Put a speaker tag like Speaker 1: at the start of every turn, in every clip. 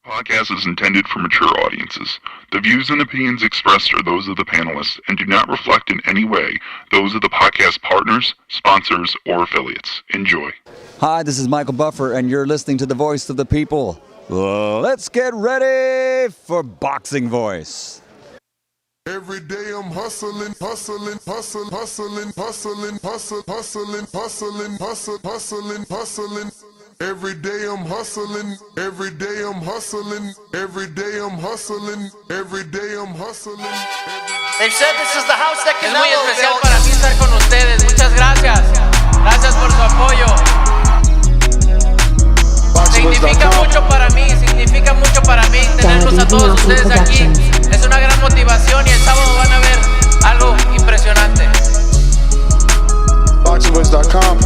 Speaker 1: Podcast is intended for mature audiences. The views and opinions expressed are those of the panelists and do not reflect in any way those of the podcast partners, sponsors, or affiliates. Enjoy.
Speaker 2: Hi, this is Michael Buffer, and you're listening to the Voice of the People. Let's get ready for Boxing Voice.
Speaker 3: Every day I'm hustling. Every day I'm hustling. Every day I'm hustling. Every day I'm hustling. Every day I'm hustling.
Speaker 4: They've said this is the house that Canelo
Speaker 5: Es muy especial
Speaker 4: built.
Speaker 5: para mí estar con ustedes. Muchas gracias. Gracias por su apoyo. Significa mucho para mí tenerlos a todos ustedes aquí. Es una gran motivación y el sábado van a ver algo impresionante.
Speaker 6: BoxingVoice.com.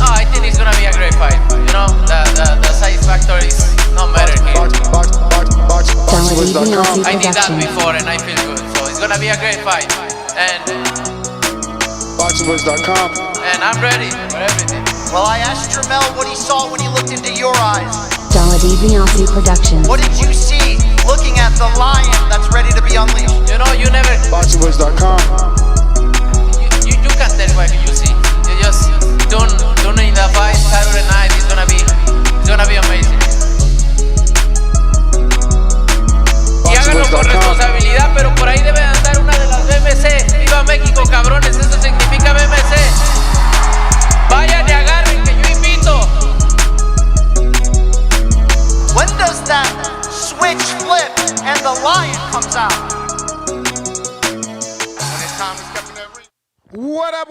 Speaker 5: Oh, I think it's gonna be a great fight. You know, the size factor is no matter here.
Speaker 6: BoxingVoice.com.
Speaker 5: I did that before and I feel good. So it's gonna be a great fight. And
Speaker 6: BoxingVoice.com.
Speaker 5: And I'm ready for everything.
Speaker 4: Well, I asked Jermel what he saw when he looked into your eyes.
Speaker 7: Beyonce Productions.
Speaker 4: What did you see looking at the lion that's ready to be unleashed?
Speaker 5: You know, you never.
Speaker 6: BoxingVoice.com.
Speaker 5: You can't tell what you see. You just tune in the fight Saturday night. It's gonna be amazing. Y háganlo con responsabilidad, pero por ahí debe andar una de las BMC. ¡Viva México, cabrones! Eso significa BMC. Vayan y agarren que yo invito.
Speaker 4: When does that switch flip and the lion comes out? When it's time to step in that ring.
Speaker 8: What up?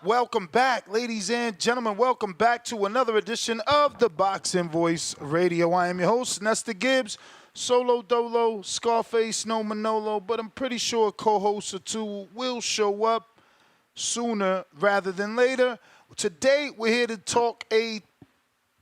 Speaker 8: Welcome back, ladies and gentlemen. Welcome back to another edition of the Boxing Voice Radio. I am your host, Nestor Gibbs. Solo Dolo, Scarface, no Manolo, but I'm pretty sure co-hosts or two will show up sooner rather than later. Today, we're here to talk a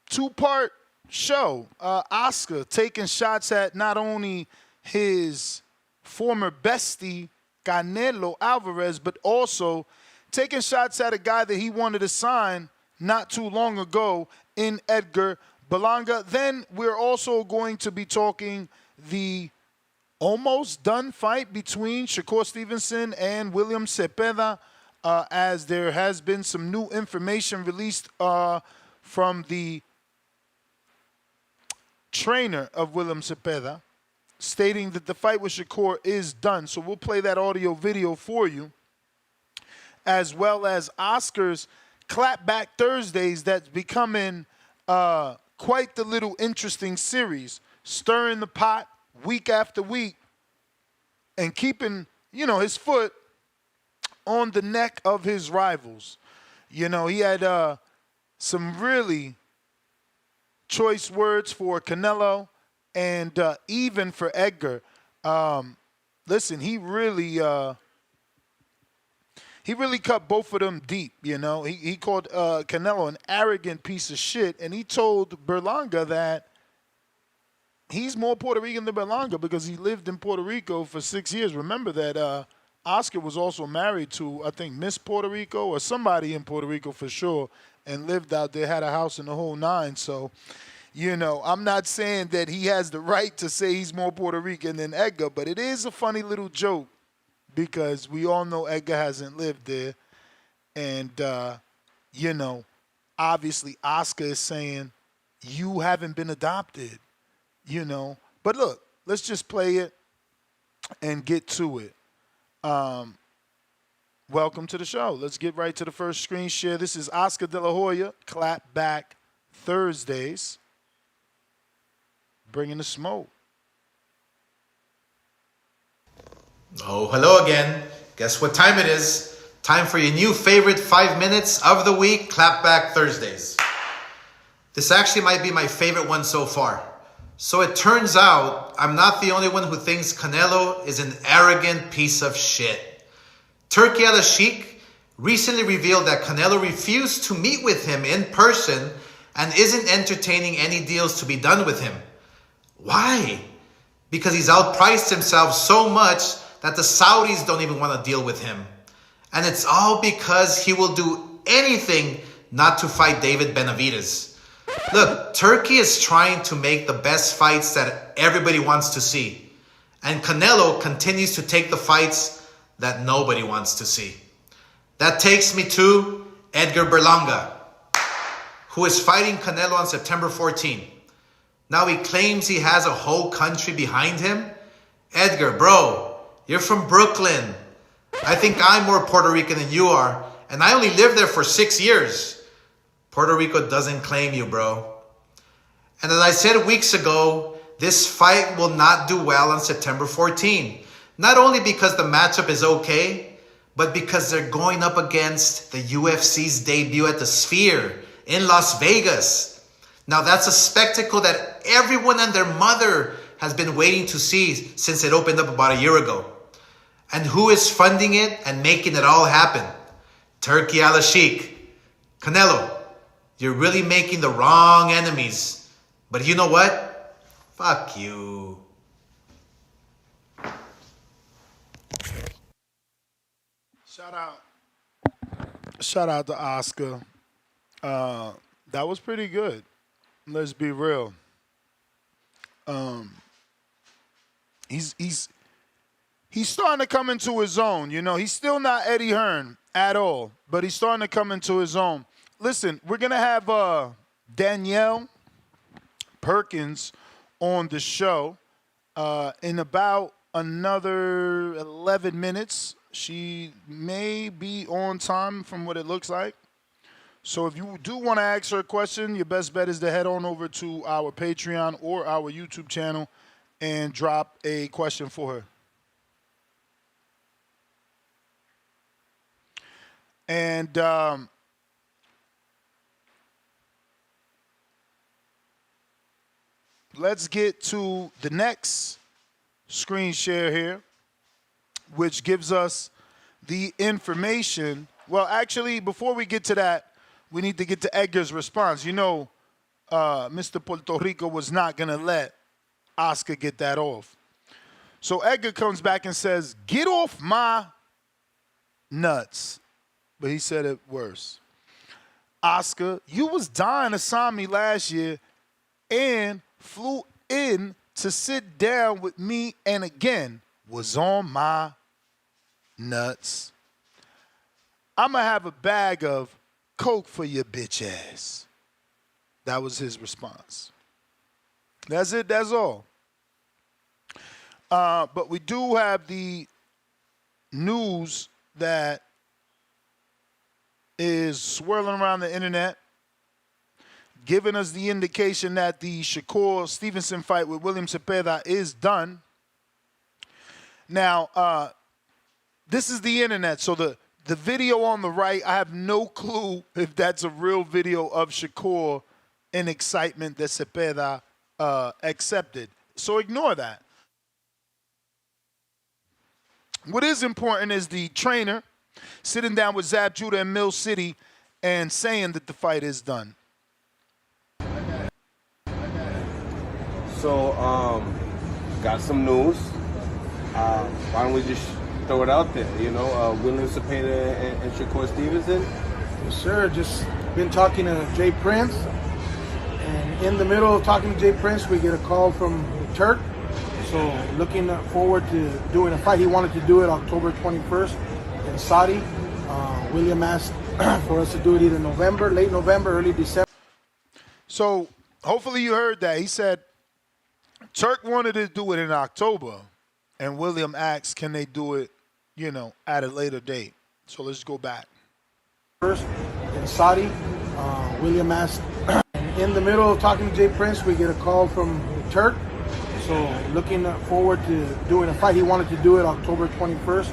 Speaker 8: two-part show. Oscar taking shots at not only his former bestie, Canelo Alvarez, but also taking shots at a guy that he wanted to sign not too long ago in Edgar Berlanga. Then we're also going to be talking the almost done fight between Shakur Stevenson and William Zepeda, as there has been some new information released from the trainer of William Zepeda, stating that the fight with Shakur is done. So we'll play that audio video for you, as well as Oscar's Clapback Thursdays that's becoming quite the little interesting series, stirring the pot week after week and keeping, his foot on the neck of his rivals. He had some really choice words for Canelo and even for Edgar. Listen, he really cut both of them deep, He called Canelo an arrogant piece of shit, and he told Berlanga that he's more Puerto Rican than Berlanga because he lived in Puerto Rico for 6 years. Remember that Oscar was also married to, I think, Miss Puerto Rico or somebody in Puerto Rico for sure, and lived out there, had a house in the whole nine. So, I'm not saying that he has the right to say he's more Puerto Rican than Edgar, but it is a funny little joke because we all know Edgar hasn't lived there. And, obviously Oscar is saying, you haven't been adopted, But look, let's just play it and get to it. Welcome to the show. Let's get right to the first screen share. This is Oscar De La Hoya, Clapback Thursdays, bringing the smoke.
Speaker 9: Oh, hello again. Guess what time it is? Time for your new favorite 5 minutes of the week, Clapback Thursdays. This actually might be my favorite one so far. So it turns out I'm not the only one who thinks Canelo is an arrogant piece of shit. Turki Sheikh recently revealed that Canelo refused to meet with him in person and isn't entertaining any deals to be done with him. Why? Because he's outpriced himself so much that the Saudis don't even want to deal with him. And it's all because he will do anything not to fight David Benavidez. Look, Turki is trying to make the best fights that everybody wants to see. And Canelo continues to take the fights that nobody wants to see. That takes me to Edgar Berlanga, who is fighting Canelo on September 14. Now he claims he has a whole country behind him. Edgar, bro, you're from Brooklyn. I think I'm more Puerto Rican than you are, and I only lived there for 6 years. Puerto Rico doesn't claim you, bro. And as I said weeks ago, this fight will not do well on September 14. Not only because the matchup is okay, but because they're going up against the UFC's debut at the Sphere in Las Vegas. Now that's a spectacle that everyone and their mother has been waiting to see since it opened up about a year ago. And who is funding it and making it all happen? Turki Al-Sheikh. Canelo, you're really making the wrong enemies. But you know what? Fuck you.
Speaker 8: Shout out to Oscar. That was pretty good. Let's be real. He's starting to come into his own. You know, he's still not Eddie Hearn at all, but he's starting to come into his own. Listen, we're gonna have Danielle Perkins on the show in about another 11 minutes. She may be on time from what it looks like. So if you do want to ask her a question, your best bet is to head on over to our Patreon or our YouTube channel and drop a question for her. And let's get to the next screen share here, which gives us the information. Well, actually, before we get to that, we need to get to Edgar's response. You know, Mr. Puerto Rico was not going to let Oscar get that off. So Edgar comes back and says, "Get off my nuts." But he said it worse. "Oscar, you was dying to sign me last year and flew in to sit down with me and again was on my nuts. I'ma have a bag of Coke for your bitch ass." That was his response. That's it, that's all. But we do have the news that is swirling around the internet, giving us the indication that the Shakur Stevenson fight with William Zepeda is done. Now, this is the internet, so the video on the right, I have no clue if that's a real video of Shakur in excitement that Zepeda accepted. So ignore that. What is important is the trainer sitting down with Zab Judah in Mill City and saying that the fight is done.
Speaker 10: So, got some news. Why don't we just throw it out there? You know, William Zepeda and Shakur Stevenson.
Speaker 11: Yes, sir. Just been talking to Jay Prince, and in the middle of talking to Jay Prince, we get a call from the Turk. So, looking forward to doing a fight. He wanted to do it October 21st in Saudi. William asked for us to do it either November, late November, early December.
Speaker 8: So, hopefully you heard that. He said Turk wanted to do it in October, and William asked, can they do it, you know, at a later date? So let's go back.
Speaker 11: First, in Saudi, William asked, in the middle of talking to Jay Prince, we get a call from the Turk. So looking forward to doing a fight. He wanted to do it October 21st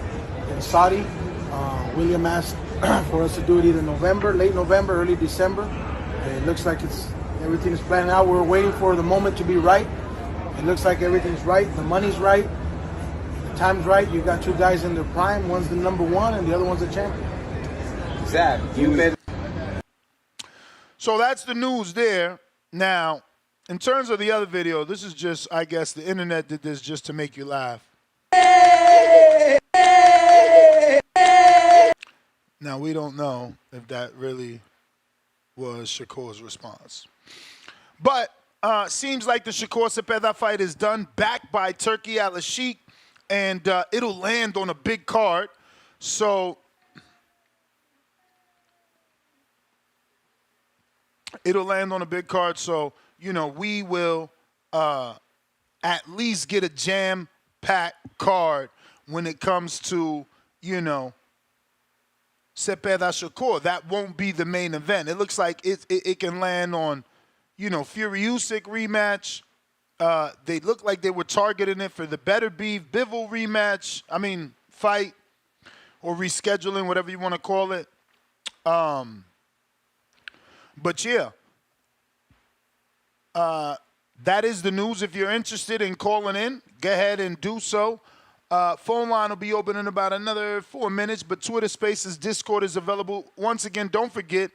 Speaker 11: in Saudi. William asked for us to do it either November, late November, early December. It looks like everything is planned out. We're waiting for the moment to be right. It looks like everything's right. The money's right. The time's right. You got two guys in their prime. One's the number one, and the other one's the champion.
Speaker 10: Zach, you made.
Speaker 8: So that's the news there. Now, in terms of the other video, this is just, I guess, the internet did this just to make you laugh. Now, we don't know if that really was Shakur's response. But seems like the Shakur Zepeda fight is done, backed by Turki Al-Sheikh, and it'll land on a big card. So it'll land on a big card. So, we will at least get a jam-packed card when it comes to, Zepeda Shakur. That won't be the main event. It looks like it can land on, Fury Usyk rematch. They look like they were targeting it for the Better Beef Bivol rematch. Fight or rescheduling, whatever you want to call it. But yeah, that is the news. If you're interested in calling in, go ahead and do so. Phone line will be open in about another 4 minutes, but Twitter Spaces, Discord is available. Once again, don't forget,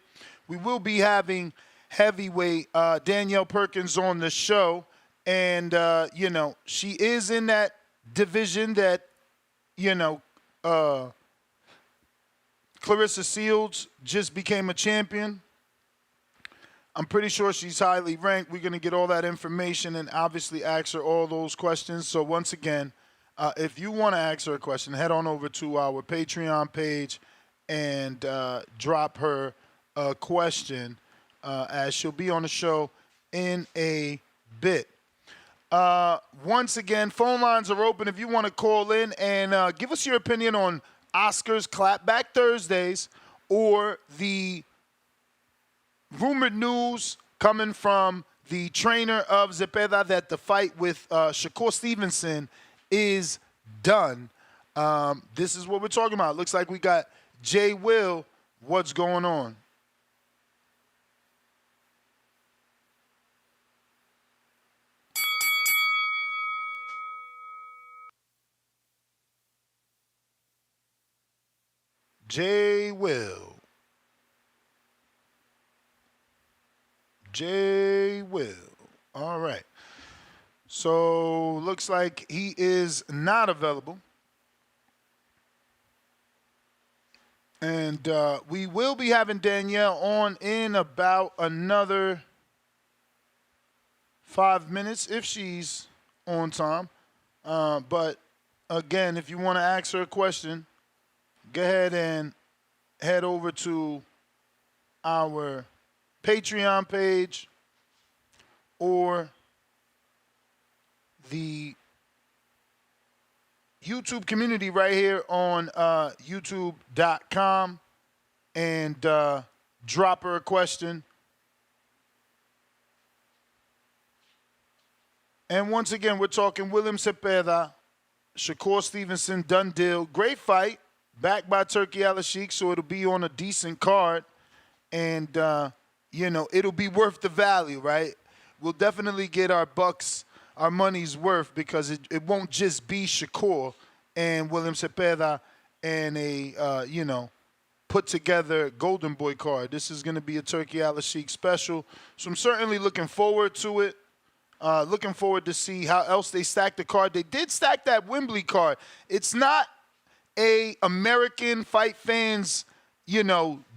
Speaker 8: we will be having heavyweight Danielle Perkins on the show. And, she is in that division that, Clarissa Shields just became a champion. I'm pretty sure she's highly ranked. We're going to get all that information and obviously ask her all those questions. So once again, if you want to ask her a question, head on over to our Patreon page and drop her a question as she'll be on the show in a bit. Once again, phone lines are open if you want to call in and give us your opinion on Oscars Clapback Thursdays or the rumored news coming from the trainer of Zepeda that the fight with Shakur Stevenson is done. This is what we're talking about. Looks like we got Jay Will. What's going on? Jay Will. Jay Will. All right. So looks like he is not available. And we will be having Danielle on in about another 5 minutes if she's on time. But again, if you want to ask her a question, go ahead and head over to our Patreon page or the YouTube community right here on youtube.com and drop her a question. And once again, we're talking William Zepeda, Shakur Stevenson, done deal. Great fight, backed by Turki Al-Sheikh, so it'll be on a decent card. And, it'll be worth the value, right? We'll definitely get our money's worth because it won't just be Shakur and William Zepeda and a, put together Golden Boy card. This is going to be a Turki Al-Sheikh special. So I'm certainly looking forward to it. Looking forward to see how else they stack the card. They did stack that Wembley card. It's not a American fight fans,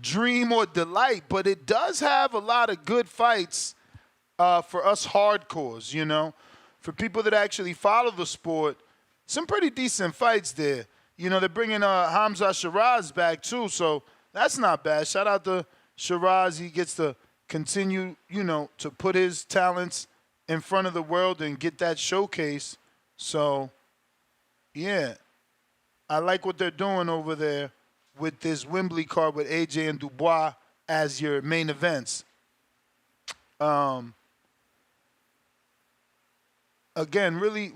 Speaker 8: dream or delight, but it does have a lot of good fights for us hardcores, For people that actually follow the sport, some pretty decent fights there. They're bringing Hamza Shiraz back too, so that's not bad. Shout out to Shiraz. He gets to continue, to put his talents in front of the world and get that showcase. So, yeah, I like what they're doing over there with this Wembley card with AJ and Dubois as your main events. Again, really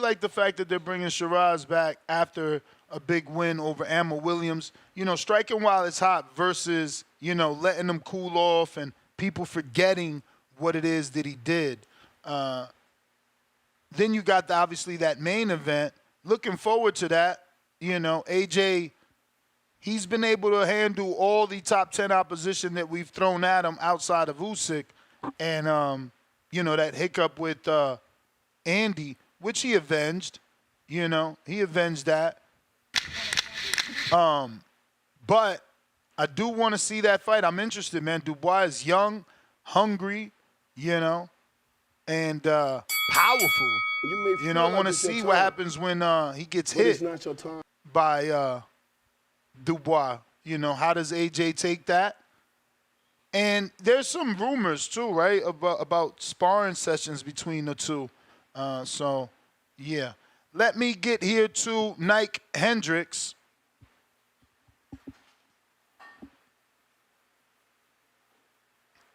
Speaker 8: like the fact that they're bringing Shiraz back after a big win over Amma Williams. Striking while it's hot versus, letting them cool off and people forgetting what it is that he did. Then you got, obviously, that main event. Looking forward to that. AJ, he's been able to handle all the top 10 opposition that we've thrown at him outside of Usyk. And, that hiccup with Andy, which he avenged. He avenged that. But I do want to see that fight. I'm interested, man. Dubois is young, hungry, and powerful. I want to see what happens when he gets hit by Dubois. How does AJ take that? And there's some rumors too, right, about sparring sessions between the two. So, yeah. Let me get here to Nike Hendricks.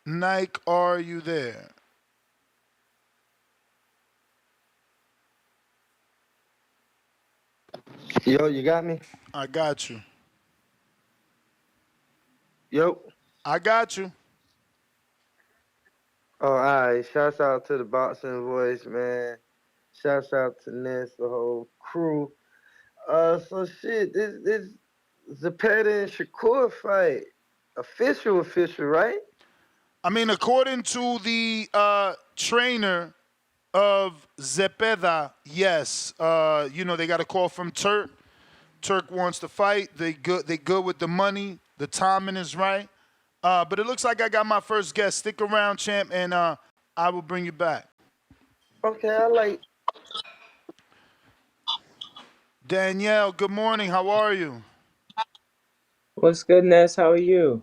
Speaker 8: Nike, are you there?
Speaker 12: Yo, you got me?
Speaker 8: I got you.
Speaker 12: Yo.
Speaker 8: I got you.
Speaker 12: Oh, all right. Shouts out to the Boxing Voice, man. Shouts out to Ness, the whole crew. So shit, this Zepeda and Shakur fight, official, right?
Speaker 8: I mean, according to the trainer of Zepeda, yes. They got a call from Turk. Turk wants to fight. They good with the money. The timing is right. But it looks like I got my first guest. Stick around, champ, and I will bring you back.
Speaker 12: Okay, I like.
Speaker 8: Danielle, good morning. How are you?
Speaker 13: What's good, Ness? How are you?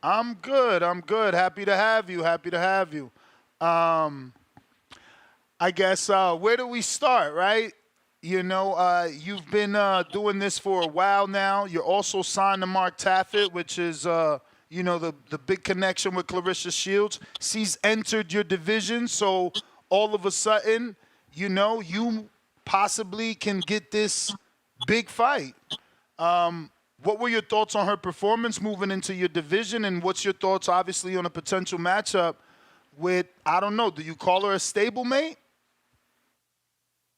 Speaker 8: I'm good. Happy to have you. I guess where do we start, right? You've been doing this for a while now. You're also signed to Mark Taffet, which is, the big connection with Clarissa Shields. She's entered your division, so all of a sudden, you possibly can get this big fight. What were your thoughts on her performance moving into your division, and what's your thoughts, obviously, on a potential matchup with, I don't know, do you call her a stablemate?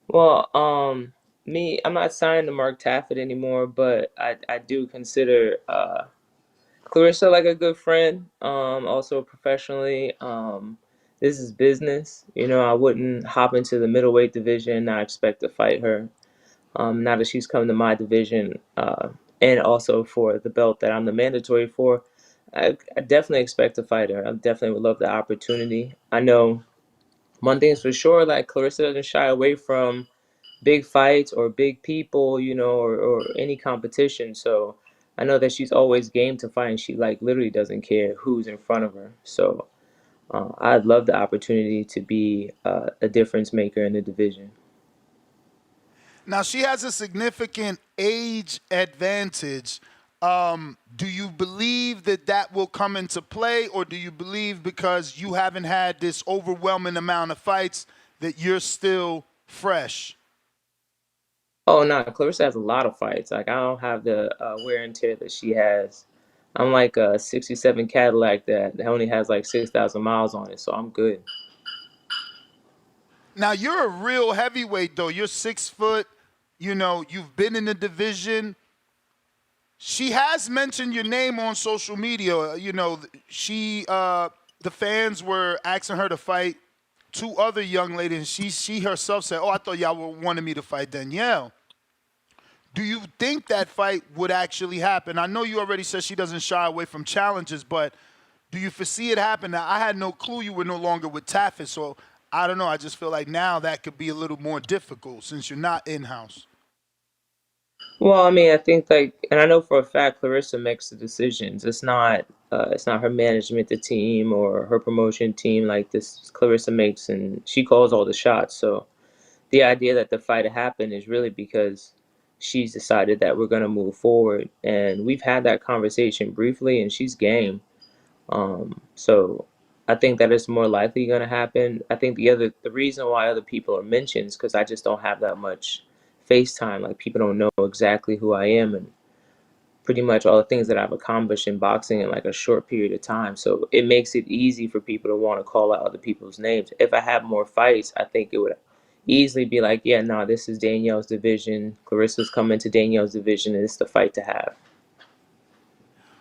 Speaker 13: Well, I'm not signed to Mark Taffet anymore, but I do consider Clarissa like a good friend. Also professionally, this is business. I wouldn't hop into the middleweight division and not expect to fight her. Now that she's come to my division, and also for the belt that I'm the mandatory for, I definitely expect to fight her. I definitely would love the opportunity. I know one thing's for sure, like Clarissa doesn't shy away from big fights or big people, or any competition. So I know that she's always game to fight, and she like literally doesn't care who's in front of her. So I'd love the opportunity to be a difference maker in the division.
Speaker 8: Now, she has a significant age advantage. Do you believe that will come into play, or do you believe because you haven't had this overwhelming amount of fights that you're still fresh?
Speaker 13: Oh no, Clarissa has a lot of fights. Like I don't have the wear and tear that she has. I'm like a '67 Cadillac that only has like 6,000 miles on it, so I'm good.
Speaker 8: Now, you're a real heavyweight, though. You're 6 foot. You've been in the division. She has mentioned your name on social media. The fans were asking her to fight two other young ladies. She herself said, "Oh, I thought y'all wanted me to fight Danielle." Do you think that fight would actually happen? I know you already said she doesn't shy away from challenges, but do you foresee it happen? Now, I had no clue you were no longer with Taffet, so I don't know. I just feel like now that could be a little more difficult since you're not in-house.
Speaker 13: Well, I mean, I think and I know for a fact Clarissa makes the decisions. It's not her management, the team, or her promotion team. Like this, Clarissa makes, and she calls all the shots. So the idea that the fight happened is really because she's decided that we're going to move forward, and we've had that conversation briefly, and she's game. So I think that it's more likely going to happen. I think the reason why other people are mentioned is because I just don't have that much FaceTime. Like people don't know exactly who I am and pretty much all the things that I've accomplished in boxing in like a short period of time. So it makes it easy for people to want to call out other people's names. If I have more fights, I think it would easily be like, yeah, no, this is Danielle's division. Clarissa's coming to Danielle's division, and it's the fight to have.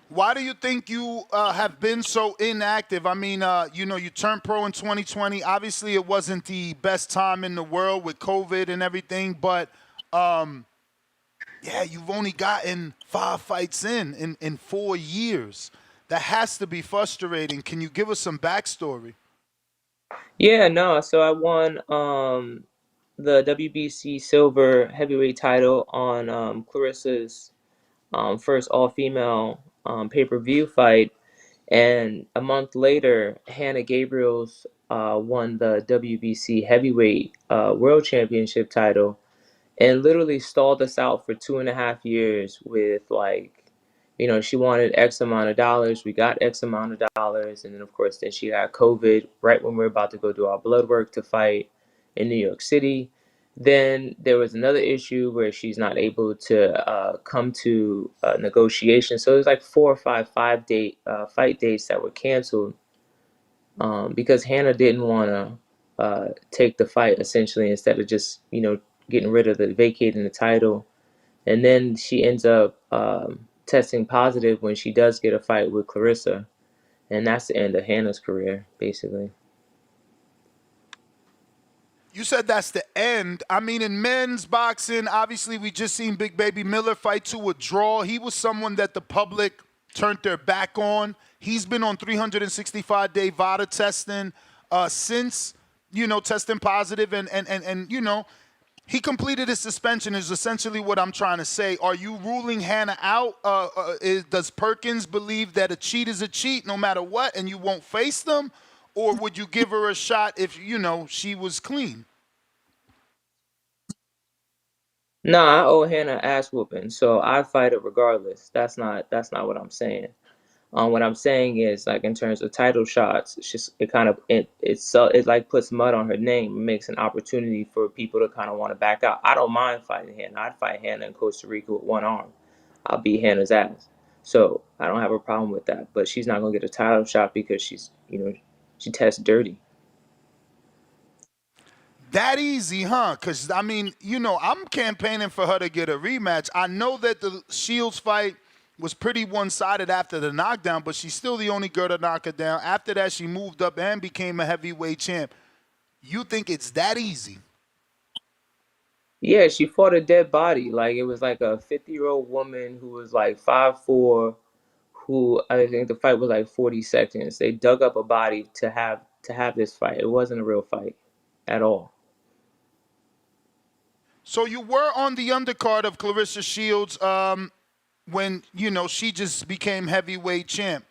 Speaker 8: Why do you think you have been so inactive? I mean, you turned pro in 2020. Obviously, it wasn't the best time in the world with COVID and everything, but you've only gotten 5 fights in 4 years. That has to be frustrating. Can you give us some backstory?
Speaker 13: Yeah, no. So I won the WBC silver heavyweight title on Clarissa's first all-female pay-per-view fight, and a month later, Hannah Gabriels won the WBC heavyweight world championship title, and literally stalled us out for 2.5 years with like, she wanted X amount of dollars. We got X amount of dollars. And then, of course, then she got COVID right when we were about to go do our blood work to fight in New York City. Then there was another issue where she's not able to come to negotiation. So it was like 4 or 5 fight dates that were canceled because Hannah didn't want to take the fight essentially instead of just getting rid of vacating the title. And then she ends up testing positive when she does get a fight with Clarissa, and that's the end of Hannah's career basically.
Speaker 8: You said that's the end. I mean, in men's boxing, obviously, we just seen Big Baby Miller fight to a draw. He was someone that the public turned their back on. He's been on 365-day VADA testing since, testing positive. And he completed his suspension is essentially what I'm trying to say. Are you ruling Hannah out? Does Perkins believe that a cheat is a cheat no matter what and you won't face them? Or would you give her a shot if, she was clean?
Speaker 13: No, I owe Hannah ass whooping, so I fight her regardless. That's not what I'm saying. What I'm saying is like in terms of title shots, it's just it like puts mud on her name. It makes an opportunity for people to kind of want to back out. I don't mind fighting Hannah. I'd fight Hannah in Costa Rica with one arm. I'll beat Hannah's ass. So I don't have a problem with that. But she's not gonna get a title shot because she tests dirty.
Speaker 8: That easy, huh? Because, I mean, I'm campaigning for her to get a rematch. I know that the Shields fight was pretty one-sided after the knockdown, but she's still the only girl to knock her down. After that, she moved up and became a heavyweight champ. You think it's that easy?
Speaker 13: Yeah, she fought a dead body. Like it was like a 50-year-old woman who was like 5'4", who I think the fight was like 40 seconds. They dug up a body to have this fight. It wasn't a real fight at all.
Speaker 8: So you were on the undercard of Clarissa Shields when, she just became heavyweight champ.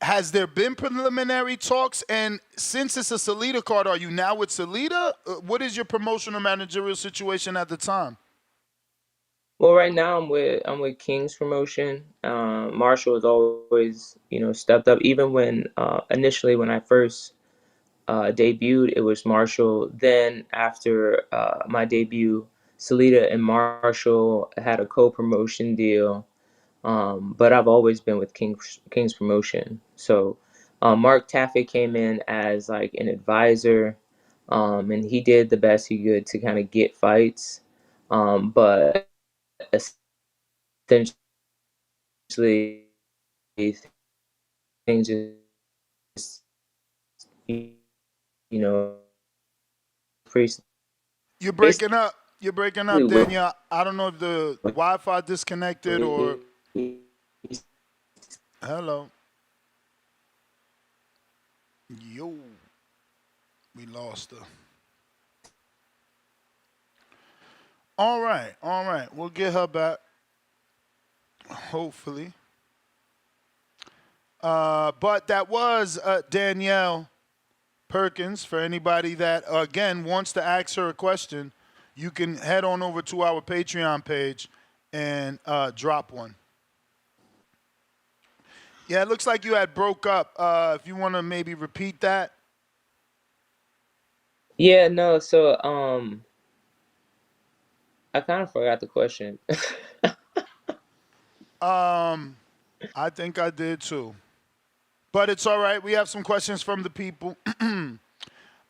Speaker 8: Has there been preliminary talks? And since it's a Salida card, are you now with Salida? What is your promotional managerial situation at the time?
Speaker 13: Well, right now I'm with King's promotion. Marshall has always stepped up. Even when initially when I first debuted, it was Marshall. Then after my debut, Salida and Marshall had a co-promotion deal. But I've always been with King's promotion. So Mark Taffet came in as like an advisor, and he did the best he could to kind of get fights. But essentially, things just you know pretty.
Speaker 8: You're breaking up. You're breaking up, Danielle. I don't know if the Wi-Fi disconnected or. Hello. Yo. We lost her. All right. We'll get her back. Hopefully. But that was Danielle Perkins. For anybody that, again, wants to ask her a question, you can head on over to our Patreon page and drop one. Yeah, it looks like you had broke up. If you want to maybe repeat that.
Speaker 13: Yeah, no, so I kind of forgot the question.
Speaker 8: I think I did too. But it's all right. We have some questions from the people.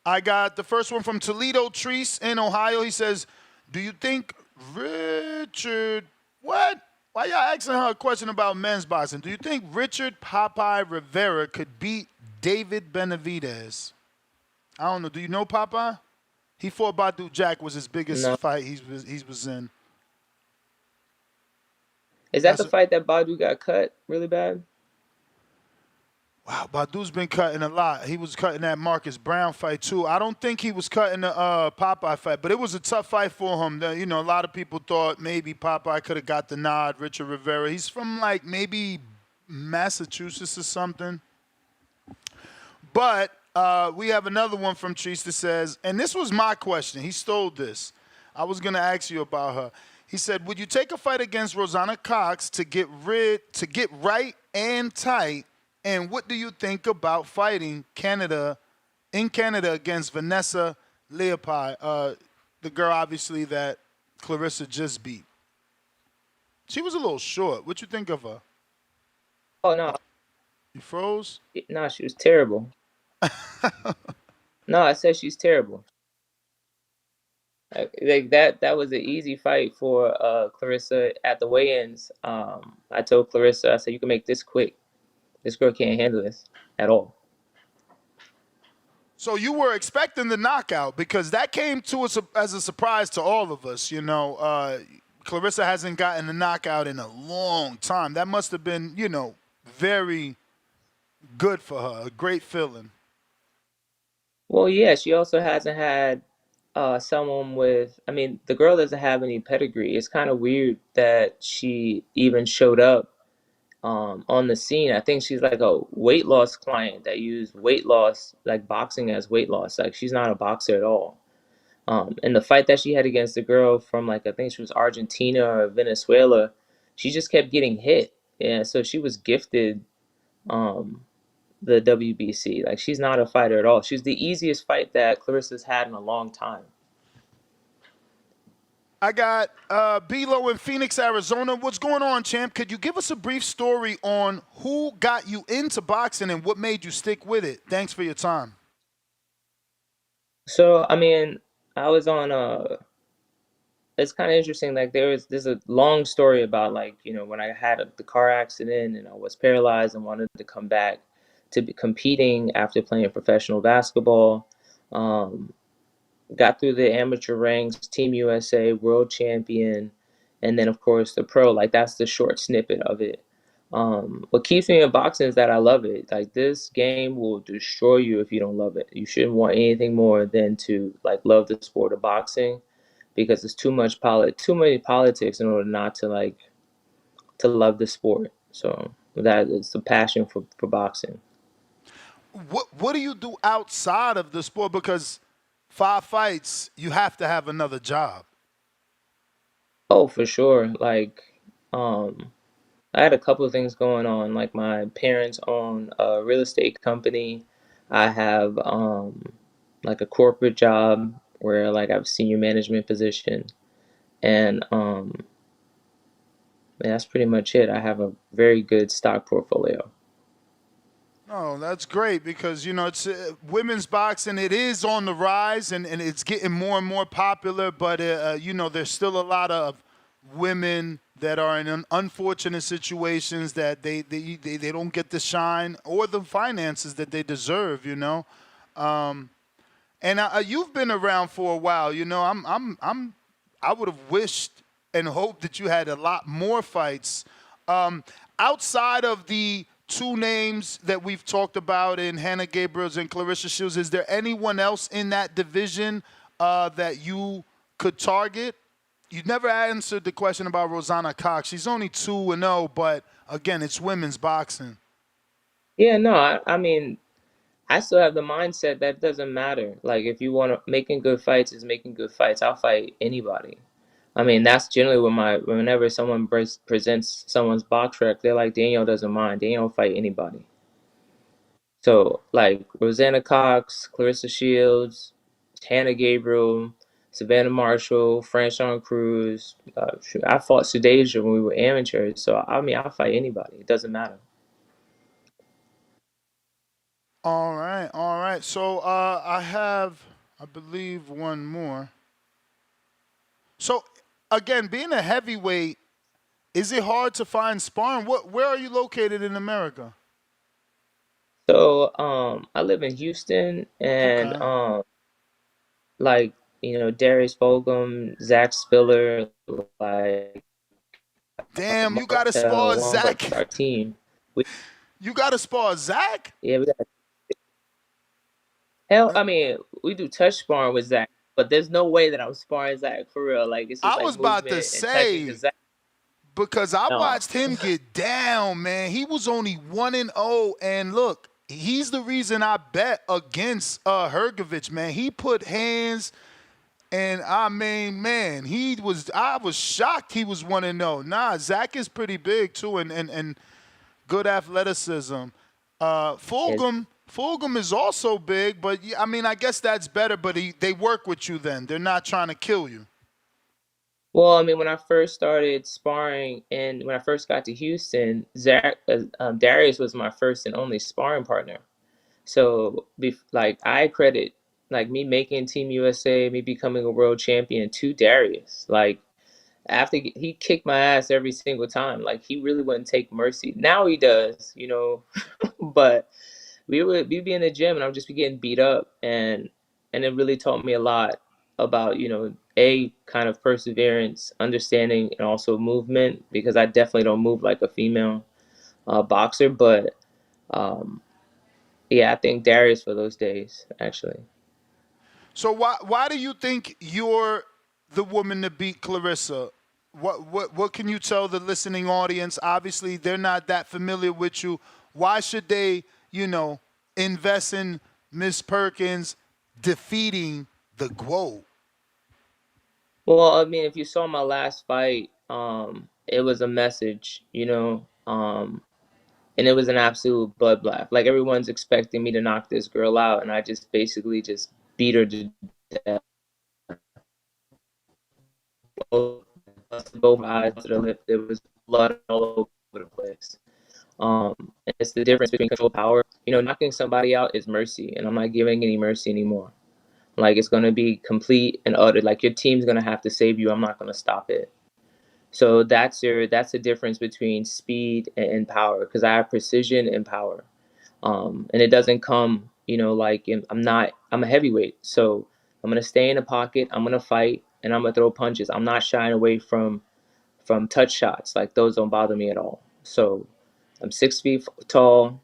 Speaker 8: I got the first one from Toledo Treese in Ohio. He says, do you think Richard, what? Why y'all asking her a question about men's boxing? Do you think Richard Popeye Rivera could beat David Benavidez? I don't know. Do you know Popeye? He fought Badu Jack, was his biggest fight he was in.
Speaker 13: Is that the fight that Badu got cut really bad?
Speaker 8: Wow, Badu's been cutting a lot. He was cutting that Marcus Brown fight too. I don't think he was cutting the Popeye fight, but it was a tough fight for him. You know, a lot of people thought maybe Popeye could have got the nod. Richard Rivera, he's from like maybe Massachusetts or something. But we have another one from Treese that says, and this was my question. He stole this. I was gonna ask you about her. He said, "Would you take a fight against Rosanna Cox to get right and tight? And what do you think about fighting in Canada against Vanessa Leopold, the girl obviously that Clarissa just beat? She was a little short. What you think of her?"
Speaker 13: Oh no,
Speaker 8: You froze?
Speaker 13: no, she was terrible. No, I said she's terrible. Like that was an easy fight for Clarissa at the weigh-ins. I told Clarissa, I said, you can make this quick. This girl can't handle this at all.
Speaker 8: So you were expecting the knockout because that came to us as a surprise to all of us. You know, Clarissa hasn't gotten a knockout in a long time. That must have been, you know, very good for her. A great feeling.
Speaker 13: Well, yeah, she also hasn't had someone with. I mean, the girl doesn't have any pedigree. It's kind of weird that she even showed up on the scene. I think she's like a weight loss client that used weight loss, like boxing as weight loss. Like she's not a boxer at all. And the fight that she had against the girl from like I think she was Argentina or Venezuela, she just kept getting hit. Yeah, so she was gifted the WBC. Like she's not a fighter at all. She's the easiest fight that Clarissa's had in a long time.
Speaker 8: I got B-Lo in Phoenix, Arizona. What's going on, champ? Could you give us a brief story on who got you into boxing and what made you stick with it? Thanks for your time.
Speaker 13: So I mean, I was on it's kind of interesting. Like there's a long story about like when I had the car accident and I was paralyzed and wanted to come back to be competing after playing professional basketball. Got through the amateur ranks, Team USA, world champion, and then of course the pro. Like that's the short snippet of it. What keeps me in boxing is that I love it. Like this game will destroy you if you don't love it. You shouldn't want anything more than to like love the sport of boxing, because it's too many politics in order not to like to love the sport. So that is the passion for boxing.
Speaker 8: What do you do outside of the sport? Because 5 fights, you have to have another job.
Speaker 13: Oh, for sure. Like, I had a couple of things going on. Like my parents own a real estate company. I have like a corporate job where like I have a senior management position, and that's pretty much it. I have a very good stock portfolio.
Speaker 8: Oh, that's great because, it's women's boxing. It is on the rise and it's getting more and more popular. But, there's still a lot of women that are in unfortunate situations that they don't get the shine or the finances that they deserve, And you've been around for a while. I would have wished and hoped that you had a lot more fights. Outside of the 2 names that we've talked about in Hannah Gabriels and Clarissa Shields, is there anyone else in that division that you could target? You never answered the question about Rosanna Cox. She's only 2-0, but again, it's women's boxing.
Speaker 13: Yeah, no, I mean, I still have the mindset that it doesn't matter. Like, if you want to, making good fights is making good fights. I'll fight anybody. I mean, that's generally whenever someone presents someone's box rec, they're like, Danielle doesn't mind. Danielle will fight anybody. So, like, Rosanna Cox, Clarissa Shields, Hannah Gabriel, Savannah Marshall, Franchon Cruz. I fought Sudeja when we were amateurs. So, I mean, I'll fight anybody. It doesn't matter.
Speaker 8: All right. So I have, I believe, one more. So, again, being a heavyweight, is it hard to find sparring? Where are you located in America?
Speaker 13: So, I live in Houston, and
Speaker 8: Okay.
Speaker 13: like Darius Fulgham, Zach Spiller, like
Speaker 8: Damn, you got to spar
Speaker 13: Martel, Wong, like
Speaker 8: Zach.
Speaker 13: our team.
Speaker 8: You got to spar Zach?
Speaker 13: Yeah, we got hell. I mean, we do touch sparring with Zach, but there's no way that I'm sparring Zach for real. Like it's just
Speaker 8: I
Speaker 13: like
Speaker 8: was about to
Speaker 13: movement and touching.
Speaker 8: say
Speaker 13: Cause Zach,
Speaker 8: because I
Speaker 13: no.
Speaker 8: watched him get down, man. He was only 1-0, and look, he's the reason I bet against Hergovich, man. He put hands, and I mean, man, I was shocked he was 1-0. Nah, Zach is pretty big too, and good athleticism. Fulgham is also big, but I mean, I guess that's better. But they work with you then. They're not trying to kill you.
Speaker 13: Well, I mean, when I first started sparring and when I first got to Houston, Darius was my first and only sparring partner. So, like, I credit like me making Team USA, me becoming a world champion to Darius. Like, after he kicked my ass every single time, like he really wouldn't take mercy. Now he does, but we'd be in the gym and I would just be getting beat up, and it really taught me a lot about a kind of perseverance, understanding, and also movement, because I definitely don't move like a female boxer, but yeah, I think Darius for those days actually.
Speaker 8: So why do you think you're the woman to beat Clarissa? What can you tell the listening audience? Obviously, they're not that familiar with you. Why should they, invest in Miss Perkins defeating the GWO?
Speaker 13: Well, I mean, if you saw my last fight, it was a message, and it was an absolute bloodbath. Like everyone's expecting me to knock this girl out, and I just basically just beat her to death. Both eyes to the lip. There was blood all over the place. And it's the difference between control and power. Knocking somebody out is mercy, and I'm not giving any mercy anymore. Like it's gonna be complete and utter. Like your team's gonna have to save you. I'm not gonna stop it. So that's the difference between speed and power, because I have precision and power, and it doesn't come, I'm a heavyweight, so I'm gonna stay in the pocket. I'm gonna fight, and I'm gonna throw punches. I'm not shying away from touch shots. Like those don't bother me at all. So I'm 6 feet tall.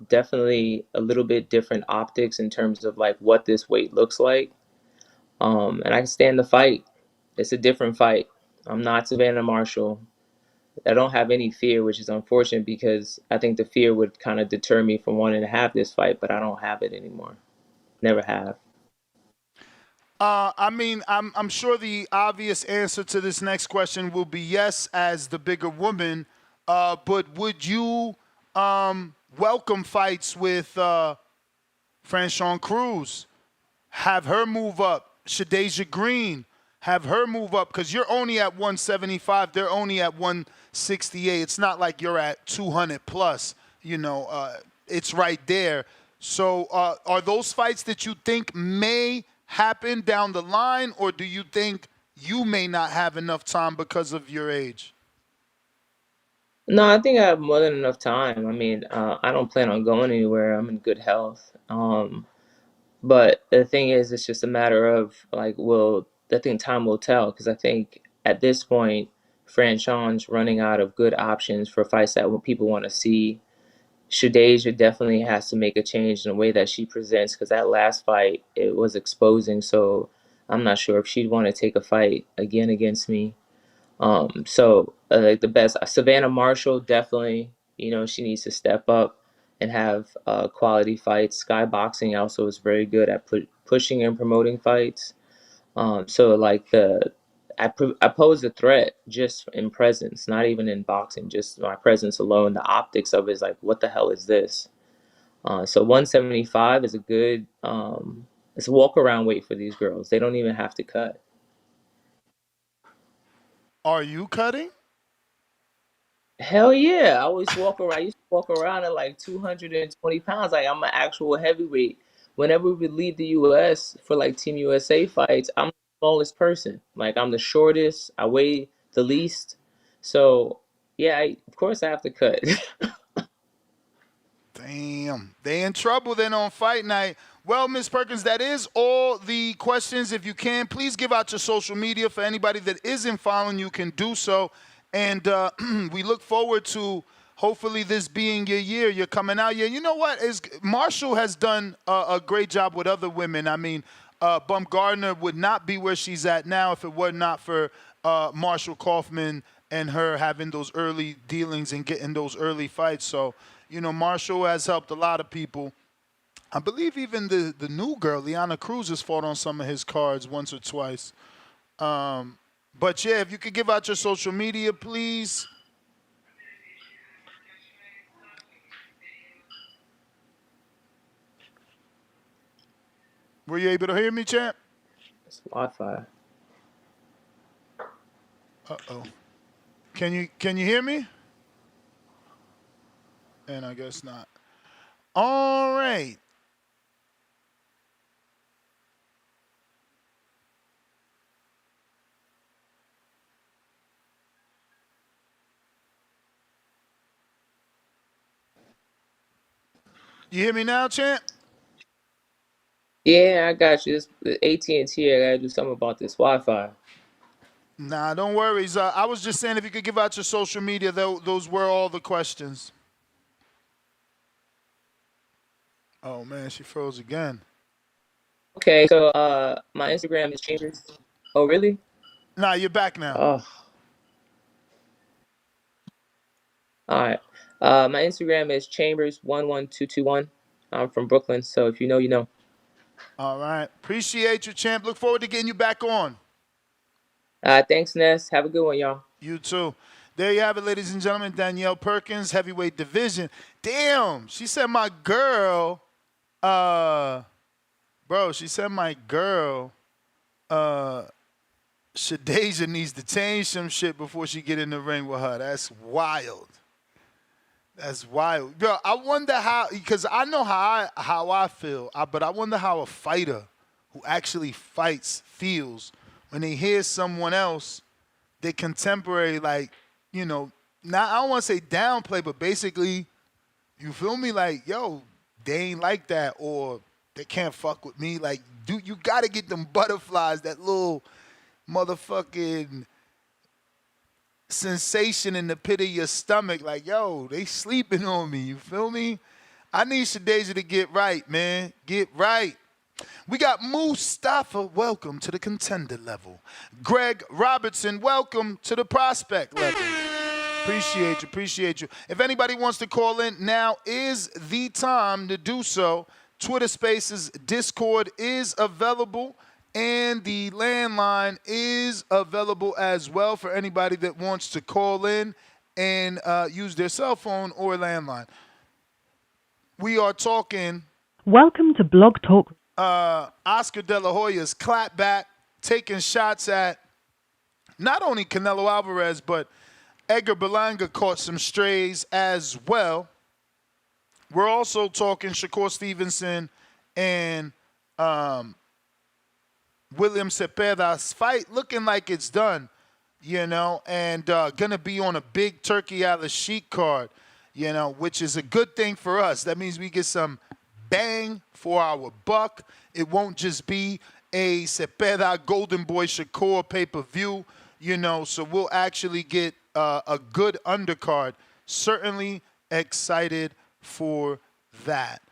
Speaker 13: Definitely a little bit different optics in terms of like what this weight looks like, and I can stand the fight. It's a different fight. I'm not Savannah Marshall. I don't have any fear, which is unfortunate because I think the fear would kind of deter me from wanting to have this fight, but I don't have it anymore. Never have.
Speaker 8: I mean, I'm sure the obvious answer to this next question will be yes, as the bigger woman. But would you welcome fights with Franchon Cruz? Have her move up. Shadeja Green, have her move up, because you're only at 175. They're only at 168. It's not like you're at 200 plus. It's right there. So are those fights that you think may happen down the line, or do you think you may not have enough time because of your age?
Speaker 13: No, I think I have more than enough time. I mean, I don't plan on going anywhere. I'm in good health. But the thing is, it's just a matter of like, I think time will tell, because I think at this point, Franchon's running out of good options for fights that people want to see. Shadeja definitely has to make a change in the way that she presents, because that last fight, it was exposing. So I'm not sure if she'd want to take a fight again against me. Like the best, Savannah Marshall, definitely, she needs to step up and have quality fights. Sky Boxing also is very good at pushing and promoting fights. So like I pose a threat just in presence, not even in boxing, just my presence alone. The optics of it is like, what the hell is this? So 175 is a good, it's a walk around weight for these girls. They don't even have to cut.
Speaker 8: Are you cutting?
Speaker 13: Hell yeah. I always walk around. I used to walk around at like 220 pounds. Like I'm an actual heavyweight. Whenever we leave the US for like Team USA fights, I'm the smallest person. Like I'm the shortest. I weigh the least. So yeah, of course I have to cut.
Speaker 8: Damn. They in trouble then on fight night. Well, Ms. Perkins, that is all the questions. If you can, please give out your social media. For anybody that isn't following you can do so. And we look forward to hopefully this being your year, you're coming out here. You know what? Marshall has done a great job with other women. I mean, Bumgardner would not be where she's at now if it were not for Marshall Kaufman and her having those early dealings and getting those early fights. So, Marshall has helped a lot of people. I believe even the new girl, Liana Cruz, has fought on some of his cards once or twice. But, yeah, if you could give out your social media, please. Were you able to hear me, champ?
Speaker 13: It's Wi-Fi.
Speaker 8: Uh-oh. Can you hear me? And I guess not. All right. You hear me now, champ?
Speaker 13: Yeah, I got you. This AT&T. I gotta do something about this Wi-Fi.
Speaker 8: Nah, don't worry. I was just saying if you could give out your social media, those were all the questions. Oh, man, she froze again.
Speaker 13: Okay, so my Instagram is Chambers. Oh, really?
Speaker 8: Nah, you're back now.
Speaker 13: Oh. All right. My Instagram is Chambers11221. I'm from Brooklyn, so if you know, you know.
Speaker 8: All right. Appreciate you, champ. Look forward to getting you back on.
Speaker 13: Thanks, Ness. Have a good one, y'all.
Speaker 8: You too. There you have it, ladies and gentlemen. Danielle Perkins, heavyweight division. Damn, she said my girl. Bro, she said my girl. Shadeja needs to change some shit before she get in the ring with her. That's wild. That's wild. Bro, I wonder how, because I know how I feel, but I wonder how a fighter who actually fights feels when they hear someone else, their contemporary, like, not, I don't want to say downplay, but basically, you feel me? Like, yo, they ain't like that, or they can't fuck with me. Like, dude, you got to get them butterflies, that little motherfucking sensation in the pit of your stomach. Like, yo, they sleeping on me. You feel me? I need Shadeja to get right, man. Get right. We got Mustafa, welcome to the contender level. Greg Robertson, welcome to the prospect level. Appreciate you. If anybody wants to call in, now is the time to do so. Twitter Spaces, Discord is available, and the landline is available as well for anybody that wants to call in and use their cell phone or landline. We are talking.
Speaker 14: Welcome to Blog Talk.
Speaker 8: Oscar De La Hoya's clapback, taking shots at not only Canelo Alvarez, but Edgar Berlanga caught some strays as well. We're also talking Shakur Stevenson and William Zepeda's fight looking like it's done, and going to be on a big Turki Al-Sheikh card, which is a good thing for us. That means we get some bang for our buck. It won't just be a Zepeda Golden Boy Shakur pay-per-view, so we'll actually get a good undercard. Certainly excited for that.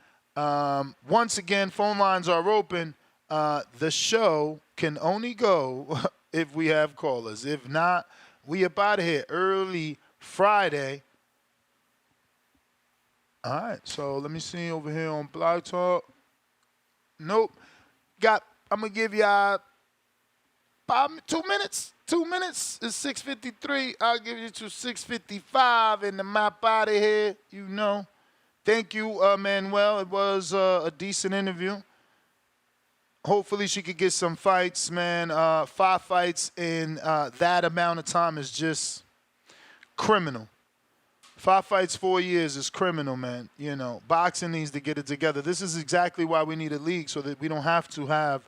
Speaker 8: Once again, phone lines are open. The show can only go if we have callers. If not, we up out of here early Friday. All right, so let me see over here on Blog Talk. Nope. I'm going to give y'all 2 minutes. 2 minutes is 6:53. I'll give you to 6:55 and the map out of here, Thank you, Manuel. It was a decent interview. Hopefully she could get some fights, man. 5 fights in that amount of time is just criminal. 5 fights, 4 years is criminal, man. Boxing needs to get it together. This is exactly why we need a league, so that we don't have to have,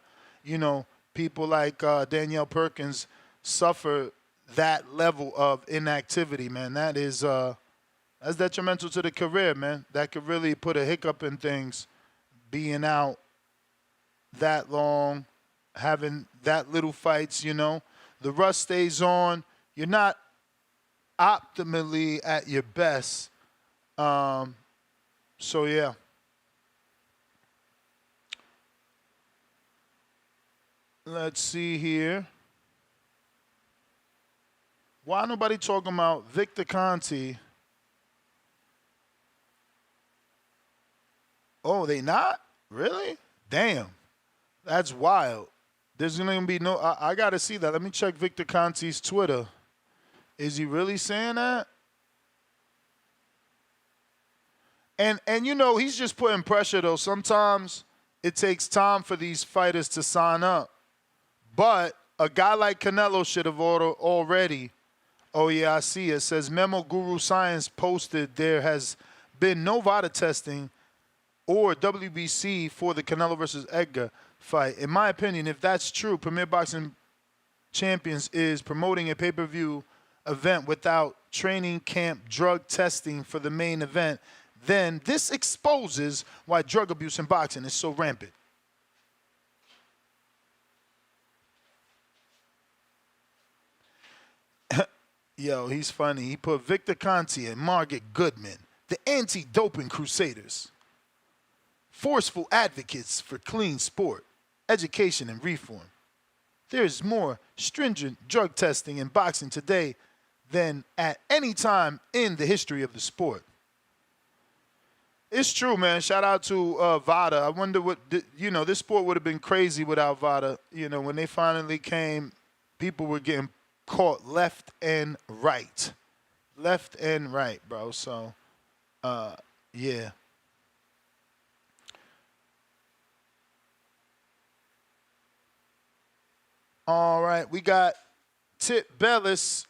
Speaker 8: people like Danielle Perkins suffer that level of inactivity, man. That is that's detrimental to the career, man. That could really put a hiccup in things, being out that long, having that little fights, The rust stays on. You're not optimally at your best So yeah. Let's see here. Why nobody talking about Victor Conti? Oh, they not? Really? Damn. That's wild. There's going to be no... I got to see that. Let me check Victor Conti's Twitter. Is he really saying that? And you know, he's just putting pressure, though. Sometimes it takes time for these fighters to sign up. But a guy like Canelo should have already... Oh, yeah, I see. It says Memo Guru Science posted there has been no VADA testing or WBC for the Canelo versus Edgar fight. In my opinion, if that's true, Premier Boxing Champions is promoting a pay-per-view event without training camp drug testing for the main event, then this exposes why drug abuse in boxing is so rampant. Yo, he's funny. He put Victor Conti and Margaret Goodman, the anti-doping crusaders, forceful advocates for clean sport, education, and reform. There is more stringent drug testing in boxing today than at any time in the history of the sport. It's true, man. Shout out to VADA. I wonder what, this sport would have been crazy without VADA. You know, when they finally came, people were getting caught left and right. Left and right, bro. So, yeah. All right, we got Tip Bellis.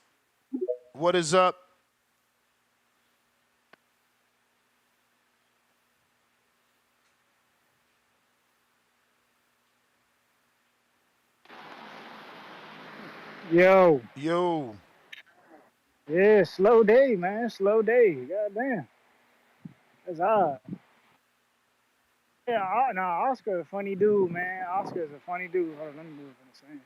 Speaker 8: What is up?
Speaker 15: Yo.
Speaker 8: Yo.
Speaker 15: Yeah, slow day, man. Slow day. Goddamn. That's odd. Yeah, Oscar a funny dude, man. Oscar's a funny dude. Hold on, let me move what I'm saying.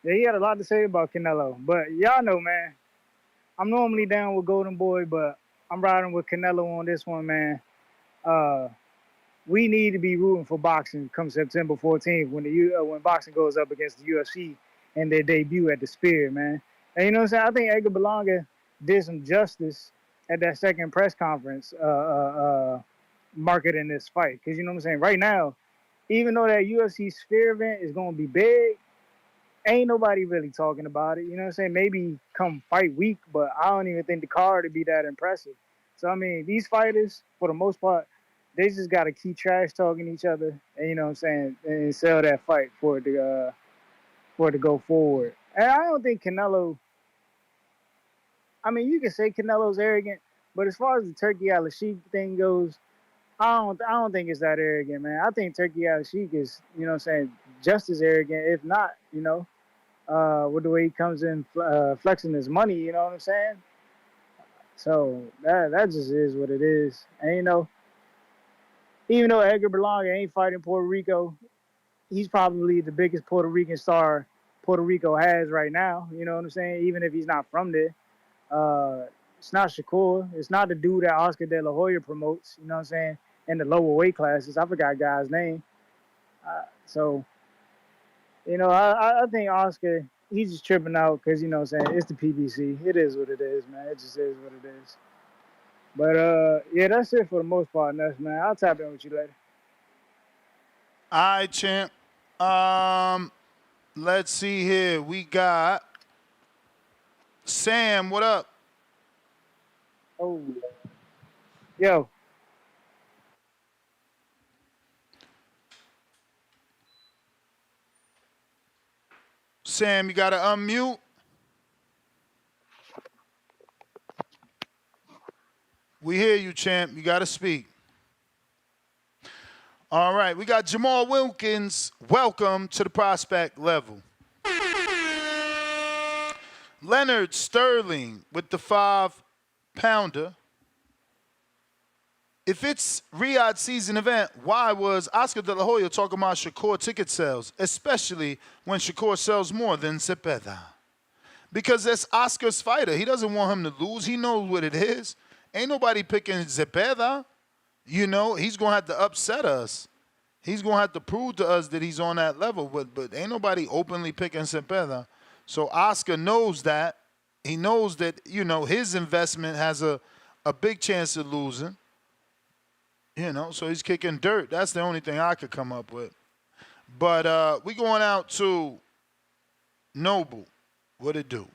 Speaker 15: Yeah, he had a lot to say about Canelo. But y'all know, man, I'm normally down with Golden Boy, but I'm riding with Canelo on this one, man. We need to be rooting for boxing come September 14th when boxing goes up against the UFC and their debut at the Sphere, man. And you know what I'm saying? I think Edgar Berlanga did some justice at that second press conference marketing this fight. Because you know what I'm saying? Right now, even though that UFC Sphere event is going to be big, ain't nobody really talking about it. You know what I'm saying? Maybe come fight week, but I don't even think the card would be that impressive. So, I mean, these fighters, for the most part, they just got to keep trash talking each other, and you know what I'm saying, and sell that fight for it to go forward. And I don't think Canelo. I mean, you can say Canelo's arrogant, but as far as the Turki Al-Sheikh thing goes, I don't think it's that arrogant, man. I think Turki Al-Sheikh is, you know what I'm saying, just as arrogant, if not, you know, with the way he comes in flexing his money, you know what I'm saying? So that just is what it is. And you know, even though Edgar Berlanga ain't fighting Puerto Rico, he's probably the biggest Puerto Rican star Puerto Rico has right now. You know what I'm saying? Even if he's not from there. It's not Shakur. It's not the dude that Oscar De La Hoya promotes, you know what I'm saying, in the lower weight classes. I forgot guy's name. So, you know, I think Oscar, he's just tripping out because, you know what I'm saying, it's the PBC. It is what it is, man. It just is what it is. But, yeah, that's it for the most part, Ness, man. I'll tap in with you later.
Speaker 8: All right, champ. Let's see here. We got Sam. What up?
Speaker 15: Oh. Yo.
Speaker 8: Sam, you got to unmute. We hear you, champ. You got to speak. All right, we got Jamal Wilkins. Welcome to the prospect level. Leonard Sterling with the 5-pounder. If it's Riyadh season event, why was Oscar De La Hoya talking about Shakur ticket sales, especially when Shakur sells more than Zepeda? because that's Oscar's fighter. He doesn't want him to lose. He knows what it is. Ain't nobody picking Zepeda. You know, he's going to have to upset us. He's going to have to prove to us that he's on that level. But ain't nobody openly picking Zepeda. So Oscar knows that. He knows that, you know, his investment has a big chance of losing. You know, so he's kicking dirt. That's the only thing I could come up with. But we going out to Noble. What it do?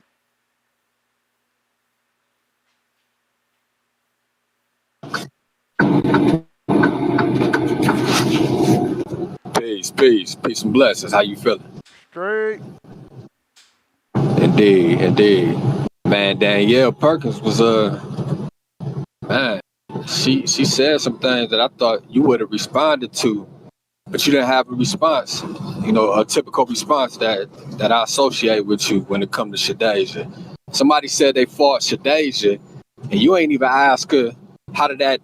Speaker 16: Peace and blessings. How you feeling?
Speaker 8: Straight.
Speaker 16: Indeed. Man, Danielle Perkins was man, she said some things that I thought you would have responded to, but you didn't have a response. You know, a typical response that I associate with you when it comes to Shadeja. Somebody said they fought Shadeja, and you ain't even ask her how did that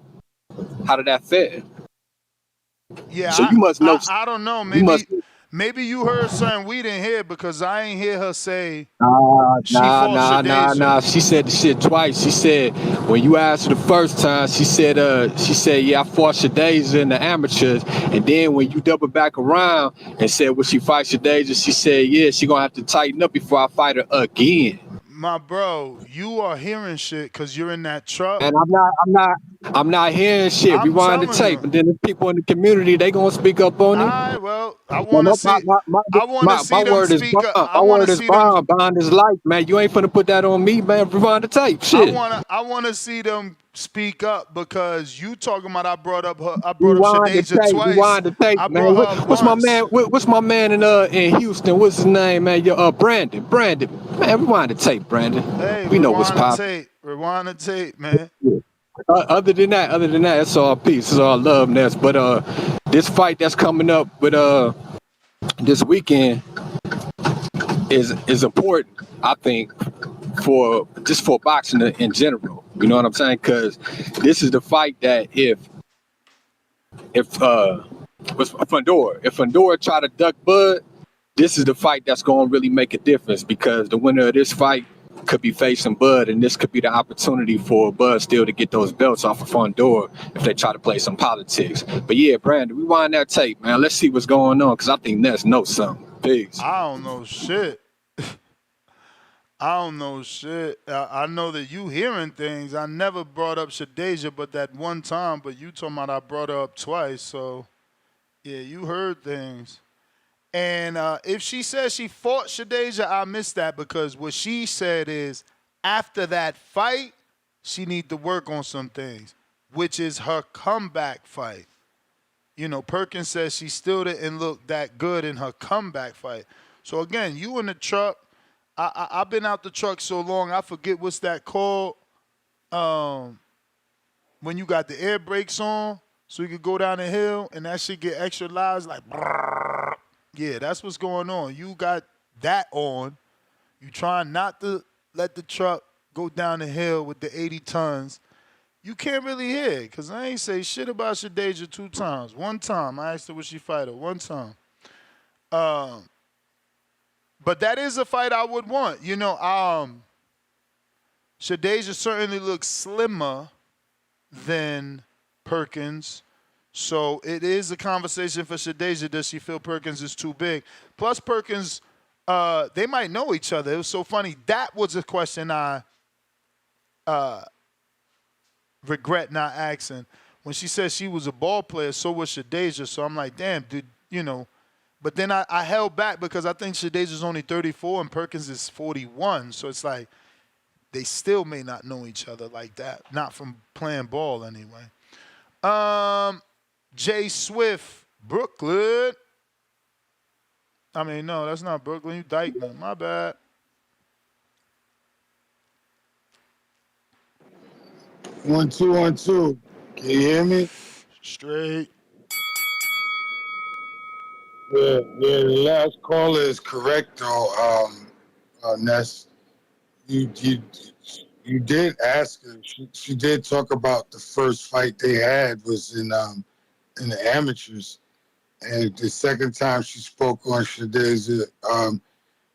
Speaker 16: fare.
Speaker 8: Yeah,
Speaker 16: so you must know.
Speaker 8: I don't know. Maybe you heard something we didn't hear because I ain't hear her say she fought Shadeja.
Speaker 16: Nah. She said the shit twice. She said when you asked her the first time, she said, yeah, I fought Shadeja in the amateurs. And then when you double back around and said, will she fight Shadeja? She said, yeah, she gonna have to tighten up before I fight her again.
Speaker 8: My bro, you are hearing shit because you're in that truck.
Speaker 16: And I'm not hearing shit. Rewind the tape, and then the people in the community, they gonna speak up on it.
Speaker 8: All right, well, I want to see. I want to see them speak up.
Speaker 16: My word is bond. Bond is life, man. You ain't finna put that on me, man. Rewind the tape. Shit.
Speaker 8: I want to see them speak up because you talking about I brought up Shadeja twice.
Speaker 16: Rewind the tape, man. What's my man in Houston? What's his name, man? Brandon. Man, rewind the tape, Brandon.
Speaker 8: Hey,
Speaker 16: we know what's popping.
Speaker 8: Rewind the tape, man.
Speaker 16: Other than that, it's all peace. It's all love, Ness. But this fight that's coming up with this weekend is important, I think, for boxing in general. You know what I'm saying? Because this is the fight that if Fundora try to duck Bud, this is the fight that's going to really make a difference, because the winner of this fight could be facing Bud, and this could be the opportunity for Bud still to get those belts off of Fundora if they try to play some politics. But yeah, Brandon, rewind that tape, man. Let's see what's going on, because I think Ness knows something. Peace.
Speaker 8: I don't know shit. I know that you hearing things. I never brought up Shadeja but that one time, but you talking about I brought her up twice. So, yeah, you heard things. And if she says she fought Shadeja, I missed that, because what she said is after that fight, she need to work on some things, which is her comeback fight. You know, Perkins says she still didn't look that good in her comeback fight. So, again, you in the truck. I've been out the truck so long, I forget what's that called when you got the air brakes on so you could go down the hill and that shit get extra loud. It's like, brrr. Yeah, that's what's going on. You got that on. You trying not to let the truck go down the hill with the 80 tons. You can't really hear it, because I ain't say shit about Shadeja 2 times. One time, I asked her would she fight her. One time. But that is a fight I would want. You know, Shadeja certainly looks slimmer than Perkins. So it is a conversation for Shadeja. Does she feel Perkins is too big? Plus Perkins, they might know each other. It was so funny. That was a question I regret not asking. When she said she was a ball player, so was Shadeja. So I'm like, damn, dude, you know. But then I held back because I think Shadeja's only 34 and Perkins is 41. So it's like they still may not know each other like that. Not from playing ball anyway. Jay Swift, Brooklyn. I mean, no, that's not Brooklyn. You Dykeman. My bad.
Speaker 17: One, two. Can you hear me?
Speaker 8: Straight.
Speaker 17: Yeah, the last caller is correct though. Ness, you did ask her. She did talk about the first fight they had was in the amateurs, and the second time she spoke on Shadeja,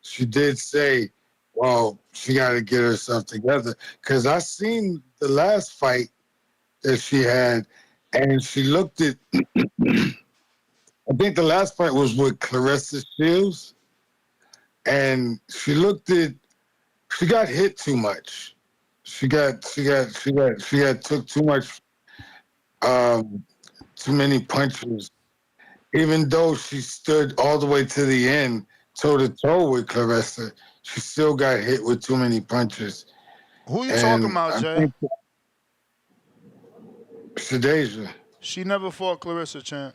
Speaker 17: she did say well, she got to get herself together. Because I seen the last fight that she had, and she looked at. I think the last fight was with Clarissa Shields, and she looked at. She got hit too much. She took too much, too many punches. Even though she stood all the way to the end, toe to toe with Clarissa, she still got hit with too many punches.
Speaker 8: Who you talking about,
Speaker 17: I
Speaker 8: Jay?
Speaker 17: think Shadeja.
Speaker 8: She never fought Clarissa, champ.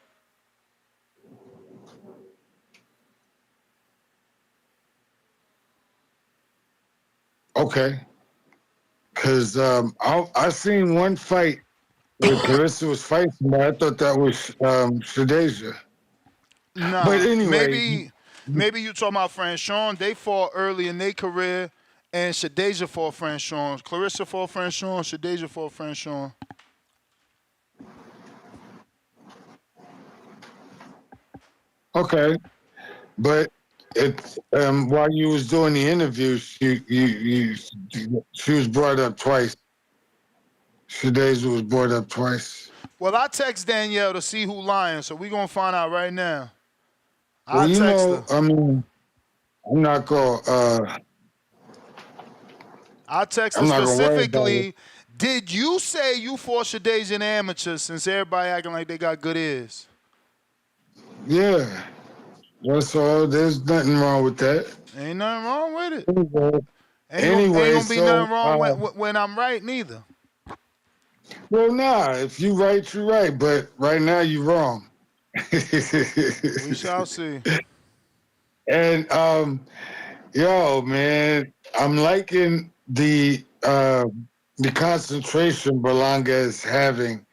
Speaker 17: Okay. Because I seen one fight where Clarissa was fighting, but I thought that was Shadeja.
Speaker 8: Nah,
Speaker 17: But anyway.
Speaker 8: maybe you talking about Franchon. They fought early in their career, and Shadeja fought Franchon. Clarissa fought Franchon. Shadeja fought Franchon.
Speaker 17: Okay. But it while you was doing the interview, she was brought up twice. Shadeja was brought up twice.
Speaker 8: Well, I text Danielle to see who lying, so we gonna find out right now.
Speaker 17: Well,
Speaker 8: I text her.
Speaker 17: I mean, I'm not gonna.
Speaker 8: I text her
Speaker 17: I'm not gonna worry about it.
Speaker 8: specifically. Did you say you fought Shadeja in amateur since everybody acting like they got good ears?
Speaker 17: Yeah. That's all. There's nothing wrong with that.
Speaker 8: Ain't nothing wrong with it.
Speaker 17: Anyway,
Speaker 8: Ain't gonna be nothing wrong when I'm right neither.
Speaker 17: Well, nah. If you right, you right. But right now, you wrong.
Speaker 8: We shall see.
Speaker 17: And yo, man, I'm liking the concentration Berlanga is having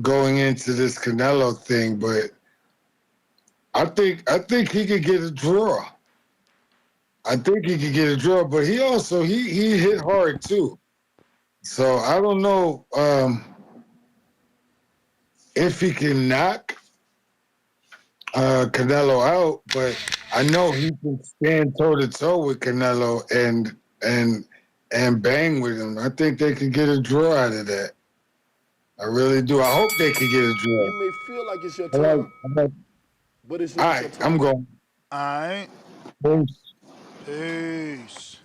Speaker 17: going into this Canelo thing, but I think he could get a draw. I think he could get a draw, but he also he hit hard too. So I don't know if he can knock Canelo out, but I know he can stand toe to toe with Canelo and bang with him. I think they could get a draw out of that. I really do. I hope they could get a draw.
Speaker 18: You may feel like it's your time, but it's not
Speaker 17: All
Speaker 18: your
Speaker 17: right,
Speaker 18: time.
Speaker 17: I'm going.
Speaker 8: All right. Peace.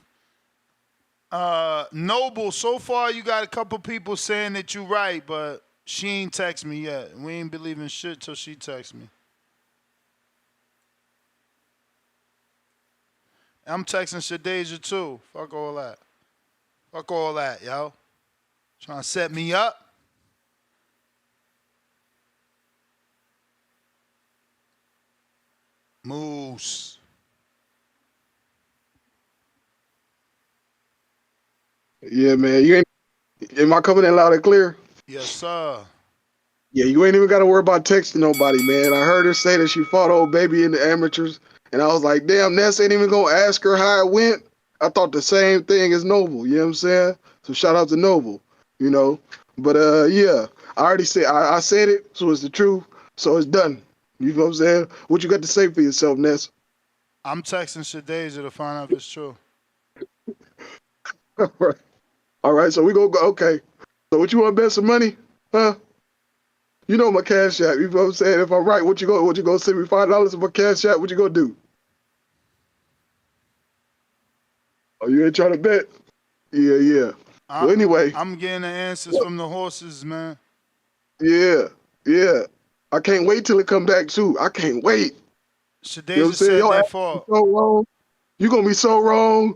Speaker 8: Noble, so far you got a couple people saying that you right, but she ain't text me yet. We ain't believing shit till she texts me. I'm texting Shadeja too. Fuck all that. Fuck all that, yo. Trying to set me up. Moose.
Speaker 19: Yeah, man. You ain't. Am I coming in loud and clear?
Speaker 8: Yes, sir.
Speaker 19: Yeah, you ain't even got to worry about texting nobody, man. I heard her say that she fought old baby in the amateurs, and I was like, damn, Ness ain't even gonna ask her how it went. I thought the same thing as Noble. You know what I'm saying? So shout out to Noble. You know, but yeah, I already said I said it, so it's the truth. So it's done. You know what I'm saying? What you got to say for yourself, Ness?
Speaker 8: I'm texting Shadeja to find out if it's true.
Speaker 19: All right, so we gonna go. Okay, so what you want to bet some money, huh? You know my cash app. You know what I'm saying? If I'm right, what you gonna send me $5 for cash app? What you gonna do? Oh, you ain't trying to bet? Yeah. Well, anyway.
Speaker 8: I'm getting the answers from the horses, man.
Speaker 19: Yeah. I can't wait till it come back too. I can't wait.
Speaker 8: Shadeja
Speaker 19: You know what I'm saying?
Speaker 8: said
Speaker 19: Yo,
Speaker 8: they
Speaker 19: I'm
Speaker 8: fought.
Speaker 19: so wrong. You gonna be so wrong.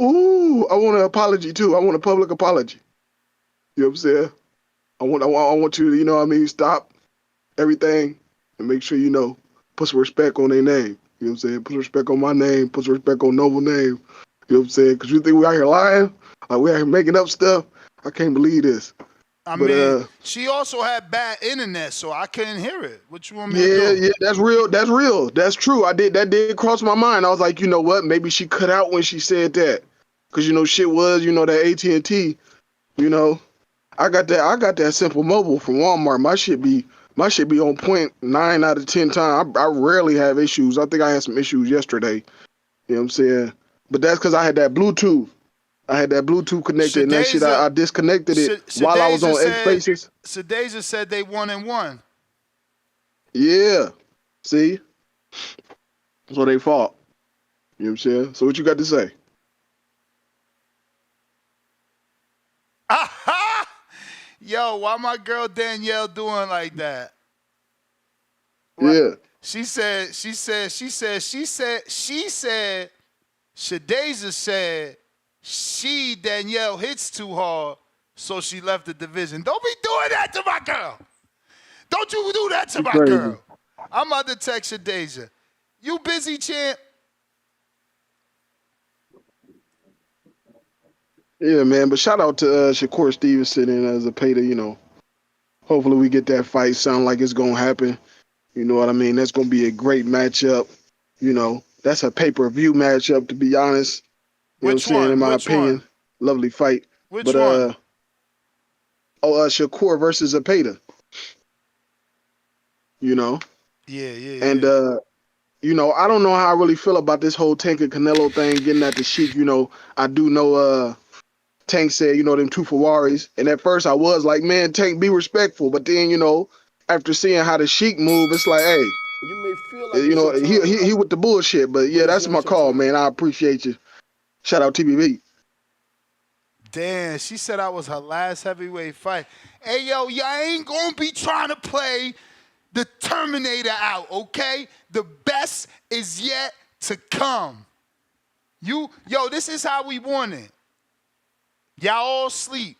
Speaker 19: Ooh, I want an apology too. I want a public apology. You know what I'm saying? I want you to, you know what I mean, stop everything and make sure, you know, put some respect on their name. You know what I'm saying? Put respect on my name, put some respect on Noble name. You know what I'm saying? Because you think we out here lying? Like we out here making up stuff? I can't believe this.
Speaker 8: I mean, she also had bad internet, so I couldn't hear it. What you want me to do?
Speaker 19: Yeah, that's real. That's true. That did cross my mind. I was like, you know what? Maybe she cut out when she said that. Cause you know, shit was, you know, that AT&T, you know. I got that Simple Mobile from Walmart. My shit be on point 9 out of 10 times. I rarely have issues. I think I had some issues yesterday. You know what I'm saying? But that's because I had that Bluetooth. I had that Bluetooth connected, and that shit, I disconnected it while I was on X Spaces.
Speaker 8: Shadeja said they 1-1.
Speaker 19: Yeah. See? So they fought. You know what I'm saying? So what you got to say?
Speaker 8: Yo, why my girl Danielle doing like that?
Speaker 19: Yeah.
Speaker 8: She said, Shadeja said Danielle hits too hard, so she left the division. Don't be doing that to my girl. Don't you do that to my girl. I'm about to text Shadeja. You busy, champ?
Speaker 19: Yeah, man. But shout out to Shakur Stevenson and Zepeda, you know. Hopefully we get that fight. Sound like it's going to happen. You know what I mean? That's going to be a great matchup. You know, that's a pay-per-view matchup, to be honest. You know what I'm saying? In my opinion. Lovely fight.
Speaker 8: Which one?
Speaker 19: Shakur versus Zepeda. You know?
Speaker 8: Yeah.
Speaker 19: And, you know, I don't know how I really feel about this whole Tank and Canelo thing, getting at the Sheik. You know, I do know Tank said, you know, them two Ferraris. And at first I was like, man, Tank, be respectful. But then, you know, after seeing how the Sheik move, it's like, hey,
Speaker 18: You may feel like
Speaker 19: you know, he with the bullshit. But yeah, that's my call, man. I appreciate you. Shout out TBV.
Speaker 8: Damn, she said I was her last heavyweight fight. Hey, yo, y'all ain't going to be trying to play the Terminator out, okay? The best is yet to come. Yo, this is how we want it. Y'all all sleep.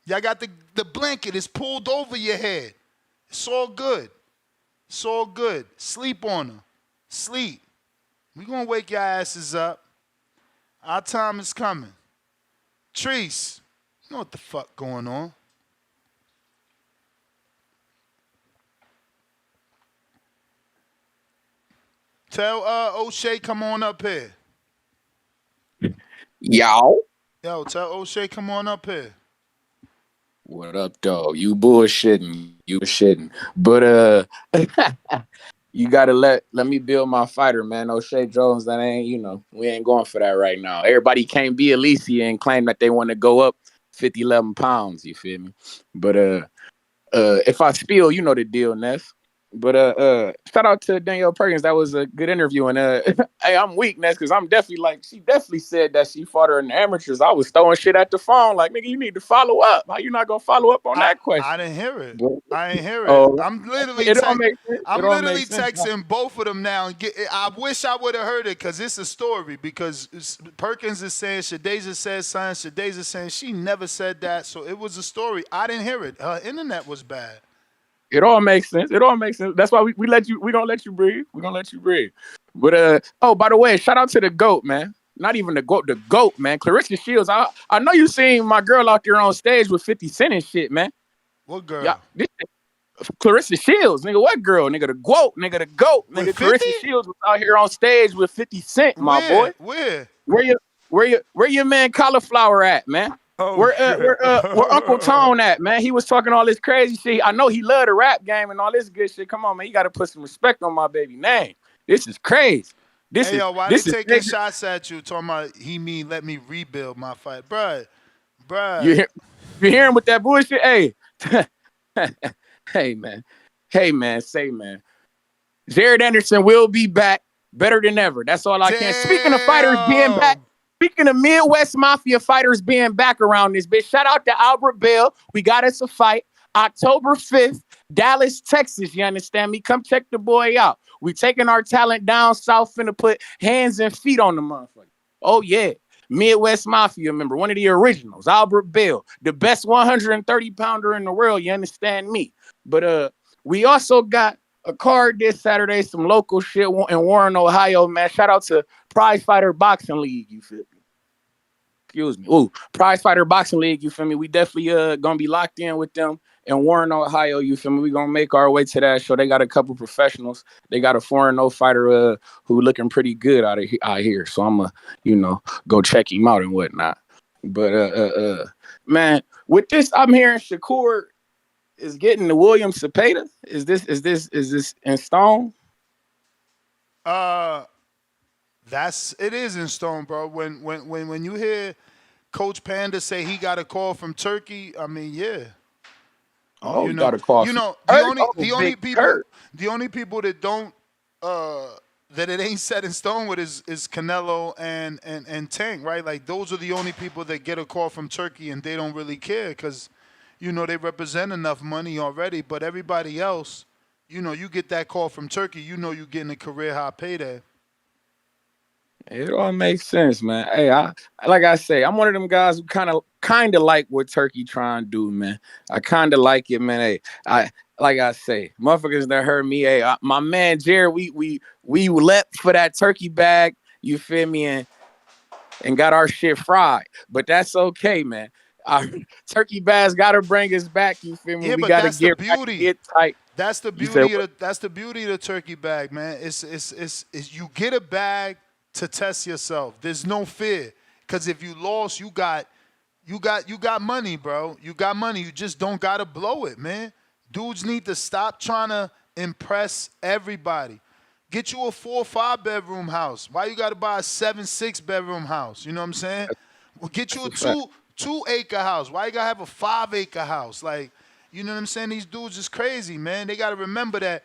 Speaker 8: Y'all got the blanket is pulled over your head. It's all good. It's all good. Sleep on her. Sleep. We gonna wake your asses up. Our time is coming. Treese, you know what the fuck going on. Tell O'Shea come on up here.
Speaker 20: Yo,
Speaker 8: tell O'Shea come on up here.
Speaker 20: what up, dog? You bullshitting. But you gotta let me build my fighter, man. O'Shea Jones, that ain't, you know, we ain't going for that right now. Everybody can't be Alicia and claim that they want to go up 50, 11 pounds, you feel me? But if I spill, you know the deal, Ness. But shout out to Danielle Perkins. That was a good interview. And hey, I'm weak, Ness, because I'm definitely like, she definitely said that she fought her in the amateurs. I was throwing shit at the phone, like, nigga, you need to follow up. How you not gonna follow up on that question?
Speaker 8: I didn't hear it. I'm literally texting both of them now. I wish I would have heard it because it's a story. Because Perkins is saying Shadeja said something. Shadeja saying she never said that. So it was a story. I didn't hear it. Her internet was bad.
Speaker 20: It all makes sense. That's why we let you. We gonna let you breathe. But oh, by the way, shout out to the GOAT, man. Not even the GOAT, man. Clarissa Shields. I know you seen my girl out there on stage with 50 Cent and shit, man.
Speaker 8: What girl?
Speaker 20: Yeah, Clarissa Shields, nigga. What girl, nigga? The GOAT, nigga. The GOAT, nigga. Clarissa Shields was out here on stage with 50 Cent, my boy. Where your man Cauliflower at, man? Where Uncle Tone at, man? He was talking all this crazy shit. I know he loved the rap game and all this good shit. Come on, man. You got to put some respect on my baby name. This is crazy.
Speaker 8: Why they taking shots at you? Talking about let me rebuild my fight, bruh.
Speaker 20: You hearing with that bullshit? Hey, hey man, say man. Jared Anderson will be back better than ever. That's all I can. Speaking of fighters being back. Speaking of Midwest Mafia fighters being back around this bitch, shout out to Albert Bell. We got us a fight October 5th, Dallas, Texas. You understand me? Come check the boy out. We taking our talent down south, finna put hands and feet on the motherfucker. Oh, yeah. Midwest Mafia member, one of the originals, Albert Bell, the best 130-pounder in the world. You understand me? But we also got a card this Saturday, some local shit in Warren, Ohio, man. Shout out to Prize Fighter Boxing League, you feel me? Excuse me. Ooh, Prize Fighter Boxing League, you feel me? We definitely gonna be locked in with them in Warren, Ohio, you feel me? We gonna make our way to that show. They got a couple professionals. They got a 4-0 fighter who looking pretty good out here. So I'ma, go check him out and whatnot. But man, with this, I'm hearing Shakur is getting the William Zepeda. Is this in stone?
Speaker 8: It is in stone, bro. When you hear Coach Panda say he got a call from Turkey, I mean, yeah.
Speaker 20: Oh, he got a call from Turk. Oh, Big Turk.
Speaker 8: The only people that don't that it ain't set in stone with is Canelo and Tank, right? Like those are the only people that get a call from Turkey and they don't really care because they represent enough money already. But everybody else, you get that call from Turkey, you're getting a career high payday.
Speaker 20: It all makes sense, man. Hey, like I say, I'm one of them guys who kind of like what Turkey trying to do, man. I kind of like it, man. Hey, like I say, motherfuckers that heard me. Hey, my man Jared, we leapt for that turkey bag. You feel me? And got our shit fried, but that's okay, man. Our turkey bags gotta bring us back. You feel me?
Speaker 8: Yeah,
Speaker 20: We
Speaker 8: but
Speaker 20: gotta
Speaker 8: that's the
Speaker 20: get
Speaker 8: beauty.
Speaker 20: get tight.
Speaker 8: That's the beauty of the turkey bag, man. It's you get a bag to test yourself. There's no fear. Cause if you lost, you got money, bro. You got money. You just don't gotta blow it, man. Dudes need to stop trying to impress everybody. Get you a 4 or 5 bedroom house. Why you gotta buy a 7, 6 bedroom house? You know what I'm saying? Well, get you a 2 acre house. Why you gotta have a 5 acre house? Like, you know what I'm saying? These dudes is crazy, man. They got to remember that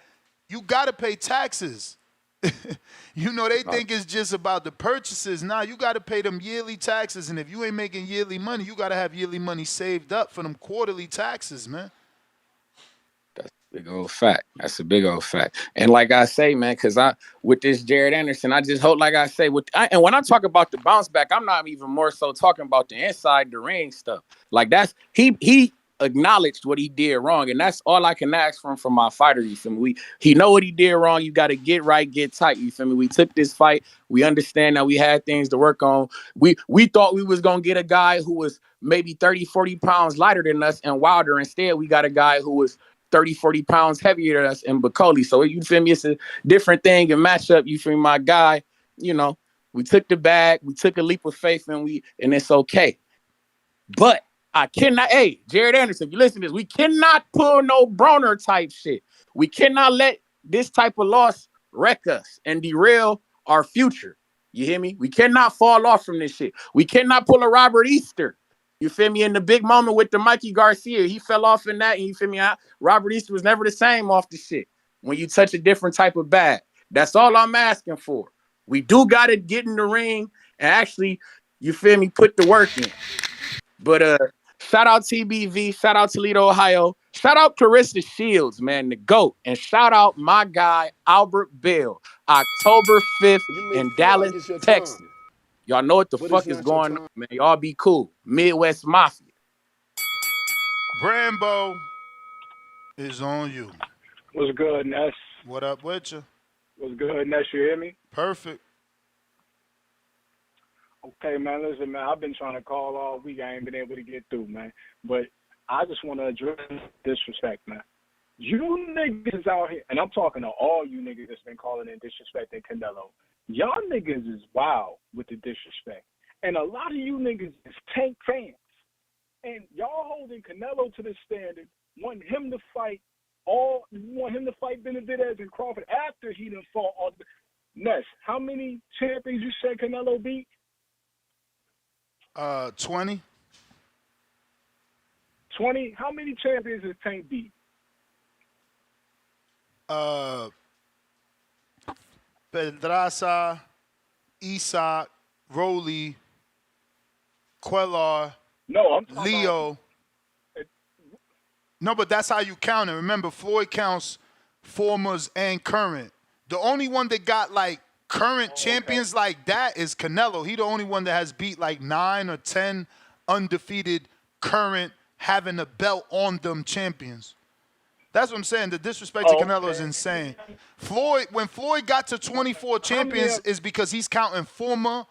Speaker 8: you got to pay taxes. They think it's just about the purchases. Nah, you got to pay them yearly taxes. And if you ain't making yearly money, you got to have yearly money saved up for them quarterly taxes, man.
Speaker 20: That's a big old fact. That's a big old fact. And like I say, man, because with this Jared Anderson, I just hope, like I say, and when I talk about the bounce back, I'm not even more so talking about the inside the ring stuff. Like that's he acknowledged what he did wrong, and that's all I can ask from my fighter. You feel me? He know what he did wrong. You got to get right, get tight. You feel me? We took this fight. We understand that we had things to work on. We thought we was gonna get a guy who was maybe 30, 40 pounds lighter than us and wilder. Instead, we got a guy who was 30, 40 pounds heavier than us in Bacoli. So you feel me? It's a different thing and matchup. You feel me? My guy, we took the bag, we took a leap of faith, and it's okay. But I cannot, Jared Anderson, if you listen to this, we cannot pull no Broner type shit. We cannot let this type of loss wreck us and derail our future. You hear me? We cannot fall off from this shit. We cannot pull a Robert Easter. You feel me? In the big moment with the Mikey Garcia, he fell off in that, and you feel me? Robert Easter was never the same off the shit when you touch a different type of bag. That's all I'm asking for. We do got to get in the ring and actually, you feel me, put the work in. But shout out TBV, shout out Toledo, Ohio, shout out Clarissa Shields, man, the GOAT, and shout out my guy, Albert Bell, October 5th in Dallas, Texas. Y'all know what the fuck is going on, man. Y'all be cool. Midwest Mafia.
Speaker 8: Brambo is on you.
Speaker 21: What's good, Ness?
Speaker 8: What up with you?
Speaker 21: What's good, Ness? You hear me?
Speaker 8: Perfect.
Speaker 21: Okay, man, listen, man, I've been trying to call all week. I ain't been able to get through, man. But I just want to address disrespect, man. You niggas out here, and I'm talking to all you niggas that's been calling in disrespecting Canelo. Y'all niggas is wild with the disrespect. And a lot of you niggas is Tank fans. And y'all holding Canelo to the standard, want him to fight Benavidez and Crawford after he done fought all the... Ness, how many champions you said Canelo beat?
Speaker 8: 20.
Speaker 21: 20? How many champions has Tank beat?
Speaker 8: Pedraza, Isak, Rolly, Quellar,
Speaker 21: no, I'm talking
Speaker 8: Leo. No, but that's how you count it. Remember, Floyd counts formers and current. The only one that got like current champions like that is Canelo. He the only one that has beat like 9 or 10 undefeated current having a belt on them champions. That's what I'm saying. The disrespect to Canelo is insane. When Floyd got to 24 champions is because he's counting former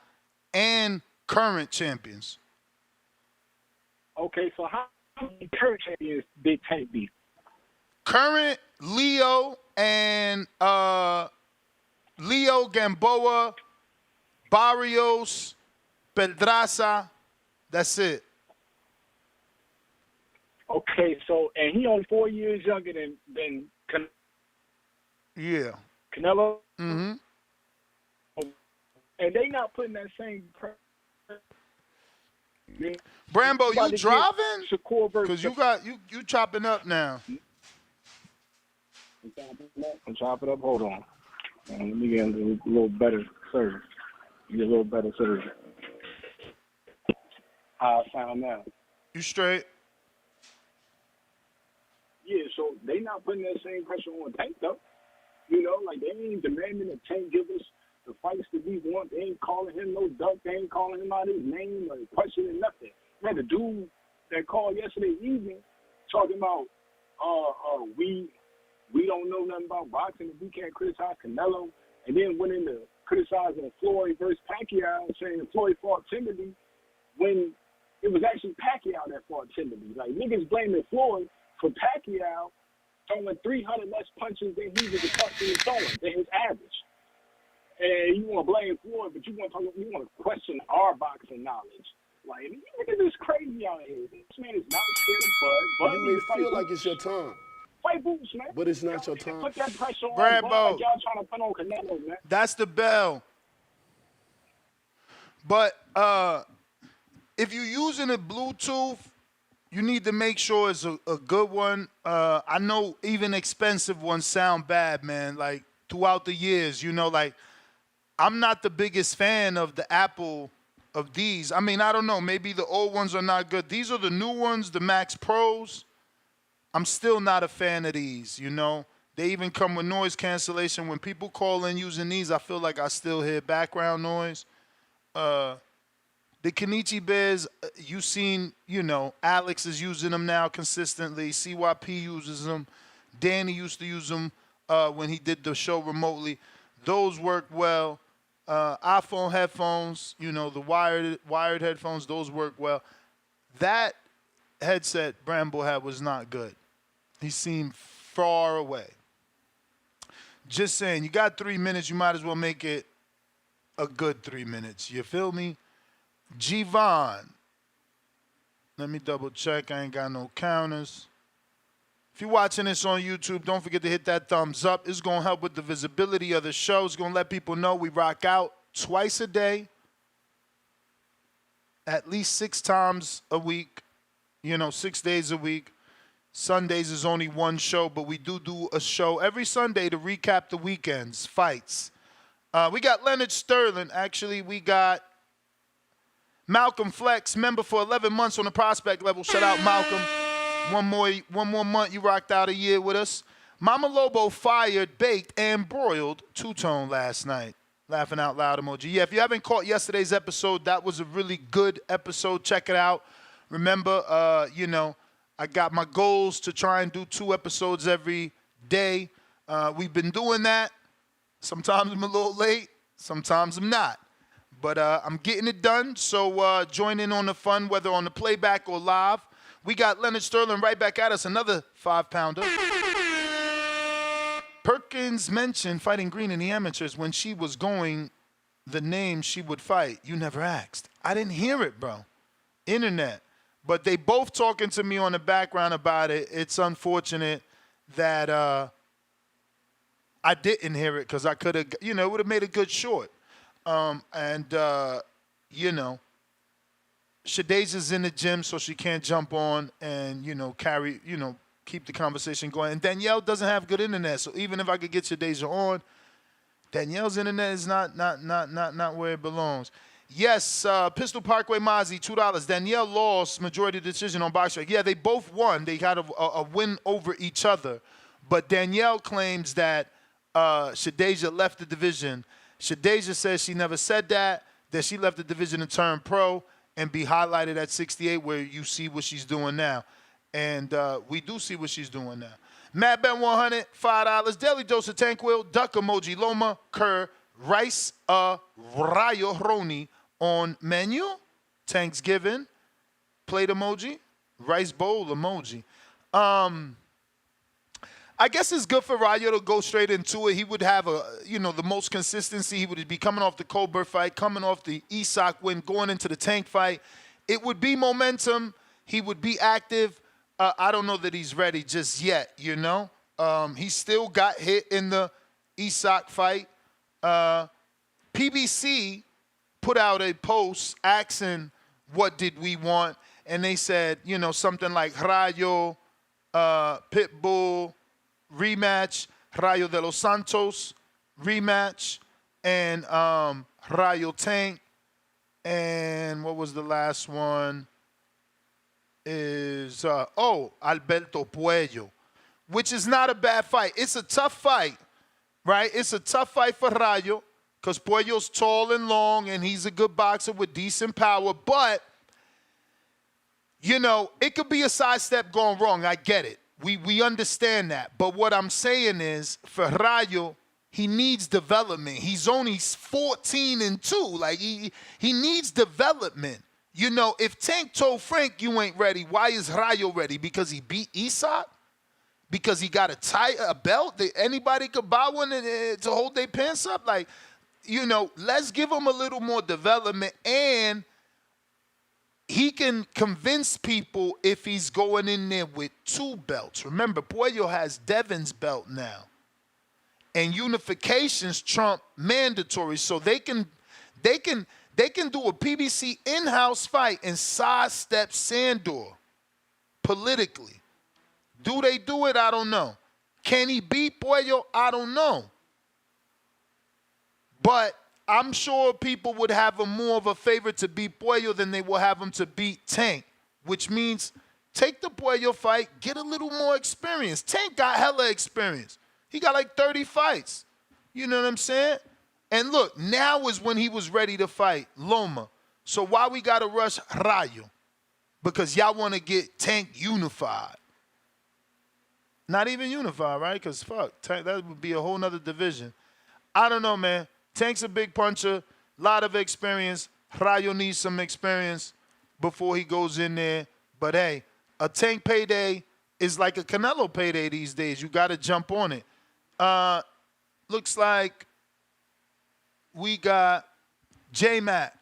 Speaker 8: and current champions.
Speaker 21: Okay, so how many current champions did Tank beat?
Speaker 8: Current, Leo, and Leo, Gamboa, Barrios, Pedraza. That's it.
Speaker 21: Okay, so, and he only 4 years younger than
Speaker 8: Yeah.
Speaker 21: Canelo?
Speaker 8: Mm-hmm.
Speaker 21: and they not putting that same pressure.
Speaker 8: Brambo, you driving?
Speaker 21: Shakur versus
Speaker 8: Because you got you chopping up now.
Speaker 21: I'm chopping up. Hold on. Let me get a little better service. Get a little better service. How I sound now?
Speaker 8: You straight?
Speaker 21: Yeah, so they not putting that same pressure on Tank though. You know, like they ain't demanding that Tank give us the fights that we want. They ain't calling him no duck. They ain't calling him out his name or questioning nothing. Man, the dude that called yesterday evening talking about we don't know nothing about boxing if we can't criticize Canelo, and then went into criticizing Floyd versus Pacquiao, saying Floyd fought timidly when it was actually Pacquiao that fought timidly. Like, niggas blaming Floyd for Pacquiao throwing 300 less punches than he was accustomed to throwing, than his average. And you want to blame Floyd, but you want to question our boxing knowledge. Like, you niggas is crazy out here. This man is not scared of Bud.
Speaker 18: You may feel like it's your time.
Speaker 21: Fight Boots, man.
Speaker 18: But it's not your time.
Speaker 21: Put that pressure on
Speaker 8: Brambo.
Speaker 21: Bud like y'all trying to put on Canelo, man.
Speaker 8: That's the bell. But if you're using a Bluetooth, you need to make sure it's a good one. I know even expensive ones sound bad, man. Like, throughout the years, you know, like, I'm not the biggest fan of the Apple of these. I mean, I don't know. Maybe the old ones are not good. These are the new ones, the Max Pros. I'm still not a fan of these, you know. They even come with noise cancellation. When people call in using these, I feel like I still hear background noise. The Kenichi Bears, you seen, you know, Alex is using them now consistently. CYP uses them. Danny used to use them when he did the show remotely. Those work well. iPhone headphones, you know, the wired headphones, those work well. That headset Bramble had was not good. He seemed far away. Just saying, you got 3 minutes, you might as well make it a good 3 minutes. You feel me? G-Von. Let me double check. I ain't got no counters. If you're watching this on YouTube, don't forget to hit that thumbs up. It's going to help with the visibility of the show. It's going to let people know we rock out twice a day, at least 6 times a week, you know, 6 days a week. Sundays is only one show, but we do a show every Sunday to recap the weekend's fights. We got Leonard Sterling. Actually, we got Malcolm Flex, member for 11 months on the prospect level. Shout out, Malcolm. One more month, you rocked out a year with us. Mama Lobo fired, baked, and broiled two-tone last night. Laughing out loud emoji. Yeah, if you haven't caught yesterday's episode, that was a really good episode. Check it out. Remember, you know, I got my goals to try and do 2 episodes every day. We've been doing that. Sometimes I'm a little late. Sometimes I'm not. But I'm getting it done. So join in on the fun, whether on the playback or live. We got Leonard Sterling right back at us, another 5-pounder. Perkins mentioned fighting Green in the amateurs when she was going the name she would fight. You never asked. I didn't hear it, bro. Internet. But they both talking to me on the background about it. It's unfortunate that I didn't hear it because I could have, you know, it would have made a good short. You know, Shadeja's in the gym, so she can't jump on and, you know, keep the conversation going. And Danielle doesn't have good internet, so even if I could get Shadeja on, Danielle's internet is not where it belongs. Yes, Pistol Parkway Mozzie, $2. Danielle lost majority decision on Box Track. Yeah, they both won. They had a win over each other. But Danielle claims that Shadeja left the division. Shadeja says she never said that she left the division and turned pro and be highlighted at 68 where you see what she's doing now. And we do see what she's doing now. Matt Ben 100, $5. Daily Dose of Tanquil, Duck Emoji, Loma, Kerr, Rice, Rayo Roni on menu. Thanksgiving, plate emoji, rice bowl emoji. I guess it's good for Rayo to go straight into it. He would have the most consistency. He would be coming off the Colbert fight, coming off the Isak win, going into the Tank fight. It would be momentum. He would be active. I don't know that he's ready just yet, you know. He still got hit in the Isak fight. PBC put out a post asking what did we want, and they said, you know, something like Rayo, Pitbull, rematch, Rayo de los Santos, rematch, and Rayo Tank, and what was the last one? Is Alberto Puello, which is not a bad fight. It's a tough fight, right? It's a tough fight for Rayo because Puello's tall and long, and he's a good boxer with decent power. But, you know, it could be a sidestep going wrong. I get it. We understand that. But what I'm saying is, for Rayo, he needs development. He's only 14-2. Like, he needs development. You know, if Tank told Frank you ain't ready, why is Rayo ready? Because he beat Isak? Because he got a belt that anybody could buy one to hold their pants up? Like, you know, let's give him a little more development, and he can convince people if he's going in there with 2 belts. Remember, Puello has Devin's belt now. And unifications trump mandatory, so they can do a PBC in-house fight and sidestep Sandor politically. Do they do it? I don't know. Can he beat Puello? I don't know. But I'm sure people would have him more of a favorite to beat Puello than they will have him to beat Tank, which means take the Puello fight, get a little more experience. Tank got hella experience. He got like 30 fights. You know what I'm saying? And look, now is when he was ready to fight Loma. So why we got to rush Rayo? Because y'all want to get Tank unified. Not even unified, right? Because fuck, Tank, that would be a whole nother division. I don't know, man. Tank's a big puncher, lot of experience. Rayo needs some experience before he goes in there. But hey, a Tank payday is like a Canelo payday these days. You got to jump on it. Looks like we got J-Mac.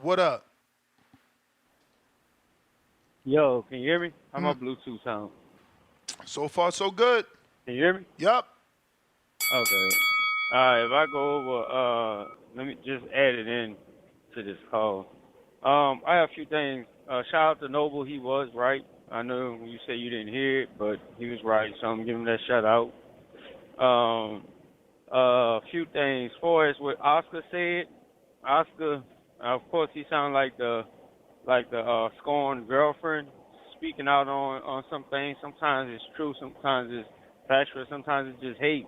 Speaker 8: What up?
Speaker 1: Yo, can you hear me? How my Bluetooth sound?
Speaker 8: So far, so good.
Speaker 1: Can you hear me?
Speaker 8: Yup.
Speaker 1: Okay. All right, if I go over, let me just add it in to this call. I have a few things. Shout out to Noble. He was right. I know you say you didn't hear it, but he was right, so I'm giving that shout out. A few things. As far as what Oscar said, Oscar, of course, he sounded like the scorned girlfriend speaking out on some things. Sometimes it's true, sometimes it's factual, sometimes it's just hate.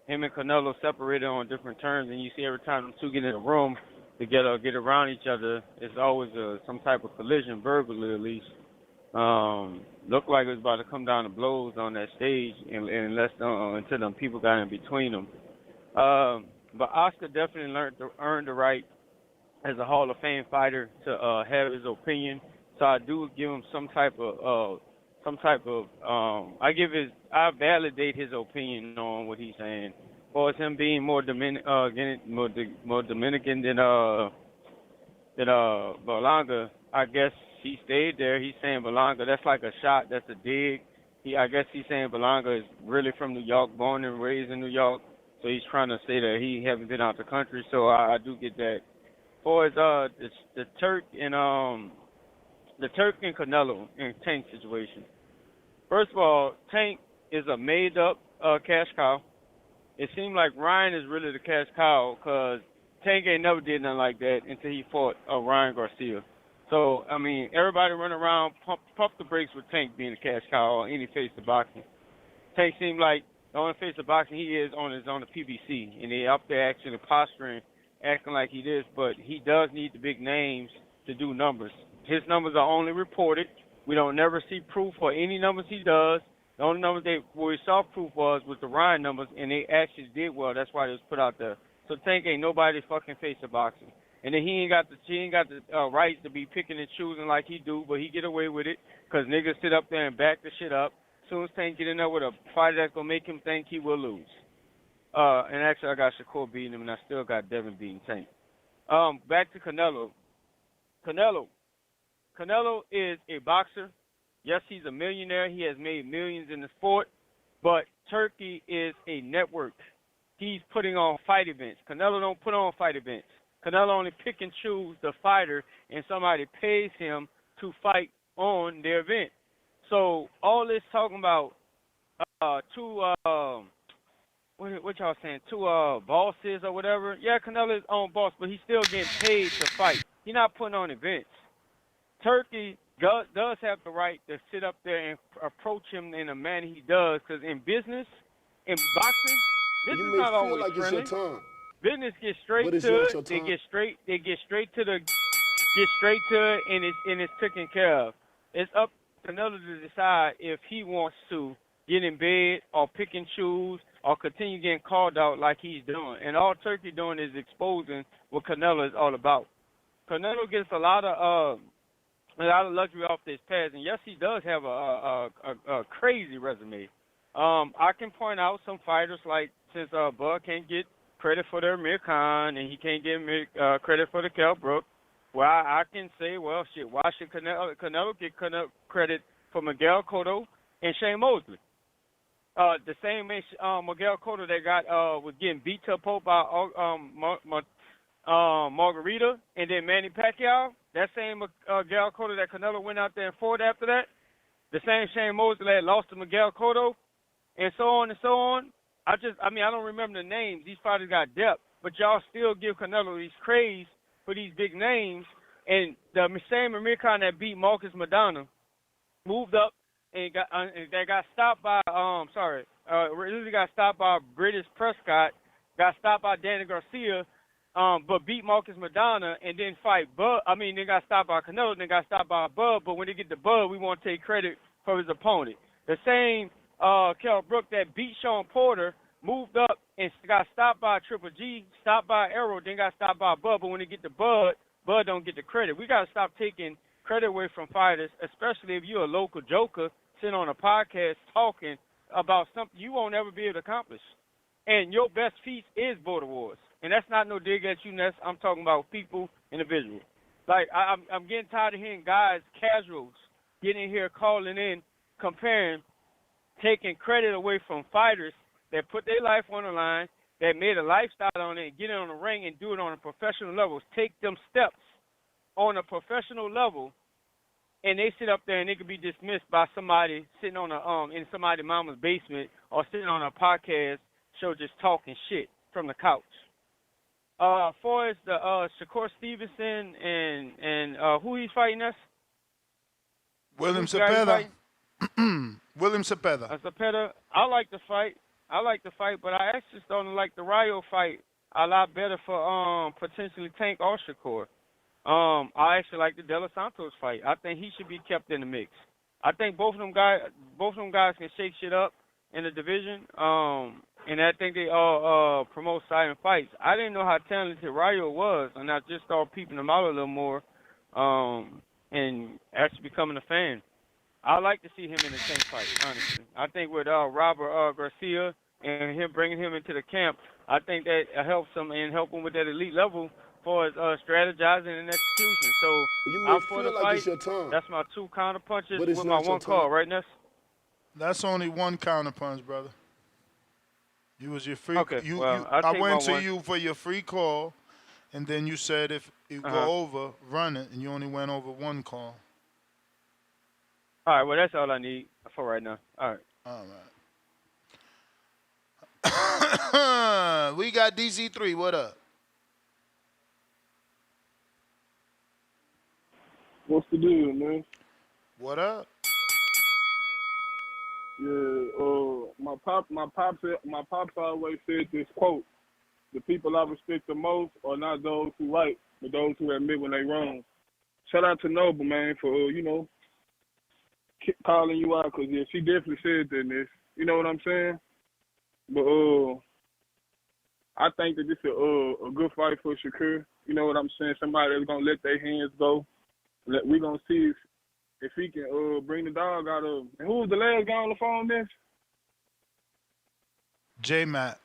Speaker 1: Him and Canelo separated on different terms, and you see every time them two get in a room to get around each other, it's always some type of collision, verbally at least. Looked like it was about to come down to blows on that stage, until them people got in between them. But Oscar definitely earned the right as a Hall of Fame fighter to have his opinion. So I do give him I validate his opinion on what he's saying. As far as him being more Dominican than Berlanga, I guess he stayed there. He's saying Berlanga, that's like a shot, that's a dig. I guess he's saying Berlanga is really from New York, born and raised in New York. So he's trying to say that he hasn't been out the country. So I do get that. As far as the Turk and Canelo and Tank situation. First of all, Tank is a made-up cash cow. It seemed like Ryan is really the cash cow because Tank ain't never did nothing like that until he fought Ryan Garcia. So, I mean, everybody run around, pump the brakes with Tank being a cash cow or any face of boxing. Tank seemed like the only face of boxing he is on the PBC, and they up there actually posturing, acting like he is, but he does need the big names to do numbers. His numbers are only reported. We don't never see proof for any numbers he does. The only numbers where we saw proof was the Ryan numbers, and they actually did well. That's why it was put out there. So Tank ain't nobody's fucking face of boxing. And then he ain't got the rights to be picking and choosing like he do, but he get away with it because niggas sit up there and back the shit up. As soon as Tank get in there with a fighter that's going to make him think he will lose. And actually, I got Shakur beating him, and I still got Devin beating Tank. Back to Canelo. Canelo is a boxer. Yes, he's a millionaire. He has made millions in the sport. But Turkey is a network. He's putting on fight events. Canelo don't put on fight events. Canelo only pick and choose the fighter, and somebody pays him to fight on their event. So all this talking about two what y'all saying? Two bosses or whatever. Yeah, Canelo is own boss, but he's still getting paid to fight. He's not putting on events. Turki does have the right to sit up there and approach him in a manner he does, because in business, in boxing, this
Speaker 18: You
Speaker 1: is
Speaker 18: may
Speaker 1: not
Speaker 18: feel
Speaker 1: always
Speaker 18: like
Speaker 1: friendly.
Speaker 18: it's your time,
Speaker 1: Business gets straight
Speaker 18: but it's
Speaker 1: to
Speaker 18: not
Speaker 1: it.
Speaker 18: your
Speaker 1: They
Speaker 18: time.
Speaker 1: get straight to it, and it's taken care of. It's up to Canelo to decide if he wants to get in bed or pick and choose or continue getting called out like he's doing. And all Turki doing is exposing what Canelo is all about. Canelo gets a lot of luxury off this past, and yes, he does have a crazy resume. I can point out some fighters, like since Bud can't get credit for the Amir Khan and he can't get credit for the Kell Brook, well, I can say, well, shit, why should Canelo get credit for Miguel Cotto and Shane Mosley? The same Miguel Cotto that was getting beat to a pulp by Margarita and then Manny Pacquiao, that same Miguel Cotto that Canelo went out there and fought after that, the same Shane Mosley that lost to Miguel Cotto, and so on and so on. I don't remember the names. These fighters got depth, but y'all still give Canelo these craze for these big names. And the same Amir Khan that beat Marcus Madonna moved up and got stopped by really got stopped by British Prescott, got stopped by Danny Garcia, but beat Marcus Madonna and then fight Bud. They got stopped by Canelo, then got stopped by Bud. But when they get to Bud, we want to take credit for his opponent. The same Kell Brook that beat Sean Porter moved up and got stopped by Triple G, stopped by Arrow, then got stopped by Bud. But when they get to Bud, Bud don't get the credit. We got to stop taking credit away from fighters, especially if you're a local joker sitting on a podcast talking about something you won't ever be able to accomplish. And your best feat is border wars. And that's not no dig at you, Ness. I'm talking about people, individuals. Like, I'm getting tired of hearing guys, casuals, getting in here, calling in, comparing, taking credit away from fighters that put their life on the line, that made a lifestyle on it, and get it on the ring and do it on a professional level. Take them steps on a professional level, and they sit up there and they could be dismissed by somebody sitting on in somebody's mama's basement or sitting on a podcast show just talking shit from the couch. As far as the Shakur Stevenson and who he's fighting us?
Speaker 8: William Zepeda. William Zepeda.
Speaker 1: Zepeda. I like the fight, but I actually don't like the Rayo fight a lot better for potentially Tank or Shakur. I actually like the De Los Santos fight. I think he should be kept in the mix. I think both of them guys can shake shit up in the division. And I think they all promote silent fights. I didn't know how talented Rayo was, and I just started peeping him out a little more, and actually becoming a fan. I like to see him in the Tank fight, honestly. I think with Robert Garcia and him bringing him into the camp, I think that helps him and help him with that elite level for his strategizing and execution. So I'm for the fight. That's my two counter punches with my one call, right, Ness?
Speaker 8: That's only one counter punch, brother. You was your free.
Speaker 1: Okay.
Speaker 8: I went to you for your free call, and then you said if you go over, run it, and you only went over one call.
Speaker 1: All right. Well, that's all I need for right now. All right.
Speaker 8: All right. We got DC3. What up?
Speaker 2: What's the deal, man?
Speaker 8: What up?
Speaker 2: Yeah, my pops always said this quote: "The people I respect the most are not those who right, but those who admit when they wrong." Shout out to Noble, man, for calling you out, because yeah, she definitely said that. This, you know what I'm saying? But I think that this is a good fight for Shakur. You know what I'm saying? Somebody that's gonna let their hands go. We gonna see if he can bring the dog out of. And who was the last guy on the phone then?
Speaker 8: J-Matt.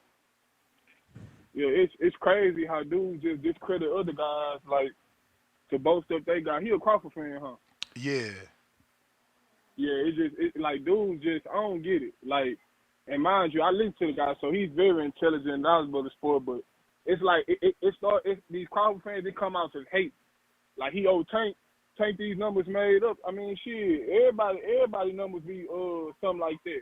Speaker 2: Yeah, it's crazy how dudes just discredit other guys, like, to boast up they got. He a Crawford fan, huh?
Speaker 8: Yeah.
Speaker 2: Yeah, it's like dudes just, I don't get it. Like, and mind you, I listen to the guy, so he's very intelligent and knowledgeable of the sport, but it's like these Crawford fans, they come out to hate. Like he owed Tank these numbers made up. I mean, shit, everybody numbers be something like that.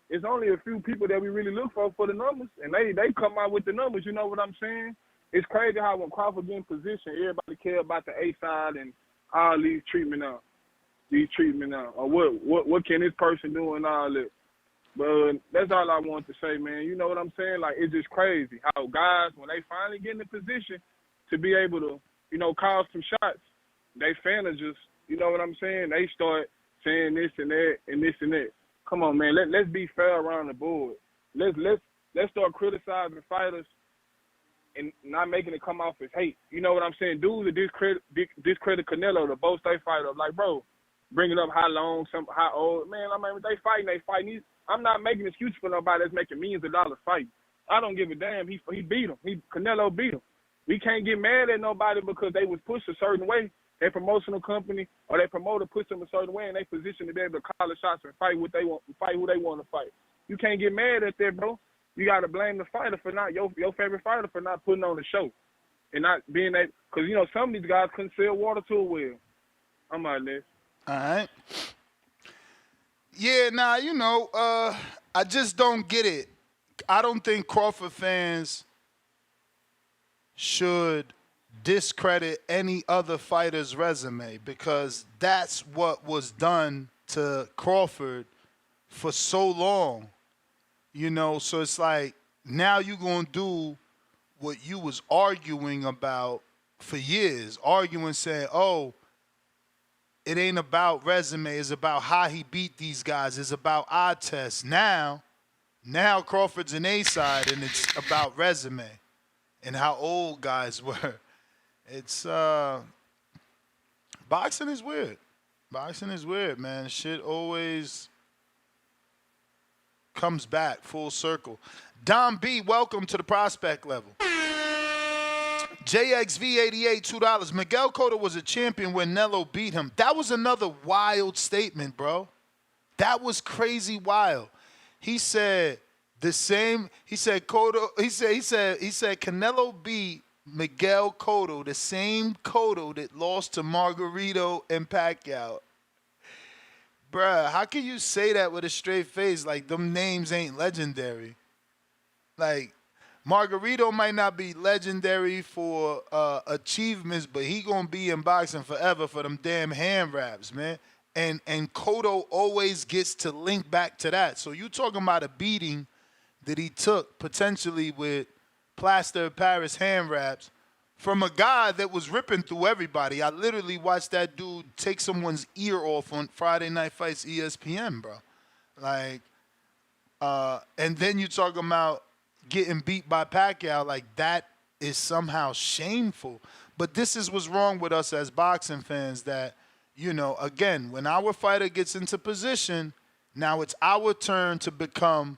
Speaker 2: It's only a few people that we really look for the numbers, and they come out with the numbers. You know what I'm saying? It's crazy how when Crawford get in position, everybody care about the A side and all these treatment now, or what can this person do and all that. But that's all I want to say, man. You know what I'm saying? Like, it's just crazy how guys, when they finally get in the position to be able to, you know, call some shots, they fans just, you know what I'm saying? They start saying this and that and this and that. Come on, man. Let's be fair around the board. Let's start criticizing fighters and not making it come off as hate. You know what I'm saying? Dudes that discredit Canelo, the Bo State fighter, like, bro, bringing up how long, how old. Man, I mean, they fighting. I'm not making excuses for nobody that's making millions of dollars fighting. I don't give a damn. He beat him. Canelo beat him. We can't get mad at nobody because they was pushed a certain way. Their promotional company or their promoter pushed them a certain way, and they position to be able to call the shots and fight what they want, fight who they want to fight. You can't get mad at that, bro. You got to blame the fighter for not your favorite fighter for not putting on the show and not being that. Because, you know, some of these guys couldn't sell water to a well. I'm out there.
Speaker 8: All right. Yeah, nah, you know, I just don't get it. I don't think Crawford fans should discredit any other fighter's resume because that's what was done to Crawford for so long. You know, so it's like now you're going to do what you was arguing about for years, saying, oh, it ain't about resume. It's about how he beat these guys. It's about eye test. Now Crawford's an A side, and it's about resume and how old guys were. It's boxing is weird. Boxing is weird, man. Shit always comes back full circle. Don B, welcome to the prospect level. JXV88, $2. Miguel Cotto was a champion when Nello beat him. That was another wild statement, bro. That was crazy wild. He said the same. He said Cotto. He said Canelo beat Miguel Cotto, the same Cotto that lost to Margarito and Pacquiao. Bruh, how can you say that with a straight face? Like, them names ain't legendary. Like, Margarito might not be legendary for achievements, but he gonna be in boxing forever for them damn hand wraps, man. And Cotto always gets to link back to that. So you talking about a beating that he took potentially with plaster of Paris hand wraps from a guy that was ripping through everybody. I literally watched that dude take someone's ear off on Friday Night Fights ESPN, bro. Like, and then you talking about getting beat by Pacquiao, like that is somehow shameful. But this is what's wrong with us as boxing fans that, you know, again, when our fighter gets into position, now it's our turn to become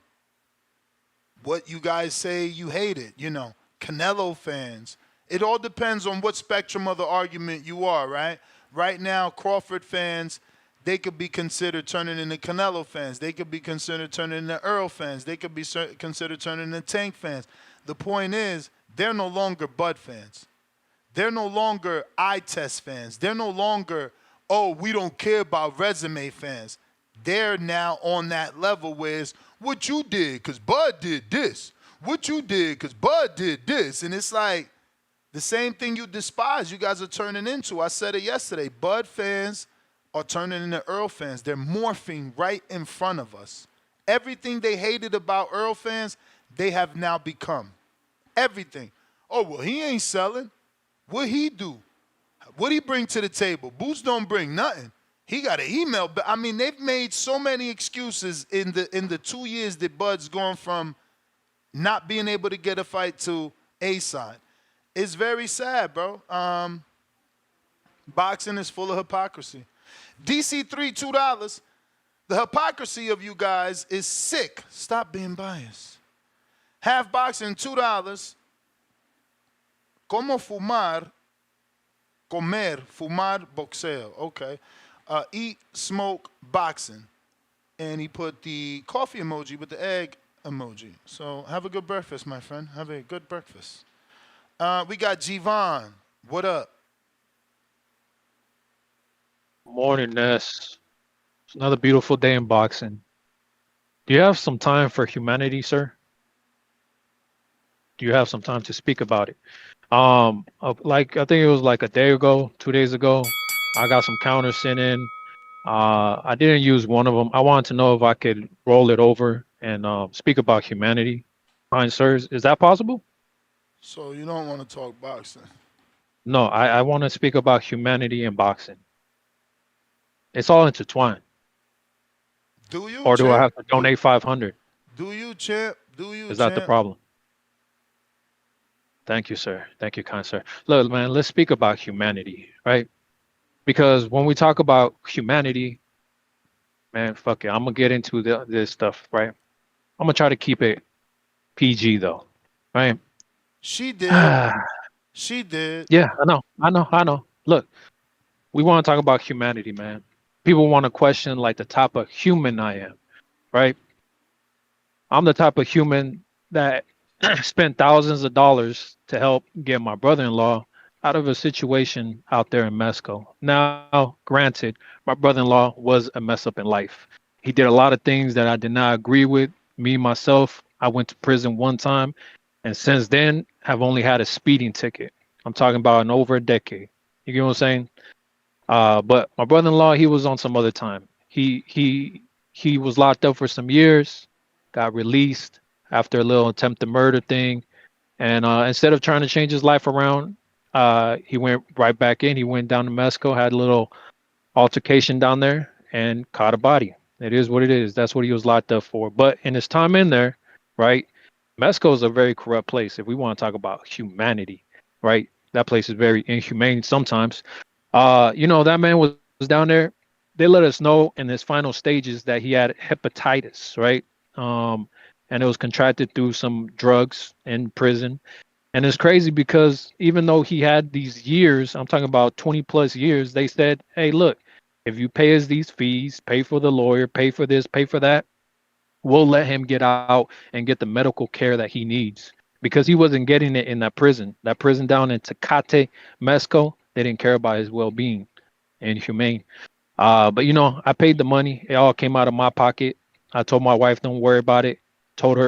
Speaker 8: what you guys say you hated, you know, Canelo fans. It all depends on what spectrum of the argument you are, right? Right now, Crawford fans, they could be considered turning into Canelo fans. They could be considered turning into Earl fans. They could be considered turning into Tank fans. The point is, they're no longer Bud fans. They're no longer eye test fans. They're no longer, oh, we don't care about resume fans. They're now on that level where it's what you did because Bud did this. What you did because Bud did this. And it's like the same thing you despise, you guys are turning into. I said it yesterday. Bud fans are turning into Earl fans. They're morphing right in front of us. Everything they hated about Earl fans, they have now become. Everything. Oh, well, he ain't selling. What he do? What he bring to the table? Boots don't bring nothing. He got an email. I mean, they've made so many excuses in the 2 years that Bud's gone from not being able to get a fight to A side. It's very sad, bro. Boxing is full of hypocrisy. DC3, $2. The hypocrisy of you guys is sick. Stop being biased. Half boxing, $2. Como fumar, comer, fumar, boxeo. Okay. Eat, smoke, boxing. And he put the coffee emoji with the egg emoji. So have a good breakfast, my friend. Have a good breakfast. We got Javon. What up?
Speaker 3: Morning, Ness. It's another beautiful day in boxing. Do you have some time for humanity, sir? Do you have some time to speak about it? Like I think it was like a day ago, 2 days ago, I got some counters sent in. I didn't use one of them. I wanted to know if I could roll it over and speak about humanity. Fine, sirs, is that possible?
Speaker 8: So you don't want to talk boxing?
Speaker 3: No, I want to speak about humanity and boxing. It's all intertwined.
Speaker 8: Do you,
Speaker 3: Or do I
Speaker 8: champ?
Speaker 3: have to donate 500?
Speaker 8: Do you, champ? Do you,
Speaker 3: Is that the
Speaker 8: champ?
Speaker 3: problem? Thank you, sir. Thank you, kind sir. Look, man, let's speak about humanity, right? Because when we talk about humanity, man, fuck it. I'm gonna get into this stuff, right? I'm gonna try to keep it PG though, right?
Speaker 8: She did. She did.
Speaker 3: Yeah, I know. Look, we want to talk about humanity, man. People want to question like the type of human I am, right? I'm the type of human that spent thousands of dollars to help get my brother-in-law out of a situation out there in Mexico. Now, granted, my brother-in-law was a mess up in life. He did a lot of things that I did not agree with. Me, myself, I went to prison one time, and since then, have only had a speeding ticket. I'm talking about in over a decade. You get what I'm saying? But my brother-in-law, he was on some other time. He was locked up for some years, got released after a little attempted murder thing, and instead of trying to change his life around, he went right back in. He went down to Mexico, had a little altercation down there, and caught a body. It is what it is. That's what he was locked up for. But in his time in there, right, Mexico is a very corrupt place. If we want to talk about humanity, right, that place is very inhumane sometimes. That man was down there. They let us know in his final stages that he had hepatitis, right? And it was contracted through some drugs in prison. And it's crazy because even though he had these years, I'm talking about 20 plus years, they said, hey, look, if you pay us these fees, pay for the lawyer, pay for this, pay for that, we'll let him get out and get the medical care that he needs because he wasn't getting it in that prison. That prison down in Tecate, Mexico, they didn't care about his well-being and humane. But I paid the money. It all came out of my pocket. I told my wife, don't worry about it. Told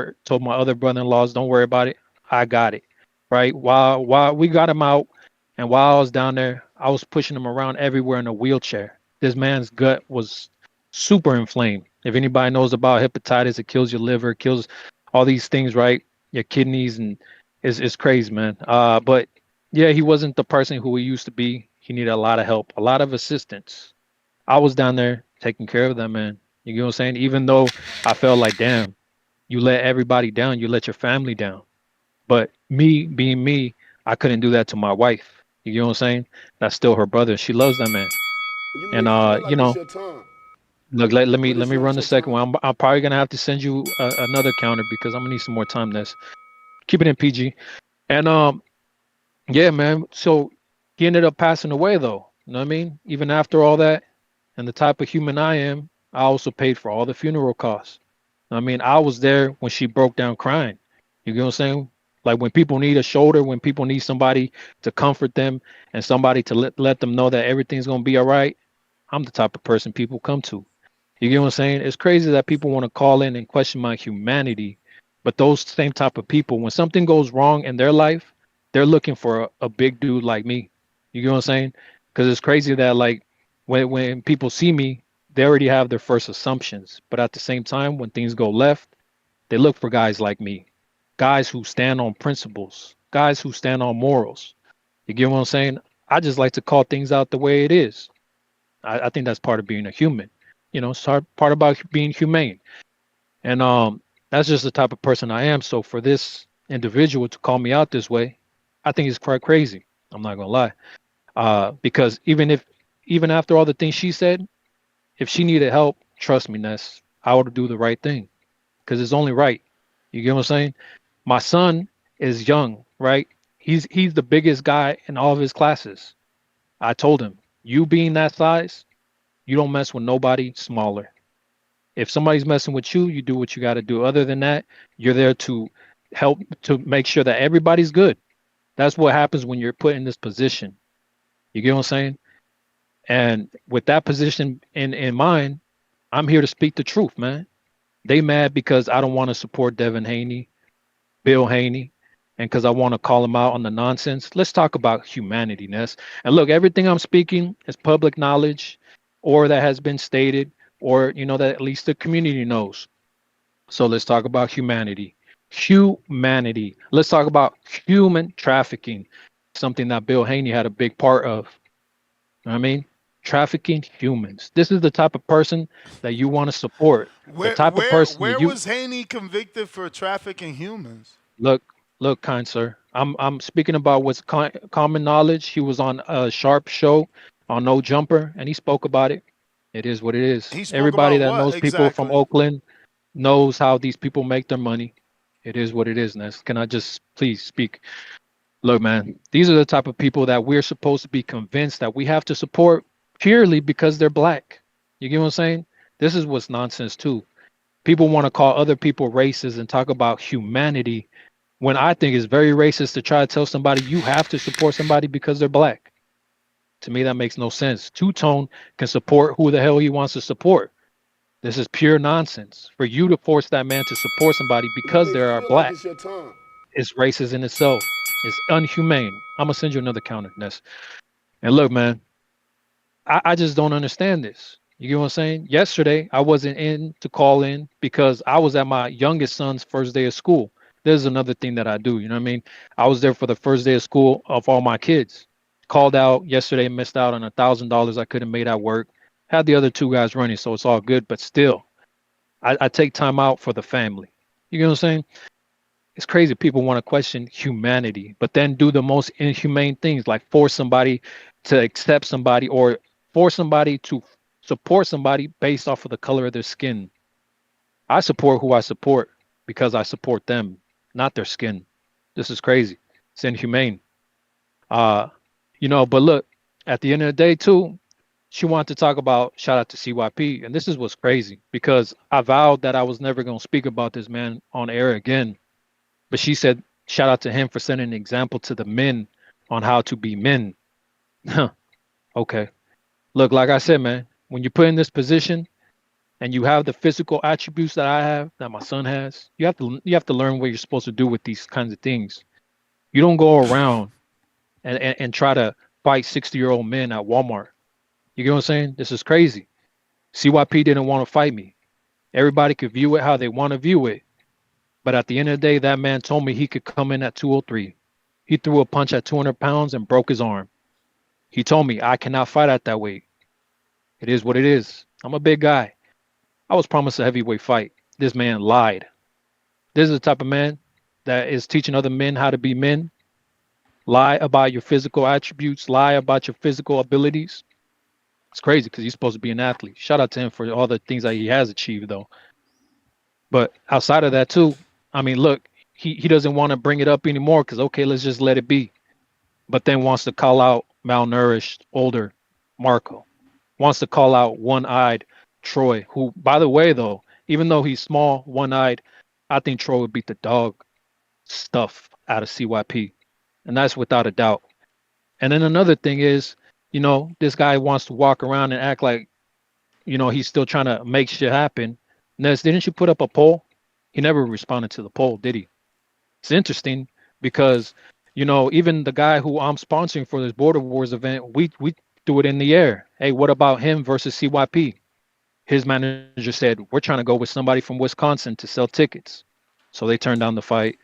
Speaker 3: my other brother-in-laws, don't worry about it. I got it. Right. While we got him out, and while I was down there, I was pushing him around everywhere in a wheelchair. This man's gut was super inflamed. If anybody knows about hepatitis, it kills your liver, kills all these things, right? Your kidneys, and it's crazy, man. But yeah, he wasn't the person who he used to be. He needed a lot of help, a lot of assistance. I was down there taking care of that man. You know what I'm saying? Even though I felt like, damn, you let everybody down, you let your family down. But me being me, I couldn't do that to my wife. You know what I'm saying? That's still her brother. She loves that man.
Speaker 19: You
Speaker 3: And
Speaker 19: make it feel like it's your time.
Speaker 3: look, let me
Speaker 19: But
Speaker 3: let
Speaker 19: it's
Speaker 3: me
Speaker 19: not
Speaker 3: run the
Speaker 19: your
Speaker 3: second
Speaker 19: time.
Speaker 3: one. I'm probably gonna have to send you another counter because I'm gonna need some more time. This keep it in PG. And yeah, man. So he ended up passing away though. You know what I mean? Even after all that, and the type of human I am, I also paid for all the funeral costs. I mean, I was there when she broke down crying. You know what I'm saying? Like when people need a shoulder, when people need somebody to comfort them and somebody to let them know that everything's gonna be all right, I'm the type of person people come to. You get what I'm saying? It's crazy that people want to call in and question my humanity, but those same type of people, when something goes wrong in their life, they're looking for a big dude like me. You get what I'm saying? Because it's crazy that like when people see me, they already have their first assumptions, but at the same time, when things go left, they look for guys like me, guys who stand on principles, guys who stand on morals. You get what I'm saying? I just like to call things out the way it is. I think that's part of being a human. It's part about being humane. And that's just the type of person I am. So for this individual to call me out this way, I think it's quite crazy. I'm not gonna lie. Because even after all the things she said, if she needed help, trust me, Ness, I would do the right thing because it's only right. You get what I'm saying? My son is young, right? He's the biggest guy in all of his classes. I told him, you being that size, you don't mess with nobody smaller. If somebody's messing with you, you do what you got to do. Other than that, you're there to help to make sure that everybody's good. That's what happens when you're put in this position. You get what I'm saying? And with that position in mind, I'm here to speak the truth, man. They mad because I don't want to support Devin Haney, Bill Haney, and because I want to call him out on the nonsense. Let's talk about humanity, Ness. And look, everything I'm speaking is public knowledge, or that has been stated, or that at least the community knows. So let's talk about humanity. Humanity. Let's talk about human trafficking, something that Bill Haney had a big part of. You know what I mean? Trafficking humans. This is the type of person that you want to support. The
Speaker 8: Where
Speaker 3: type of
Speaker 8: where
Speaker 3: person that
Speaker 8: where
Speaker 3: you
Speaker 8: was Haney convicted for trafficking humans?
Speaker 3: look, look, kind sir. I'm speaking about what's common knowledge. He was on a Sharp show on No Jumper, and he spoke about it. It is what it is.
Speaker 8: He spoke
Speaker 3: Everybody
Speaker 8: about
Speaker 3: that
Speaker 8: what
Speaker 3: knows people from
Speaker 8: exactly?
Speaker 3: Oakland knows how these people make their money. It is what it is, Ness. Can I just please speak? Look, man, these are the type of people that we're supposed to be convinced that we have to support purely because they're black. You get what I'm saying? This is what's nonsense too. People want to call other people racist and talk about humanity when I think it's very racist to try to tell somebody you have to support somebody because they're black. To me, that makes no sense. Two Tone can support who the hell he wants to support. This is pure nonsense. For you to force that man to support somebody
Speaker 18: What
Speaker 3: because they
Speaker 18: makes you
Speaker 3: are
Speaker 18: feel like
Speaker 3: black
Speaker 18: it's your time?
Speaker 3: is racist in itself. It's unhumane. I'm gonna send you another counter, Ness. And look, man, I just don't understand this. You get what I'm saying? Yesterday, I wasn't in to call in because I was at my youngest son's first day of school. There's another thing that I do. You know what I mean? I was there for the first day of school of all my kids. Called out yesterday, missed out on $1,000 I could have made at work. Had the other two guys running, so it's all good. But still, I take time out for the family. You get what I'm saying? It's crazy. People want to question humanity, but then do the most inhumane things like force somebody to accept somebody or force somebody to support somebody based off of the color of their skin. I support who I support because I support them, not their skin. This is crazy. It's inhumane. Uh, but look, at the end of the day, too, she wanted to talk about shout out to CYP. And this is what's crazy because I vowed that I was never going to speak about this man on air again. But she said, shout out to him for setting an example to the men on how to be men. Okay. Look, like I said, man, when you put in this position and you have the physical attributes that I have, that my son has, you have to learn what you're supposed to do with these kinds of things. You don't go around and try to fight 60-year-old men at Walmart. You get what I'm saying? This is crazy. CYP didn't want to fight me. Everybody could view it how they want to view it. But at the end of the day, that man told me he could come in at 203. He threw a punch at 200 pounds and broke his arm. He told me I cannot fight at that weight. It is what it is. I'm a big guy. I was promised a heavyweight fight. This man lied. This is the type of man that is teaching other men how to be men. Lie about your physical attributes. Lie about your physical abilities. It's crazy because he's supposed to be an athlete. Shout out to him for all the things that he has achieved, though. But outside of that, too, I mean, look, he doesn't want to bring it up anymore because, okay, let's just let it be. But then wants to call out malnourished, older Marco. Wants to call out one-eyed Troy, who, by the way, though, even though he's small, one-eyed, I think Troy would beat the dog stuff out of CYP. And that's without a doubt. And then another thing is, this guy wants to walk around and act like, he's still trying to make shit happen. Ness, didn't you put up a poll? He never responded to the poll, did he? It's interesting because, even the guy who I'm sponsoring for this Border Wars event, we threw it in the air. Hey, what about him versus CYP? His manager said, we're trying to go with somebody from Wisconsin to sell tickets. So they turned down the fight.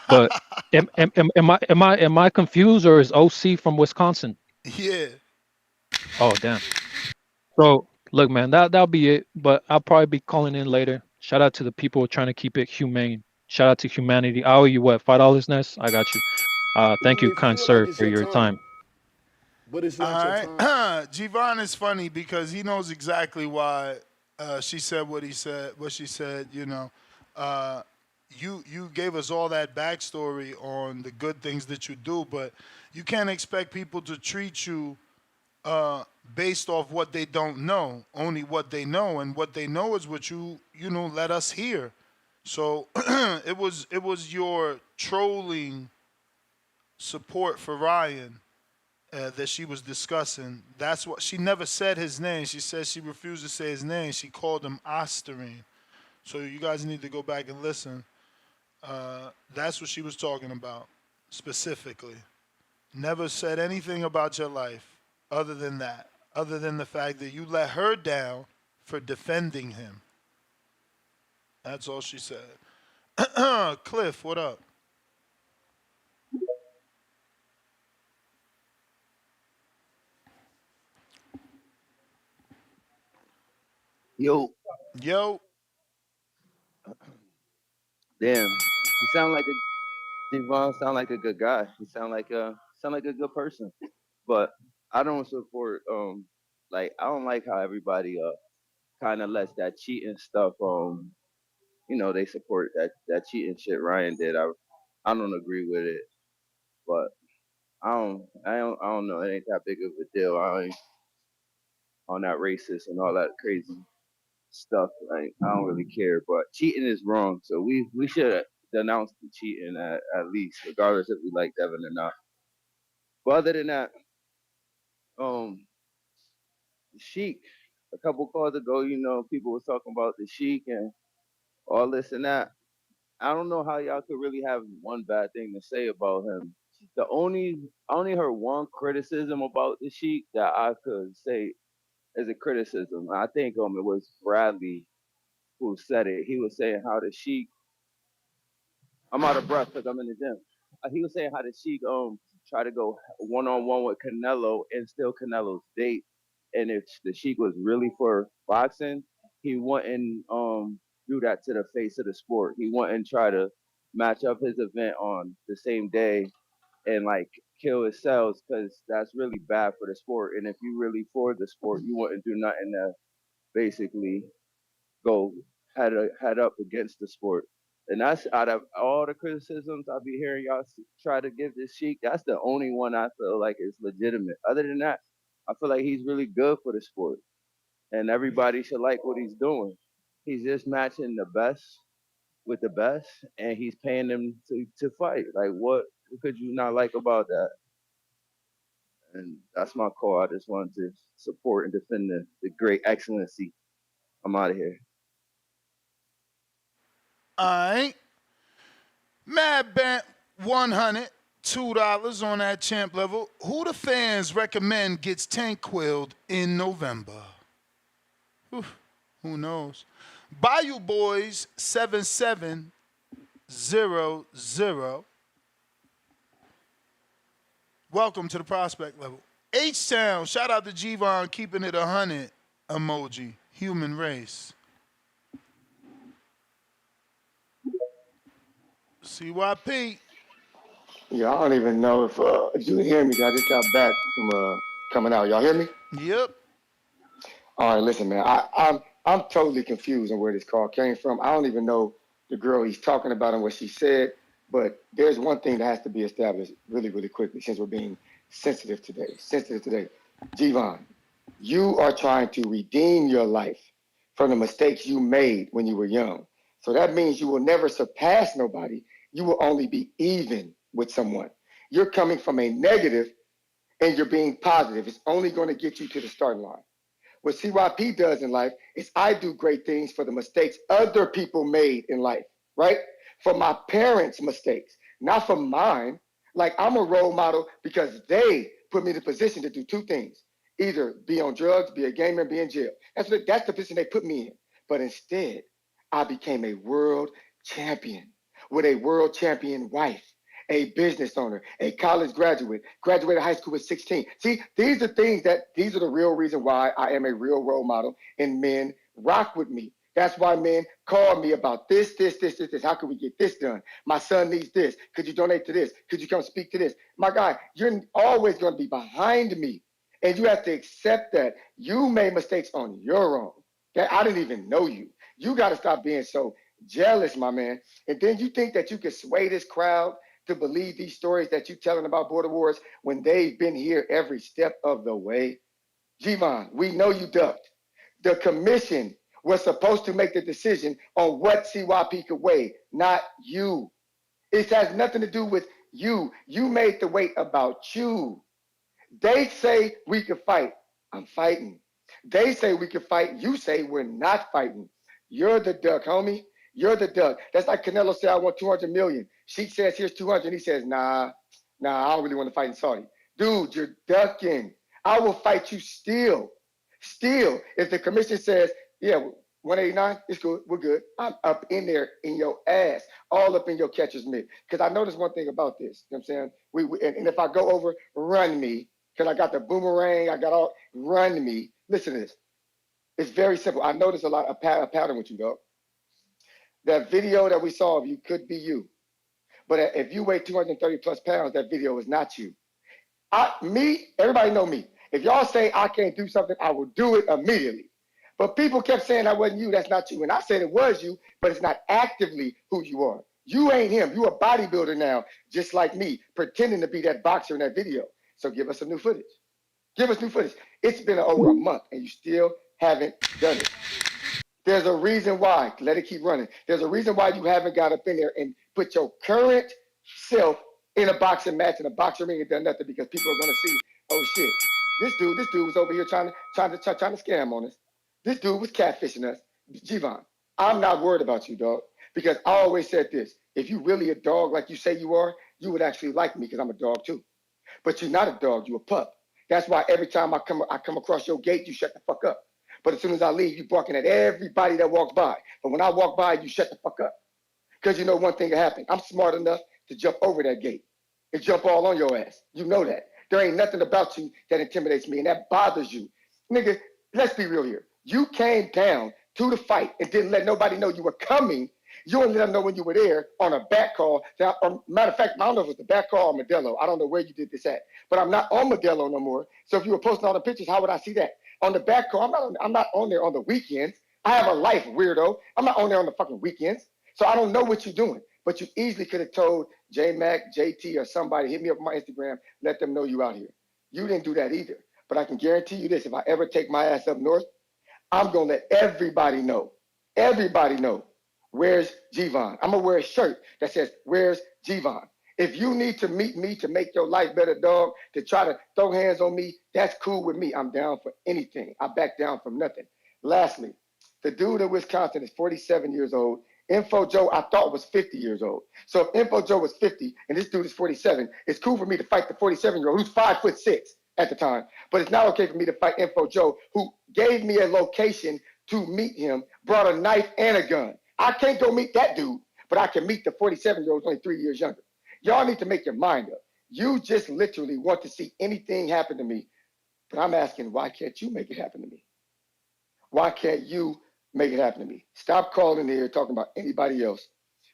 Speaker 3: But am I confused, or is OC from Wisconsin?
Speaker 8: Yeah.
Speaker 3: Oh, damn. So look, man, that'll be it. But I'll probably be calling in later. Shout out to the people trying to keep it humane. Shout out to humanity. I owe you what, $5, Ness? I got you. Thank you, kind sir, for your time.
Speaker 18: But it's
Speaker 8: All
Speaker 18: not your
Speaker 8: right.
Speaker 18: time.
Speaker 8: Javon is funny because he knows exactly why she said what she said. You gave us all that backstory on the good things that you do, but you can't expect people to treat you based off what they don't know, only what they know, and what they know is what you let us hear. So it was your trolling support for Ryan that she was discussing. That's what she never said his name. She said she refused to say his name. She called him Osterine. So you guys need to go back and listen. That's what she was talking about specifically. Never said anything about your life other than that, other than the fact that you let her down for defending him. That's all she said. Cliff, what up?
Speaker 7: Yo,
Speaker 8: Yo.
Speaker 7: damn. He sound like Devon sound like a good guy. He sound like a good person. But I don't support like I don't like how everybody kind of lets that cheating stuff they support that cheating shit Ryan did. I don't agree with it, but I don't know. It ain't that big of a deal. I ain't on that racist and all that crazy stuff. Like I don't really care, but cheating is wrong. So we should denounce the cheating at least, regardless if we like Devin or not. But other than that, um, Sheik. A couple calls ago, people was talking about the Sheik and all this and that. I don't know how y'all could really have one bad thing to say about him. I only heard one criticism about the Sheik that I could say is a criticism. I think it was Bradley who said it. He was saying how the Sheik. I'm out of breath because I'm in the gym. He was saying how the Sheik try to go 1-on-1 with Canelo and steal Canelo's date. And if the Sheik was really for boxing, he wouldn't do that to the face of the sport. He wouldn't try to match up his event on the same day and like kill his sales because that's really bad for the sport. And if you really for the sport, you wouldn't do nothing to basically go head up against the sport. And that's out of all the criticisms I'll be hearing y'all try to give this Sheik, that's the only one I feel like is legitimate. Other than that, I feel like he's really good for the sport. And everybody should like what he's doing. He's just matching the best with the best and he's paying them to fight. Like what could you not like about that? And that's my call. I just wanted to support and defend the great excellency. I'm out of here.
Speaker 8: Alright. Mad Bant 100, $2 on that champ level. Who the fans recommend gets tank quilled in November? Whew, who knows? Bayou Boys 7700. Welcome to the prospect level. H-Town, shout out to G-Von keeping it 100 emoji. Human race. CYP.
Speaker 18: Yeah, I don't even know if you can hear me. 'Cause I just got back from coming out. Y'all hear me?
Speaker 8: Yep.
Speaker 18: All right, listen, man. I'm totally confused on where this call came from. I don't even know the girl he's talking about and what she said. But there's one thing that has to be established really, really quickly since we're being sensitive today. G-Von, you are trying to redeem your life from the mistakes you made when you were young. So that means you will never surpass nobody. You will only be even with someone. You're coming from a negative and you're being positive. It's only going to get you to the starting line. What CYP does in life is I do great things for the mistakes other people made in life, right? For my parents' mistakes, not for mine. Like I'm a role model because they put me in a position to do two things. Either be on drugs, be a gamer, be in jail. That's the position they put me in. But instead, I became a world champion with a world champion wife, a business owner, a college graduate, graduated high school at 16. See, these are the real reason why I am a real role model and men rock with me. That's why men call me about this. How can we get this done? My son needs this. Could you donate to this? Could you come speak to this? My guy, you're always going to be behind me. And you have to accept that you made mistakes on your own. Okay? I didn't even know you. You got to stop being so jealous, my man. And then you think that you can sway this crowd to believe these stories that you're telling about border wars when they've been here every step of the way? G-Von, we know you ducked. The commission was supposed to make the decision on what CYP could weigh, not you. It has nothing to do with You made the weight about you. They say we can fight. I'm fighting. They say we can fight. You say we're not fighting. You're the duck, homie. You're the duck. That's like Canelo said, I want 200 million. She says, here's 200. He says, nah, I don't really want to fight in Saudi. Dude, you're ducking. I will fight you still. Still, if the commission says, yeah, 189, it's good, we're good. I'm up in there in your ass, all up in your catcher's mitt. Because I noticed one thing about this. You know what I'm saying? And if I go over, run me. Because I got the boomerang, I got all, run me. Listen to this. It's very simple. I noticed a pattern with you, dog. That video that we saw of you could be you. But if you weigh 230 plus pounds, that video is not you. Everybody know me. If y'all say I can't do something, I will do it immediately. But people kept saying that wasn't you, that's not you. And I said it was you, but it's not actively who you are. You ain't him. You a bodybuilder now, just like me, pretending to be that boxer in that video. So give us some new footage. Give us new footage. It's been over a month and you still haven't done it. There's a reason why. Let it keep running. There's a reason why you haven't got up in there and put your current self in a boxing match in a boxing ring and done nothing, because people are gonna see, oh shit, this dude was over here trying to scam on us. This dude was catfishing us. Jivon, I'm not worried about you, dog, because I always said this: if you really a dog like you say you are, you would actually like me because I'm a dog too. But you're not a dog, you're a pup. That's why every time I come across your gate, you shut the fuck up. But as soon as I leave, you barking at everybody that walks by. But when I walk by, you shut the fuck up. Because you know one thing will happen. I'm smart enough to jump over that gate and jump all on your ass. You know that. There ain't nothing about you that intimidates me and that bothers you. Nigga, let's be real here. You came down to the fight and didn't let nobody know you were coming. You only let them know when you were there on a back call. Matter of fact, I don't know if it's the back call or Modelo. I don't know where you did this at. But I'm not on Modelo no more. So if you were posting all the pictures, how would I see that? On the back call, I'm not on there on the weekends. I have a life, weirdo. I'm not on there on the fucking weekends. So I don't know what you're doing. But you easily could have told J-Mac, JT, or somebody, hit me up on my Instagram, let them know you out here. You didn't do that either. But I can guarantee you this: if I ever take my ass up north, I'm going to let everybody know, where's Jivon? I'm going to wear a shirt that says, where's Jivon? If you need to meet me to make your life better, dog, to try to throw hands on me, that's cool with me. I'm down for anything. I back down from nothing. Lastly, the dude in Wisconsin is 47 years old. Info Joe, I thought, was 50 years old. So if Info Joe was 50 and this dude is 47, it's cool for me to fight the 47-year-old who's 5'6" at the time. But it's not okay for me to fight Info Joe, who gave me a location to meet him, brought a knife and a gun. I can't go meet that dude, but I can meet the 47-year-old who's only 3 years younger. Y'all need to make your mind up. You just literally want to see anything happen to me. But I'm asking, why can't you make it happen to me? Why can't you make it happen to me? Stop calling here talking about anybody else.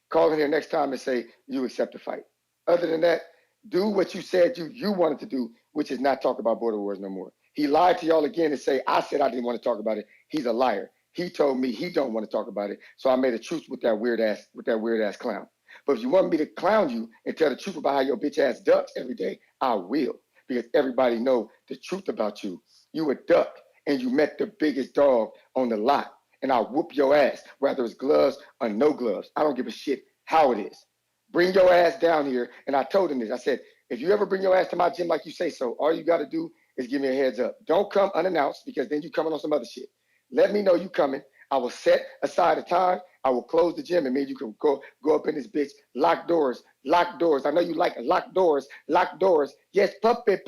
Speaker 18: Call in here next time and say you accept the fight. Other than that, do what you said you wanted to do, which is not talk about border wars no more. He lied to y'all again and say, I said I didn't want to talk about it. He's a liar. He told me he don't want to talk about it. So I made a truce with that weird ass clown. But if you want me to clown you and tell the truth about how your bitch ass ducks every day, I will. Because everybody know the truth about you. You a duck and you met the biggest dog on the lot. And I'll whoop your ass, whether it's gloves or no gloves. I don't give a shit how it is. Bring your ass down here. And I told him this. I said, if you ever bring your ass to my gym like you say so, all you got to do is give me a heads up. Don't come unannounced, because then you coming on some other shit. Let me know you coming. I will set aside a time. I will close the gym, and maybe you can go up in this bitch. Lock doors. I know you like locked doors. Yes, puppet.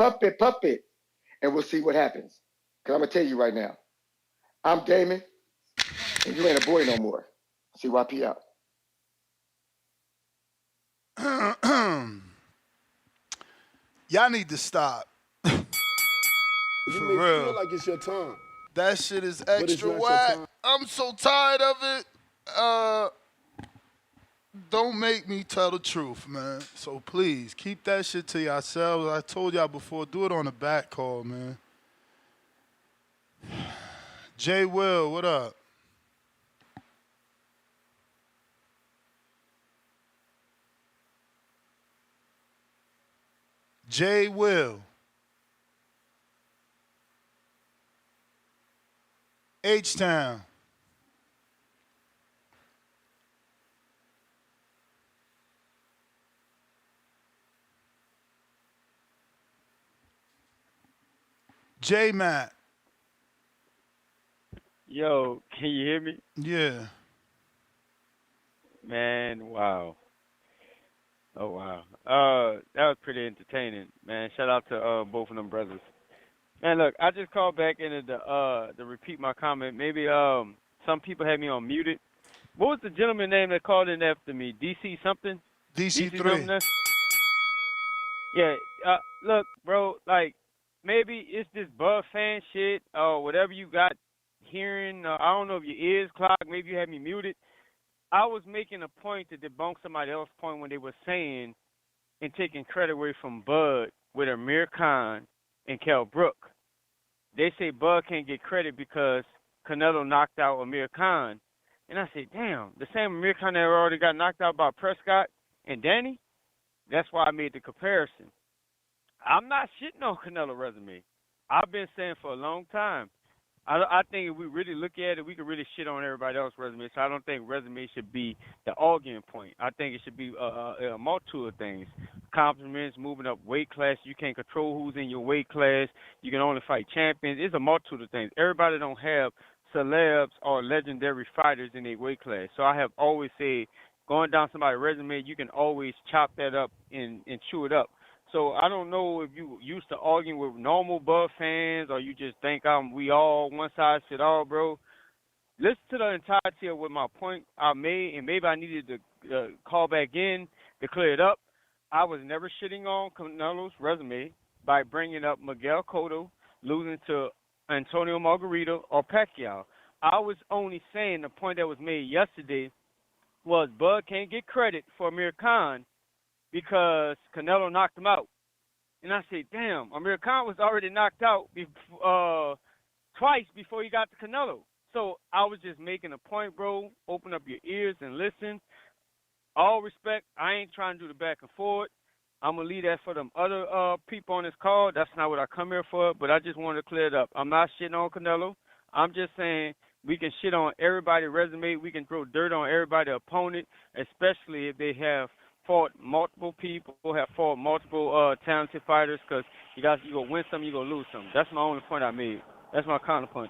Speaker 18: And we'll see what happens. Because I'm going to tell you right now, I'm Damon, and you ain't a boy no more. CYP out.
Speaker 8: Y'all need to stop. For
Speaker 17: You may
Speaker 8: real.
Speaker 17: feel like it's your time.
Speaker 8: That shit is
Speaker 17: But it's
Speaker 8: extra
Speaker 17: not your
Speaker 8: whack.
Speaker 17: time.
Speaker 8: I'm so tired of it. Don't make me tell the truth, man. So please, keep that shit to yourselves. I told y'all before, do it on the back call, man. Jay Will, what up? Jay Will. H-Town. J Matt.
Speaker 1: Yo, can you hear me?
Speaker 8: Yeah.
Speaker 1: Man, wow. Oh wow. That was pretty entertaining, man. Shout out to both of them brothers. Man, look, I just called back in to repeat my comment. Maybe some people had me on muted. What was the gentleman name that called in after me? DC something? DC something?
Speaker 8: DC3.
Speaker 1: Yeah. Look, bro, like maybe it's this Bud fan shit or whatever you got hearing. I don't know if your ears clogged. Maybe you had me muted. I was making a point to debunk somebody else's point when they were saying and taking credit away from Bud with Amir Khan and Kell Brook. They say Bud can't get credit because Canelo knocked out Amir Khan. And I said, damn, the same Amir Khan that already got knocked out by Prescott and Danny? That's why I made the comparison. I'm not shitting on Canelo's resume. I've been saying for a long time. I think if we really look at it, we could really shit on everybody else's resume. So I don't think resume should be the arguing point. I think it should be a multitude of things. Compliments, moving up weight class. You can't control who's in your weight class. You can only fight champions. It's a multitude of things. Everybody don't have celebs or legendary fighters in their weight class. So I have always said, going down somebody's resume, you can always chop that up and chew it up. So I don't know if you used to arguing with normal Bud fans or you just think we all one size fit all, bro. Listen to the entirety of what my point I made, and maybe I needed to call back in to clear it up. I was never shitting on Canelo's resume by bringing up Miguel Cotto losing to Antonio Margarito or Pacquiao. I was only saying the point that was made yesterday was Bud can't get credit for Amir Khan because Canelo knocked him out. And I said, damn, Amir Khan was already knocked out twice before he got to Canelo. So I was just making a point, bro. Open up your ears and listen. All respect, I ain't trying to do the back and forth. I'm going to leave that for them other people on this call. That's not what I come here for, but I just wanted to clear it up. I'm not shitting on Canelo. I'm just saying we can shit on everybody's resume. We can throw dirt on everybody's opponent, especially if they have fought multiple people, have fought multiple talented fighters, because you go win some, you go lose some. That's my only point I made. That's my counterpunch.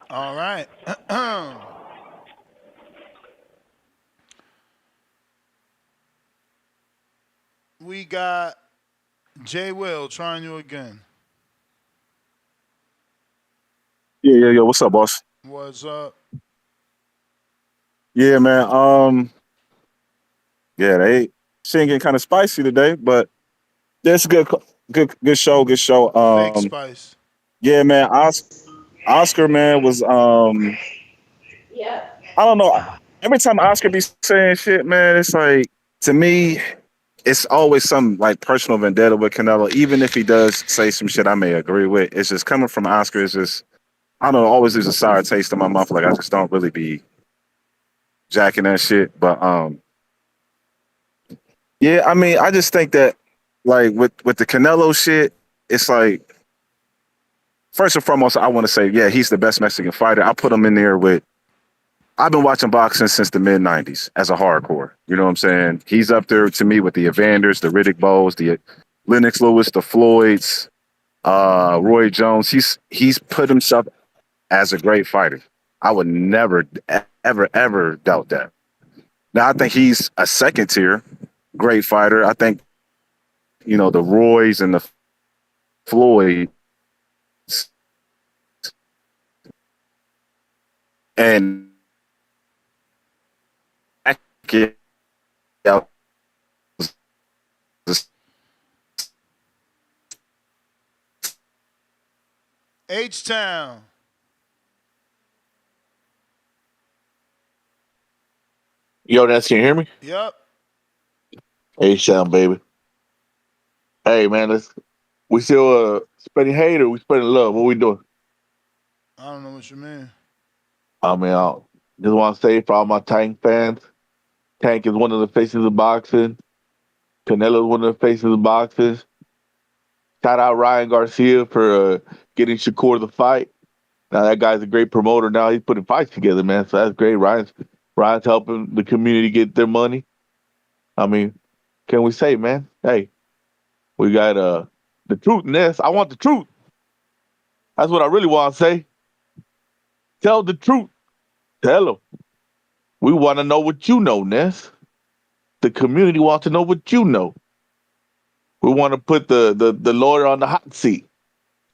Speaker 8: All right. We got Jay Will trying you again.
Speaker 6: Yeah. What's up, boss?
Speaker 8: What's up?
Speaker 6: Yeah, man. She ain't getting kind of spicy today, but that's good show.
Speaker 8: Fake spice.
Speaker 6: Yeah, man. Oscar, man, was I don't know. Every time Oscar be saying shit, man, it's like, to me, it's always some like personal vendetta with Canelo. Even if he does say some shit I may agree with, it's just coming from Oscar. It's just, I don't know, always leaves a sour taste in my mouth. Like, I just don't really be jacking that shit. But yeah, I mean, I just think that like with the Canelo shit, it's like, first and foremost, I want to say, yeah, he's the best Mexican fighter. I put him in there with. I've been watching boxing since the mid '90s as a hardcore. You know what I'm saying? He's up there to me with the Evanders, the Riddick Bowes, the Lennox Lewis, the Floyds, Roy Jones. He's put himself as a great fighter. I would never, ever doubt that. Now, I think he's a second tier great fighter. I think, the Roys and the Floyds and
Speaker 8: H-Town.
Speaker 22: Yo, Ness, can you hear me?
Speaker 8: Yep.
Speaker 22: H-Town, baby. Hey, man, we still spreading hate or we spreading love? What we doing?
Speaker 8: I don't know what you mean.
Speaker 22: I mean, I just want to say for all my Tank fans, Tank is one of the faces of boxing. Canelo is one of the faces of boxing. Shout out Ryan Garcia for getting Shakur the fight. Now that guy's a great promoter. Now he's putting fights together, man. So that's great. Ryan's helping the community get their money. I mean, can we say, man? Hey, we got The truth, Ness. I want the truth. That's what I really want to say. Tell the truth. Tell them. We want to know what you know, Ness. The community wants to know what you know. We want to put the lawyer on the hot seat.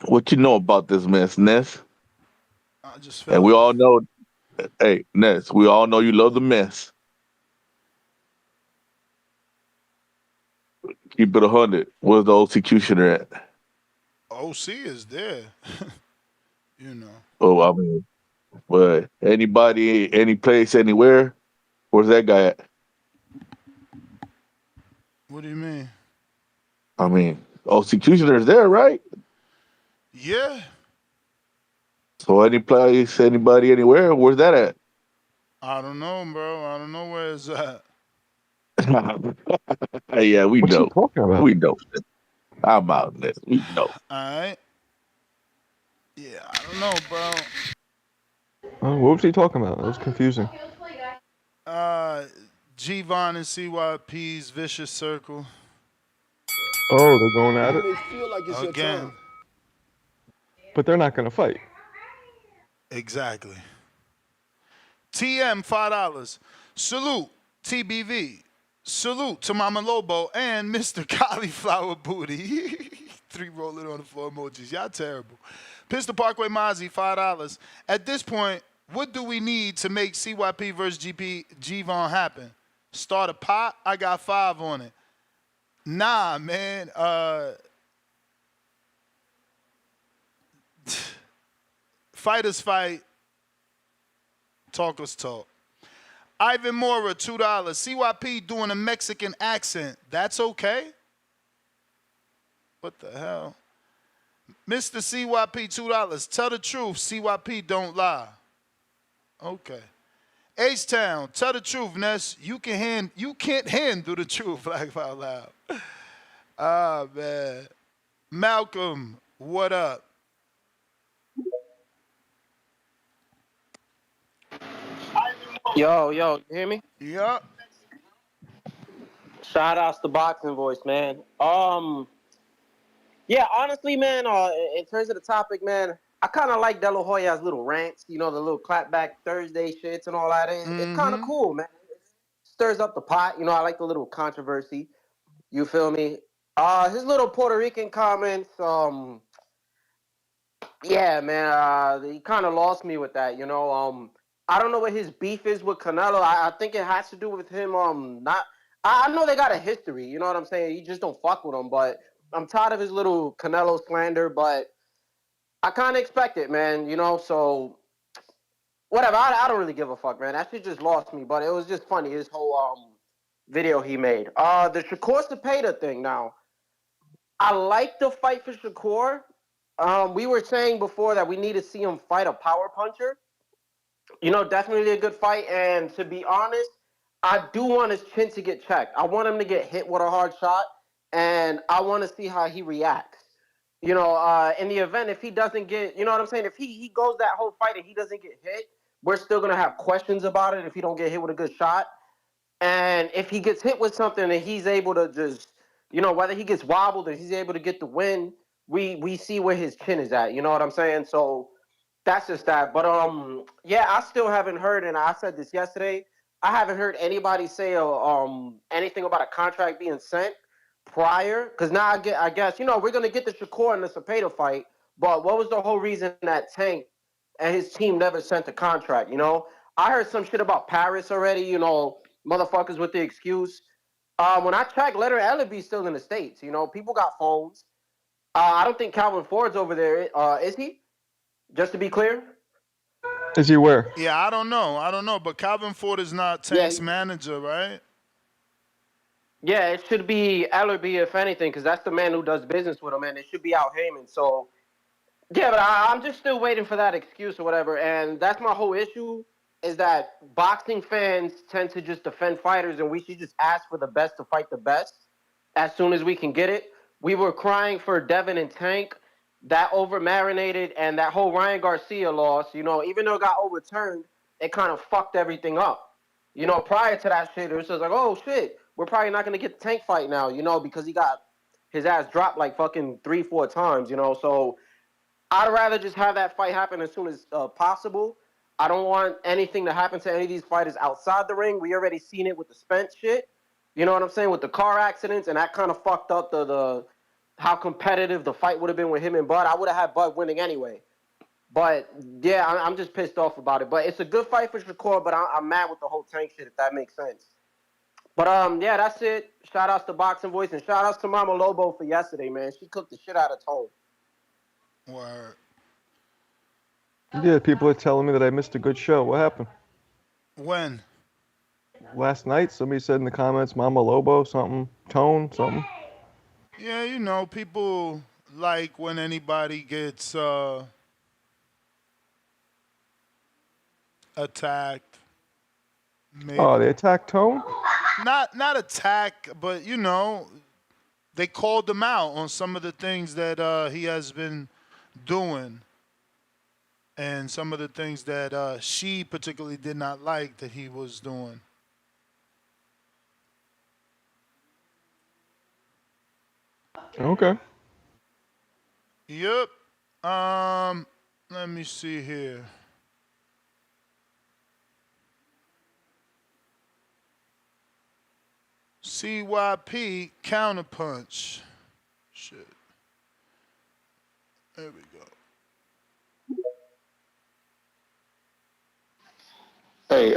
Speaker 22: What you know about this mess, Ness?
Speaker 8: I just
Speaker 22: And
Speaker 8: felt
Speaker 22: we
Speaker 8: it.
Speaker 22: all know, hey, Ness, we all know you love the mess. Keep it 100. Where's the executioner at?
Speaker 8: OC is there. You know.
Speaker 22: Oh, I mean, but anybody, any place, anywhere, where's that guy at?
Speaker 8: What do you mean?
Speaker 22: I mean, executioner's there, right?
Speaker 8: Yeah.
Speaker 22: So any place, anybody, anywhere, where's that at?
Speaker 8: I don't know, bro. I don't know where it's at.
Speaker 22: Yeah, we
Speaker 4: What's he
Speaker 22: know.
Speaker 4: talking about?
Speaker 22: We know. I'm out, Ness. We know.
Speaker 8: All right. Yeah, I don't know, bro.
Speaker 4: What was he talking about? It was confusing.
Speaker 8: G-Von and CYP's vicious circle.
Speaker 4: Oh, they're going at
Speaker 11: You
Speaker 4: it,
Speaker 11: may feel like it's your
Speaker 8: Again.
Speaker 11: time.
Speaker 4: but they're not going to fight.
Speaker 8: Exactly. TM $5. Salute TBV. Salute to Mama Lobo and Mr. Cauliflower Booty. 3 rolling on the floor emojis. Y'all terrible. Pistol Parkway Mozzie $5. At this point, what do we need to make CYP versus G-Von happen? Start a pot? I got 5 on it. Nah, man. Fighters fight. Talkers talk. Ivan Mora, $2. CYP doing a Mexican accent. That's okay? What the hell? Mr. CYP, $2. Tell the truth. CYP don't lie. Okay. H-Town, tell the truth, Ness. You can't handle the truth, laugh out loud. Ah, man. Malcolm, what up?
Speaker 5: Yo, you hear me?
Speaker 8: Yup.
Speaker 5: Shout outs to Boxing Voice, man. Yeah, honestly, man, in terms of the topic, man, I kind of like De La Hoya's little rants, the little clapback Thursday shits and all that. It's kind of cool, man. It stirs up the pot. I like the little controversy. You feel me? His little Puerto Rican comments, yeah, man, he kind of lost me with that, I don't know what his beef is with Canelo. I think it has to do with him, I know they got a history, you know what I'm saying? You just don't fuck with him, but I'm tired of his little Canelo slander, but I kind of expect it, man, so whatever. I don't really give a fuck, man. That shit just lost me, but it was just funny, his whole video he made. The Shakur Zepeda thing now. I like the fight for Shakur. We were saying before that we need to see him fight a power puncher. Definitely a good fight. And to be honest, I do want his chin to get checked. I want him to get hit with a hard shot, and I want to see how he reacts. In the event, if he doesn't get, you know what I'm saying? If he goes that whole fight and he doesn't get hit, we're still going to have questions about it if he don't get hit with a good shot. And if he gets hit with something and he's able to just, whether he gets wobbled or he's able to get the win, we see where his chin is at. You know what I'm saying? So that's just that. But yeah, I still haven't heard, and I said this yesterday, I haven't heard anybody say anything about a contract being sent prior. Because now I guess we're gonna get the Shakur and the Zepeda fight. But what was the whole reason that Tank and his team never sent the contract? I heard some shit about Paris already. Motherfuckers with the excuse. When I checked, Leonard Ellerby's still in the States. People got phones. I don't think Calvin Ford's over there. Is he? Just to be clear.
Speaker 4: Is he where?
Speaker 8: Yeah, I don't know. But Calvin Ford is not Tank's manager, right?
Speaker 5: Yeah, it should be Ellerby, if anything, because that's the man who does business with him, and it should be Al Heyman. So, yeah, but I'm just still waiting for that excuse or whatever. And that's my whole issue, is that boxing fans tend to just defend fighters, and we should just ask for the best to fight the best as soon as we can get it. We were crying for Devin and Tank. That over-marinated, and that whole Ryan Garcia loss, even though it got overturned, it kind of fucked everything up. Prior to that shit, it was just like, oh, shit, we're probably not going to get the Tank fight now, because he got his ass dropped like fucking 3-4 times, you know. So I'd rather just have that fight happen as soon as possible. I don't want anything to happen to any of these fighters outside the ring. We already seen it with the Spence shit. You know what I'm saying? With the car accidents, and that kind of fucked up the how competitive the fight would have been with him and Bud. I would have had Bud winning anyway. But yeah, I'm just pissed off about it. But it's a good fight for Shakur, but I'm mad with the whole Tank shit, if that makes sense. But yeah, that's it. Shout outs to Boxing Voice and shout outs to Mama Lobo for yesterday, man. She cooked the shit out of Tone.
Speaker 8: Word.
Speaker 4: Yeah, people are telling me that I missed a good show. What happened?
Speaker 8: When?
Speaker 4: Last night, somebody said in the comments, Mama Lobo, something, Tone, something.
Speaker 8: Yeah, you know, people like when anybody gets attacked. Maybe.
Speaker 4: Oh, they attacked Tone?
Speaker 8: Not attack, but you know, they called him out on some of the things that he has been doing, and some of the things that she particularly did not like that he was doing.
Speaker 4: Okay.
Speaker 8: Yep. Let me see here. CYP counterpunch. Shit. There we go.
Speaker 18: Hey,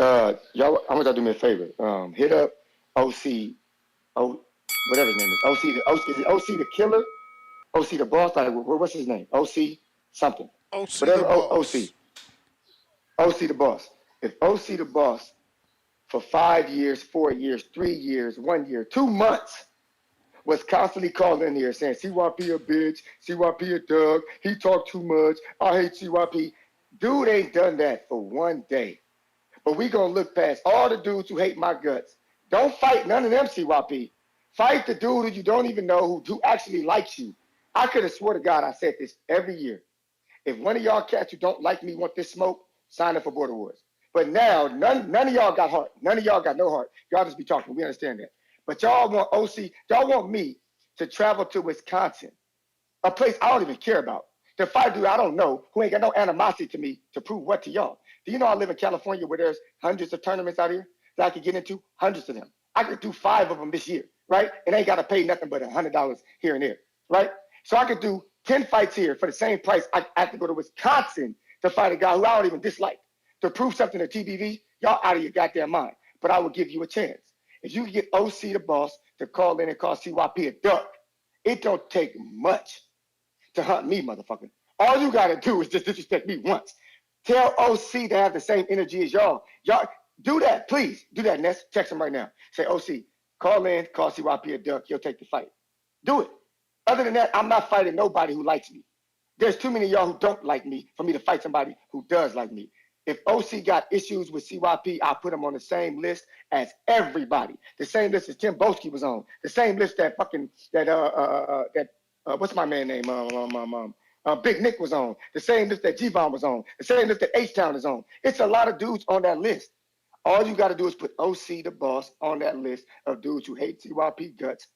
Speaker 18: y'all, I want y'all to do me a favor. Hit up OC, whatever his name is. Is it OC the killer? OC the boss? Like, what's his name? OC something.
Speaker 8: OC
Speaker 18: Whatever.
Speaker 8: the boss.
Speaker 18: OC the boss. If OC the boss for 5 years, 4 years, 3 years, 1 year, 2 months was constantly calling in here saying CYP a bitch, CYP a dog, he talked too much, I hate CYP. Dude ain't done that for 1 day. But we gonna look past all the dudes who hate my guts. Don't fight none of them, CYP. Fight the dude who you don't even know who actually likes you. I could have swore to God I said this every year. If one of y'all cats who don't like me want this smoke, sign up for Border Wars. But now, none of y'all got heart. None of y'all got no heart. Y'all just be talking. We understand that. But y'all want OC, y'all want me to travel to Wisconsin, a place I don't even care about, to fight a dude I don't know who ain't got no animosity to me to prove what to y'all. Do you know I live in California where there's hundreds of tournaments out here that I could get into? Hundreds of them. I could do 5 of them this year, right? And ain't got to pay nothing but $100 here and there, right? So I could do 10 fights here for the same price. I have to go to Wisconsin to fight a guy who I don't even dislike. To prove something to TBV, y'all out of your goddamn mind. But I will give you a chance. If you can get OC the boss to call in and call CYP a duck, it don't take much to hunt me, motherfucker. All you gotta do is just disrespect me once. Tell OC to have the same energy as y'all. Y'all do that, please. Do that, Ness. Text him right now. Say, OC, call in, call CYP a duck. He'll take the fight. Do it. Other than that, I'm not fighting nobody who likes me. There's too many of y'all who don't like me for me to fight somebody who does like me. If OC got issues with CYP, I'll put him on the same list as everybody. The same list as Tim Boski was on. The same list that what's my man name? Big Nick was on. The same list that G-Von was on. The same list that H-Town is on. It's a lot of dudes on that list. All you got to do is put OC the boss on that list of dudes who hate CYP guts,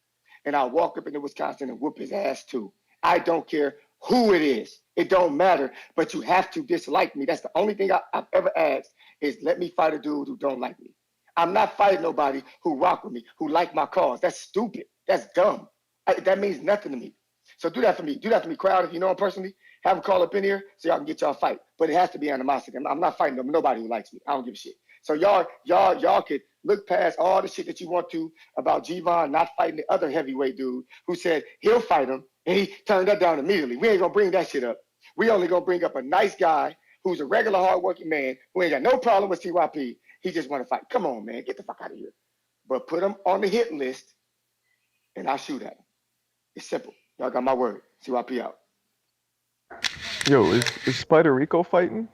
Speaker 18: and I'll walk up into Wisconsin and whoop his ass too. I don't care who it is. It don't matter, but you have to dislike me. That's the only thing I've ever asked is let me fight a dude who don't like me. I'm not fighting nobody who rock with me, who like my cause. That's stupid. That's dumb. That means nothing to me. So do that for me. Do that for me, crowd. If you know him personally, have him call up in here so y'all can get y'all a fight. But it has to be animosity. I'm not fighting nobody who likes me. I don't give a shit. So y'all could look past all the shit that you want to about G-Von not fighting the other heavyweight dude who said he'll fight him, and he turned that down immediately. We ain't gonna bring that shit up. We only gonna bring up a nice guy who's a regular hardworking man who ain't got no problem with CYP. He just want to fight. Come on, man, get the fuck out of here. But put him on the hit list, and I'll shoot at him. It's simple. Y'all got my word. CYP out.
Speaker 4: Yo, is Spider Rico fighting?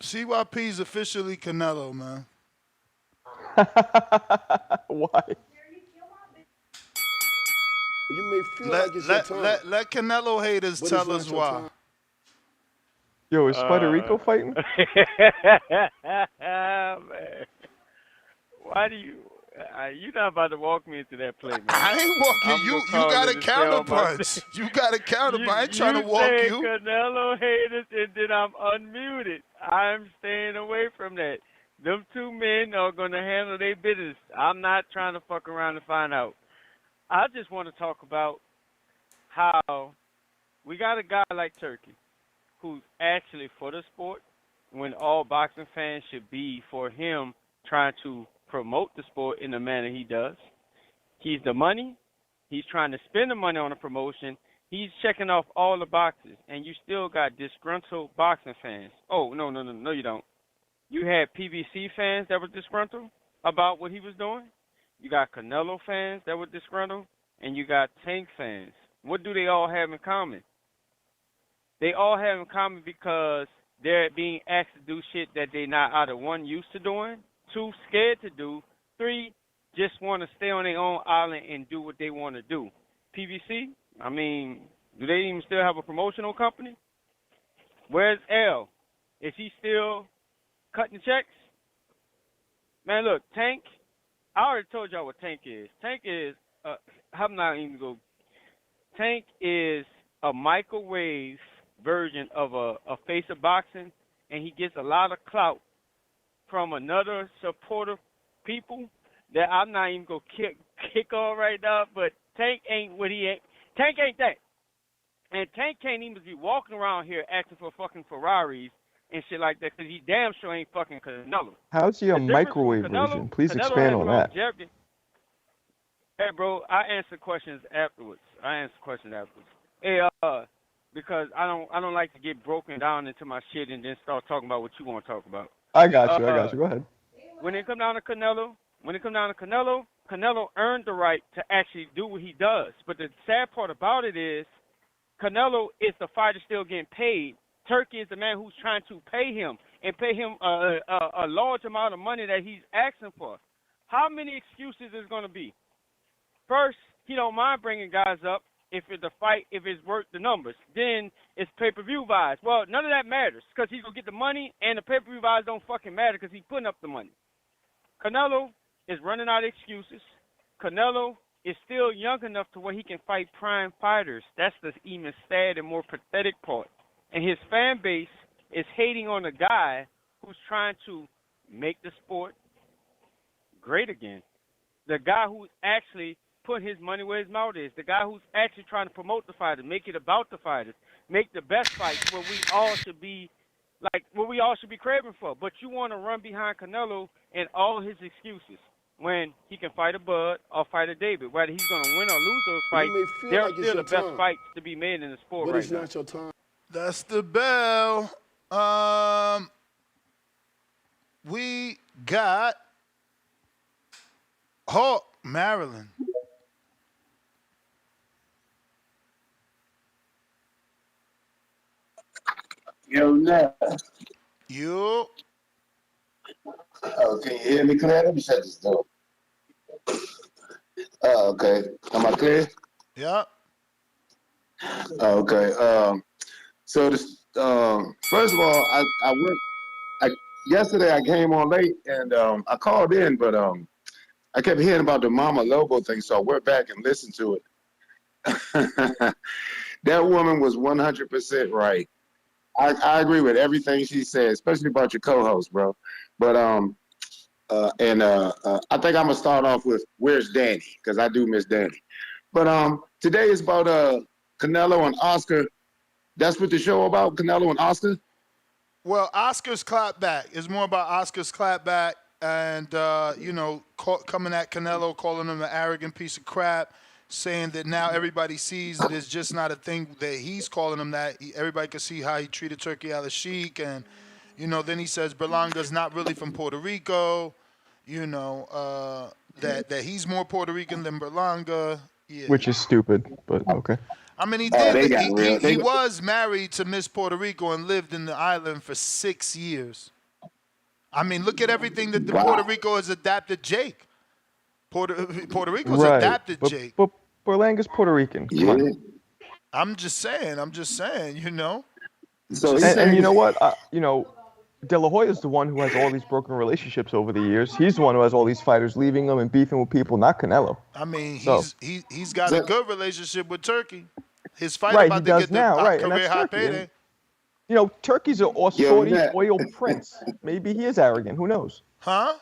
Speaker 8: CYP's officially Canelo, man.
Speaker 4: Why?
Speaker 9: You may feel like it's your time.
Speaker 8: Let Canelo haters tell us why.
Speaker 4: Yo, is Spider Rico fighting?
Speaker 1: Man. Why do you? You're not about to walk me into that play, man.
Speaker 8: I ain't walking you. You got a counterpunch. You got a counterpunch. I ain't trying to walk
Speaker 1: say
Speaker 8: you.
Speaker 1: Canelo haters, and then I'm unmuted. I'm staying away from that. Them two men are going to handle their business. I'm not trying to fuck around and find out. I just want to talk about how we got a guy like Turki who's actually for the sport when all boxing fans should be for him trying to promote the sport in the manner he does. He's the money. He's trying to spend the money on a promotion. He's checking off all the boxes, and you still got disgruntled boxing fans. Oh, no, you don't. You had PBC fans that were disgruntled about what he was doing. You got Canelo fans that were disgruntled, and you got Tank fans. What do they all have in common? They all have in common because they're being asked to do shit that they're not either one, used to doing, two, scared to do, three, just want to stay on their own island and do what they want to do. PBC, I mean, do they even still have a promotional company? Where's L? Is he still cutting checks? Man, look, Tank, I already told y'all what Tank is. Tank is, I'm not even going to, Tank is a microwave version of a face of boxing, and he gets a lot of clout from another supporter people that I'm not even going to kick on right now, but Tank ain't what he ain't. Tank ain't that. And Tank can't even be walking around here asking for fucking Ferraris and shit like that because he damn sure ain't fucking Canelo.
Speaker 4: How's he a
Speaker 1: The difference
Speaker 4: microwave
Speaker 1: between Canelo-
Speaker 4: version? Please
Speaker 1: Canelo
Speaker 4: expand
Speaker 1: has
Speaker 4: on that.
Speaker 1: longevity. Hey, bro, I answer questions afterwards. Hey, because I don't like to get broken down into my shit and then start talking about what you want to talk about.
Speaker 4: I got you. Go ahead.
Speaker 1: When it come down to Canelo, Canelo earned the right to actually do what he does. But the sad part about it is Canelo is the fighter still getting paid. Turki is the man who's trying to pay him and pay him a large amount of money that he's asking for. How many excuses is going to be? First, he don't mind bringing guys up if it's worth the numbers. Then it's pay-per-view buys. Well, none of that matters because he's going to get the money, and the pay-per-view buys don't fucking matter because he's putting up the money. Canelo is running out of excuses. Canelo is still young enough to where he can fight prime fighters. That's the even sad and more pathetic part. And his fan base is hating on a guy who's trying to make the sport great again. The guy who's actually put his money where his mouth is. The guy who's actually trying to promote the fighters, make it about the fighters, make the best fights where we all should be craving for. But you want to run behind Canelo and all his excuses when he can fight a Bud or fight a David. Whether he's going to win or lose those fights, they're
Speaker 9: like
Speaker 1: still the best
Speaker 9: time.
Speaker 1: fights to be made in the sport
Speaker 9: But
Speaker 1: right
Speaker 9: it's
Speaker 1: now.
Speaker 9: not your time.
Speaker 8: That's the bell. We got Hawk, Maryland.
Speaker 10: Yo, now.
Speaker 8: You.
Speaker 10: Oh, can you hear me clear? Let me shut this door. Oh, okay. Am I clear?
Speaker 8: Yeah.
Speaker 10: Oh, okay. So this, first of all, I worked. Yesterday I came on late and I called in, but I kept hearing about the Mama Lobo thing, so I went back and listened to it. That woman was 100% right. I agree with everything she said, especially about your co-host, bro. But I think I'm gonna start off with where's Danny, because I do miss Danny. But today is about Canelo and Oscar. That's what the show about, Canelo and Oscar?
Speaker 8: Well, Oscar's clapback. It's more about Oscar's clapback and, coming at Canelo, calling him an arrogant piece of crap, saying that now everybody sees that it's just not a thing that he's calling him that. Everybody can see how he treated Turki Al-Sheikh. And, then he says Berlanga's not really from Puerto Rico, that he's more Puerto Rican than Berlanga. Yeah.
Speaker 4: Which is stupid, but okay.
Speaker 8: I mean, he was married to Miss Puerto Rico and lived in the island for 6 years. I mean, look at everything that Puerto Rico has adapted Jake. Puerto Rico's adapted Jake.
Speaker 4: But Berlanga's Puerto Rican. Come on.
Speaker 8: I'm just saying,
Speaker 10: So
Speaker 4: and you know what? De La Hoya's the one who has all these broken relationships over the years. He's the one who has all these fighters leaving him and beefing with people, not Canelo.
Speaker 8: I mean,
Speaker 4: So,
Speaker 8: he's got a good relationship with Turkey. His fight
Speaker 4: right, he
Speaker 8: about to
Speaker 4: does
Speaker 8: get the
Speaker 4: now, right, and
Speaker 8: career
Speaker 4: that's
Speaker 8: high
Speaker 4: Turkey.
Speaker 8: payday.
Speaker 4: And, you know, Turkey's a
Speaker 10: Yo,
Speaker 4: Saudi
Speaker 10: Nat.
Speaker 4: oil prince. Maybe he is arrogant. Who knows?
Speaker 8: Huh?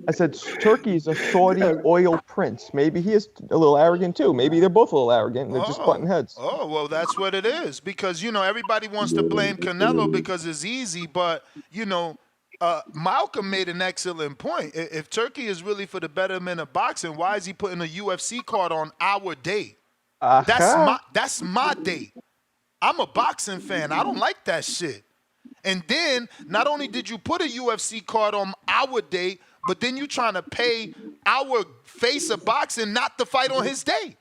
Speaker 4: I said Turkey's a Saudi oil prince. Maybe he is a little arrogant too. Maybe they're both a little arrogant and they're just butting heads.
Speaker 8: Oh, well, that's what it is. Because, you know, everybody wants to blame Canelo because it's easy. But, you know, Malcolm made an excellent point. If Turkey is really for the betterment of boxing, why is he putting a UFC card on our date? That's my date. I'm a boxing fan. I don't like that shit. And then, not only did you put a UFC card on our date, but then you trying to pay our face of boxing not to fight on his day.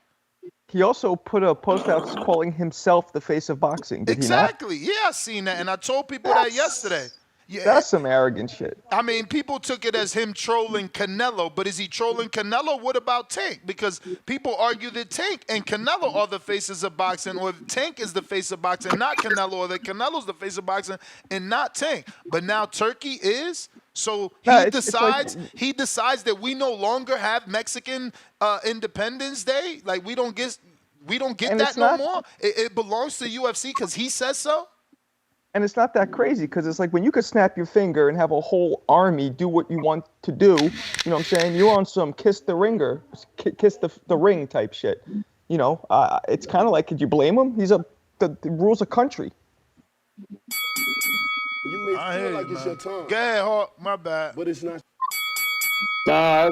Speaker 4: He also put a post out calling himself the face of boxing. Did
Speaker 8: Exactly.
Speaker 4: he not?
Speaker 8: Yeah, I seen that, and I told people that yesterday. Yeah,
Speaker 4: That's some arrogant shit.
Speaker 8: I mean, people took it as him trolling Canelo, but is he trolling Canelo? What about Tank? Because people argue that Tank and Canelo are the faces of boxing, or Tank is the face of boxing, not Canelo, or that Canelo's the face of boxing and not Tank. But now Turkey is. So he decides that we no longer have Mexican Independence Day. Like we don't get that no more. It belongs to UFC because he says so.
Speaker 4: And it's not that crazy because it's like when you could snap your finger and have a whole army do what you want to do, you know what I'm saying? You're on some kiss the ring type shit. You know, it's kind of like, could you blame him? He rules a country.
Speaker 9: You may feel like it's your time.
Speaker 8: Go ahead, Hawk. My bad.
Speaker 9: But it's not.
Speaker 10: Nah,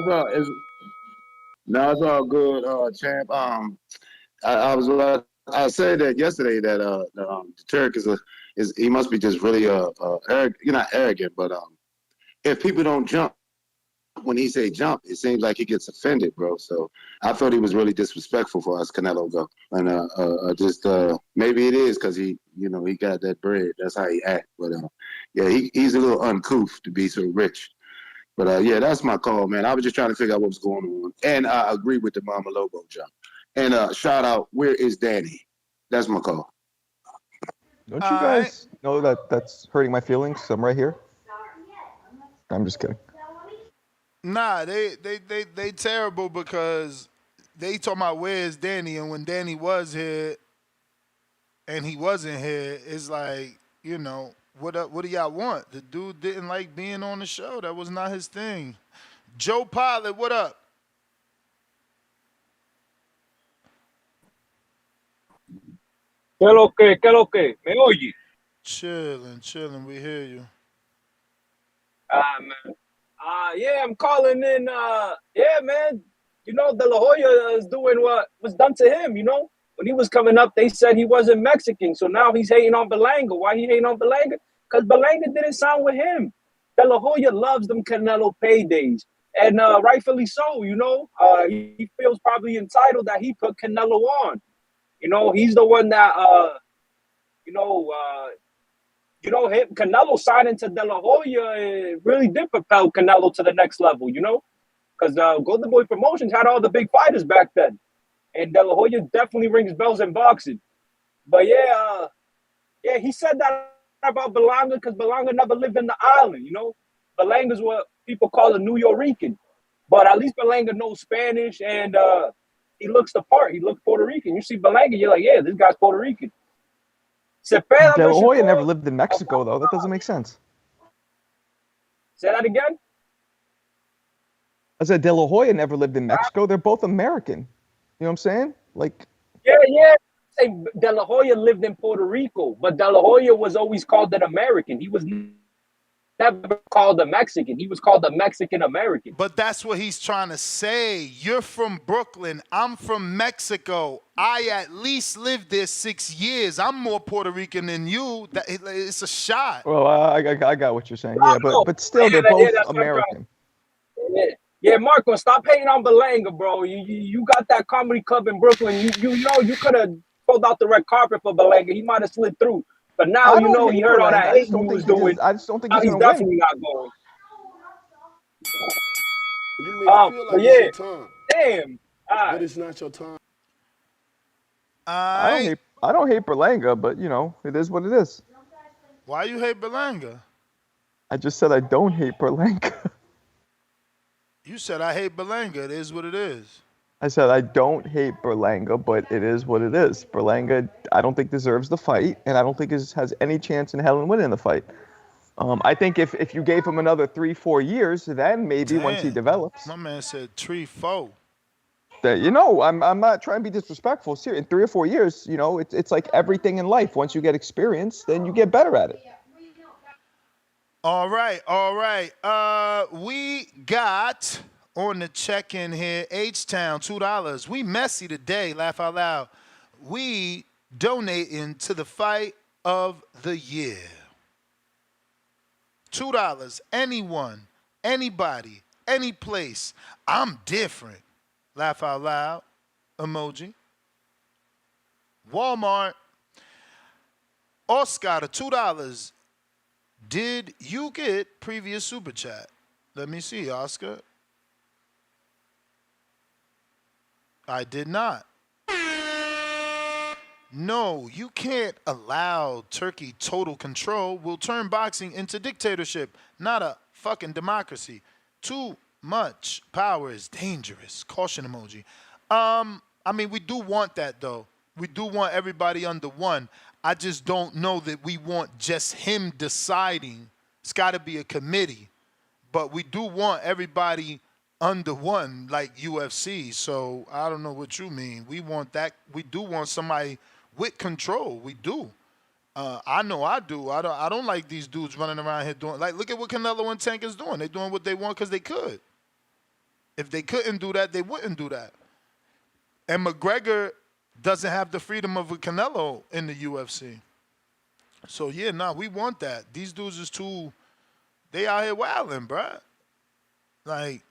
Speaker 10: it's all good, champ. I said that yesterday that the Turk is he must be just really arrogant. You're not arrogant, but if people don't jump when he say jump, it seems like he gets offended, bro. So I thought he was really disrespectful for us, Canelo, go. And just maybe it is because he got that bread. That's how he act. But yeah, he's a little uncouth to be so rich. But yeah, that's my call, man. I was just trying to figure out what was going on, and I agree with the Mama Lobo jump. And shout out, where is Danny? That's my call.
Speaker 4: Don't you guys know that that's hurting my feelings? I'm right here. I'm just kidding.
Speaker 8: Nah, they terrible because they talking about where's Danny, and when Danny was here and he wasn't here, it's like, you know, what do y'all want? The dude didn't like being on the show. That was not his thing. Joe Pilot, what up?
Speaker 12: ¿Qué lo que? ¿Me oye?
Speaker 8: Chilling, we hear you.
Speaker 12: Man. Yeah, I'm calling in. Yeah, man. You know, De La Hoya is doing what was done to him, you know? When he was coming up, they said he wasn't Mexican, so now he's hating on Berlanga. Why he hating on Berlanga? Because Berlanga didn't sign with him. De La Hoya loves them Canelo paydays, and rightfully so, you know? He feels probably entitled that he put Canelo on. You know, he's the one that, Canelo signing to De La Hoya really did propel Canelo to the next level, you know? Because Golden Boy Promotions had all the big fighters back then. And De La Hoya definitely rings bells in boxing. But yeah, he said that about Berlanga because Berlanga never lived in the island, you know? Berlanga's what people call a New Yorican. But at least Berlanga knows Spanish and he looks the part. He looks Puerto Rican. You see Berlanga, you're like, yeah, this guy's Puerto Rican. Zepeda
Speaker 4: De La Hoya never lived in Mexico, though. That doesn't make sense.
Speaker 12: Say that again?
Speaker 4: I said De La Hoya never lived in Mexico. They're both American. You know what I'm saying? Like.
Speaker 12: Yeah. Say De La Hoya lived in Puerto Rico, but De La Hoya was always called an American. He was never called a Mexican. He was called a Mexican American.
Speaker 8: But that's what he's trying to say. You're from Brooklyn. I'm from Mexico. I at least lived there 6 years. I'm more Puerto Rican than you. It's a shot.
Speaker 4: Well, I got what you're saying. Yeah, but still, they're both American.
Speaker 12: Yeah, Marco, stop hating on Berlanga, bro. You got that comedy club in Brooklyn. You know you could have pulled out the red carpet for Berlanga. He might have slid through. But now you know he heard all that hate he was doing.
Speaker 4: I just don't think
Speaker 12: he's definitely not going.
Speaker 9: You may feel like it's your time.
Speaker 12: Damn.
Speaker 9: But it's not your time.
Speaker 4: I don't hate Berlanga, but you know, it is what it is.
Speaker 8: Why you hate Berlanga?
Speaker 4: I just said I don't hate Berlanga.
Speaker 8: You said I hate Berlanga. It is what it is.
Speaker 4: I said I don't hate Berlanga, but it is what it is. Berlanga, I don't think deserves the fight, and I don't think has any chance in hell in winning the fight. I think if you gave him another 3-4 years, then maybe once he develops.
Speaker 8: My man said 3-4.
Speaker 4: That I'm not trying to be disrespectful. Seriously, in 3 or 4 years, it's like everything in life. Once you get experience, then you get better at it.
Speaker 8: All right. We got on the check-in here, H-Town, $2. We messy today, laugh out loud. We donating to the fight of the year. $2. Anyone, anybody, any place. I'm different. Laugh out loud. Emoji. Walmart. Oscar, $2. Did you get previous super chat? Let me see, Oscar. I did not. No, you can't allow Turkey total control. Will turn boxing into dictatorship, not a fucking democracy. Too much power is dangerous. Caution emoji. We do want that, though. We do want everybody under one. I just don't know that we want just him deciding. It's got to be a committee. But we do want everybody under one, like UFC. So I don't know what you mean. We want that. We do want somebody with control. We do. I know I do. I don't like these dudes running around here doing, like, look at what Canelo and Tank is doing. They're doing what they want because they could. If they couldn't do that, they wouldn't do that. And McGregor doesn't have the freedom of a Canelo in the UFC. So, we want that. These dudes is they out here wilding, bruh. Like,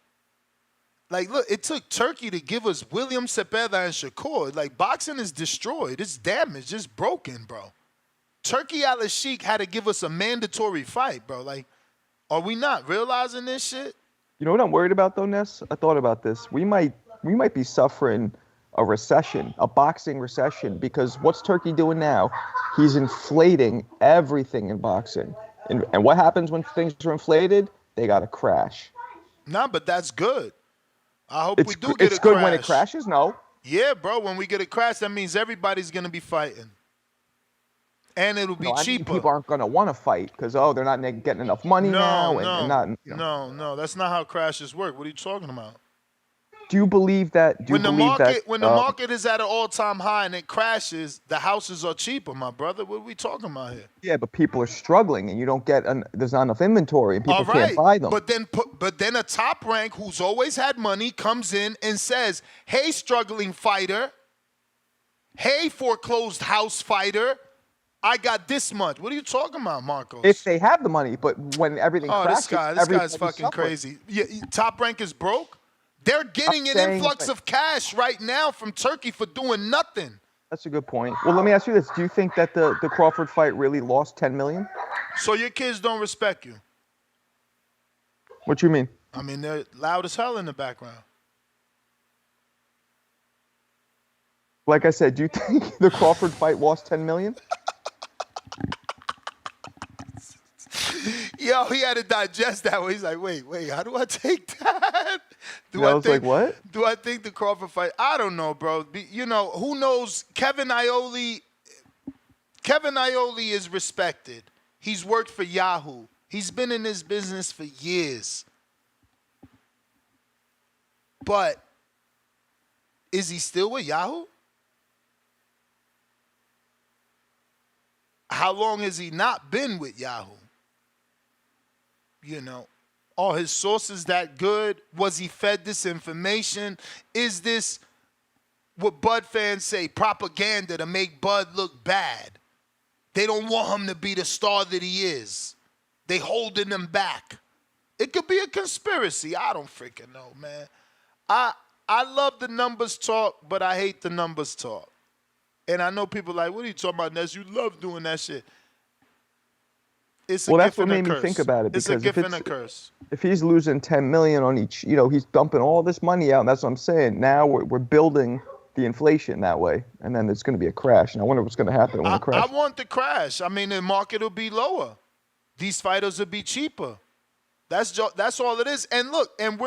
Speaker 8: look, it took Turkey to give us William Zepeda and Shakur. Like, boxing is destroyed. It's damaged. It's broken, bro. Turkey Al-Sheikh had to give us a mandatory fight, bro. Like, are we not realizing this shit?
Speaker 4: You know what I'm worried about, though, Ness? I thought about this. We might be suffering a recession, a boxing recession, because what's Turkey doing now? He's inflating everything in boxing. And what happens when things are inflated? They got to crash.
Speaker 8: Nah, but that's good. I hope we do get a crash.
Speaker 4: It's good when it crashes? No.
Speaker 8: Yeah, bro. When we get a crash, that means everybody's going to be fighting. And it'll be cheaper.
Speaker 4: People aren't going to want to fight because, they're not getting enough money now.
Speaker 8: No, that's not how crashes work. What are you talking about?
Speaker 4: Do you believe that?
Speaker 8: When the market is at an all-time high and it crashes, the houses are cheaper, my brother. What are we talking about here?
Speaker 4: Yeah, but people are struggling, and you don't get there's not enough inventory, and people can't buy them.
Speaker 8: But then a top rank who's always had money comes in and says, "Hey, struggling fighter. Hey, foreclosed house fighter. I got this much." What are you talking about, Marcos?
Speaker 4: If they have the money, but when everything crashes,
Speaker 8: this guy's fucking crazy. Yeah, top rank is broke. They're getting an influx of cash right now from Turkey for doing nothing.
Speaker 4: That's a good point. Well, let me ask you this. Do you think that the Crawford fight really lost $10 million?
Speaker 8: So your kids don't respect you?
Speaker 4: What you mean?
Speaker 8: I mean, they're loud as hell in the background.
Speaker 4: Like I said, do you think the Crawford fight lost $10 million?
Speaker 8: Yo, he had to digest that one. He's like, wait, how do I take that?
Speaker 4: Like, what?
Speaker 8: Do I think the Crawford fight? I don't know, bro. Who knows? Kevin Iole is respected. He's worked for Yahoo. He's been in this business for years. But is he still with Yahoo? How long has he not been with Yahoo? Are his sources that good? Was he fed this information? Is this what Bud fans say, propaganda to make Bud look bad? They don't want him to be the star that he is. They holding him back. It could be a conspiracy. I don't freaking know, man. I love the numbers talk, but I hate the numbers talk. And I know people like, what are you talking about, Ness? You love doing that shit. It's a
Speaker 4: that's what made me think about it.
Speaker 8: It's a gift and a curse.
Speaker 4: If he's losing $10 million on each, he's dumping all this money out. And that's what I'm saying. Now we're building the inflation that way, and then it's going to be a crash. And I wonder what's going to happen when it crashes.
Speaker 8: I want the crash. I mean, the market will be lower. these fighters will be cheaper. That's all it is. And look, and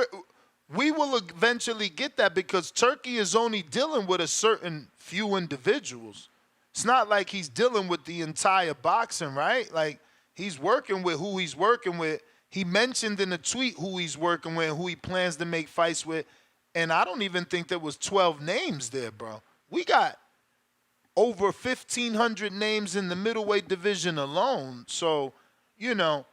Speaker 8: we will eventually get that because Turki is only dealing with a certain few individuals. It's not like he's dealing with the entire boxing, right? Like, he's working with who he's working with. He mentioned in a tweet who he's working with, who he plans to make fights with. And I don't even think there was 12 names there, bro. We got over 1,500 names in the middleweight division alone. So, you know,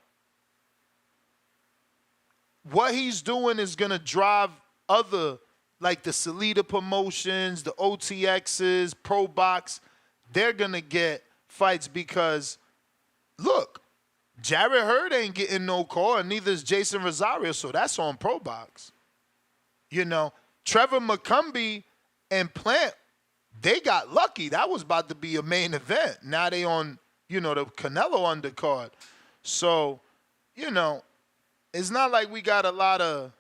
Speaker 8: what he's doing is going to drive other, like the Salida promotions, the OTXs, Pro Box. They're going to get fights because, look, Jarrett Hurd ain't getting no call, and neither is Jason Rosario, so that's on Pro Box. You know, Trevor McCumbee and Plant, they got lucky. That was about to be a main event. Now they on, you know, the Canelo undercard. So, you know, it's not like we got a lot of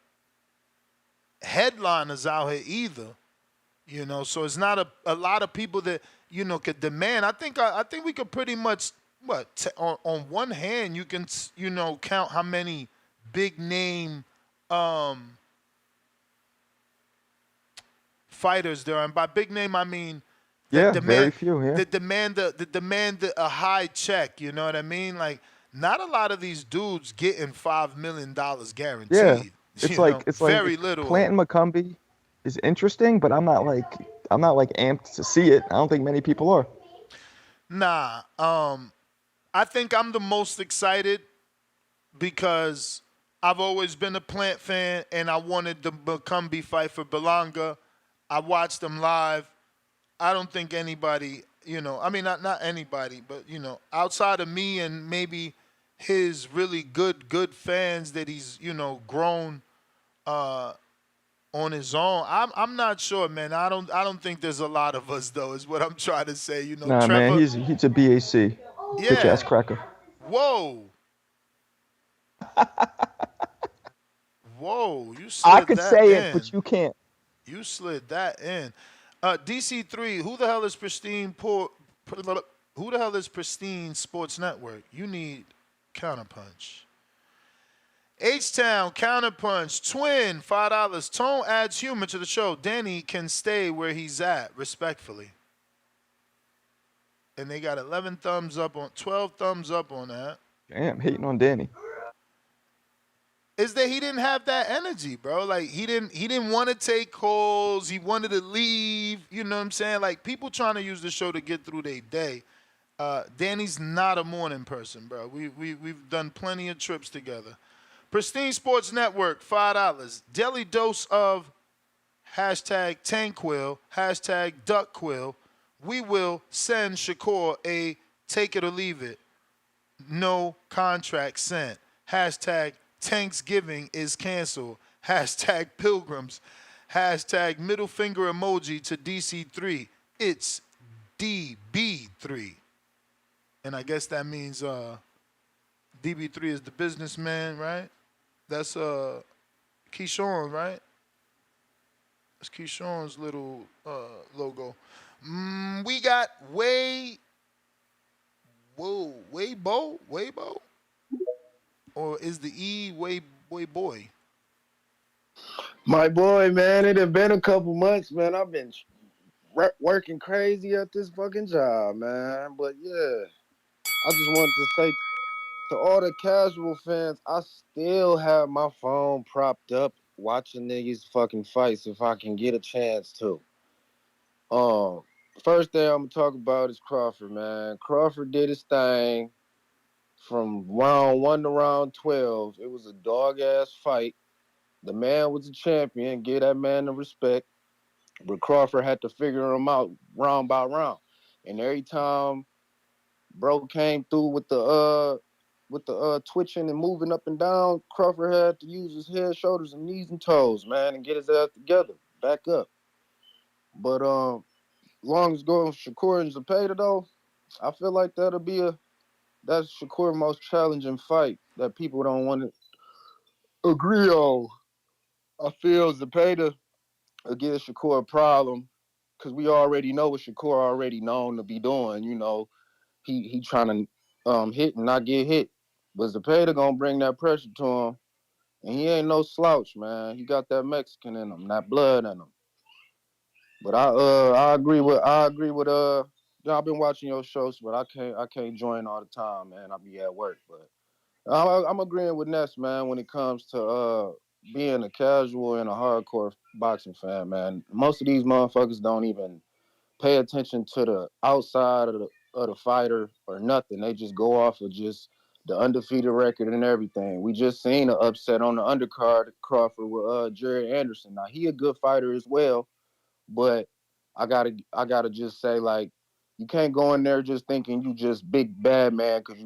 Speaker 8: headliners out here either. You know, so it's not a lot of people that, you know, could demand. I think we could pretty much, on one hand, you can, you know, count how many big name fighters there are. And by big name, I mean
Speaker 4: very few. Yeah,
Speaker 8: the demand a high check. You know what I mean? Like, not a lot of these dudes getting $5 million guaranteed.
Speaker 4: yeah. It's like
Speaker 8: very little.
Speaker 4: Plant and McCumbee is interesting, but I'm not like amped to see it. I don't think many people are.
Speaker 8: Nah, I think I'm the most excited because I've always been a Plant fan, and I wanted the McCumbee fight for Berlanga. I watched them live. I don't think anybody, you know, I mean, not anybody, but, you know, outside of me and maybe his really good fans that he's, you know, grown on his own. I'm not sure, man. I don't think there's a lot of us, though, is what I'm trying to say. You know,
Speaker 4: Nah,
Speaker 8: Trevor,
Speaker 4: man, he's a BAC.
Speaker 8: Yeah.
Speaker 4: Bitch ass cracker.
Speaker 8: Whoa. Whoa, you slid
Speaker 4: I could
Speaker 8: that
Speaker 4: say
Speaker 8: in.
Speaker 4: it, but you can't.
Speaker 8: You slid that in. DC3, who the hell is who the hell is Pristine Sports Network? You need Counterpunch. H-Town, Counterpunch, Twin, $5. Tone adds humor to the show. Danny can stay where he's at, respectfully. And they got 12 thumbs up on that.
Speaker 4: Damn, hating on Danny.
Speaker 8: Is that he didn't have that energy, bro. Like, he didn't want to take calls. He wanted to leave. You know what I'm saying? Like, people trying to use the show to get through their day. Danny's not a morning person, bro. We've done plenty of trips together. Pristine Sports Network, $5. Daily dose of #Tankquill, #Duckquill. We will send Shakur a take it or leave it. No contract sent. #Thanksgiving is canceled. #Pilgrims. Middle finger emoji to DC3. It's DB3. And I guess that means DB3 is the businessman, right? That's Keyshawn, right? That's Keyshawn's little logo. We got Weibo? Or is the E way boy?
Speaker 13: My boy, man, it had been a couple months, man. I've been working crazy at this fucking job, man. But yeah, I just wanted to say to all the casual fans, I still have my phone propped up watching niggas fucking fights if I can get a chance to. First thing I'm gonna talk about is Crawford, man. Crawford did his thing from round 1 to round 12. It was a dog-ass fight. The man was a champion. Give that man the respect. But Crawford had to figure him out round by round. And every time bro came through with the twitching and moving up and down, Crawford had to use his head, shoulders, and knees and toes, man, and get his ass together, back up. But long as going Shakur and Zepeda, though, I feel like that's Shakur's most challenging fight that people don't want to agree on. I feel Zepeda will give Shakur a problem because we already know what Shakur already known to be doing. You know, he trying to hit and not get hit. But Zepeda gonna bring that pressure to him, and he ain't no slouch, man. He got that Mexican in him, that blood in him. But I agree with I've been watching your shows, but I can't join all the time, man. I be at work, but I'm agreeing with Ness, man, when it comes to being a casual and a hardcore boxing fan, man. Most of these motherfuckers don't even pay attention to the outside of the fighter or nothing. They just go off of just the undefeated record and everything. We just seen an upset on the undercard Crawford with Jerry Anderson. Now he a good fighter as well, but I gotta just say, like, you can't go in there just thinking you just big bad man because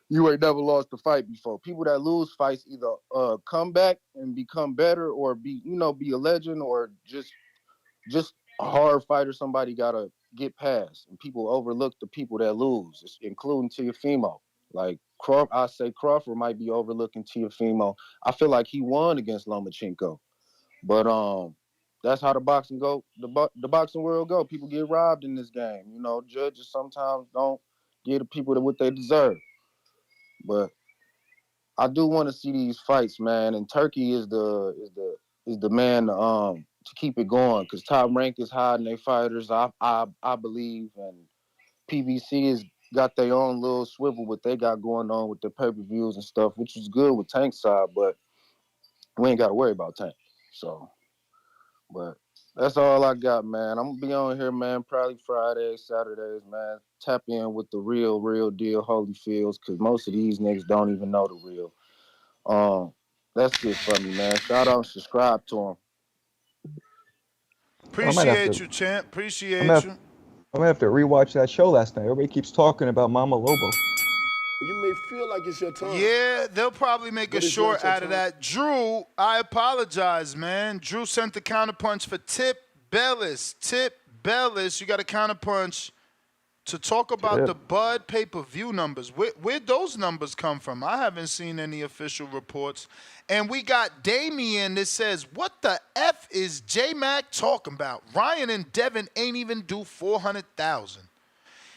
Speaker 13: you ain't never lost a fight before. People that lose fights either come back and become better or be a legend or just a hard fighter somebody gotta get past. And people overlook the people that lose, including Teofimo. Like I say Crawford might be overlooking Teofimo. I feel like he won against Lomachenko. But that's how the boxing go. The boxing world go. People get robbed in this game. Judges sometimes don't give the people what they deserve. But I do want to see these fights, man. And Turkey is the man to keep it going because Top Rank is hiding their fighters. I believe, and PBC has got their own little swivel what they got going on with the pay-per-views and stuff, which is good with Tank's side, but we ain't got to worry about Tank. So, but that's all I got, man. I'm gonna be on here, man, probably Fridays, Saturdays, man. Tap in with the real deal Holyfields, because most of these niggas don't even know the real. That's it for me, man. Shout out and subscribe to him.
Speaker 4: I might have to.
Speaker 8: Appreciate you, champ.
Speaker 4: I'm
Speaker 8: Appreciate you.
Speaker 4: gonna have to rewatch that show last night. Everybody keeps talking about Mama Lobo.
Speaker 9: You may feel like it's your time.
Speaker 8: Yeah, they'll probably make a
Speaker 9: But it's
Speaker 8: short
Speaker 9: not your
Speaker 8: out of
Speaker 9: time.
Speaker 8: that. Drew, I apologize, man. Drew sent the counterpunch for Tip Bellis. Tip Bellis, you got a counterpunch to talk about
Speaker 4: Tip.
Speaker 8: the Bud pay-per-view numbers. Where'd those numbers come from? I haven't seen any official reports. And we got Damien that says, what the F is J-Mac talking about? Ryan and Devin ain't even do 400,000.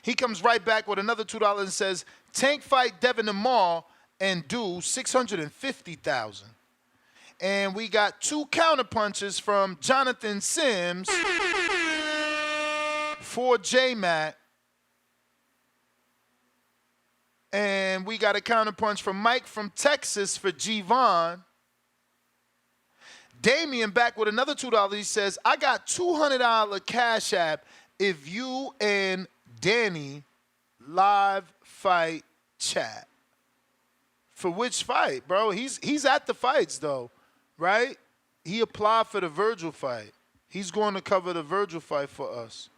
Speaker 8: He comes right back with another $2 and says, Tank fight Devin tomorrow and do 650,000. And we got two counterpunches from Jonathan Sims for J-Mac. And we got a counterpunch from Mike from Texas for G-Von. Damien back with another $2. He says, I got $200 Cash App if you and Danny live fight chat. For which fight, bro? He's at the fights, though, right? He applied for the Virgil fight. He's going to cover the Virgil fight for us.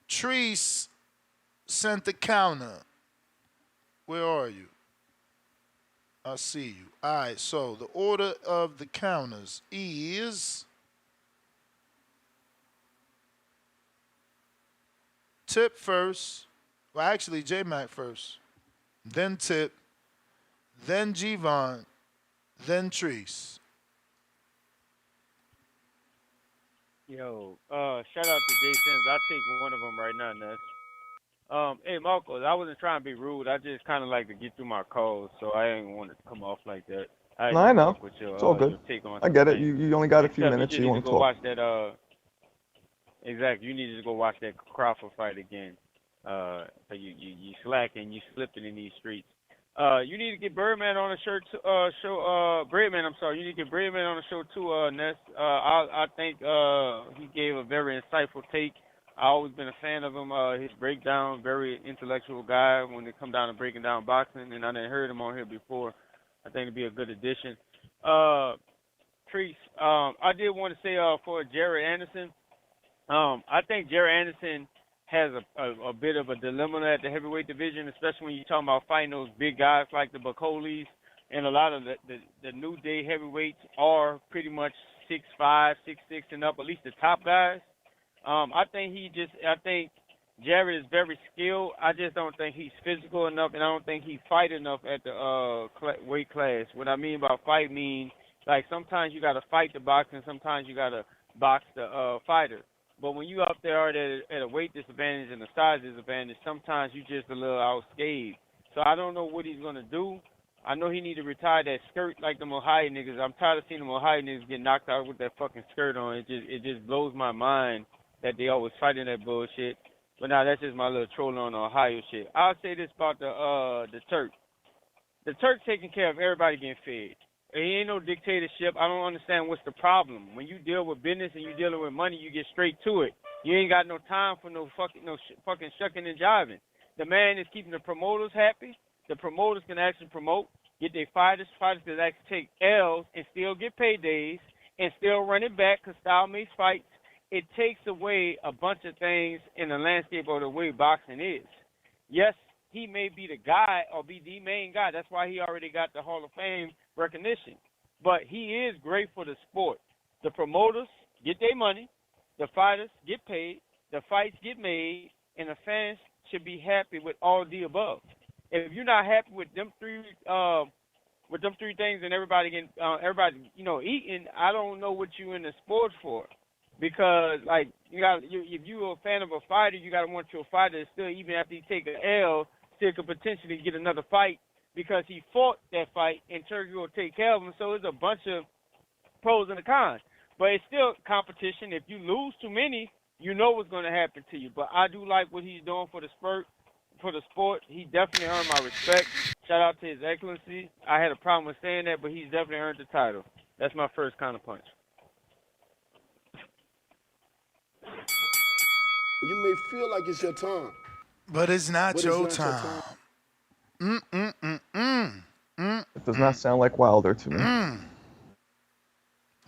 Speaker 8: Treese sent the counter. Where are you? I see you. All right, so the order of the counters is Tip first. Well, actually, J-Mac first. Then Tip. Then G-Von. Then Treese.
Speaker 1: Yo, shout out to Jay Sims. I'll take one of them right now, Ness. Hey, Marcos, I wasn't trying to be rude. I just kind of like to get through my calls, so I ain't want to come off like that.
Speaker 4: No, I know.
Speaker 1: With your,
Speaker 4: It's all good.
Speaker 1: your take on
Speaker 4: I get it.
Speaker 1: things.
Speaker 4: You only got a few
Speaker 1: Except
Speaker 4: minutes, so
Speaker 1: you
Speaker 4: you
Speaker 1: need
Speaker 4: want
Speaker 1: to
Speaker 4: to
Speaker 1: go
Speaker 4: talk.
Speaker 1: watch that. Exactly. You need to go watch that Crawford fight again. So you slacking, you slipping in these streets. You need to get Birdman on the show. Breadman, I'm sorry. You need to get Breadman on the show too, Ness. I think he gave a very insightful take. I always been a fan of him. His breakdown, very intellectual guy when it come down to breaking down boxing, and I didn't heard him on here before. I think it'd be a good addition. Treese, I did want to say for Jared Anderson, I think Jared Anderson has a bit of a dilemma at the heavyweight division, especially when you're talking about fighting those big guys like the Bacolis, and a lot of the new day heavyweights are pretty much 6'5", 6'6", and up, at least the top guys. I think Jared is very skilled. I just don't think he's physical enough, and I don't think he fight enough at the weight class. What I mean by fight means, like, sometimes you got to fight the boxer, and sometimes you got to box the fighter. But when you out there at a weight disadvantage and a size disadvantage, sometimes you just a little outscathed. So I don't know what he's gonna do. I know he need to retire that skirt like them Ohio niggas. I'm tired of seeing them Ohio niggas get knocked out with that fucking skirt on. It just blows my mind that they always fighting that bullshit. But now that's just my little trolling on the Ohio shit. I'll say this about the Turk. The Turk taking care of everybody getting fed. He ain't no dictatorship. I don't understand what's the problem. When you deal with business and you dealing with money, you get straight to it. You ain't got no time for no fucking shucking and jiving. The man is keeping the promoters happy. The promoters can actually promote, get their fighters can actually take L's and still get paydays and still run it back because style makes fights. It takes away a bunch of things in the landscape of the way boxing is. Yes, he may be the guy or be the main guy. That's why he already got the Hall of Fame recognition. But he is great for the sport. The promoters get their money, the fighters get paid, the fights get made, and the fans should be happy with all the above. If you're not happy with them three things and everybody getting eating, I don't know what you in the sport for. Because like if you're a fan of a fighter, you gotta want your fighter to still, even after he take an L, still could potentially get another fight because he fought that fight and Turkey will take care of him. So there's a bunch of pros and cons. But it's still competition. If you lose too many, you know what's gonna happen to you. But I do like what he's doing for the sport. He definitely earned my respect. Shout out to His Excellency. I had a problem with saying that, but he's definitely earned the title. That's my first counterpunch.
Speaker 9: You may feel like it's your time,
Speaker 8: but it's not your time.
Speaker 4: It does not sound like Wilder to me.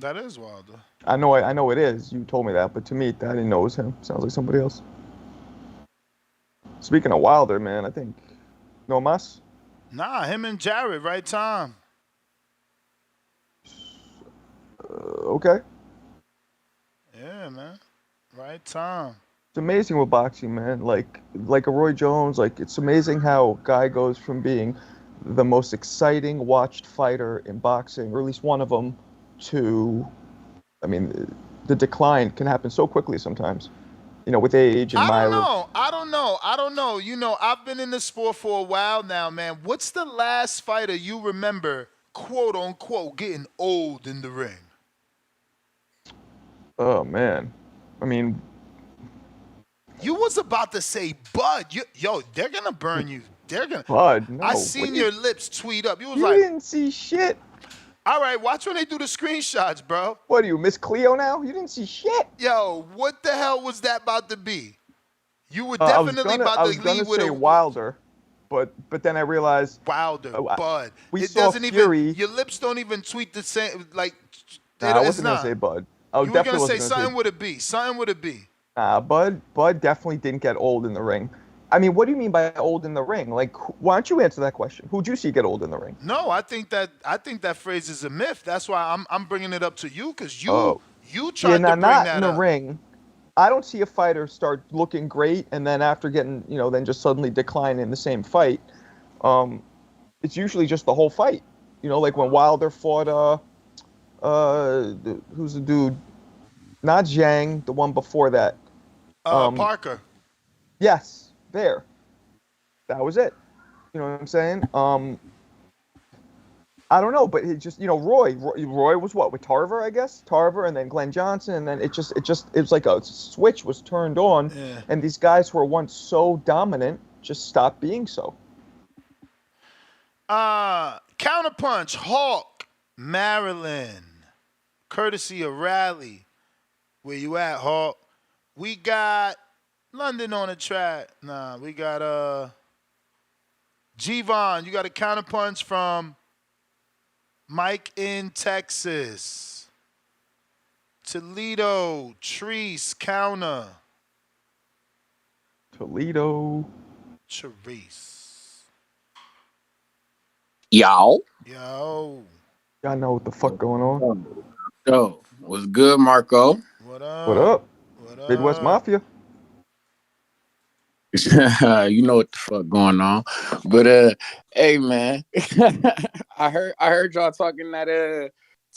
Speaker 8: That is Wilder.
Speaker 4: I know it is. You told me that, but to me, I didn't know it was him. Sounds like somebody else. Speaking of Wilder, man, I think no mas.
Speaker 8: Nah, him and Jared, right time.
Speaker 4: Okay.
Speaker 8: Yeah, man, right time.
Speaker 4: It's amazing with boxing, man. Like a Roy Jones. Like it's amazing how a guy goes from being the most exciting watched fighter in boxing, or at least one of them, to, I mean, the decline can happen so quickly sometimes. You know, with age and mileage.
Speaker 8: I don't know. You know, I've been in the sport for a while now, man. What's the last fighter you remember, quote unquote, getting old in the ring?
Speaker 4: Oh man, I mean,
Speaker 8: you was about to say Bud. Yo, they're gonna burn you. They're gonna.
Speaker 4: Bud, no.
Speaker 8: I seen your lips tweet up. You was
Speaker 4: you
Speaker 8: like,
Speaker 4: didn't see shit.
Speaker 8: All right, watch when they do the screenshots, bro.
Speaker 4: What are you, Miss Cleo now? You didn't see shit.
Speaker 8: Yo, what the hell was that about to be? You were definitely about to leave with
Speaker 4: I was gonna say Wilder, but then I realized
Speaker 8: Wilder, Bud.
Speaker 4: It doesn't Fury.
Speaker 8: Even your lips don't even tweet the same. Like,
Speaker 4: I wasn't gonna say Bud.
Speaker 8: You were gonna say something with a B. Something with a B.
Speaker 4: Bud definitely didn't get old in the ring. I mean, what do you mean by old in the ring? Like, why don't you answer that question? Who'd you see get old in the ring?
Speaker 8: No, I think that phrase is a myth. That's why I'm bringing it up to you, because you tried to bring that
Speaker 4: not in
Speaker 8: up.
Speaker 4: the ring. I don't see a fighter start looking great and then after getting, then just suddenly decline in the same fight. It's usually just the whole fight. Like when Wilder fought who's the dude? Not Zhang, the one before that.
Speaker 8: Parker.
Speaker 4: Yes. There. That was it. You know what I'm saying? I don't know, but it just, Roy was what, with Tarver, I guess? Tarver and then Glenn Johnson, and then it was like a switch was turned on, and these guys who were once so dominant just stopped being so.
Speaker 8: Counterpunch, Hawk, Maryland, courtesy of Raleigh. Where you at, Hawk? We got London on the track. Nah, we got G-Von. You got a counterpunch from Mike in Texas. Toledo, Treese, counter.
Speaker 4: Toledo.
Speaker 8: Treese.
Speaker 20: Yo.
Speaker 4: Y'all know what the fuck going on?
Speaker 20: Yo, what's good, Marco?
Speaker 8: What up?
Speaker 4: What up? Midwest Mafia.
Speaker 20: You know what the fuck going on. But hey man, I heard y'all talking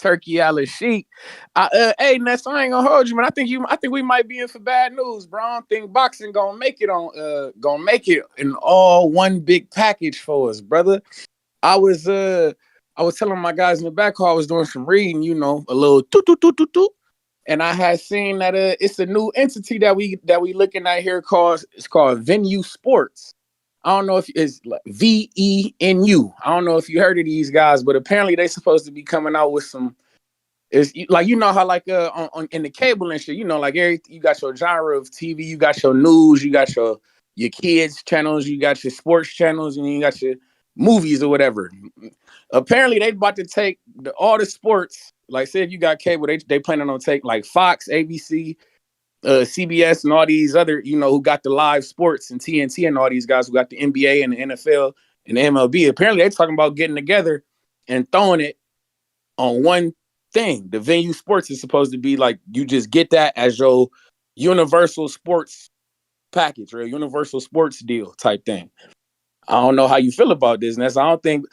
Speaker 20: Turkey Alice Sheik. Hey, Ness, I ain't gonna hold you, man. I think we might be in for bad news, bro. I don't think boxing gonna make it in all one big package for us, brother. I was telling my guys in the back hall I was doing some reading, you know, a little toot toot toot toot toot. And I had seen that it's a new entity that we looking at here called Venue Sports. I don't know if it's like VENU. I don't know if you heard of these guys, but apparently they supposed to be coming out with some. It's like, you know how like on in the cable and shit, you know, like you got your genre of TV, you got your news, you got your kids channels, you got your sports channels, and you got your movies or whatever. Apparently they about to take all the sports. Like, say if you got cable, they planning on take like Fox, ABC, CBS, and all these other, you know, who got the live sports, and TNT, and all these guys who got the NBA and the NFL and the MLB. Apparently, they're talking about getting together and throwing it on one thing. The Venue Sports is supposed to be like, you just get that as your universal sports package or a universal sports deal type thing. I don't know how you feel about this, Ness. I think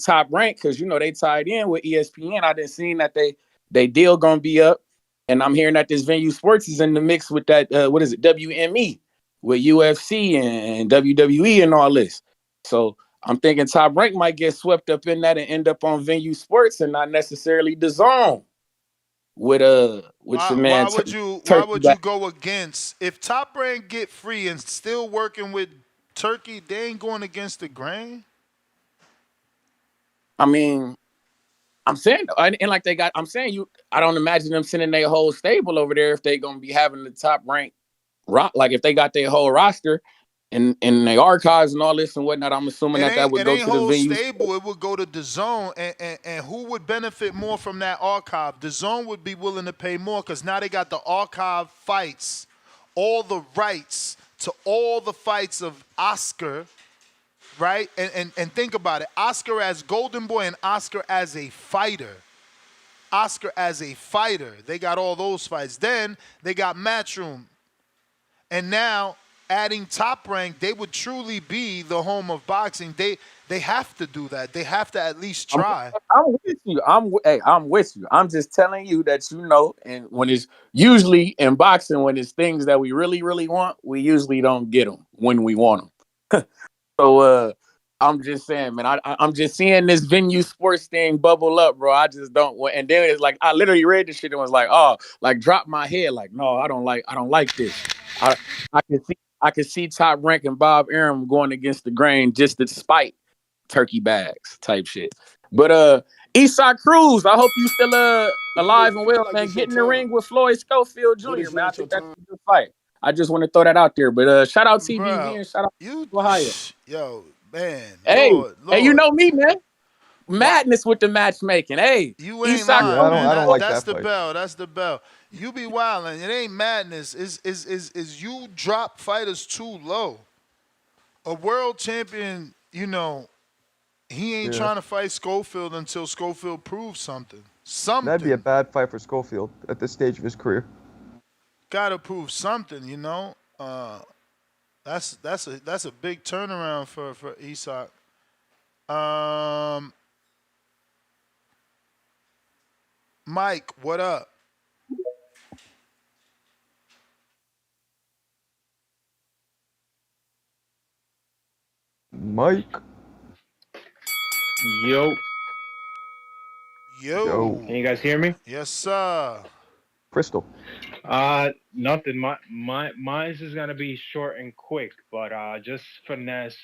Speaker 20: Top Rank, because, you know, they tied in with ESPN. I didn't see that they deal gonna be up. And I'm hearing that this Venue Sports is in the mix with that, what is it, WME, with UFC and WWE and all this. So I'm thinking Top Rank might get swept up in that and end up on Venue Sports and not necessarily DAZN with your man.
Speaker 8: Why would you go against, if Top Rank get free and still working with Turkey, they ain't going against the grain?
Speaker 20: I mean, I'm saying, and like I don't imagine them sending their whole stable over there if they gonna be having the Top Rank like if they got their whole roster and their archives and all this and whatnot. I'm assuming that would go to the Venue.
Speaker 8: Stable, it would go to DAZN, and who would benefit more from that archive? DAZN would be willing to pay more because now they got the archive fights, all the rights to all the fights of Oscar. Right? And think about it. Oscar as Golden Boy and Oscar as a fighter. They got all those fights. Then they got Matchroom. And now, adding Top Rank, they would truly be the home of boxing. They have to do that. They have to at least try.
Speaker 20: I'm with you. I'm with you. I'm just telling you that, you know, and when it's usually in boxing, when it's things that we really, really want, we usually don't get them when we want them. So I'm just saying, man, I'm just seeing this Venue Sports thing bubble up, bro. I just don't want. And then it's like I literally read this shit and was like, oh, like drop my head, like, no, I don't like this. I can see Top Rank and Bob Arum going against the grain just to spite turkey bags type shit. But Eastside Cruz, I hope you still alive and well, man. Get in the ring with Floyd Schofield Jr., man. I think that's a good fight. I just want to throw that out there. But shout out TBV and shout out Hoya.
Speaker 8: Yo, man.
Speaker 20: Hey,
Speaker 8: Lord.
Speaker 20: Hey, you know me, man. Madness with the matchmaking. Hey,
Speaker 8: you ain't lying, man.
Speaker 4: I don't like
Speaker 8: that's
Speaker 4: that
Speaker 8: the
Speaker 4: fight.
Speaker 8: bell. That's the bell. You be wilding. It ain't madness. Is you drop fighters too low. A world champion, you know, he ain't trying to fight Schofield until Schofield proves something.
Speaker 4: That'd be a bad fight for Schofield at this stage of his career.
Speaker 8: Gotta prove something, you know. That's a big turnaround for Isak. Mike, what up?
Speaker 4: Mike.
Speaker 14: Yo.
Speaker 8: Yo.
Speaker 14: Can you guys hear me?
Speaker 8: Yes, sir.
Speaker 4: Crystal.
Speaker 14: Nothing. Mine's is gonna be short and quick, but just finesse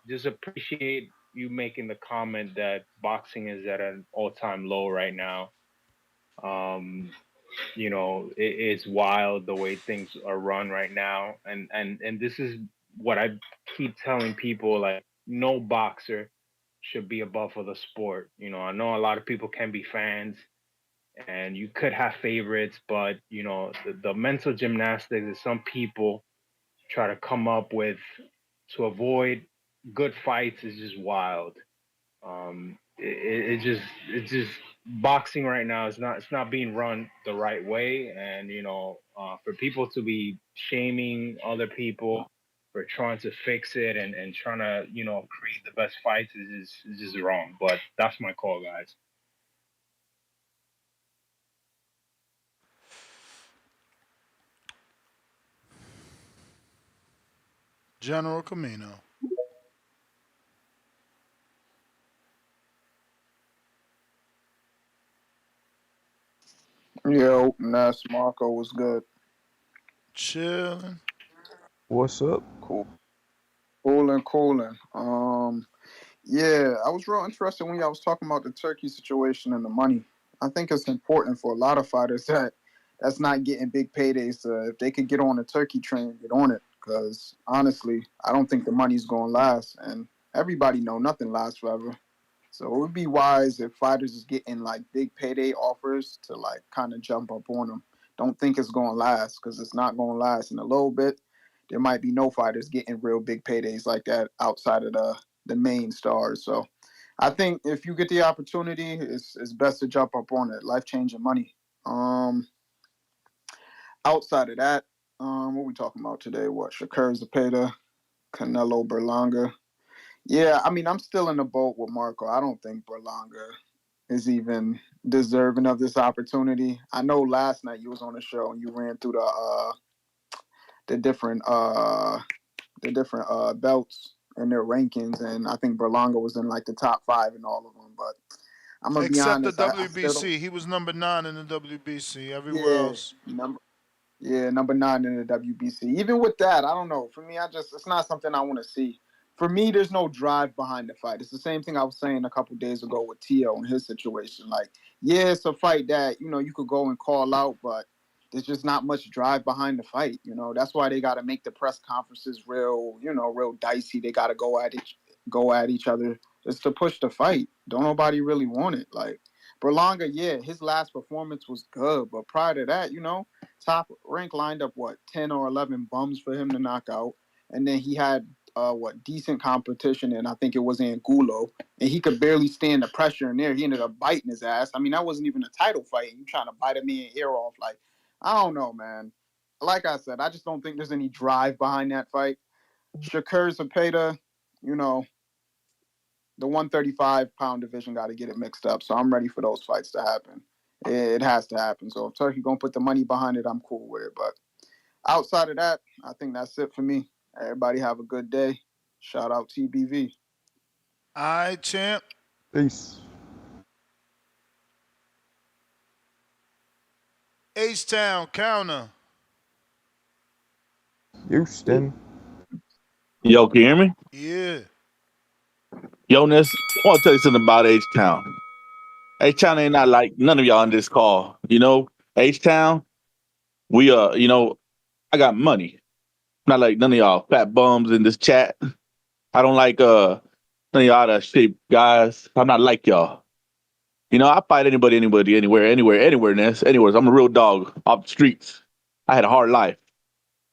Speaker 14: just appreciate you making the comment that boxing is at an all-time low right now. You know, it's wild the way things are run right now, and this is what I keep telling people, like, no boxer should be above for the sport. You know, I know a lot of people can be fans and you could have favorites, but you know, the mental gymnastics that some people try to come up with to avoid good fights is just wild. It just boxing right now is not being run the right way, and you know, for people to be shaming other people for trying to fix it and trying to, create the best fights is just wrong. But that's my call, guys.
Speaker 8: General Camino.
Speaker 15: Yo, Ness, Marco was good.
Speaker 8: Chilling.
Speaker 4: What's up?
Speaker 15: Cool. Cooling. Yeah, I was real interested when y'all was talking about the Turkey situation and the money. I think it's important for a lot of fighters that's not getting big paydays. If they could get on the Turkey train, get on it. Because honestly, I don't think the money's going to last. And everybody know nothing lasts forever. So it would be wise if fighters is getting like big payday offers to like kind of jump up on them. Don't think it's going to last because it's not going to last in a little bit. There might be no fighters getting real big paydays like that outside of the main stars. So I think if you get the opportunity, it's best to jump up on it. Life-changing money. Outside of that, what we talking about today? What? Shakur Zepeda, Canelo, Berlanga. Yeah, I mean, I'm still in the boat with Marco. I don't think Berlanga is even deserving of this opportunity. I know last night you was on the show and you ran through the different belts and their rankings, and I think Berlanga was in like the top 5 in all of them. But I'm gonna be
Speaker 8: Except the
Speaker 15: honest, I still don't.
Speaker 8: WBC. He was number 9 in the WBC. Everywhere
Speaker 15: Yeah,
Speaker 8: else.
Speaker 15: number 9 in the WBC. Even with that, I don't know. For me, it's not something I want to see. For me, there's no drive behind the fight. It's the same thing I was saying a couple days ago with Tio and his situation. Like, yeah, it's a fight that, you could go and call out, but there's just not much drive behind the fight. That's why they got to make the press conferences real dicey. They got to go at each other just to push the fight. Don't nobody really want it. Like, Berlanga, yeah, his last performance was good, but prior to that, Top Rank lined up 10 or 11 bums for him to knock out, and then he had decent competition, and I think it was Angulo, and he could barely stand the pressure in there. He ended up biting his ass. I mean, that wasn't even a title fight, and you trying to bite a man's ear off. Like, I don't know, man. Like I said, I just don't think there's any drive behind that fight. Shakur Zepeda, the 135-pound division got to get it mixed up, so I'm ready for those fights to happen. It has to happen. So if Turkey gonna put the money behind it, I'm cool with it. But outside of that, I think that's it for me. Everybody have a good day. Shout out TBV.
Speaker 8: All right, champ.
Speaker 4: Peace.
Speaker 8: H-Town, counter.
Speaker 4: Houston.
Speaker 22: Yo, can you hear me?
Speaker 8: Yeah.
Speaker 22: Yo, Ness, I want to tell you something about H-Town. H-Town ain't not like none of y'all on this call. H-Town, we, I got money. Not like none of y'all fat bums in this chat. I don't like none of y'all out of shape guys. I'm not like y'all. I fight anybody, anywhere, Ness. Anywhere. I'm a real dog off the streets. I had a hard life.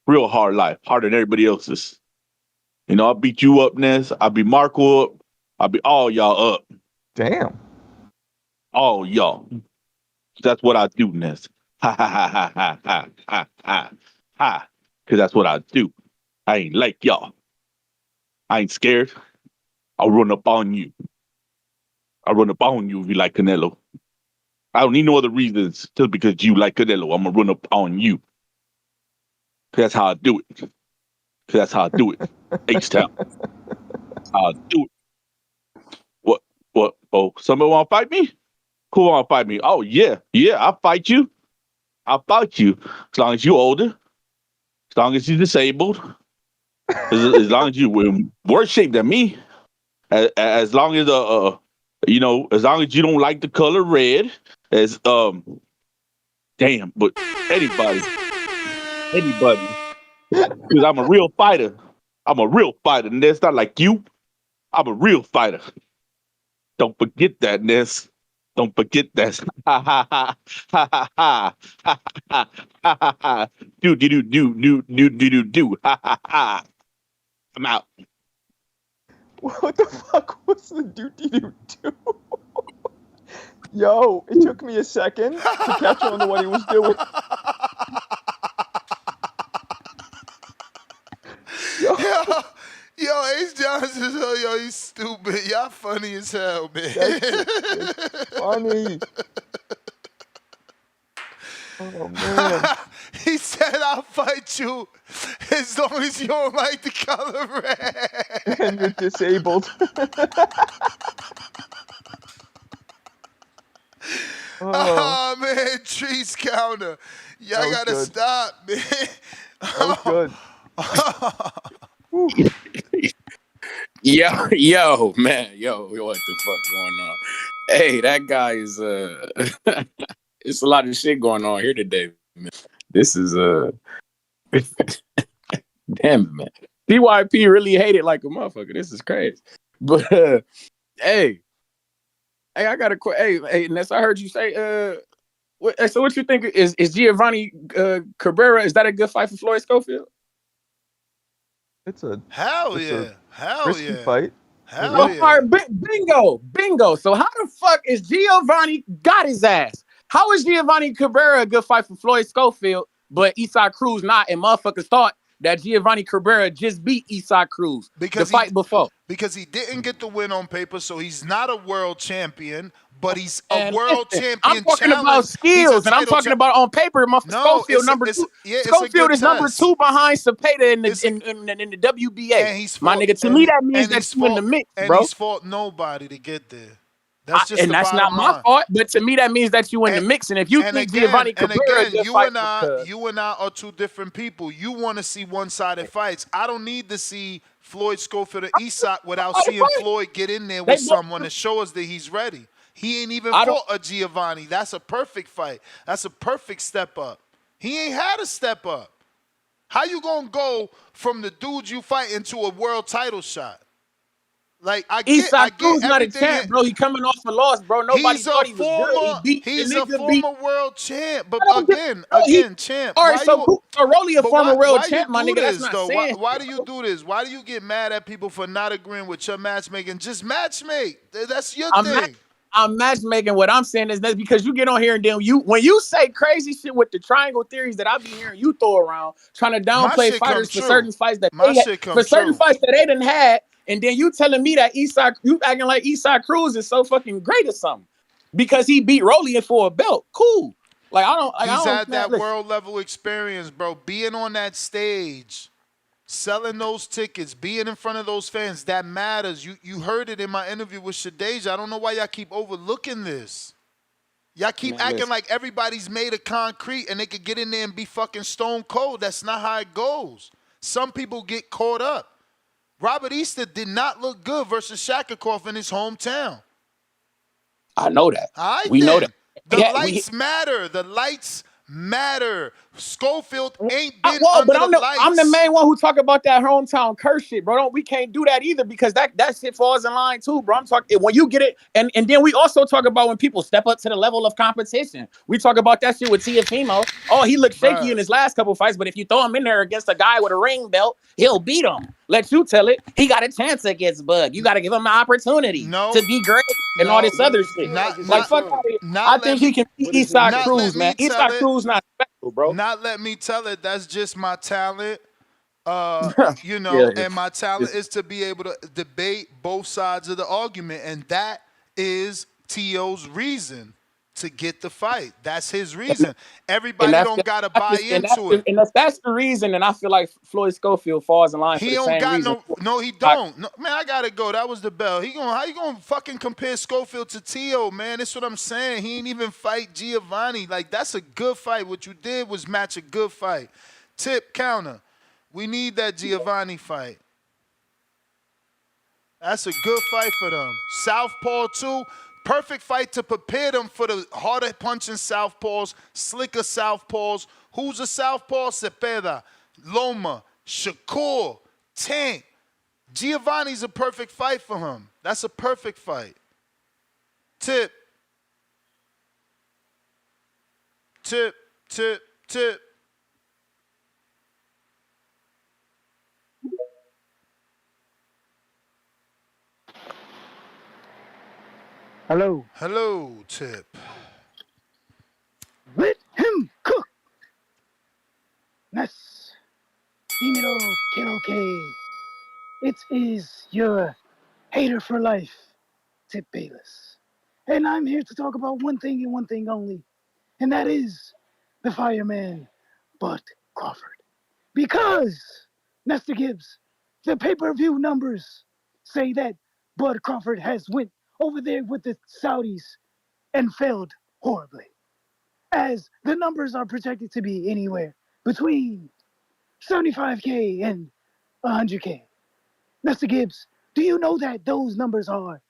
Speaker 22: Real hard life. Harder than everybody else's. I'll beat you up, Ness. I'll beat Marco up. I'll beat all y'all up.
Speaker 4: Damn.
Speaker 22: All y'all. That's what I do, Ness. Ha ha ha ha ha ha ha ha ha. Because that's what I do. I ain't like y'all. I ain't scared. I'll run up on you. I'll run up on you if you like Canelo. I don't need no other reasons just because you like Canelo. I'm going to run up on you. That's how I do it. That's how I do it. H-Town. That's how I do it. What? Oh, somebody want to fight me? Who want to fight me? Oh, yeah. Yeah, I'll fight you. I'll fight you. As long as you're older. As long as you're disabled. As long as you're in worse shape than me. As long as as long as you don't like the color red, damn, but anybody, because I'm a real fighter. I'm a real fighter, and that's not like you. I'm a real fighter. Don't forget that, Ness. Don't forget that. Ha ha ha ha ha ha ha ha ha ha. Do. Ha ha ha. I'm out.
Speaker 4: What the fuck was the do? Yo, it took me a second to catch on to what he was doing. Yo,
Speaker 8: John says, "Oh, yo, he's stupid. Y'all funny as hell, man."
Speaker 4: That's funny. Oh man.
Speaker 8: He said, "I'll fight you as long as you don't like the color red."
Speaker 4: And you're disabled.
Speaker 8: Oh man, trees counter.
Speaker 4: That
Speaker 8: Y'all
Speaker 4: was
Speaker 8: gotta
Speaker 4: good.
Speaker 8: stop, man.
Speaker 4: That was good.
Speaker 20: Yo, man, what the fuck going on? Hey, that guy is it's a lot of shit going on here today, man. This is damn it, man. DYP really hate it like a motherfucker. This is crazy. But hey, I got a hey, Ness, I heard you say so what you think is Giovanni Cabrera, is that a good fight for Floyd Schofield?
Speaker 4: It's a
Speaker 8: hell yeah.
Speaker 4: risky fight.
Speaker 8: Hell yeah.
Speaker 20: All right, bingo. So how the fuck is Giovanni got his ass? How is Giovanni Cabrera a good fight for Floyd Schofield, but Isaac Cruz not? And motherfuckers thought that Giovanni Cabrera just beat Isaac Cruz the fight before.
Speaker 8: Because he didn't get the win on paper, so he's not a world champion, but he's a world champion.
Speaker 20: I'm talking about skills, and I'm talking about on paper. Schofield number two. Schofield is number 2 behind Zepeda in the WBA.
Speaker 8: And he's fought,
Speaker 20: my nigga, to me that means that you in the mix,
Speaker 8: and
Speaker 20: bro.
Speaker 8: And he's fought nobody to get there. That's just
Speaker 20: and that's not my fault, but to me that means that you in the mix. And if you think Giovanni Cabrera,
Speaker 8: you and I are two different people. You want to see one-sided fights. I don't need to see Floyd Schofield and Isak without seeing Floyd get in there with someone to show us that he's ready. He ain't even fought a Giovanni. That's a perfect fight. That's a perfect step up. He ain't had a step up. How you gonna go from the dude you fight into a world title shot? Like I get
Speaker 20: Cruz not a champ, bro. He coming off a loss, bro. Nobody thought he was good.
Speaker 8: He's a former world champ, but again, champ.
Speaker 20: All right, so Rolly a former world champ, my nigga. That's not saying.
Speaker 8: Why do you do this? Why do you get mad at people for not agreeing with your matchmaking? Just matchmake. That's your thing.
Speaker 20: I'm matchmaking. What I'm saying is that's because you get on here and then when you say crazy shit with the triangle theories that I be hearing you throw around, trying to downplay fighters for certain fights that fights that they done had. And then you telling me that you acting like Isaac Cruz is so fucking great or something because he beat Rolly for a belt. Cool. Like
Speaker 8: he's had that world level experience, bro. Being on that stage, selling those tickets, being in front of those fans, that matters. You heard it in my interview with Shadeja. I don't know why y'all keep overlooking this. Y'all keep acting like everybody's made of concrete and they could get in there and be fucking stone cold. That's not how it goes. Some people get caught up. Robert Easter did not look good versus Shakur in his hometown.
Speaker 20: I know that. We know that.
Speaker 8: The lights matter. The lights matter. Schofield ain't been under the lights.
Speaker 20: I'm the main one who talk about that hometown curse shit, bro. We can't do that either because that shit falls in line too, bro. I'm talking when you get it, and then we also talk about when people step up to the level of competition. We talk about that shit with Teofimo. Oh, he looked shaky in his last couple fights, but if you throw him in there against a guy with a ring belt, he'll beat him. Let you tell it. He got a chance against Bug. You got to give him the opportunity to be great and all this other shit. I think he can beat Isaac Cruz, man. Isaac Cruz not special, bro.
Speaker 8: Not let me tell it. That's just my talent. And my talent is to be able to debate both sides of the argument, and that is T.O.'s reason to get the fight. That's his reason. Everybody don't gotta buy into it.
Speaker 20: And if that's the reason, then I feel like Floyd Schofield falls in line.
Speaker 8: He don't got no. He don't. No, man, I gotta go. That was the bell. How you gonna fucking compare Schofield to T.O., man? That's what I'm saying. He ain't even fight Giovanni. Like, that's a good fight. What you did was match a good fight. Tip counter. We need that Giovanni fight. That's a good fight for them. Southpaw too. Perfect fight to prepare them for the harder punching southpaws, slicker southpaws. Who's a southpaw? Zepeda, Loma, Shakur, Tank. Giovanni's a perfect fight for him. That's a perfect fight. Tip. Hello, Tip.
Speaker 16: Let him cook. Nice. Dímelo, Keroke. It's is your hater for life, Tip Bayless. And I'm here to talk about one thing and one thing only, and that is the fireman, Bud Crawford. Because, Nestor Gibbs, the pay-per-view numbers say that Bud Crawford has went over there with the Saudis and failed horribly, as the numbers are projected to be anywhere between 75K and 100K. Mr. Gibbs, do you know that those numbers are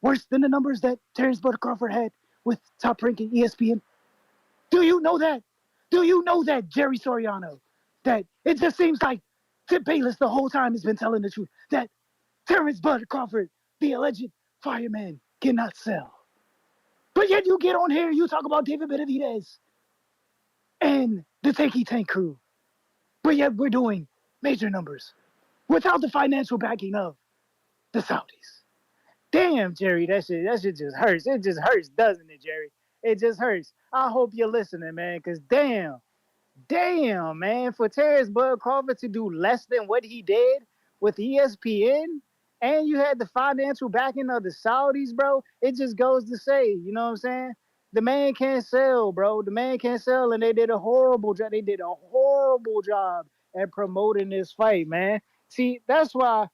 Speaker 16: worse than the numbers that Terrence Bud Crawford had with Top Ranking ESPN? Do you know that? Do you know that, Jerry Soriano? That it just seems like Tip Bayless the whole time has been telling the truth. That Terrence Bud Crawford, the alleged fireman, cannot sell. But yet you get on here, you talk about David Benavidez and the Tanky Tank crew. But yet we're doing major numbers without the financial backing of the Saudis. Damn, Jerry, that shit just hurts. It just hurts, doesn't it, Jerry? It just hurts. I hope you're listening, man, because damn, man, for Terrence Bud Crawford to do less than what he did with ESPN, and you had the financial backing of the Saudis, bro, it just goes to say, you know what I'm saying? The man can't sell, bro. The man can't sell, and they did a horrible job. They did a horrible job at promoting this fight, man. See, that's why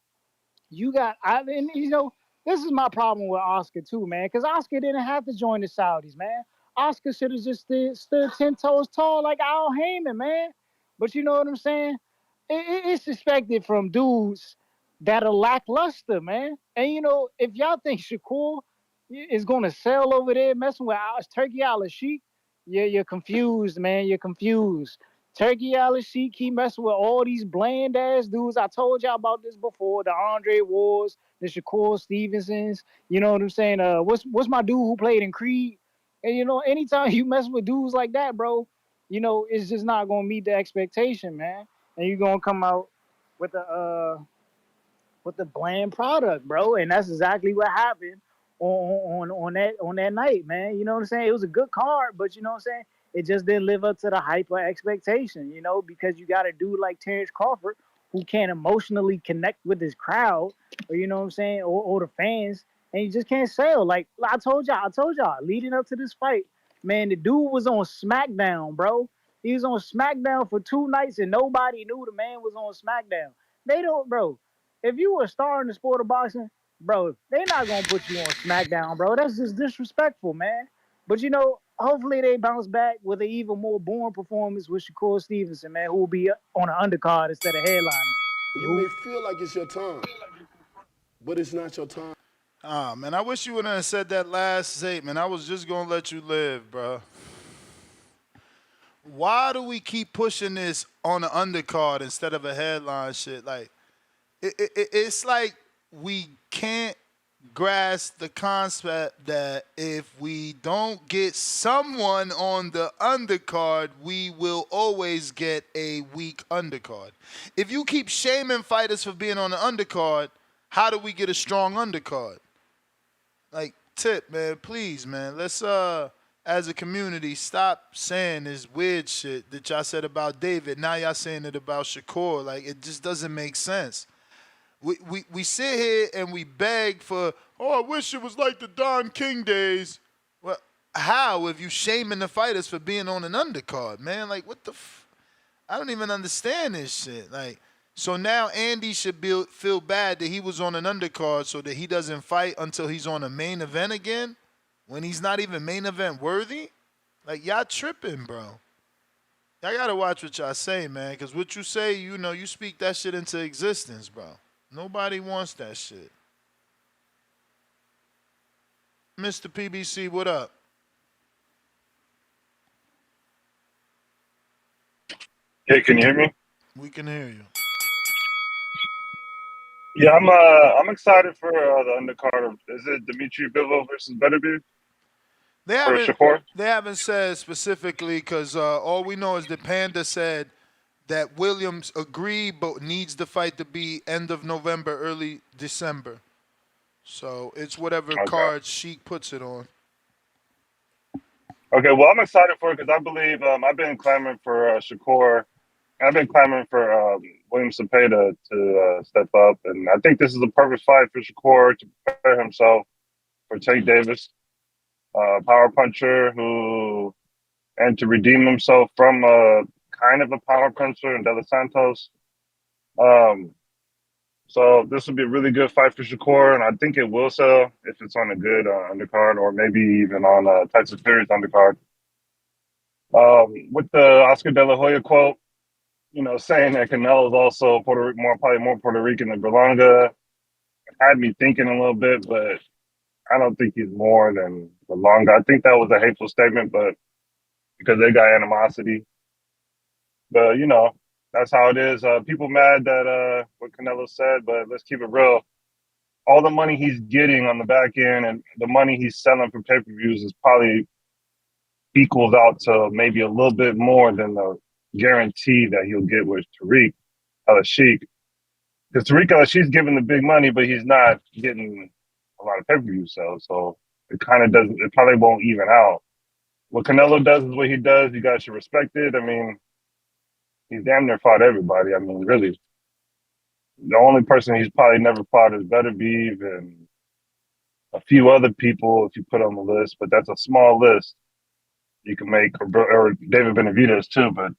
Speaker 16: and you know, this is my problem with Oscar too, man, because Oscar didn't have to join the Saudis, man. Oscar should have just stood 10 toes tall like Al Heyman, man. But you know what I'm saying? It's expected from dudes that are lackluster, man. And you know, if y'all think Shakur is going to sell over there messing with Turkey Al-Sheikh, you're confused, man. You're confused. Turkey Al-Sheikh keep messing with all these bland ass dudes. I told y'all about this before. The Andre Wards, the Shakur Stevensons. You know what I'm saying? What's my dude who played in Creed? And you know, anytime you mess with dudes like that, bro, you know, it's just not gonna meet the expectation, man. And you're gonna come out with a bland product, bro. And that's exactly what happened on that night, man. You know what I'm saying? It was a good card, but you know what I'm saying? It just didn't live up to the hype or expectation, you know, because you got a dude like Terrence Crawford who can't emotionally connect with his crowd, or you know what I'm saying, or the fans, and you just can't sell. Like I told y'all, leading up to this fight, man, the dude was on SmackDown, bro. He was on SmackDown for 2 nights, and nobody knew the man was on SmackDown. They don't, bro. If you were a star in the sport of boxing, bro, they're not gonna put you on SmackDown, bro. That's just disrespectful, man. But you know, hopefully they bounce back with an even more boring performance with Shakur Stevenson, man, who will be on an undercard instead of headlining.
Speaker 9: You may feel like it's your time, but it's not your time.
Speaker 8: Ah, man, I wish you wouldn't have said that last statement. I was just gonna let you live, bro. Why do we keep pushing this on the undercard instead of a headline shit? Like, it's like we can't grasp the concept that if we don't get someone on the undercard, we will always get a weak undercard. If you keep shaming fighters for being on the undercard, how do we get a strong undercard? Like, Tip, man, please, man, let's as a community stop saying this weird shit that y'all said about David. Now y'all saying it about Shakur. Like, it just doesn't make sense. We sit here and we beg for, oh, I wish it was like the Don King days. Well, how if you shaming the fighters for being on an undercard, man? Like, what the I don't even understand this shit. Like, so now Andy should feel bad that he was on an undercard so that he doesn't fight until he's on a main event again when he's not even main event worthy? Like, y'all tripping, bro. Y'all gotta watch what y'all say, man, because what you say, you know, you speak that shit into existence, bro. Nobody wants that shit. Mr. PBC, what up?
Speaker 21: Hey, can you hear me?
Speaker 8: We can hear you.
Speaker 21: Yeah, I'm excited for the undercard of, is it Dimitri Bivol versus Beterbiev?
Speaker 8: They haven't said specifically because all we know is that Panda said that Williams agreed but needs the fight to be end of November, early December. So it's whatever card Sheik puts it on.
Speaker 21: Okay, well, I'm excited for it because I believe I've been clamoring for Shakur I've been clamoring for William Zepeda to step up, and I think this is a perfect fight for Shakur to prepare himself for Tank Davis, power puncher and to redeem himself from a kind of a power puncher in De Los Santos. Um, so this will be a really good fight for Shakur, and I think it will sell if it's on a good undercard or maybe even on Tyson Fury's undercard. With the Oscar De La Hoya quote, saying that Canelo is also probably more Puerto Rican than Berlanga, had me thinking a little bit, but I don't think he's more than Berlanga. I think that was a hateful statement, but because they got animosity. But that's how it is. People mad that what Canelo said, but let's keep it real. All the money he's getting on the back end and the money he's selling for pay-per-views is probably equals out to maybe a little bit more than the guarantee that he'll get with Tariq Al-Sheikh. Because Tariq Al-Sheikh's giving the big money, but he's not getting a lot of pay-per-view sales. So it kind of doesn't, it probably won't even out. What Canelo does is what he does. You guys should respect it. I mean, he's damn near fought everybody. I mean, really. The only person he's probably never fought is Beterbiev and a few other people if you put on the list, but that's a small list you can make, or David Benavidez too. But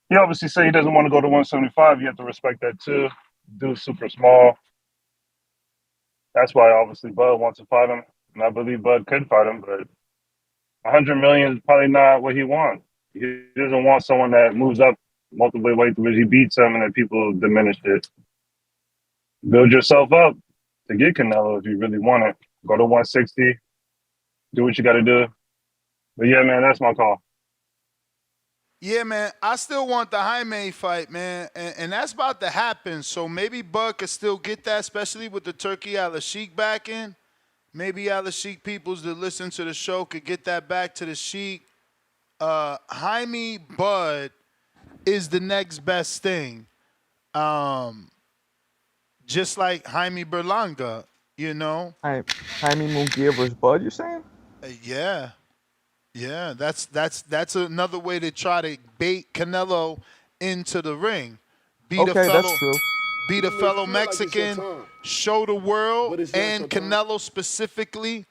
Speaker 21: he obviously said he doesn't want to go to 175. You have to respect that too. Dude's super small. That's why obviously Bud wants to fight him, and I believe Bud could fight him. But 100 million is probably not what he wants. He doesn't want someone that moves up multiple weight divisions. He beats him, and then people diminish it. Build yourself up to get Canelo if you really want it. Go to 160. Do what you got to do. But yeah, man, that's my call.
Speaker 8: Yeah, man, I still want the Jaime fight, man, and that's about to happen. So maybe Bud could still get that, especially with the Turki Al-Sheikh back in. Maybe Al-Sheikh peoples that listen to the show could get that back to the Sheikh. Jaime Bud is the next best thing. Just like Jaime Berlanga,
Speaker 4: Jaime Munguia versus Bud, you're saying?
Speaker 8: Yeah. Yeah, that's another way to try to bait Canelo into the ring.
Speaker 4: That's true.
Speaker 8: Beat a fellow Mexican, show the world, and Canelo specifically.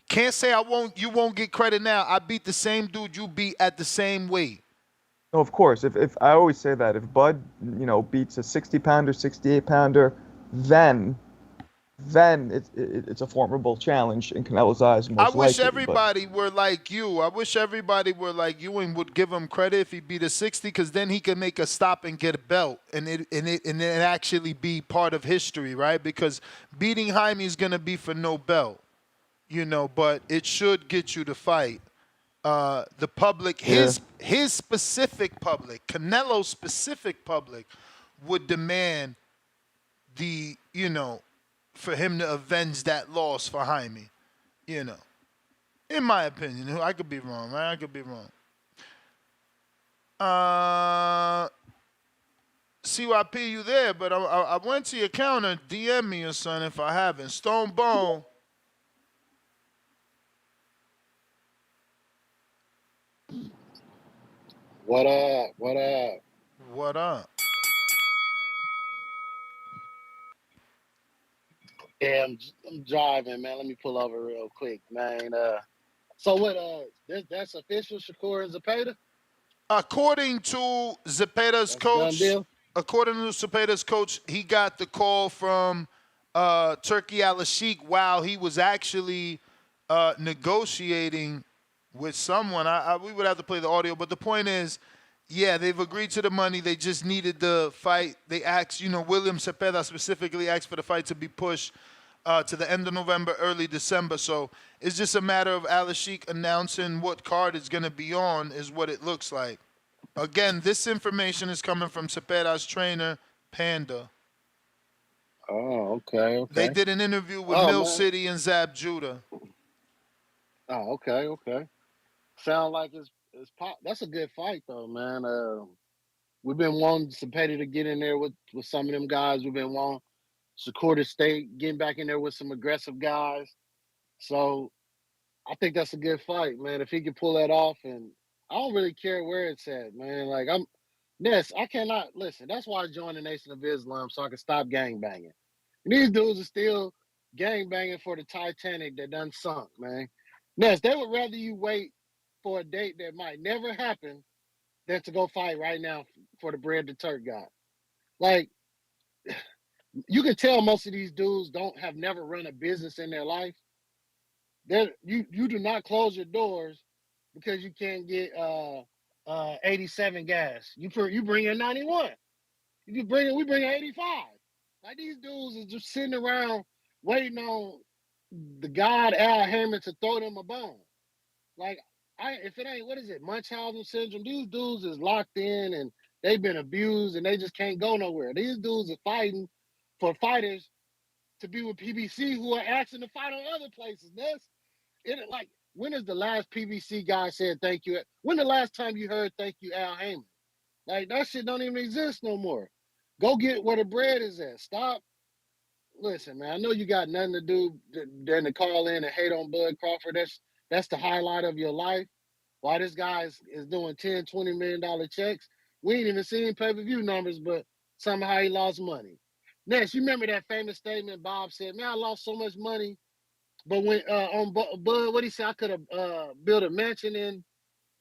Speaker 8: Can't say you won't get credit now. I beat the same dude you beat at the same weight.
Speaker 4: No, of course. If I always say that if Bud, beats a 60-pounder, 68-pounder, then it's a formidable challenge in Canelo's eyes. Most
Speaker 8: I wish
Speaker 4: likely,
Speaker 8: everybody were like you. I wish everybody were like you and would give him credit if he beat a 60, because then he could make a stop and get a belt, and it actually be part of history, right? Because beating Jaime is gonna be for no belt, but it should get you to fight. The public, his specific public, Canelo's specific public, would demand for him to avenge that loss for Jaime. In my opinion. I could be wrong, man. I could be wrong. CYP, you there? But I went to your counter. DM me or something if I haven't. Stone Bone.
Speaker 2: What up? What up?
Speaker 8: What up?
Speaker 2: Yeah, I'm driving, man. Let me pull over real quick, man. So what? That's official. Shakur and Zepeda.
Speaker 8: According to Zepeda's coach, he got the call from Turki Al-Sheikh while he was actually negotiating with someone. We would have to play the audio, but the point is, yeah, they've agreed to the money. They just needed the fight. They asked, William Zepeda specifically asked for the fight to be pushed to the end of November, early December. So it's just a matter of Al-Sheikh announcing what card it's going to be on is what it looks like. Again, this information is coming from Zepeda's trainer, Panda.
Speaker 2: Oh, okay.
Speaker 8: They did an interview with Mill City and Zab Judah.
Speaker 2: Oh, okay. Sound like it's pop. That's a good fight though, man. We've been wanting Zepeda to get in there with some of them guys. We've been wanting Shakur to stay getting back in there with some aggressive guys. So I think that's a good fight, man. If he can pull that off, and I don't really care where it's at, man. Like Yes, I cannot listen. That's why I joined the Nation of Islam so I can stop gang banging. These dudes are still gang banging for the Titanic that done sunk, man. Ness, they would rather you wait for a date that might never happen than to go fight right now for the bread the Turk got. Like, you can tell most of these dudes don't have never run a business in their life. You do not close your doors because you can't get 87 gas. You bring in 91. We bring in 85. Like these dudes is just sitting around waiting on the god Al Hammond to throw them a bone. Like if it ain't, what is it, Munchausen syndrome? These dudes is locked in and they've been abused and they just can't go nowhere. These dudes are fighting for fighters to be with PBC who are asking to fight on other places. Like, when is the last PBC guy said thank you? When the last time you heard thank you, Al Hammond? Like, that shit don't even exist no more. Go get where the bread is at. Stop. Listen, man, I know you got nothing to do than to call in and hate on Bud Crawford. That's the highlight of your life. While this guy is doing $10, $20 million checks, we ain't even seen pay-per-view numbers, but somehow he lost money. Next, you remember that famous statement Bob said, man, I lost so much money. But when on Bud, what he said, I could have built a mansion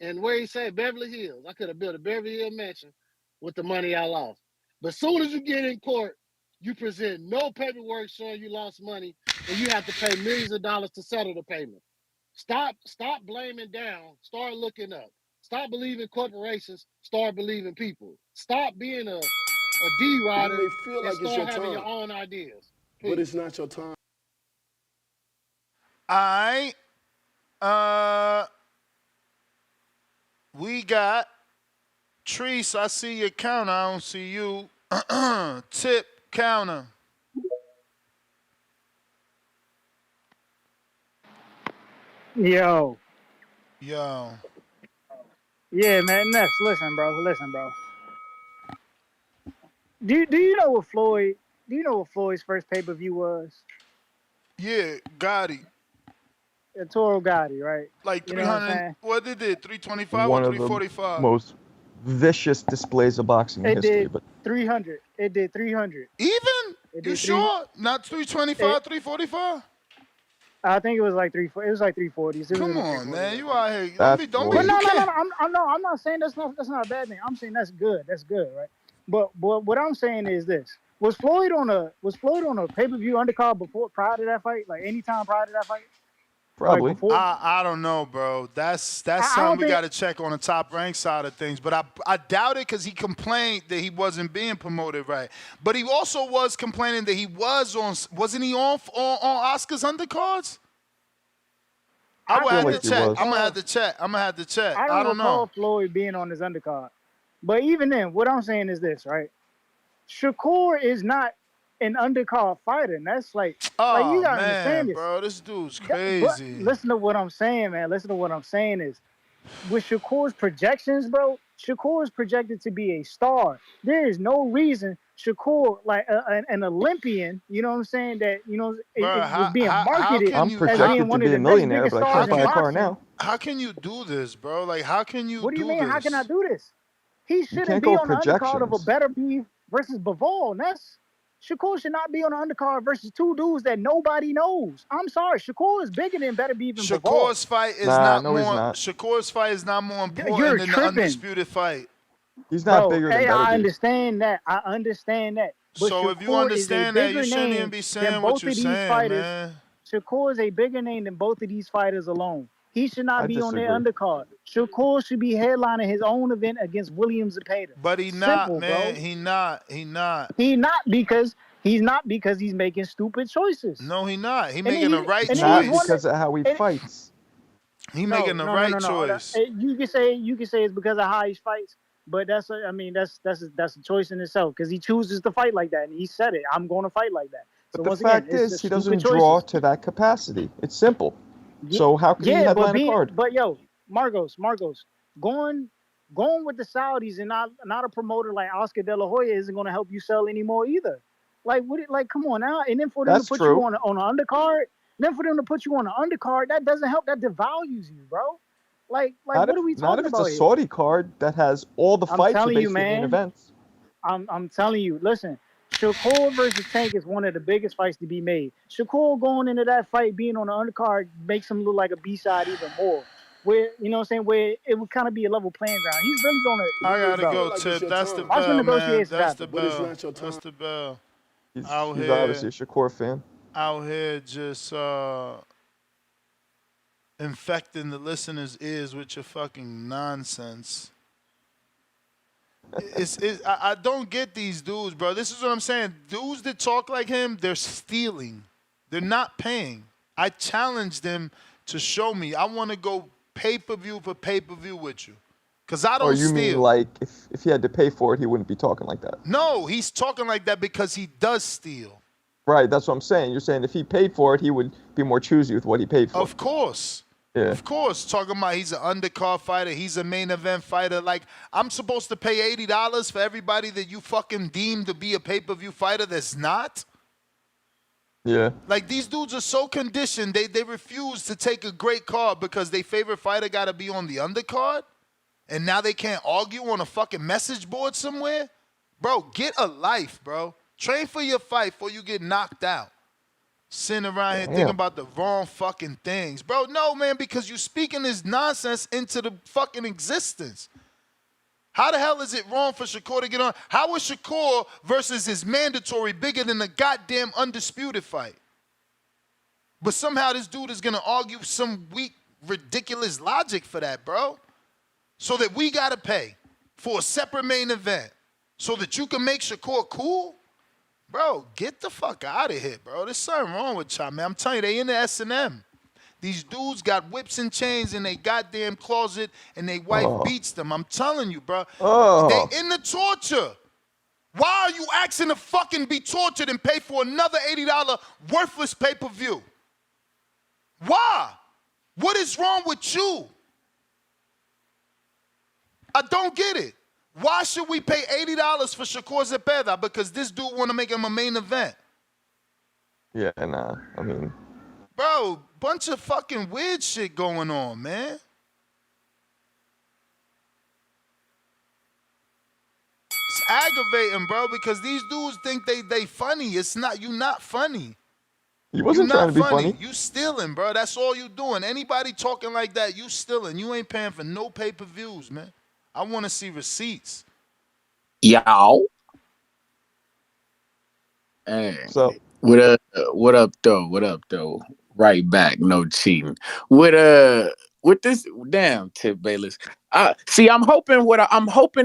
Speaker 2: in where he said Beverly Hills. I could have built a Beverly Hills mansion with the money I lost. But as soon as you get in court, you present no paperwork showing you lost money, and you have to pay millions of dollars to settle the payment. Stop blaming down. Start looking up. Stop believing corporations. Start believing people. Stop being a D
Speaker 9: You
Speaker 2: rider
Speaker 9: may feel
Speaker 2: and
Speaker 9: like it's
Speaker 2: start
Speaker 9: your
Speaker 2: having your
Speaker 9: time,
Speaker 2: own ideas.
Speaker 9: but
Speaker 2: Peace.
Speaker 9: it's not your time.
Speaker 8: I we got Treese. I see your counter. I don't see you. Tip counter.
Speaker 16: Yo.
Speaker 8: Yo.
Speaker 16: Yeah, man. Ness, listen, bro. Do you know what Floyd? Do you know what Floyd's first pay per view was?
Speaker 8: Yeah, Gotti.
Speaker 16: Toro Gotti, right?
Speaker 8: Like
Speaker 16: You know what I'm
Speaker 8: 300.
Speaker 16: saying?
Speaker 8: What did it? 325 or
Speaker 4: One of the
Speaker 8: 345?
Speaker 4: most vicious displays of boxing in
Speaker 16: It
Speaker 4: history.
Speaker 16: did
Speaker 4: But
Speaker 16: 300. It did 300.
Speaker 8: Even?
Speaker 16: It
Speaker 8: You
Speaker 16: did three.
Speaker 8: sure? Not 325, 345?
Speaker 16: I think it was like it was like 340s. It was in
Speaker 8: Come
Speaker 16: the
Speaker 8: on,
Speaker 16: 340s,
Speaker 8: man.
Speaker 16: I
Speaker 8: You
Speaker 16: think.
Speaker 8: out here.
Speaker 4: that's
Speaker 8: Don't be.
Speaker 16: But
Speaker 8: You
Speaker 16: no, no, no,
Speaker 8: can't.
Speaker 16: no. I'm not saying that's not a bad thing. I'm saying that's good. That's good, right? But what I'm saying is this: was Floyd on a pay per view undercard prior to that fight? Like anytime prior to that fight? Like
Speaker 4: probably.
Speaker 16: before?
Speaker 8: I don't know, bro. That's
Speaker 16: I
Speaker 8: something
Speaker 16: don't
Speaker 8: we
Speaker 16: think.
Speaker 8: got to check on the top rank side of things. But I doubt it because he complained that he wasn't being promoted right. But he also was complaining that he was on. Wasn't he on Oscar's undercards? I
Speaker 16: I
Speaker 8: would
Speaker 16: don't
Speaker 4: Feel
Speaker 8: have
Speaker 4: like
Speaker 8: to
Speaker 4: he
Speaker 8: check.
Speaker 16: recall.
Speaker 4: was.
Speaker 8: I'm gonna have to check.
Speaker 16: I
Speaker 8: I
Speaker 16: don't
Speaker 8: don't know.
Speaker 16: recall Floyd being on his undercard. But even then, what I'm saying is this, right? Shakur is not an undercard fighter, and that's like you
Speaker 8: Oh
Speaker 16: gotta
Speaker 8: man,
Speaker 16: understand this.
Speaker 8: bro, this dude's
Speaker 16: But
Speaker 8: crazy.
Speaker 16: listen to what I'm saying, man. Listen to what I'm saying is with Shakur's projections, bro. Shakur is projected to be a star. There is no reason Shakur, like an Olympian, you know what I'm saying, that
Speaker 8: Bro,
Speaker 16: it was being
Speaker 8: how
Speaker 16: marketed
Speaker 8: can
Speaker 4: I'm
Speaker 8: you
Speaker 16: as
Speaker 8: how
Speaker 16: being
Speaker 4: projected to
Speaker 16: one of
Speaker 4: be
Speaker 16: the
Speaker 4: a
Speaker 16: next
Speaker 4: millionaire,
Speaker 16: biggest
Speaker 4: but I
Speaker 16: stars
Speaker 4: can't
Speaker 16: in
Speaker 4: buy a car
Speaker 16: boxing.
Speaker 4: now.
Speaker 8: how can you do this, bro? Like how can you
Speaker 16: What do you
Speaker 8: do
Speaker 16: mean? How can I
Speaker 8: this?
Speaker 16: do this? He
Speaker 4: You
Speaker 16: shouldn't
Speaker 4: can't
Speaker 16: be
Speaker 4: go
Speaker 16: on the undercard of a
Speaker 4: projections.
Speaker 16: better beef versus Bivol. That's Shakur should not be on the undercard versus two dudes that nobody knows. I'm sorry, Shakur is bigger than Better Beef and Bivol.
Speaker 8: Shakur's fight is
Speaker 4: Nah,
Speaker 8: not
Speaker 4: no, he's
Speaker 8: more.
Speaker 4: not.
Speaker 8: Shakur's fight is not more important
Speaker 16: You're
Speaker 8: than the
Speaker 16: tripping,
Speaker 8: undisputed fight.
Speaker 4: He's not
Speaker 16: bro.
Speaker 4: bigger than
Speaker 16: Hey,
Speaker 4: Better
Speaker 16: I
Speaker 4: Beef.
Speaker 16: understand that. I understand that. But
Speaker 8: So if you
Speaker 16: Shakur is a
Speaker 8: understand that, you
Speaker 16: bigger
Speaker 8: shouldn't even
Speaker 16: name
Speaker 8: be
Speaker 16: than
Speaker 8: saying what
Speaker 16: both
Speaker 8: you're
Speaker 16: of these
Speaker 8: saying,
Speaker 16: fighters.
Speaker 8: man.
Speaker 16: Shakur is a bigger name than both of these fighters alone. He should not
Speaker 4: I
Speaker 16: be on their
Speaker 4: disagree.
Speaker 16: undercard. Shakur should be headlining his own event against William Zepeda.
Speaker 8: But he not,
Speaker 16: Simple,
Speaker 8: man.
Speaker 16: bro.
Speaker 8: He not. He not.
Speaker 16: He's not because he's making stupid choices.
Speaker 8: No, he not. He
Speaker 16: And then
Speaker 8: making the
Speaker 16: he
Speaker 8: right
Speaker 4: It's
Speaker 16: and then he's
Speaker 4: not
Speaker 16: one
Speaker 8: choice.
Speaker 16: that
Speaker 4: because of how he
Speaker 16: and
Speaker 4: fights.
Speaker 8: He
Speaker 16: no
Speaker 8: making the
Speaker 16: no no
Speaker 8: right
Speaker 16: no no.
Speaker 8: choice.
Speaker 16: You can say it's because of how he fights, but that's a choice in itself because he chooses to fight like that and he said it. I'm going to fight like that. So
Speaker 4: But the
Speaker 16: once again,
Speaker 4: fact
Speaker 16: it's
Speaker 4: is,
Speaker 16: just
Speaker 4: he
Speaker 16: stupid
Speaker 4: doesn't draw
Speaker 16: choices.
Speaker 4: to that capacity. It's simple.
Speaker 16: Yeah,
Speaker 4: So how could he
Speaker 16: yeah,
Speaker 4: headline a card?
Speaker 16: but yo, Margos, going going with the Saudis and not a promoter like Oscar De La Hoya isn't going to help you sell anymore either. Like come on now, and then for them to
Speaker 4: That's
Speaker 16: put you
Speaker 4: true.
Speaker 16: on an undercard, then for them to put you on an undercard, that doesn't help. That devalues you, bro. Like
Speaker 4: Not
Speaker 16: what
Speaker 4: if
Speaker 16: are we
Speaker 4: not
Speaker 16: talking
Speaker 4: if it's a
Speaker 16: about here?
Speaker 4: Saudi card that has all the
Speaker 16: I'm
Speaker 4: fights are
Speaker 16: telling you,
Speaker 4: basically main
Speaker 16: man.
Speaker 4: events.
Speaker 16: I'm telling you. Listen, Shakur versus Tank is one of the biggest fights to be made. Shakur going into that fight being on the undercard makes him look like a B-side even more. Where you know what I'm saying, where it would kind of be a level playing ground. He's really gonna
Speaker 8: I gotta
Speaker 16: bro.
Speaker 8: go,
Speaker 9: Like it's
Speaker 8: Tip.
Speaker 9: your
Speaker 8: That's the
Speaker 9: time.
Speaker 16: Watch the
Speaker 8: bell, man.
Speaker 16: negotiations
Speaker 8: That's the
Speaker 16: happen.
Speaker 9: But it's
Speaker 8: bell.
Speaker 9: not your
Speaker 8: That's
Speaker 9: time.
Speaker 8: the bell.
Speaker 4: He's
Speaker 8: Out
Speaker 4: he's obviously
Speaker 8: here,
Speaker 4: a Shakur fan.
Speaker 8: out here, just infecting the listeners' ears with your fucking nonsense. I don't get these dudes, bro. This is what I'm saying. Dudes that talk like him, they're stealing. They're not paying. I challenge them to show me. I want to go pay-per-view for pay-per-view with you. Because I
Speaker 4: Or
Speaker 8: don't
Speaker 4: you mean
Speaker 8: steal.
Speaker 4: like if he had to pay for it, he wouldn't be talking like that?
Speaker 8: No, he's talking like that because he does steal.
Speaker 4: Right, that's what I'm saying. You're saying if he paid for it, he would be more choosy with what he paid for.
Speaker 8: Of course.
Speaker 4: Yeah.
Speaker 8: Of course. Talking about he's an undercard fighter, he's a main event fighter. Like, I'm supposed to pay $80 for everybody that you fucking deem to be a pay-per-view fighter that's not?
Speaker 4: Yeah.
Speaker 8: Like, these dudes are so conditioned, they refuse to take a great card because their favorite fighter got to be on the undercard? And now they can't argue on a fucking message board somewhere? Bro, get a life, bro. Train for your fight before you get knocked out. Sitting around here thinking about the wrong fucking things. Bro, no, man, because you speaking this nonsense into the fucking existence. How the hell is it wrong for Shakur to get on? How is Shakur versus his mandatory bigger than the goddamn undisputed fight? But somehow this dude is going to argue some weak, ridiculous logic for that, bro. So that we got to pay for a separate main event so that you can make Shakur cool? Bro, get the fuck out of here, bro. There's something wrong with y'all, man. I'm telling you, they in the S&M. These dudes got whips and chains in their goddamn closet and their wife beats them. I'm telling you, bro. They in the torture. Why are you asking to fucking be tortured and pay for another $80 worthless pay-per-view? Why? What is wrong with you? I don't get it. Why should we pay $80 for Shakur Zepeda? Because this dude want to make him a main event.
Speaker 4: Yeah, nah. I mean,
Speaker 8: bro, bunch of fucking weird shit going on, man. It's aggravating, bro, because these dudes think they funny. It's not. You not funny.
Speaker 4: he wasn't
Speaker 8: you not
Speaker 4: trying to be funny.
Speaker 8: You stealing, bro. That's all you doing. Anybody talking like that, you stealing. You ain't paying for no pay-per-views, man. I want to see receipts.
Speaker 20: Y'all. Hey.
Speaker 4: So
Speaker 20: what up though? What up though? Right back, no cheating. With this damn Tip Bayless. See, I'm hoping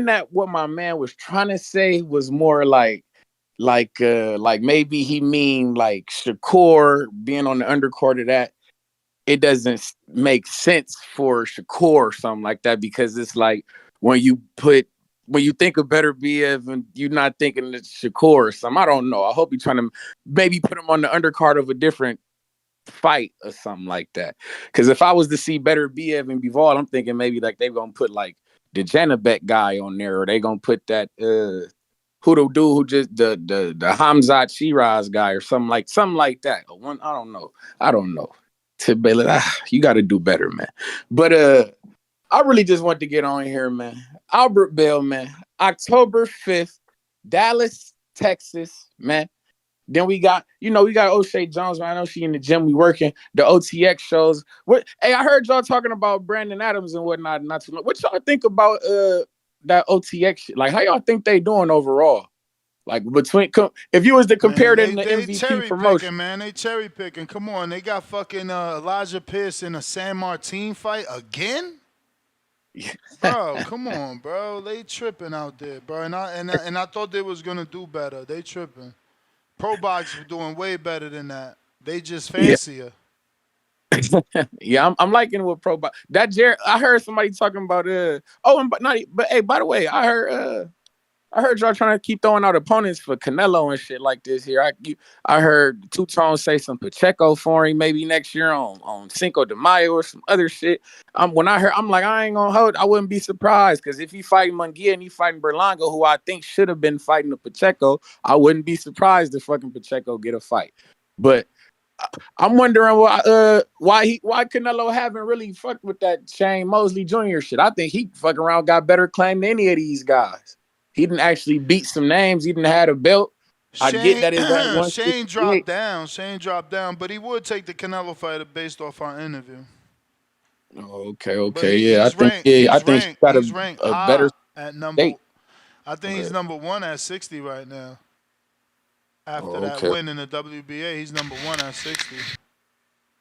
Speaker 20: that what my man was trying to say was more like maybe he mean like Shakur being on the undercard of that. It doesn't make sense for Shakur or something like that, because it's like when you think of Better BF and you're not thinking it's Shakur or something. I don't know. I hope you're trying to maybe put him on the undercard of a different fight or something like that. Because if I was to see Better BF and Bivol, I'm thinking maybe like they're going to put like the Janabek guy on there, or they going to put that who the dude who just the Hamzat Shiraz guy or something like that. I don't know. Tip Bayless, you got to do better, man. But I really just want to get on here, man. Albert Bell, man. October 5th, Dallas, Texas, man. Then we got O'Shea Jones, man. I know she in the gym. We working the OTX shows. Hey, I heard y'all talking about Brandon Adams and whatnot. Not too long. What y'all think about that OTX shit? Like, how y'all think they doing overall? Like, if you was to compare them to MVP
Speaker 8: cherry
Speaker 20: promotion,
Speaker 8: picking, man. They cherry picking. Come on, they got fucking Elijah Pierce in a San Martin fight again. Bro, come on, bro. They tripping out there, bro. And I thought they was gonna do better. They tripping. Pro Box doing way better than that. They just fancier.
Speaker 20: Yeah, I'm liking what Pro Box. That I heard somebody talking about hey, by the way, I heard y'all trying to keep throwing out opponents for Canelo and shit like this here. I heard Two Tone say some Pacheco for him maybe next year on Cinco de Mayo or some other shit. When I heard, I'm like, I ain't gonna hold. I wouldn't be surprised, because if he fighting Munguia and he fighting Berlanga, who I think should have been fighting the Pacheco, I wouldn't be surprised if fucking Pacheco get a fight. But I'm wondering why Canelo haven't really fucked with that Shane Mosley Jr. shit. I think he fucking around got better claim than any of these guys. He didn't actually beat some names. He didn't have a belt. I get that it's at 168.
Speaker 8: Shane dropped down, but he would take the Canelo fighter based off our interview.
Speaker 20: Okay, yeah. I think he's got
Speaker 8: he's ranked
Speaker 20: a
Speaker 8: high
Speaker 20: better
Speaker 8: at number.
Speaker 20: state.
Speaker 8: I think he's number 1 at 60 right now. After that
Speaker 20: Okay.
Speaker 8: win in the WBA, he's number 1 at 60.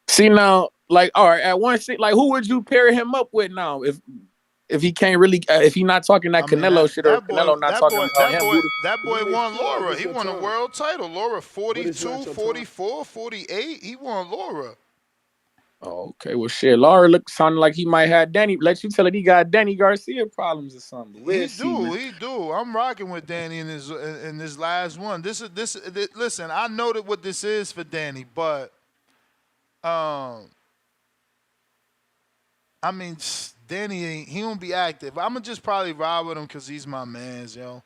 Speaker 20: See now, like, all right, at 160, like, who would you pair him up with now if he can't really if he not talking that Canelo shit or Canelo not talking about him?
Speaker 8: That boy won Laura. He won a world title. Laura 42, 44, 48. He won Laura.
Speaker 20: Oh, okay. Well, shit, Laura sounding like he might have Danny. Let you tell it he got Danny Garcia problems or something.
Speaker 8: He do. I'm rocking with Danny in this last one. This. Listen, I know that what this is for Danny, but I mean, Danny he won't be active. I'ma just probably ride with him because he's my man's, yo.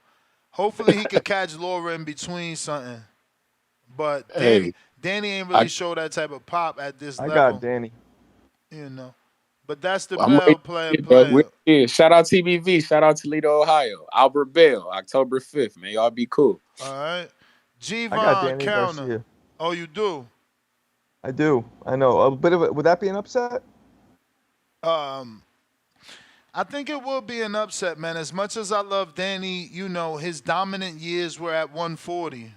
Speaker 8: Hopefully he could catch Laura in between something. But Danny ain't really show that type of pop at this level.
Speaker 4: I got Danny.
Speaker 8: You know. But that's the Bell player.
Speaker 20: Yeah, shout out TBV. Shout out Toledo, Ohio. Albert Bell, October 5th. Man, y'all be cool.
Speaker 8: All right.
Speaker 4: I got Danny
Speaker 8: Counter.
Speaker 4: Garcia.
Speaker 8: Oh, you do?
Speaker 4: I do. I know. A bit of it. Would that be an upset?
Speaker 8: I think it will be an upset, man. As much as I love Danny, you know, his dominant years were at 140.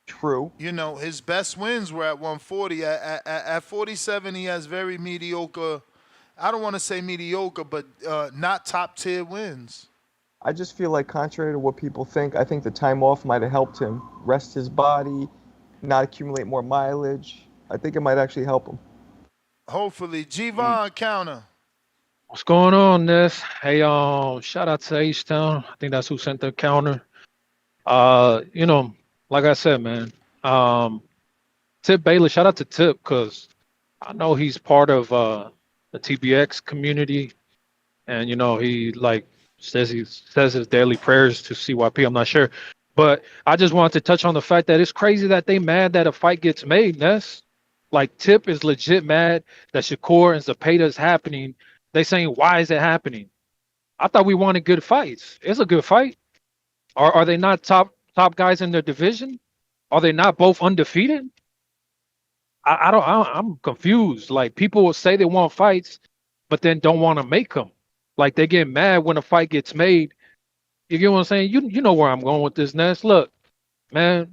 Speaker 4: True.
Speaker 8: You know, his best wins were at 140. At 47, he has very mediocre, I don't want to say mediocre, but not top tier wins.
Speaker 4: I just feel like, contrary to what people think, I think the time off might have helped him rest his body, not accumulate more mileage. I think it might actually help him.
Speaker 8: Hopefully. G-Von Counter.
Speaker 3: What's going on, Ness? Hey, shout out to H-Town. I think that's who sent the counter. You know, like I said, man, Tip Baylor, shout out to Tip, because I know he's part of the TBX community, and you know he says his daily prayers to CYP. I'm not sure, but I just wanted to touch on the fact that it's crazy that they mad that a fight gets made. Ness, like Tip is legit mad that Shakur and Zepeda is happening. They saying, why is it happening? I thought we wanted good fights. It's a good fight. Are they not top guys in their division? Are they not both undefeated? I'm confused. Like, people will say they want fights, but then don't want to make them. Like, they get mad when a fight gets made. You get what I'm saying? You know where I'm going with this, Ness. Look, man,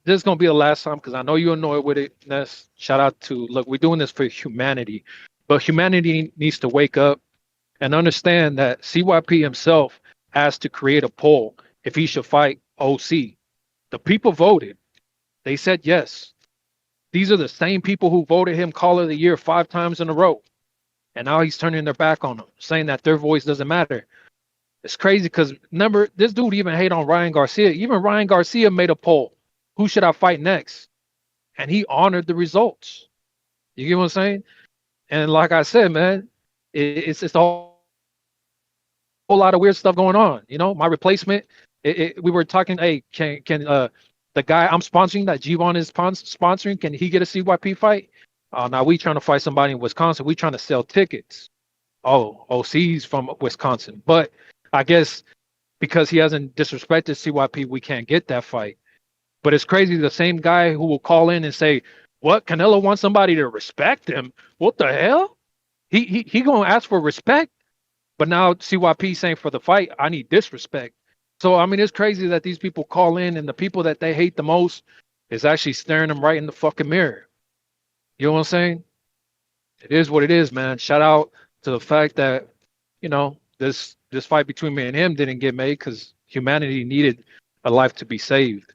Speaker 3: this is gonna be the last time because I know you're annoyed with it, Ness. Shout out to we're doing this for humanity, but humanity needs to wake up and understand that CYP himself has to create a poll if he should fight OC. The people voted. They said yes. These are the same people who voted him Caller of the Year 5 times in a row. And now he's turning their back on them, saying that their voice doesn't matter. It's crazy because remember, this dude even hate on Ryan Garcia. Even Ryan Garcia made a poll. Who should I fight next? And he honored the results. You get what I'm saying? And like I said, man, it's a whole lot of weird stuff going on. You know, my replacement, we were talking, hey, can the guy I'm sponsoring, that G-Von is sponsoring, can he get a CYP fight? Now we trying to fight somebody in Wisconsin. We trying to sell tickets. Oh, OC's from Wisconsin. But I guess because he hasn't disrespected CYP, we can't get that fight. But it's crazy, the same guy who will call in and say, what, Canelo wants somebody to respect him? What the hell? He gonna ask for respect? But now CYP saying for the fight, I need disrespect. So, I mean, it's crazy that these people call in and the people that they hate the most is actually staring them right in the fucking mirror. You know what I'm saying? It is what it is, man. Shout out to the fact that, you know, this fight between me and him didn't get made because humanity needed a life to be saved.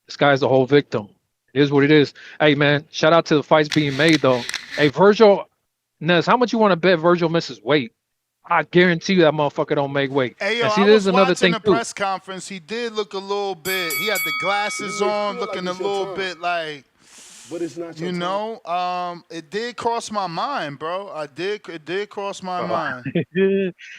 Speaker 3: This guy's the whole victim. It is what it is. Hey, man, shout out to the fights being made, though. Hey, Virgil, Nez, how much you want to bet Virgil misses weight? I guarantee you that motherfucker don't make weight.
Speaker 8: Hey, yo,
Speaker 20: and see,
Speaker 8: I
Speaker 20: there's
Speaker 8: was
Speaker 20: another
Speaker 8: watching
Speaker 20: thing,
Speaker 8: the press conference. He did look a little bit, he had the glasses on, looking a little bit like,
Speaker 9: But it's not your
Speaker 8: You
Speaker 9: time.
Speaker 8: know, it did cross my mind, bro. It did cross my mind.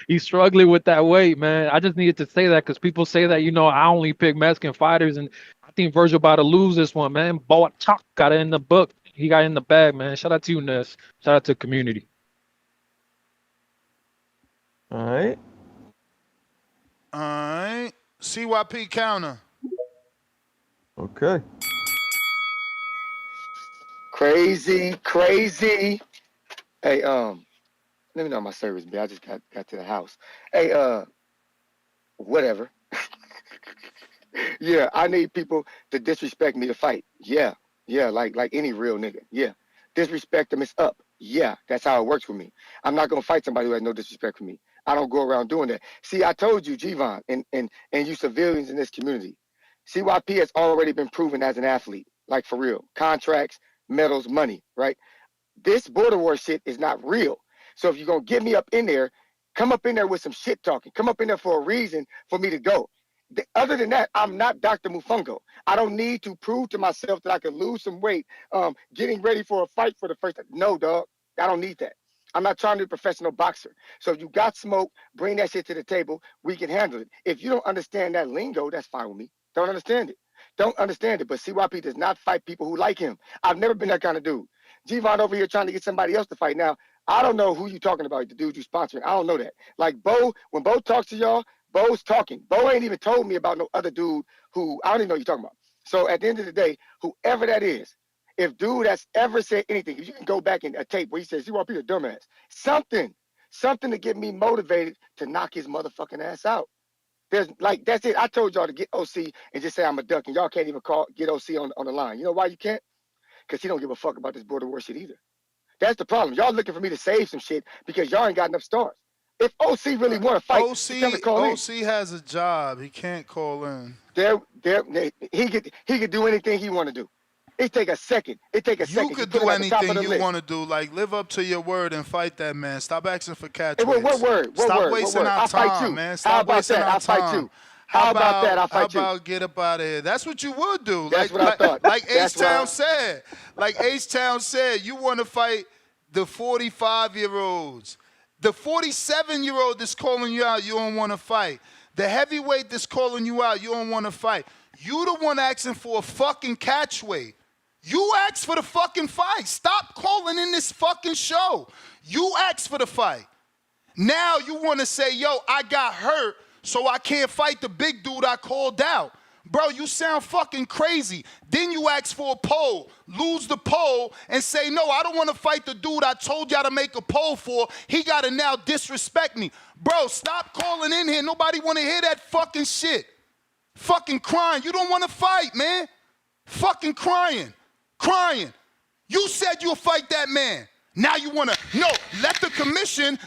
Speaker 3: He's struggling with that weight, man. I just needed to say that because people say that, I only pick Mexican fighters, and I think Virgil about to lose this one, man. Bought Chalk got it in the book. He got in the bag, man. Shout out to you, Ness. Shout out to the community.
Speaker 4: All right.
Speaker 8: All right. CYP counter.
Speaker 4: Okay.
Speaker 18: Crazy. Hey, let me know my service, B. I just got to the house. Hey, whatever. Yeah, I need people to disrespect me to fight. Yeah, like any real nigga. Yeah, disrespect them is up. Yeah, that's how it works with me. I'm not gonna fight somebody who has no disrespect for me. I don't go around doing that. See, I told you, Javon, and you civilians in this community, CYP has already been proven as an athlete, like for real. Contracts, medals, money, right? This border war shit is not real. So if you're gonna get me up in there, come up in there with some shit talking. Come up in there for a reason for me to go. Other than that, I'm not Dr. Mufungo. I don't need to prove to myself that I can lose some weight getting ready for a fight for the first time. No, dog. I don't need that. I'm not trying to be a professional boxer. So if you got smoke, bring that shit to the table. We can handle it. If you don't understand that lingo, that's fine with me. Don't understand it. Don't understand it. But CYP does not fight people who like him. I've never been that kind of dude. G-Von over here trying to get somebody else to fight. Now, I don't know who you talking about, the dude you sponsoring. I don't know that. Like Bo, when Bo talks to y'all, Bo's talking. Bo ain't even told me about no other dude who I don't even know what you're talking about. So at the end of the day, whoever that is, if dude has ever said anything, if you can go back in a tape where he says, you want to be a dumbass, something to get me motivated to knock his motherfucking ass out. There's like, that's it. I told y'all to get OC and just say I'm a duck, and y'all can't even get OC on the line. You know why you can't? Because he don't give a fuck about this border war shit either. That's the problem. Y'all looking for me to save some shit because y'all ain't got enough stars. If OC really want to fight,
Speaker 8: OC has a job. He can't call in.
Speaker 18: He could do anything he want to do. It take a second. It take a second.
Speaker 8: You could do anything you want to do. Like, live up to your word and fight that man. Stop asking for catch weights.
Speaker 18: What word?
Speaker 8: Stop wasting our time, man. Stop wasting our time.
Speaker 18: Fight you. How about that? I'll fight you.
Speaker 8: How about get up out of here? That's what you would do.
Speaker 18: That's what I thought.
Speaker 8: Like H-Town said. Like H-Town said, you want to fight the 45-year-olds. The 47-year-old that's calling you out, you don't want to fight. The heavyweight that's calling you out, you don't want to fight. You the one asking for a fucking catch weight. You asked for the fucking fight. Stop calling in this fucking show. You asked for the fight. Now you want to say, yo, I got hurt, so I can't fight the big dude I called out. Bro, you sound fucking crazy. Then you ask for a poll, lose the poll, and say, no, I don't want to fight the dude I told y'all to make a poll for. He got to now disrespect me. Bro, stop calling in here. Nobody want to hear that fucking shit. Fucking crying. You don't want to fight, man. Fucking crying. You said you'll fight that man. Now you want to, no, let the commission,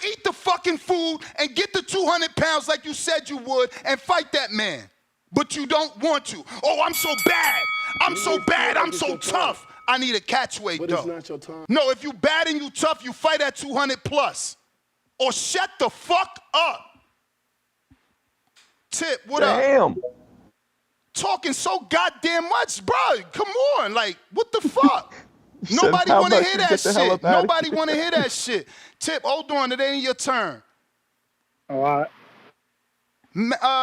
Speaker 8: eat the fucking food and get the 200 pounds like you said you would and fight that man. But you don't want to. Oh, I'm so bad. I'm so tough. I need a catch weight, though.
Speaker 9: But it's not your time.
Speaker 8: No, if you bad and you tough, you fight at 200 plus. Or shut the fuck up. Tip, what up?
Speaker 4: Damn.
Speaker 8: Talking so goddamn much, bro. Come on, like, what the fuck? Nobody want to hear that shit. Nobody want to hear that shit. Tip, hold on, it ain't your turn.
Speaker 21: All right.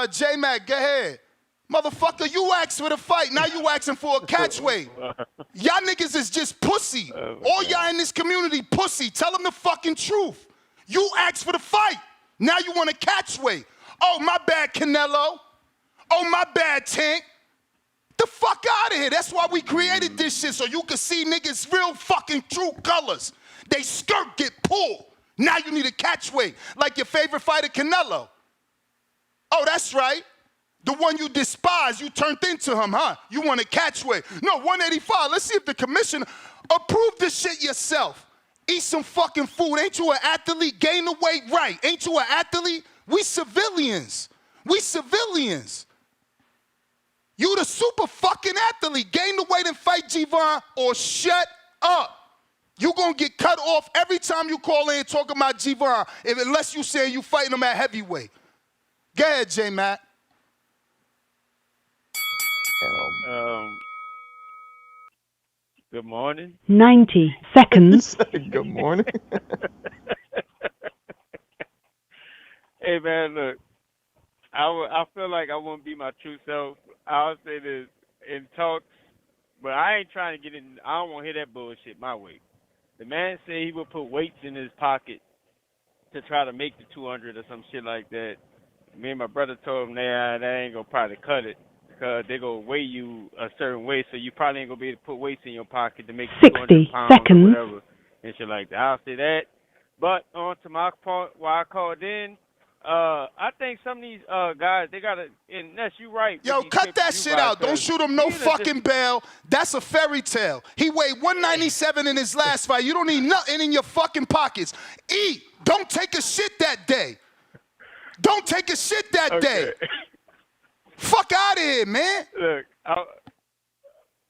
Speaker 8: J-Mac, go ahead. Motherfucker, you asked for the fight. Now you asking for a catch weight. Y'all niggas is just pussy. All y'all in this community, pussy. Tell them the fucking truth. You asked for the fight. Now you want a catch weight. Oh, my bad, Canelo. Oh, my bad, Tank. The fuck out of here. That's why we created this shit, so you can see niggas' real fucking true colors. They skirt get pulled. Now you need a catch weight, like your favorite fighter, Canelo. Oh, that's right. The one you despise, you turned into him, huh? You want a catch weight. No, 185. Let's see if the commission approved this shit yourself. Eat some fucking food. Ain't you an athlete? Gain the weight right. Ain't you an athlete? We civilians. You the super fucking athlete. Gain the weight and fight G-Von or shut up. You gonna get cut off every time you call in talking about G-Von unless you say you fighting him at heavyweight. Go ahead, J-Mac.
Speaker 1: Good morning.
Speaker 7: 90
Speaker 4: He
Speaker 7: seconds.
Speaker 4: said, "Good morning."
Speaker 1: Hey man, look, I feel like I won't be my true self. I'll say this in talks, but I ain't trying to get in. I don't want to hear that bullshit my way. The man said he would put weights in his pocket to try to make the 200 or some shit like that. Me and my brother told him they ain't gonna probably cut it because they gonna weigh you a certain way, so you probably ain't gonna be able to put weights in your pocket to make 200
Speaker 7: 60
Speaker 1: pounds or
Speaker 7: seconds.
Speaker 1: whatever and shit like that. I'll say that. But on to my part, why I called in. I think some of these guys they gotta. And Ness, you right. With
Speaker 8: Yo,
Speaker 1: these
Speaker 8: cut that
Speaker 1: pay-per-view
Speaker 8: shit
Speaker 1: guys,
Speaker 8: out. Don't
Speaker 1: cause
Speaker 8: shoot him no
Speaker 1: these are just
Speaker 8: fucking bail. That's a fairy tale. He weighed 197 in his last fight. You don't need nothing in your fucking pockets. Eat. Don't take a shit that day. Don't take a shit that day.
Speaker 1: okay.
Speaker 8: Fuck out of here, man.
Speaker 1: Look,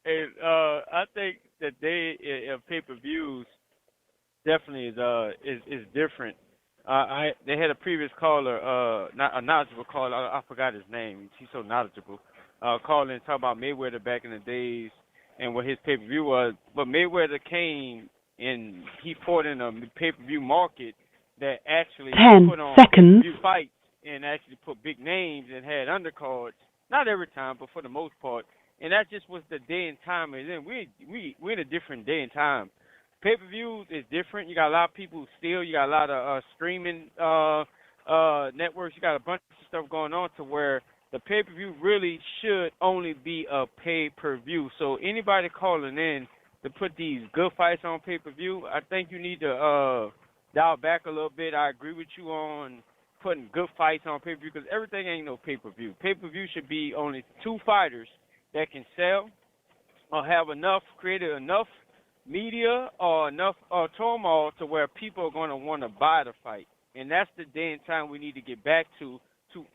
Speaker 1: I think that they pay-per-views definitely is different. They had a previous caller, not a knowledgeable caller. I forgot his name. He's so knowledgeable. Calling and talking about Mayweather back in the days and what his pay-per-view was. But Mayweather came and he fought in a pay-per-view market that actually
Speaker 7: 10
Speaker 1: put on
Speaker 7: seconds.
Speaker 1: pay-per-view fights and actually put big names and had undercards. Not every time, but for the most part. And that just was the day and time. And then we're in a different day and time. Pay-per-views is different. You got a lot of people still. You got a lot of streaming networks. You got a bunch of stuff going on to where the pay-per-view really should only be a pay-per-view. So anybody calling in to put these good fights on pay-per-view, I think you need to dial back a little bit. I agree with you on putting good fights on pay-per-view because everything ain't no pay-per-view. Pay-per-view should be only two fighters that can sell or have created enough media or enough turmoil to where people are going to want to buy the fight. And that's the day and time we need to get back to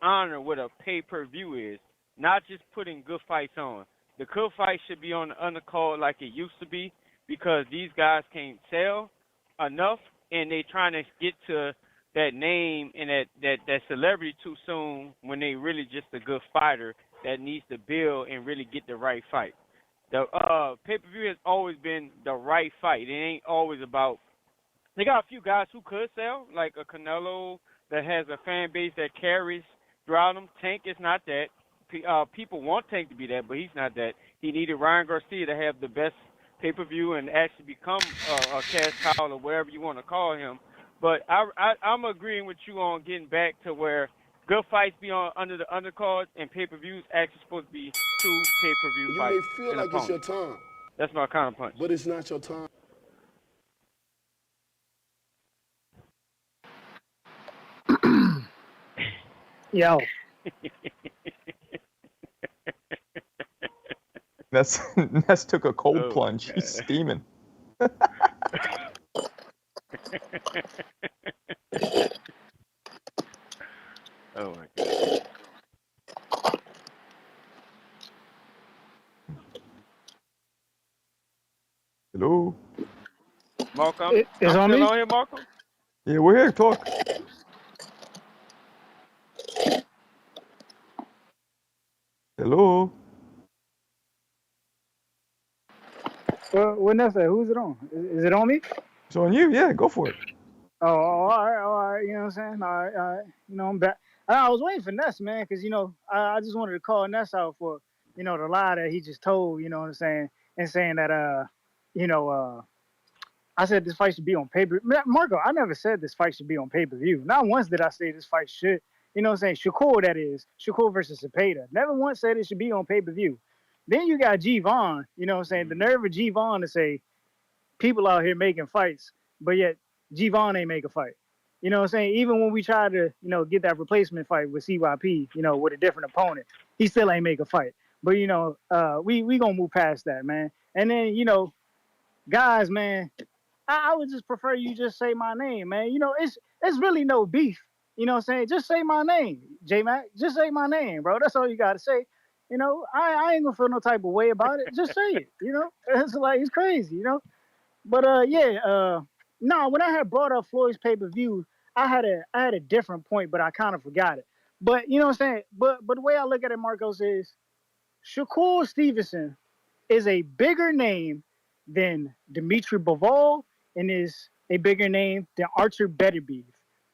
Speaker 1: honor what a pay-per-view is, not just putting good fights on. The good fights should be on the undercard like it used to be because these guys can't sell enough and they trying to get to that name and that celebrity too soon when they really just a good fighter that needs to build and really get the right fight. The pay-per-view has always been the right fight. It ain't always about. They got a few guys who could sell, like a Canelo that has a fan base that carries throughout him. Tank is not that. People want Tank to be that, but he's not that. He needed Ryan Garcia to have the best pay-per-view and actually become a cash cow or whatever you want to call him. But I'm agreeing with you on getting back to where good fights be on under the undercards and pay-per-views actually supposed to be two pay-per-view
Speaker 9: You
Speaker 1: fights
Speaker 9: may feel
Speaker 1: and
Speaker 9: like it's your
Speaker 1: opponents.
Speaker 9: time,
Speaker 1: That's my counter punch.
Speaker 9: but it's not your time.
Speaker 16: Yo,
Speaker 4: Ness took a cold
Speaker 1: Oh,
Speaker 4: plunge.
Speaker 1: man.
Speaker 4: He's steaming.
Speaker 1: Oh my god.
Speaker 4: Hello.
Speaker 1: Marco,
Speaker 16: it's
Speaker 1: I'm
Speaker 16: on
Speaker 1: still
Speaker 16: me.
Speaker 1: on here, Marco.
Speaker 4: Yeah, we're here. Talk. Hello.
Speaker 16: What Ness say? Who's it on? Is it on me?
Speaker 4: It's on you. Yeah, go for it.
Speaker 16: Oh, all right. You know what I'm saying? All right. You know, I'm back. I was waiting for Ness, man, because, I just wanted to call Ness out for, the lie that he just told, you know what I'm saying? And saying that, you know, I said this fight should be on pay-per-view. Marco, I never said this fight should be on pay-per-view. Not once did I say this fight should. You know what I'm saying? Shakur, that is. Shakur versus Zepeda. Never once said it should be on pay-per-view. Then you got G Vaughn, you know what I'm saying? The nerve of G Vaughn to say people out here making fights, but yet G Vaughn ain't make a fight. You know what I'm saying? Even when we tried to, get that replacement fight with CYP, with a different opponent, he still ain't make a fight. But we gonna move past that, man. And then, guys, man, I would just prefer you just say my name, man. It's really no beef. You know what I'm saying? Just say my name, J Mac. Just say my name, bro. That's all you gotta say. I ain't gonna feel no type of way about it. Just say it. It's like it's crazy, But no, when I had brought up Floyd's pay-per-view, I had a different point, but I kind of forgot it. But you know what I'm saying? But the way I look at it, Marcos, is Shakur Stevenson is a bigger name than Dimitri Bivol and is a bigger name than Artur Beterbiev.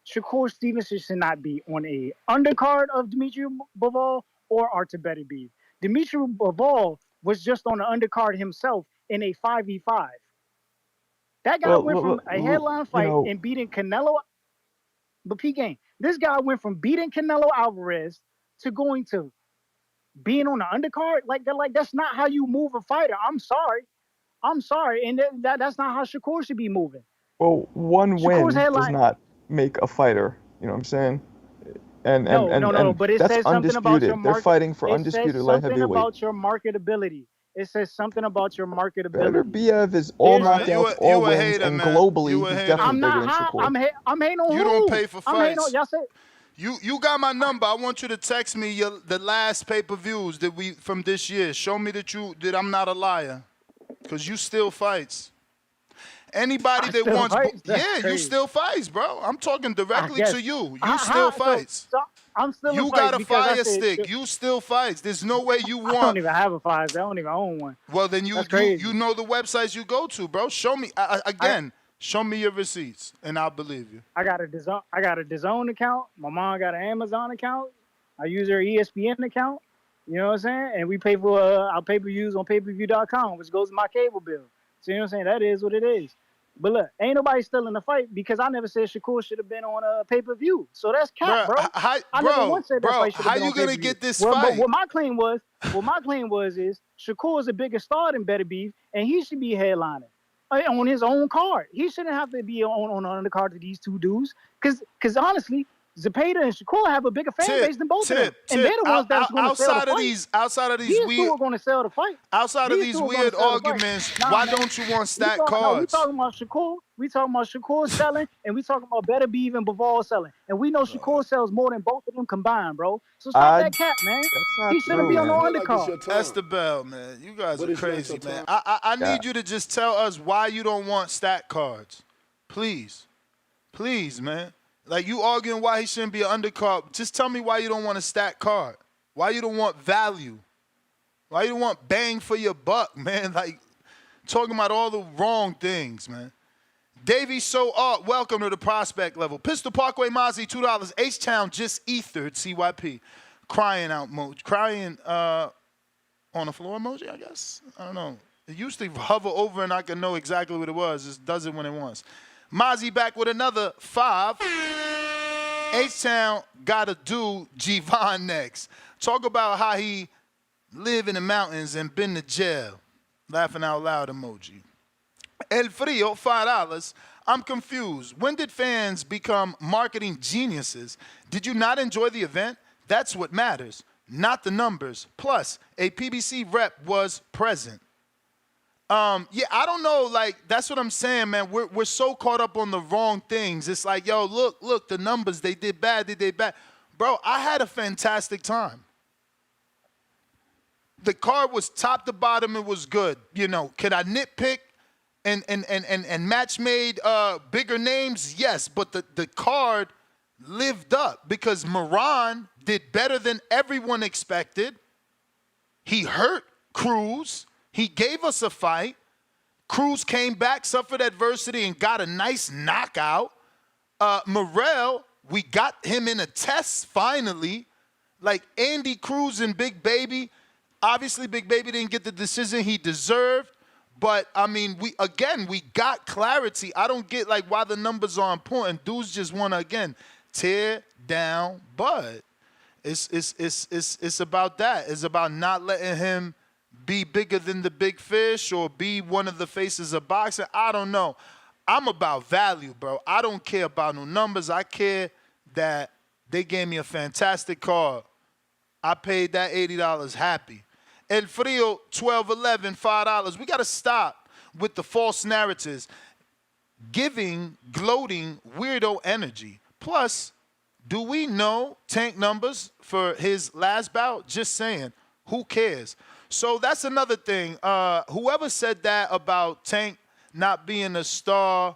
Speaker 16: Shakur Stevenson should not be on a undercard of Dimitri Bivol or Artur Beterbiev. Dimitri Bivol was just on the undercard himself in a 5v5. That guy went from a headline fight and beating Canelo. But P game, this guy went from beating Canelo Alvarez to going to being on the undercard. Like that, that's not how you move a fighter. I'm sorry, and that's not how Shakur should be moving.
Speaker 4: Well, one
Speaker 16: Shakur's
Speaker 4: win does
Speaker 16: headline.
Speaker 4: not make a fighter. You know what I'm saying? And
Speaker 16: No. But it
Speaker 4: that's
Speaker 16: says something about your
Speaker 4: undisputed. They're
Speaker 16: market.
Speaker 4: fighting for
Speaker 16: It
Speaker 4: undisputed
Speaker 16: says
Speaker 4: light
Speaker 16: something
Speaker 4: heavyweight.
Speaker 16: about your marketability. It says something about your marketability.
Speaker 4: Beterbiev is all knockouts, all wins,
Speaker 8: hater,
Speaker 4: and
Speaker 8: man.
Speaker 4: globally,
Speaker 8: You a
Speaker 4: he's
Speaker 8: hater.
Speaker 4: definitely bigger than Shakur.
Speaker 16: I'm hating on
Speaker 8: You
Speaker 16: who?
Speaker 8: don't pay for
Speaker 16: I'm hating on
Speaker 8: fights.
Speaker 16: y'all said.
Speaker 8: You got my number. I want you to text me the last pay-per-views that we from this year. Show me that I'm not a liar, because you still fights. Anybody that wants, you still fights, bro. I'm talking directly to you. You still fights.
Speaker 16: I'm still.
Speaker 8: You got a fire stick. You still fights. There's no way you want.
Speaker 16: I don't even have a fire stick. I don't even own one.
Speaker 8: Well, then you know the websites you go to, bro. Show me show me your receipts, and I'll believe you.
Speaker 16: I got a DAZN account. My mom got an Amazon account. I use her ESPN account. You know what I'm saying? And we pay for our pay-per-views on payperview.com, which goes to my cable bill. So you know what I'm saying? That is what it is. But look, ain't nobody still in the fight because I never said Shakur should have been on a pay-per-view. So that's cap, bro. I never once said that fight should have been on pay-per-view.
Speaker 8: How you gonna get this
Speaker 16: fight?
Speaker 8: fight?
Speaker 16: But what my claim was is Shakur is a bigger star than Beterbiev, and he should be headlining on his own card. He shouldn't have to be on the undercard to these two dudes. Because honestly, Zepeda and Shakur have a bigger fan base than both of them. And they're the ones that's going to sell the fight.
Speaker 8: Outside of these
Speaker 16: weird,
Speaker 8: two
Speaker 16: are going to sell the fight.
Speaker 8: Outside of these weird arguments, why don't you want stacked cards?
Speaker 16: No, we talking about Shakur. We talking about Shakur selling, and we talking about Beterbiev and Bivol selling. And we know Shakur sells more than both of them combined, bro. So stop that cap, man. He shouldn't be on the undercard.
Speaker 8: That's the bell, man. You guys are crazy, man. I need you to just tell us why you don't want stacked cards. Please, man. Like, you arguing why he shouldn't be an undercard. Just tell me why you don't want a stacked card. Why you don't want value. Why you don't want bang for your buck, man. Like, talking about all the wrong things, man. Davey So Art, welcome to the prospect level. Pistol Parkway Mozzie, $2. H-Town just ethered, CYP. Crying out emoji. Crying on the floor emoji, I guess. I don't know. It used to hover over and I can know exactly what it was. It does it when it wants. Mozzie back with another 5. H-Town gotta do G-Von next. Talk about how he live in the mountains and been to jail. Laughing out loud emoji. El Frio, $5. I'm confused. When did fans become marketing geniuses? Did you not enjoy the event? That's what matters, not the numbers. Plus, a PBC rep was present. Yeah, I don't know. Like, that's what I'm saying, man. We're so caught up on the wrong things. It's like, yo, look, the numbers, they did bad. Bro, I had a fantastic time. The card was top to bottom. It was good. You know, could I nitpick and match made bigger names? Yes, but the card lived up because Moran did better than everyone expected. He hurt Cruz. He gave us a fight. Cruz came back, suffered adversity, and got a nice knockout. Morrell, we got him in a test finally. Like Andy Cruz and Big Baby. Obviously, Big Baby didn't get the decision he deserved. But, I mean, we got clarity. I don't get, like, why the numbers are important. Dudes just want to, again, tear down Bud. It's about that. It's about not letting him be bigger than the big fish or be one of the faces of boxing. I don't know. I'm about value, bro. I don't care about no numbers. I care that they gave me a fantastic card. I paid that $80 happy. El Frio, $12.11, $5. We got to stop with the false narratives, giving, gloating, weirdo energy. Plus, do we know Tank numbers for his last bout? Just saying. Who cares? So that's another thing. Whoever said that about Tank not being a star,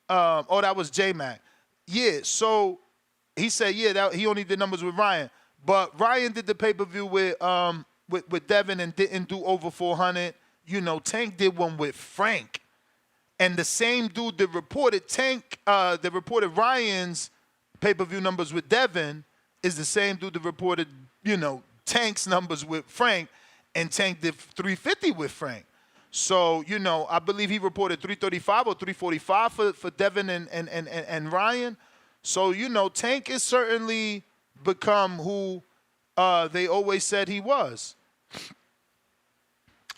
Speaker 8: that was J-Mac. Yeah, so he said, that he only did numbers with Ryan. But Ryan did the pay-per-view with Devin and didn't do over 400. Tank did one with Frank. And the same dude that reported Ryan's pay-per-view numbers with Devin is the same dude that reported, Tank's numbers with Frank, and Tank did 350 with Frank. So, I believe he reported 335 or 345 for Devin and Ryan. So, Tank has certainly become who they always said he was.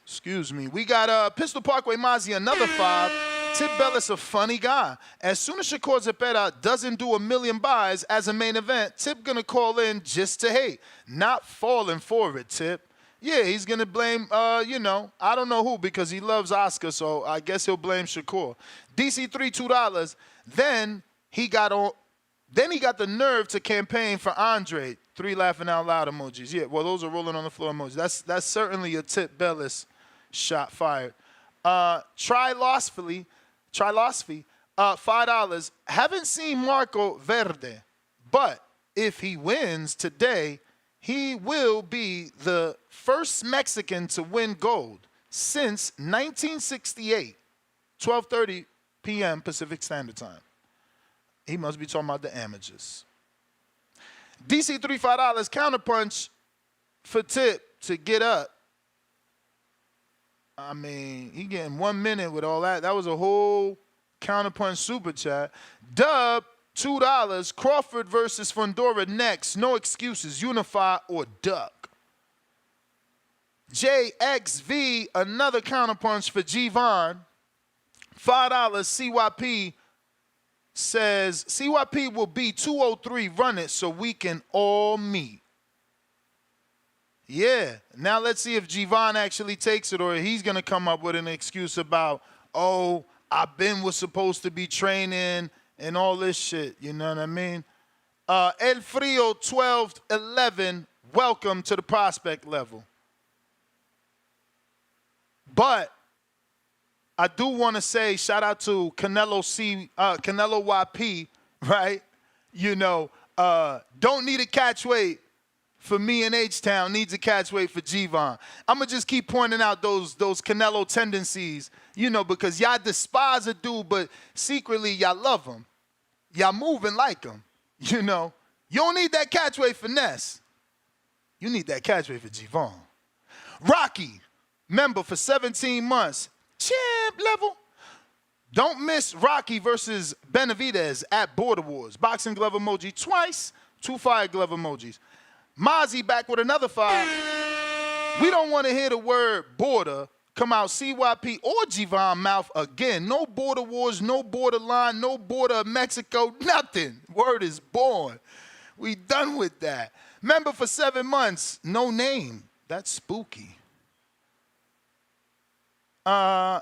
Speaker 8: Excuse me. We got Pistol Parkway Mozzie, another 5. Tip Bellis, a funny guy. As soon as Shakur Zepeda doesn't do 1 million buys as a main event, Tip going to call in just to hate, not falling for it, Tip. Yeah, he's going to blame, I don't know who, because he loves Oscar, so I guess he'll blame Shakur. DC3, $2. Then he got the nerve to campaign for Andre. 3 laughing out loud emojis. Yeah, well, those are rolling on the floor emojis. That's certainly a Tip Bellis shot fired. Trilosophy, $5. Haven't seen Marco Verde, but if he wins today, he will be the first Mexican to win gold since 1968, 12:30 p.m. Pacific Standard Time. He must be talking about the amateurs. DC3, $5 counterpunch for Tip to get up. I mean, he getting 1 minute with all that. That was a whole counterpunch super chat. Dub, $2. Crawford versus Fundora next. No excuses. Unify or duck. JXV, another counterpunch for G-Von. $5. CYP says, CYP will be 203. Run it so we can all meet. Yeah. Now let's see if G-Von actually takes it, or he's going to come up with an excuse about, was supposed to be training and all this shit. You know what I mean? El Frio 1211, welcome to the prospect level. But I do want to say shout out to Canelo YP, right? Don't need a catch weight for me in H-Town, needs a catch weight for G-Von. I'm going to just keep pointing out those Canelo tendencies, because y'all despise a dude, but secretly y'all love him. Y'all moving like him, You don't need that catch weight finesse. You need that catch weight for G-Von. Rocky, member for 17 months. Champ level. Don't miss Rocky versus Benavidez at Border Wars. Boxing glove emoji twice. 2 fire glove emojis. Mozzie back with another 5. We don't want to hear the word border come out CYP or G-Von mouth again. No border wars, no borderline, no border of Mexico, nothing. Word is born. We done with that. Member for 7 months, no name. That's spooky.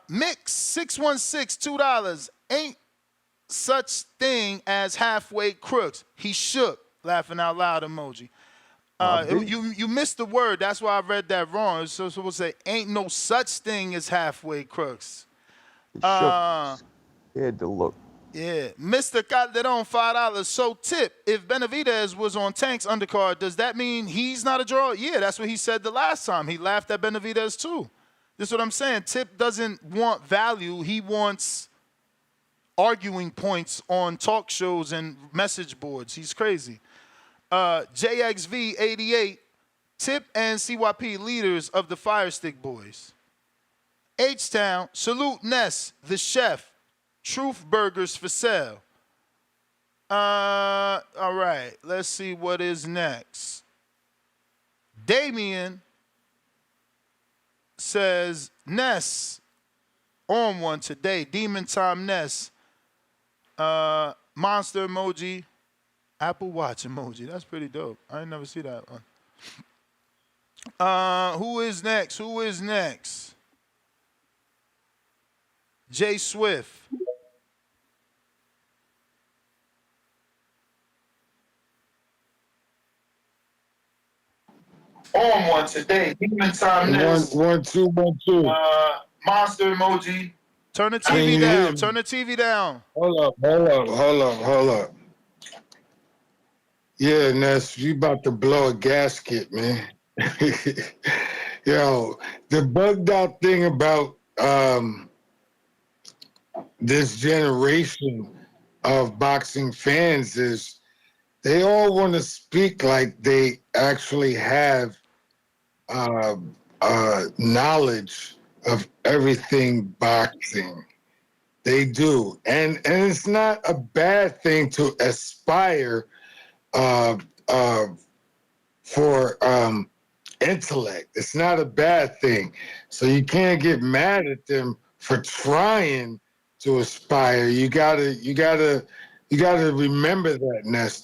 Speaker 8: Mix 616, $2. Ain't such thing as halfway crooks. He shook. Laughing out loud emoji. You missed the word. That's why I read that wrong. So we'll say, ain't no such thing as halfway crooks.
Speaker 4: He had to look.
Speaker 8: Yeah. Mr. Calderon, $5. So, Tip, if Benavidez was on Tank's undercard, does that mean he's not a draw? Yeah, that's what he said the last time. He laughed at Benavidez, too. This is what I'm saying. Tip doesn't want value. He wants arguing points on talk shows and message boards. He's crazy. JXV 88, Tip and CYP leaders of the Fire Stick Boys. H-Town, salute Ness, the chef. Truth Burgers for sale. All right, let's see what is next. Damien says, Ness on one today. Demon Time Ness. Monster emoji. Apple Watch emoji. That's pretty dope. I ain't never see that one. Who is next? Jay Swift. On one today. Demon Time Ness.
Speaker 17: 1 2 1 2.
Speaker 8: Monster emoji. Turn the TV down. Turn the TV down.
Speaker 17: Hold up. Yeah, Ness, you about to blow a gasket, man. Yo, the bugged out thing about this generation of boxing fans is they all want to speak like they actually have knowledge of everything boxing. They do, and it's not a bad thing to aspire uh, uh, for intellect. It's not a bad thing. So you can't get mad at them for trying to aspire. You gotta remember that, Ness.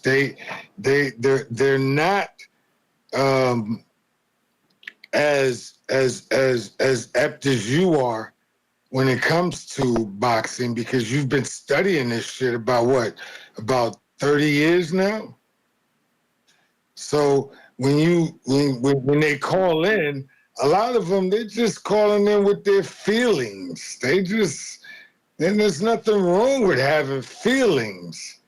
Speaker 17: They're not as apt as you are when it comes to boxing, because you've been studying this shit about 30 years now. So when they call in, a lot of them, they're just calling in with their feelings. Then there's nothing wrong with having feelings.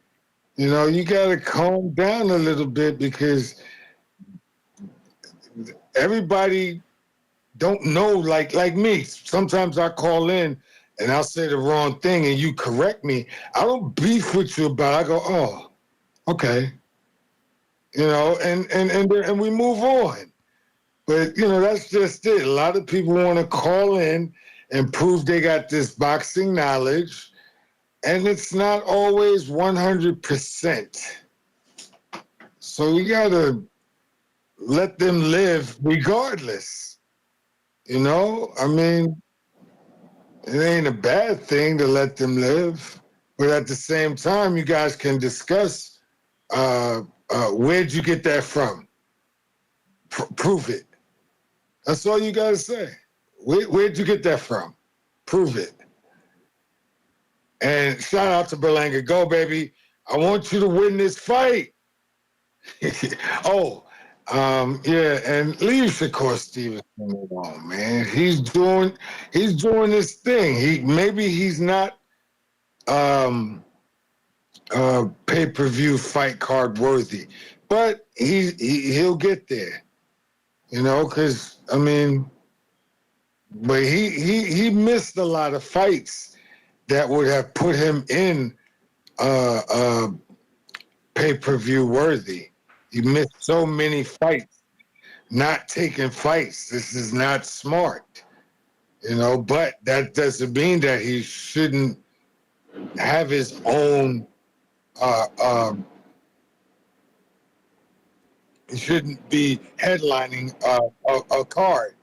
Speaker 17: You got to calm down a little bit, because everybody don't know, like me. Sometimes I call in and I'll say the wrong thing and you correct me. I don't beef with you about it. I go, oh, okay. And we move on. But, that's just it. A lot of people want to call in and prove they got this boxing knowledge, and it's not always 100%. So we got to let them live regardless. I mean, it ain't a bad thing to let them live. But at the same time, you guys can discuss where'd you get that from? Prove it. That's all you got to say. Where'd you get that from? Prove it. And shout out to Berlanga. Go, baby. I want you to win this fight. And leave Shakur Stevenson alone, man. He's doing this thing. He's not pay-per-view fight card worthy, but he'll get there. Because but he missed a lot of fights that would have put him in pay-per-view worthy. He missed so many fights, not taking fights. This is not smart, but that doesn't mean that he shouldn't have his own, he shouldn't be headlining a card.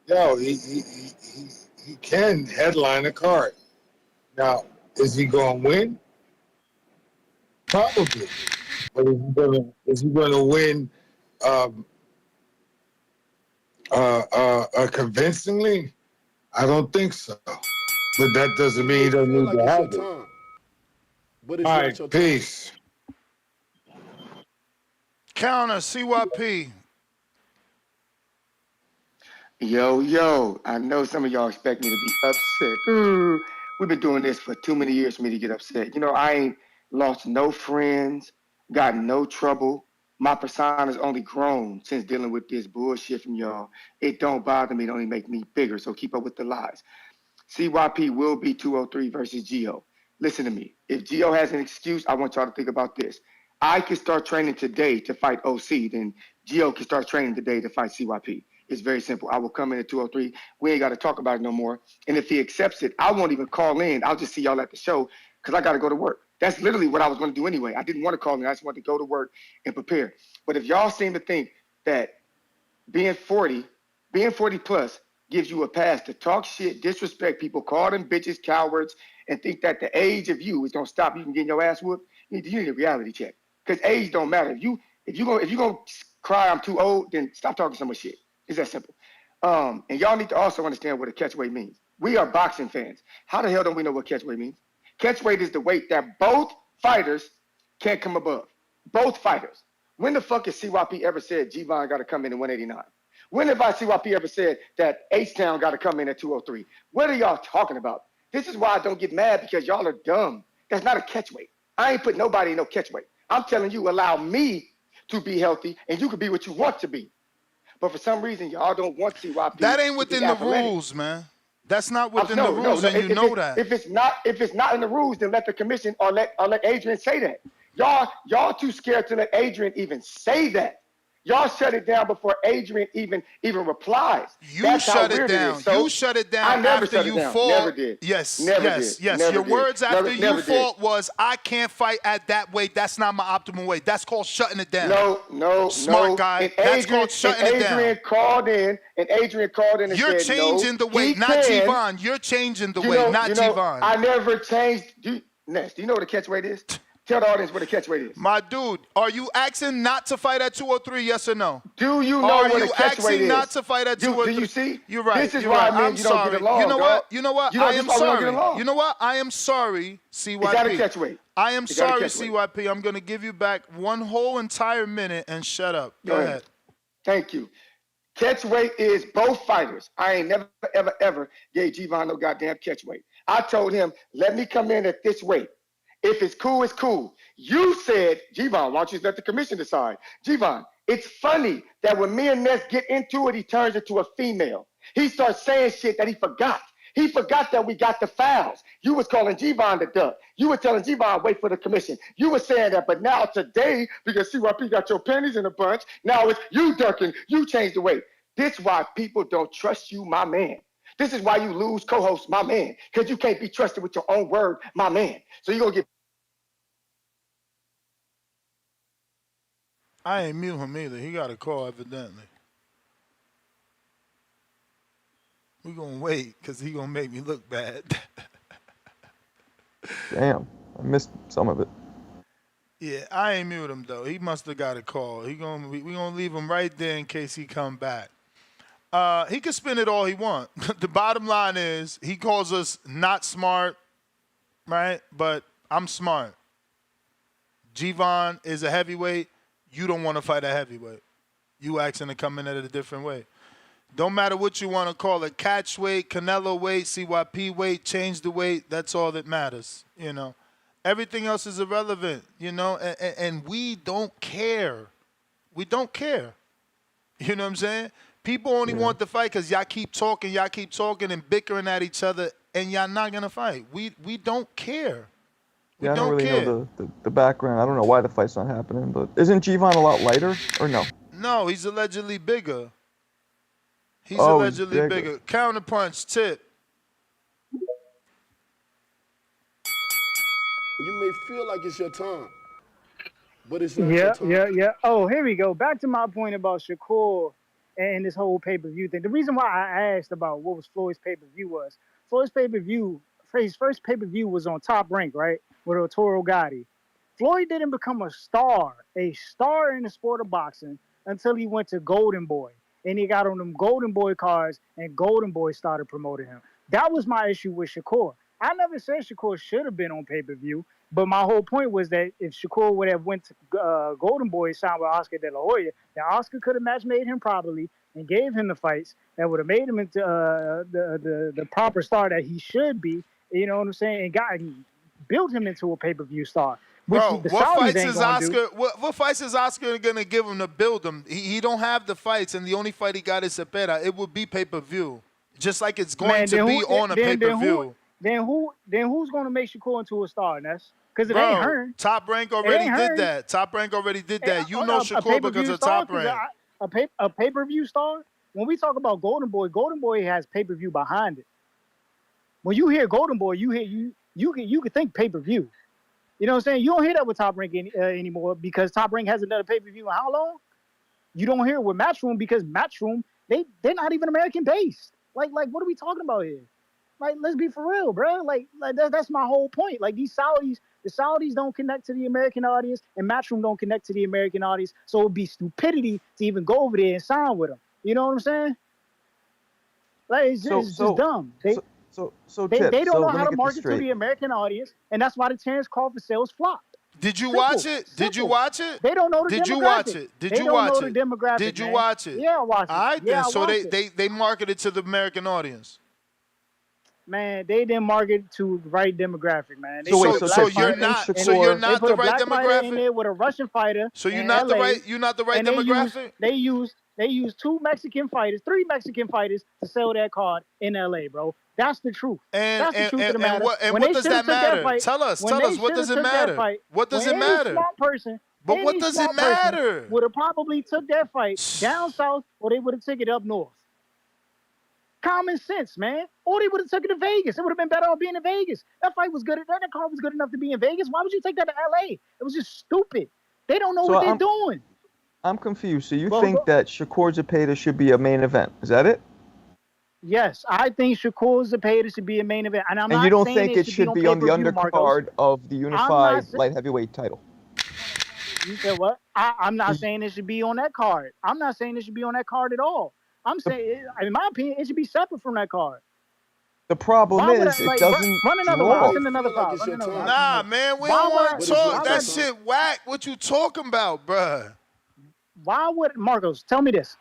Speaker 17: Yo, he can headline a card. Now, is he going to win? Probably. But is he going to win convincingly? I don't think so. But that doesn't mean he doesn't need to have it.
Speaker 9: But it's
Speaker 17: All
Speaker 9: not
Speaker 17: right,
Speaker 9: your
Speaker 17: peace.
Speaker 8: Counter, CYP.
Speaker 18: Yo, I know some of y'all expect me to be upset. We've been doing this for too many years for me to get upset. I ain't lost no friends, got no trouble. My persona's only grown since dealing with this bullshit from y'all. It don't bother me. It only make me bigger, so keep up with the lies. CYP will be 203 versus Gio. Listen to me. If Gio has an excuse, I want y'all to think about this. I can start training today to fight OC, then Gio can start training today to fight CYP. It's very simple. I will come in at 203. We ain't got to talk about it no more. And if he accepts it, I won't even call in. I'll just see y'all at the show because I got to go to work. That's literally what I was going to do anyway. I didn't want to call in. I just wanted to go to work and prepare. But if y'all seem to think that being 40 plus gives you a pass to talk shit, disrespect people, call them bitches, cowards, and think that the age of you is gonna stop you from getting your ass whooped, you need a reality check. Because age don't matter. If you gonna cry I'm too old, then stop talking so much shit. It's that simple. And y'all need to also understand what a catchweight means. We are boxing fans. How the hell don't we know what catchweight means? Catchweight is the weight that both fighters can't come above. Both fighters. When the fuck has CYP ever said G-Von got to come in at 189? When have CYP ever said that H-Town got to come in at 203? What are y'all talking about? This is why I don't get mad, because y'all are dumb. That's not a catchweight. I ain't put nobody in no catchweight. I'm telling you, allow me to be healthy, and you can be what you want to be. But for some reason, y'all don't want CYP
Speaker 8: That ain't
Speaker 18: to be
Speaker 8: within the
Speaker 18: athletic.
Speaker 8: rules, man. That's not within the rules, and you know that.
Speaker 18: If it's not in the rules, then let the commission or let Adrian say that. Y'all too scared to let Adrian even say that. Y'all shut it down before Adrian even replies.
Speaker 8: You shut it down. You shut it down
Speaker 18: I never
Speaker 8: after
Speaker 18: shut
Speaker 8: you
Speaker 18: it down.
Speaker 8: fought.
Speaker 18: Never did.
Speaker 8: Yes,
Speaker 18: Never
Speaker 8: yes,
Speaker 18: did.
Speaker 8: yes.
Speaker 18: Never
Speaker 8: Your
Speaker 18: did.
Speaker 8: words after
Speaker 18: Never
Speaker 8: you
Speaker 18: did.
Speaker 8: fought was, "I can't fight at that weight. That's not my optimal weight." That's called shutting it down.
Speaker 18: No.
Speaker 8: Smart guy. That's called shutting it down.
Speaker 18: Adrian called in and
Speaker 8: You're
Speaker 18: said,
Speaker 8: changing the weight, not G-Von. You're changing the weight, not G-Von.
Speaker 18: I never changed. Ness, do you know what a catch weight is? Tell the audience what a catch weight is.
Speaker 8: My dude, are you asking not to fight at 203? Yes or no?
Speaker 18: Do you know what a catch weight is?
Speaker 8: Are you asking not to fight at 203?
Speaker 18: Do you see?
Speaker 8: You're right.
Speaker 18: This is
Speaker 8: You're
Speaker 18: why
Speaker 8: right.
Speaker 18: men, you don't get along,
Speaker 8: You know
Speaker 18: dog.
Speaker 8: what? You know what? I am
Speaker 18: This is why we don't get
Speaker 8: sorry.
Speaker 18: along.
Speaker 8: You know what? I am sorry, CYP.
Speaker 18: Is that a catch weight?
Speaker 8: I am
Speaker 18: Is that a
Speaker 8: sorry,
Speaker 18: catch weight?
Speaker 8: CYP. I'm going to give you back one whole entire minute and shut up. Go ahead.
Speaker 18: Thank you. Catch weight is both fighters. I ain't never, ever gave G-Von no goddamn catch weight. I told him, let me come in at this weight. If it's cool, it's cool. You said, G-Von, why don't you let the commission decide? G-Von, it's funny that when me and Ness get into it, he turns into a female. He starts saying shit that he forgot. He forgot that we got the fouls. You was calling G-Von the duck. You were telling G-Von, wait for the commission. You were saying that, but now today, because CYP got your panties in a bunch, now it's you ducking, you changed the weight. This is why people don't trust you, my man. This is why you lose co-hosts, my man, because you can't be trusted with your own word, my man. So you're going to get...
Speaker 8: I ain't mute him either. He got a call, evidently. We're going to wait because he going to make me look bad.
Speaker 4: Damn, I missed some of it.
Speaker 8: Yeah, I ain't mute him, though. He must have got a call. We going to leave him right there in case he come back. He can spin it all he want. The bottom line is he calls us not smart, right? But I'm smart. G-Von is a heavyweight. You don't want to fight a heavyweight. You asking to come in at a different weight. Don't matter what you want to call it. Catch weight, Canelo weight, CYP weight, change the weight. That's all that matters, you know. Everything else is irrelevant, you know, and we don't care. We don't care. You know what I'm saying? People only want to fight because y'all keep talking and bickering at each other, and y'all not going to fight. We don't care.
Speaker 4: Yeah, I don't really know the background. I don't know why the fight's not happening, but isn't G-Von a lot lighter, or no?
Speaker 8: No, he's allegedly bigger. He's
Speaker 4: Oh,
Speaker 8: allegedly bigger. Counterpunch, tip.
Speaker 9: You may feel like it's your time, but it's not your time.
Speaker 16: Yeah. Oh, here we go. Back to my point about Shakur and this whole pay-per-view thing. The reason why I asked about what was Floyd's pay-per-view was, his first pay-per-view was on Top Rank, right, with Arturo Gatti. Floyd didn't become a star in the sport of boxing until he went to Golden Boy. And he got on them Golden Boy cards, and Golden Boy started promoting him. That was my issue with Shakur. I never said Shakur should have been on pay-per-view, but my whole point was that if Shakur would have went to Golden Boy signed with Oscar De La Hoya, then Oscar could have match-made him properly and gave him the fights that would have made him into the proper star that he should be, you know what I'm saying, and built him into a pay-per-view star.
Speaker 8: Bro, what fights is Oscar gonna give him to build him? He don't have the fights, and the only fight he got is Zepeda. It would be pay-per-view, just like it's going to be on a pay-per-view.
Speaker 16: Then who's gonna make Shakur into a star, Ness? Because it ain't her.
Speaker 8: Top Rank already did that. Top Rank already did that. You know Shakur because of Top Rank.
Speaker 16: A pay-per-view star. When we talk about Golden Boy has pay-per-view behind it. When you hear Golden Boy, you can think pay-per-view. You know what I'm saying? You don't hear that with Top Rank anymore because Top Rank hasn't done a pay-per-view in how long? You don't hear it with Matchroom because Matchroom, they're not even American-based. Like what are we talking about here? Like, let's be for real, bro. Like that's my whole point. Like, the Saudis don't connect to the American audience, and Matchroom don't connect to the American audience, so it would be stupidity to even go over there and sign with them. You know what I'm saying? Like, it's just dumb. They don't know how to market to the American audience, and that's why the Terrence Crawford sales flopped.
Speaker 8: Did you watch it? Did you watch it?
Speaker 16: They don't know the demographic.
Speaker 8: Did you watch it?
Speaker 16: Did you watch it?
Speaker 8: Did you watch it?
Speaker 16: Yeah, I watched it.
Speaker 8: All right, then. So they marketed to the American audience.
Speaker 16: Man, they didn't market to the right demographic, man. They
Speaker 8: So
Speaker 16: put
Speaker 8: wait,
Speaker 16: a
Speaker 8: so
Speaker 16: black
Speaker 8: you're
Speaker 16: fighter,
Speaker 8: not,
Speaker 16: and
Speaker 8: so you're
Speaker 16: they
Speaker 8: not
Speaker 16: put
Speaker 8: the
Speaker 16: a
Speaker 8: right
Speaker 16: black fighter in
Speaker 8: demographic.
Speaker 16: there with a Russian fighter
Speaker 8: So you're
Speaker 16: in
Speaker 8: not the
Speaker 16: LA,
Speaker 8: right, you're not the right
Speaker 16: and
Speaker 8: demographic.
Speaker 16: they used 2 Mexican fighters, 3 Mexican fighters to sell that card in LA, bro. That's the truth. That's the truth of the matter.
Speaker 8: And
Speaker 16: When
Speaker 8: what
Speaker 16: they
Speaker 8: does
Speaker 16: should have
Speaker 8: that
Speaker 16: took that
Speaker 8: matter?
Speaker 16: fight,
Speaker 8: Tell us,
Speaker 16: when they
Speaker 8: what
Speaker 16: should
Speaker 8: does
Speaker 16: have
Speaker 8: it
Speaker 16: took that
Speaker 8: matter?
Speaker 16: fight,
Speaker 8: What does
Speaker 16: when
Speaker 8: it
Speaker 16: any
Speaker 8: matter?
Speaker 16: smart person,
Speaker 8: But what does it matter?
Speaker 16: would have probably took that fight down south, or they would have took it up north. Common sense, man. Or they would have took it to Vegas. It would have been better off being in Vegas. That fight was good. That card was good enough to be in Vegas. Why would you take that to LA? It was just stupid. They don't know
Speaker 4: So
Speaker 16: what they're doing.
Speaker 4: I'm confused. So you
Speaker 16: Well,
Speaker 4: think that Shakur Zepeda should be a main event? Is that it?
Speaker 16: Yes, I think Shakur Zepeda should be a main event, and I'm
Speaker 4: And you
Speaker 16: not
Speaker 4: don't
Speaker 16: saying
Speaker 4: think
Speaker 16: it
Speaker 4: it
Speaker 16: should be
Speaker 4: should
Speaker 16: on
Speaker 4: be on the
Speaker 16: pay-per-view, Marcos.
Speaker 4: undercard of the
Speaker 16: I'm not.
Speaker 4: unified light heavyweight title?
Speaker 16: You said what? I'm not saying it should be on that card. I'm not saying it should be on that card at all. I'm saying, in my opinion, it should be separate from that card.
Speaker 4: The problem
Speaker 16: Why would
Speaker 4: is
Speaker 16: I,
Speaker 4: it
Speaker 16: like,
Speaker 4: doesn't
Speaker 16: run another one? I'll
Speaker 4: draw.
Speaker 16: send another five. Run another one.
Speaker 8: Nah, man, we
Speaker 16: Why
Speaker 8: don't
Speaker 16: would
Speaker 8: want
Speaker 16: I-
Speaker 8: to talk.
Speaker 16: why
Speaker 8: That
Speaker 16: would-
Speaker 8: shit whack. What you talking about, bruh?
Speaker 16: Why would Marcos tell me this?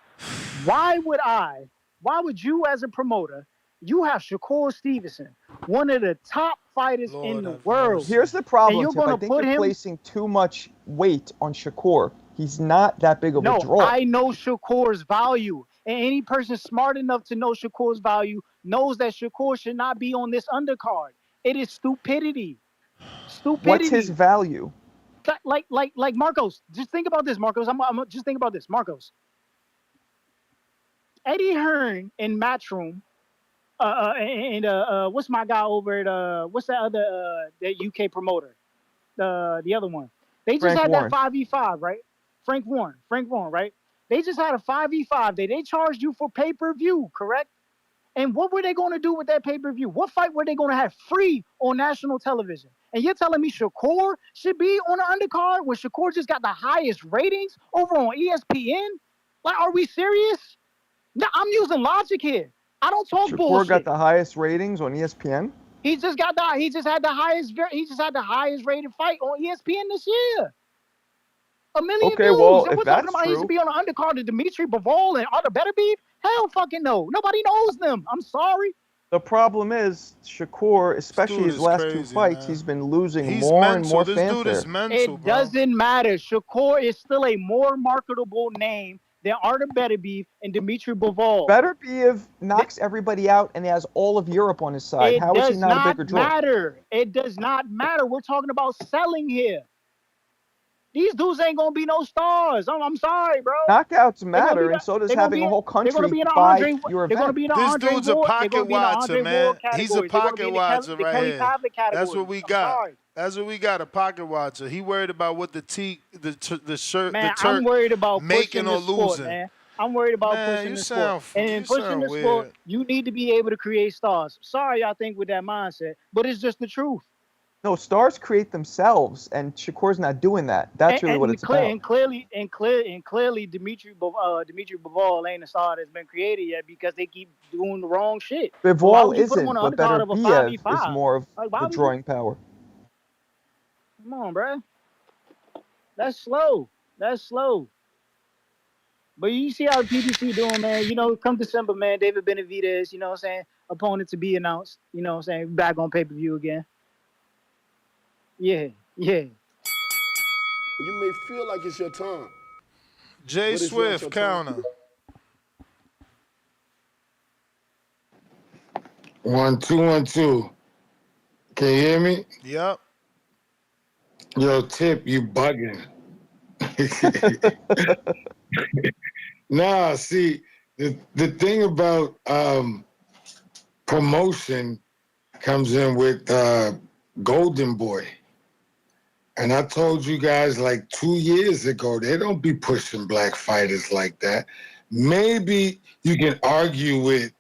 Speaker 16: Why would you as a promoter, you have Shakur Stevenson, one of the top fighters in the world.
Speaker 4: Here's the
Speaker 16: and
Speaker 4: problem,
Speaker 16: you're
Speaker 4: Tip. I
Speaker 16: gonna
Speaker 4: think
Speaker 16: put
Speaker 4: you're
Speaker 16: him.
Speaker 4: placing too much weight on Shakur. He's not that big of a
Speaker 16: No,
Speaker 4: draw.
Speaker 16: I know Shakur's value, and any person smart enough to know Shakur's value knows that Shakur should not be on this undercard. It is stupidity.
Speaker 4: What's his value?
Speaker 16: Like Marcos. Just think about this, Marcos. I'm just think about this, Marcos. Eddie Hearn in Matchroom, and what's my guy over at what's that other that UK promoter, the other one. They just
Speaker 4: Frank
Speaker 16: had
Speaker 4: Warren.
Speaker 16: that 5v5, right? Frank Warren, right? They just had a 5v5. They charged you for pay-per-view, correct? And what were they going to do with that pay-per-view? What fight were they going to have free on national television? And you're telling me Shakur should be on the undercard when Shakur just got the highest ratings over on ESPN? Like, are we serious? No, I'm using logic here. I don't talk
Speaker 4: Shakur
Speaker 16: bullshit.
Speaker 4: got the highest ratings on ESPN.
Speaker 16: He just had the highest rated fight on ESPN this year. 1 million
Speaker 4: Okay,
Speaker 16: views.
Speaker 4: well,
Speaker 16: And
Speaker 4: if
Speaker 16: we're talking
Speaker 4: that's
Speaker 16: about he should
Speaker 4: true-
Speaker 16: be on the undercard of Dimitri Bivol and Arthur Beterbiev. Hell fucking no. Nobody knows them. I'm sorry.
Speaker 4: The problem is Shakur, especially
Speaker 8: dude
Speaker 4: his
Speaker 8: is
Speaker 4: last two
Speaker 8: crazy,
Speaker 4: fights,
Speaker 8: man.
Speaker 4: he's been losing
Speaker 8: He's
Speaker 4: more and
Speaker 8: mental.
Speaker 4: more
Speaker 8: This
Speaker 4: fanfare.
Speaker 8: dude is mental,
Speaker 16: It
Speaker 8: bro.
Speaker 16: doesn't matter. Shakur is still a more marketable name than Arthur Beterbiev and Dimitri Bivol.
Speaker 4: Beterbiev knocks everybody out and he has all of Europe on his side.
Speaker 16: It
Speaker 4: How is he
Speaker 16: does
Speaker 4: not a
Speaker 16: not
Speaker 4: bigger draw?
Speaker 16: matter. It does not matter. We're talking about selling here. These dudes ain't gonna be no stars. I'm sorry, bro.
Speaker 4: Knockouts
Speaker 16: gonna
Speaker 4: matter,
Speaker 16: be
Speaker 4: and so does
Speaker 16: they're gonna
Speaker 4: having
Speaker 16: be
Speaker 4: a whole
Speaker 16: They're gonna
Speaker 4: country
Speaker 16: be in the
Speaker 4: buy
Speaker 16: Andre.
Speaker 4: your
Speaker 16: They're gonna
Speaker 4: event.
Speaker 16: be in the
Speaker 8: This
Speaker 16: Andre
Speaker 8: dude's a
Speaker 16: Ward. They're
Speaker 8: pocket
Speaker 16: gonna be in the
Speaker 8: watcher,
Speaker 16: Andre
Speaker 8: man.
Speaker 16: Ward
Speaker 8: He's a
Speaker 16: categories. They're gonna be
Speaker 8: pocket
Speaker 16: in
Speaker 8: watcher
Speaker 16: the
Speaker 8: right
Speaker 16: Kelly
Speaker 8: here.
Speaker 16: Pavlik categories.
Speaker 8: That's what we
Speaker 16: I'm
Speaker 8: got.
Speaker 16: sorry.
Speaker 8: That's what we got. A pocket watcher. He worried about what the shirt,
Speaker 16: Man,
Speaker 8: the Turk
Speaker 16: I'm worried about
Speaker 8: making
Speaker 16: pushing
Speaker 8: or
Speaker 16: the sport,
Speaker 8: losing.
Speaker 16: man. I'm worried about
Speaker 8: Man,
Speaker 16: pushing
Speaker 8: you
Speaker 16: the
Speaker 8: sound
Speaker 16: sport. And in pushing
Speaker 8: sound
Speaker 16: the sport,
Speaker 8: weird.
Speaker 16: you need to be able to create stars. Sorry, I think with that mindset, but it's just the truth.
Speaker 4: No, stars create themselves, and Shakur's not doing that. That's really what it's about.
Speaker 16: And clearly, Dimitri Bivol ain't a star that's been created yet because they keep doing the wrong shit. Why
Speaker 4: Bivol
Speaker 16: would you put him
Speaker 4: isn't,
Speaker 16: on the
Speaker 4: but
Speaker 16: undercard of a
Speaker 4: Beterbiev
Speaker 16: 5v5?
Speaker 4: is more of
Speaker 16: Like, why
Speaker 4: the
Speaker 16: would you-
Speaker 4: drawing power.
Speaker 16: Come on, bro. That's slow. But you see how the PBC doing, man. You know, come December, man, David Benavidez, you know what I'm saying? Opponent to be announced. You know what I'm saying? Back on pay-per-view again. Yeah.
Speaker 9: You may feel like it's your time.
Speaker 8: Jay
Speaker 9: but it's not
Speaker 8: Swift,
Speaker 9: your time.
Speaker 8: counter.
Speaker 17: 1 2 1 2. Can you hear me?
Speaker 8: Yep.
Speaker 17: Yo, Tip, you bugging. Nah, see, the thing about promotion comes in with Golden Boy. And I told you guys like 2 years ago, they don't be pushing black fighters like that. Maybe you can argue with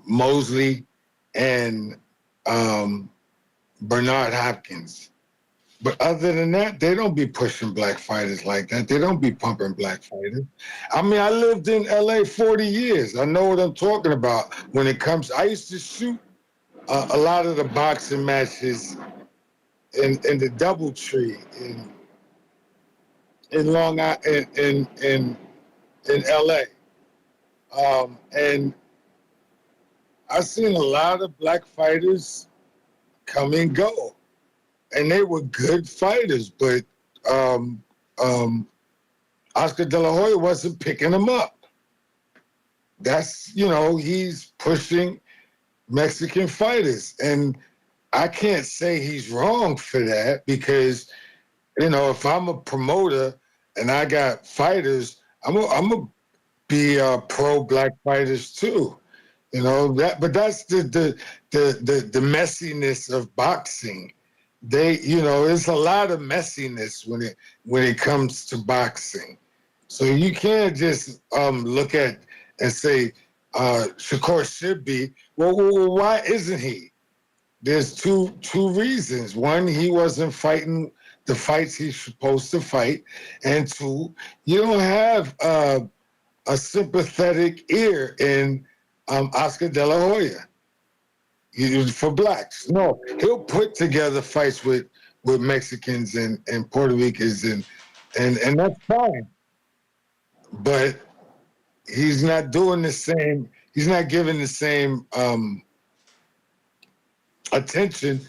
Speaker 17: Mosley and Bernard Hopkins. But other than that, they don't be pushing black fighters like that. They don't be pumping black fighters. I mean, I lived in LA 40 years. I know what I'm talking about when it comes. I used to shoot a lot of the boxing matches in the DoubleTree in Long Island in LA. And I've seen a lot of black fighters come and go, and they were good fighters, but Oscar De La Hoya wasn't picking them up. That's, he's pushing Mexican fighters, and I can't say he's wrong for that because, if I'm a promoter and I got fighters, I'm a be pro black fighters too. But that's the messiness of boxing. There's a lot of messiness when it comes to boxing. So you can't just look at and say Shakur should be. Well, why isn't he? There's two reasons. One, he wasn't fighting the fights he's supposed to fight, and two, you don't have a sympathetic ear in Oscar De La Hoya for blacks. No, he'll put together fights with Mexicans and Puerto Ricans and that's fine. But he's not doing the same. He's not giving the same attention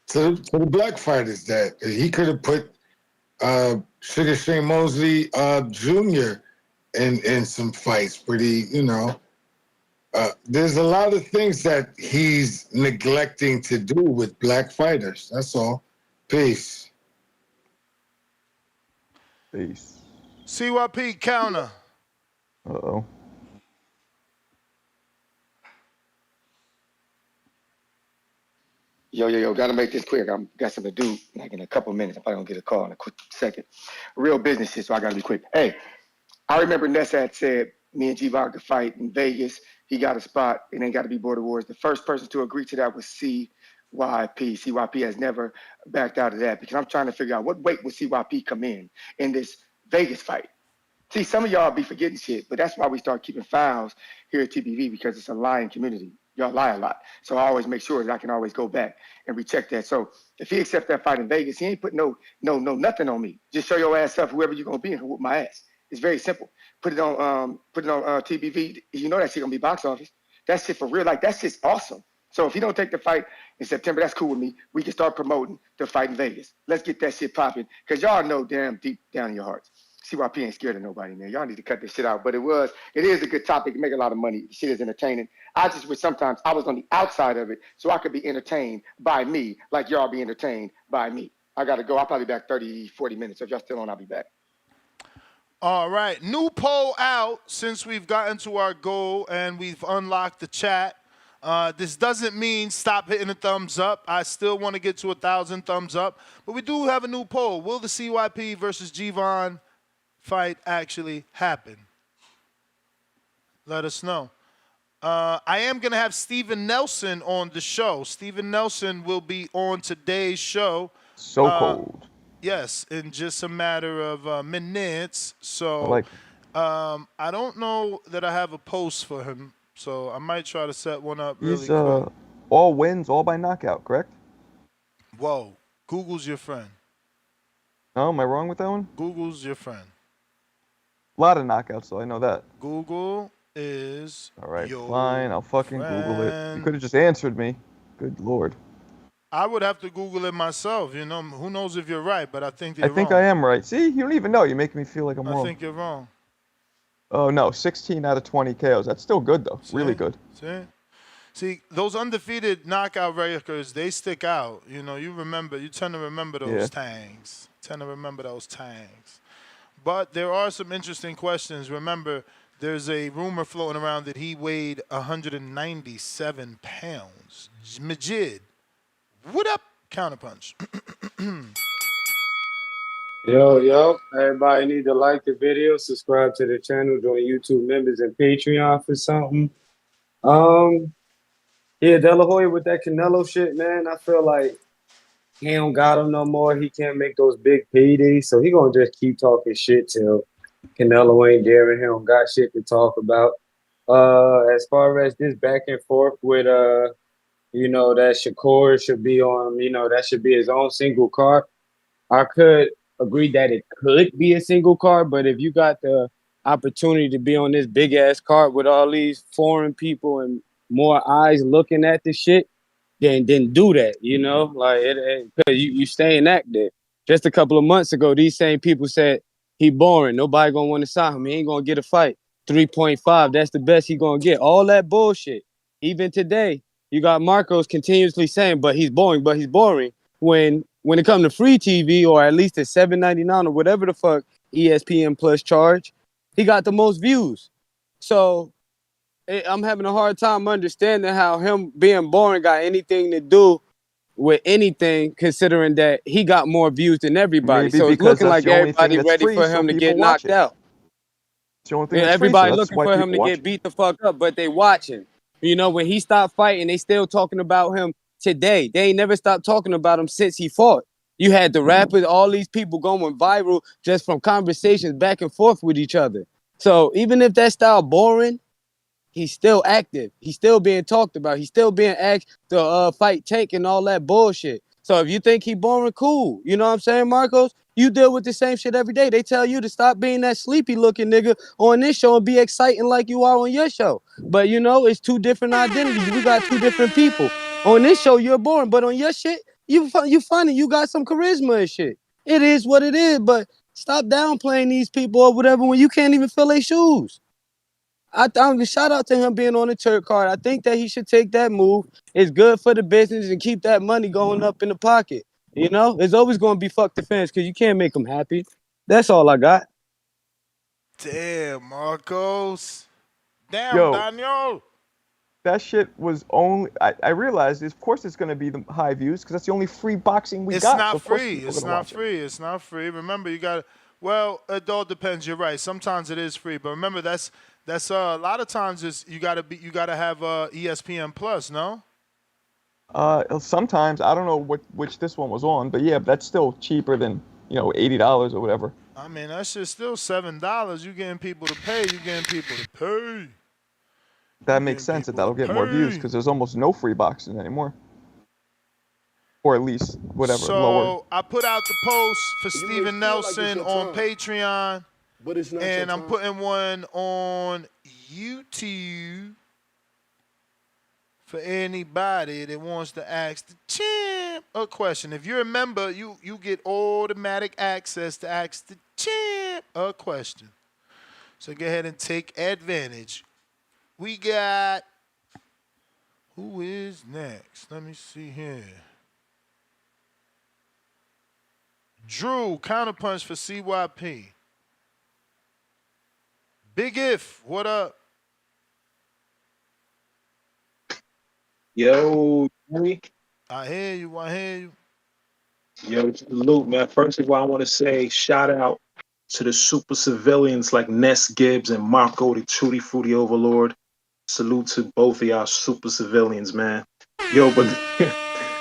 Speaker 17: to the black fighters that he could have put Sugar Shane Mosley Jr. in some fights, but there's a lot of things that he's neglecting to do with black fighters. That's all. Peace.
Speaker 4: Peace.
Speaker 8: CYP counter.
Speaker 4: Uh-oh.
Speaker 18: Yo, gotta make this quick. I got something to do like in a couple of minutes. I'm probably gonna get a call in a quick second. Real business shit, so I gotta be quick. Hey, I remember Ness had said me and G-Von could fight in Vegas. He got a spot. It ain't got to be Border Wars. The first person to agree to that was CYP. CYP has never backed out of that because I'm trying to figure out what weight would CYP come in this Vegas fight. See, some of y'all be forgetting shit, but that's why we start keeping files here at TBV because it's a lying community. Y'all lie a lot. So I always make sure that I can always go back and recheck that. So if he accepts that fight in Vegas, he ain't put no nothing on me. Just show your ass up, whoever you're gonna be, and whoop my ass. It's very simple. Put it on TBV. You know that shit gonna be box office. That shit for real. Like that shit's awesome. So if he don't take the fight in September, that's cool with me. We can start promoting the fight in Vegas. Let's get that shit popping. Cause y'all know damn deep down in your hearts. CYP ain't scared of nobody, man. Y'all need to cut this shit out. But it is a good topic. Make a lot of money. The shit is entertaining. I just wish sometimes I was on the outside of it so I could be entertained by me like y'all be entertained by me. I got to go. I'll probably be back 30, 40 minutes. So if y'all still on, I'll be back.
Speaker 8: All right. New poll out since we've gotten to our goal and we've unlocked the chat. This doesn't mean stop hitting the thumbs up. I still want to get to 1,000 thumbs up. But we do have a new poll. Will the CYP versus G-Von fight actually happen? Let us know. I am going to have Steven Nelson on the show. Steven Nelson will be on today's show.
Speaker 4: So cold.
Speaker 8: Yes, in just a matter of minutes. So
Speaker 4: like
Speaker 8: I don't know that I have a post for him. So I might try to set one up really
Speaker 4: he's
Speaker 8: quick.
Speaker 4: all wins, all by knockout, correct?
Speaker 8: Whoa. Google's your friend.
Speaker 4: No, am I wrong with that one?
Speaker 8: Google's your friend.
Speaker 4: A lot of knockouts, though. I know that.
Speaker 8: Google is
Speaker 4: all right.
Speaker 8: your
Speaker 4: Fine, I'll fucking
Speaker 8: friend.
Speaker 4: Google it. You could have just answered me. Good Lord.
Speaker 8: I would have to Google it myself. You know, who knows if you're right, but I think you're
Speaker 4: I think
Speaker 8: wrong.
Speaker 4: I am right. See, you don't even know. You're making me feel like I'm wrong.
Speaker 8: I think you're wrong.
Speaker 4: Oh, no. 16 out of 20 KOs. That's still good, though.
Speaker 8: See?
Speaker 4: Really good.
Speaker 8: See, those undefeated knockout records, they stick out. You know, you tend to remember those tangs. But there are some interesting questions. Remember, there's a rumor floating around that he weighed 197 pounds. Majid, what up, Counterpunch?
Speaker 7: Yo, everybody need to like the video, subscribe to the channel, join YouTube members and Patreon for something. Yeah, De La Hoya with that Canelo shit, man, I feel like he don't got him no more. He can't make those big paydays, so he gonna just keep talking shit till Canelo ain't there and he don't got shit to talk about. As far as this back and forth with that Shakur should be on, that should be his own single card. I could agree that it could be a single card, but if you got the opportunity to be on this big ass card with all these foreign people and more eyes looking at the shit, then do that. You know, like because you staying active. Just a couple of months ago, these same people said he boring. Nobody gonna want to sign him. He ain't gonna get a fight. 3.5. That's the best he gonna get. All that bullshit. Even today, you got Marcos continuously saying, "But he's boring. But he's boring." When it comes to free TV or at least at $7.99 or whatever the fuck ESPN Plus charge, he got the most views. So I'm having a hard time understanding how him being boring got anything to do with anything, considering that he got more views than everybody.
Speaker 4: Maybe
Speaker 7: So it's
Speaker 4: because
Speaker 7: looking
Speaker 4: that's
Speaker 7: like
Speaker 4: the only thing
Speaker 7: everybody
Speaker 4: that's
Speaker 7: ready
Speaker 4: free,
Speaker 7: for
Speaker 4: so
Speaker 7: him to
Speaker 4: people
Speaker 7: get
Speaker 4: watch
Speaker 7: knocked
Speaker 4: it.
Speaker 7: out.
Speaker 4: It's the only thing
Speaker 7: Yeah,
Speaker 4: that's free, so
Speaker 7: everybody
Speaker 4: that's
Speaker 7: looking
Speaker 4: why
Speaker 7: for him
Speaker 4: people
Speaker 7: to
Speaker 4: watch
Speaker 7: get
Speaker 4: it.
Speaker 7: beat the fuck up, but they watching. You know, when he stopped fighting, they still talking about him today. They ain't never stopped talking about him since he fought. You had the rappers, all these people going viral just from conversations back and forth with each other. So even if that style boring, he's still active. He's still being talked about. He's still being asked to fight Tank and all that bullshit. So if you think he boring, cool. You know what I'm saying, Marcos? You deal with the same shit every day. They tell you to stop being that sleepy looking nigga on this show and be exciting like you are on your show. But you know, it's two different identities. We got two different people. On this show, you're boring, but on your shit, you funny. You got some charisma and shit. It is what it is, but stop downplaying these people or whatever when you can't even fill their shoes. Shout out to him being on the Turk card. I think that he should take that move. It's good for the business and keep that money going up in the pocket. You know, it's always going to be fuck the fans because you can't make them happy. That's all I got.
Speaker 8: Damn, Marcos. Damn,
Speaker 4: Yo,
Speaker 8: Daniel.
Speaker 4: that shit was only. I realized, of course, it's going to be the high views because that's the only free boxing we
Speaker 8: It's
Speaker 4: got. So
Speaker 8: not
Speaker 4: of course
Speaker 8: free.
Speaker 4: people are
Speaker 8: It's
Speaker 4: going to
Speaker 8: not
Speaker 4: watch it.
Speaker 8: free. It's not free. Remember, you got. Well, it all depends. You're right. Sometimes it is free, but remember that's a lot of times is you gotta have ESPN Plus. No.
Speaker 4: Sometimes I don't know which this one was on, but yeah, that's still cheaper than $80 or whatever.
Speaker 8: I mean, that shit's still $7. You getting people to pay. You getting people to pay.
Speaker 4: That makes sense that'll get more views because there's almost no free boxing anymore, or at least whatever lower.
Speaker 8: So I put out the post for
Speaker 9: You may
Speaker 8: Steven
Speaker 9: feel like
Speaker 8: Nelson
Speaker 9: it's your
Speaker 8: on
Speaker 9: time,
Speaker 8: Patreon,
Speaker 9: but it's not your
Speaker 8: and I'm
Speaker 9: time.
Speaker 8: putting one on YouTube for anybody that wants to ask the champ a question. If you're a member, you get automatic access to ask the champ a question. So go ahead and take advantage. We got, who is next? Let me see here. Drew, counterpunch for CYP. Big If, what up?
Speaker 6: Yo, Jimmy.
Speaker 8: I hear you, I hear you.
Speaker 6: Yo, salute, man. First of all, I want to say shout out to the super civilians like Ness Gibbs and Marco, the Tutti Frutti Overlord. Salute to both of y'all super civilians, man. Yo, but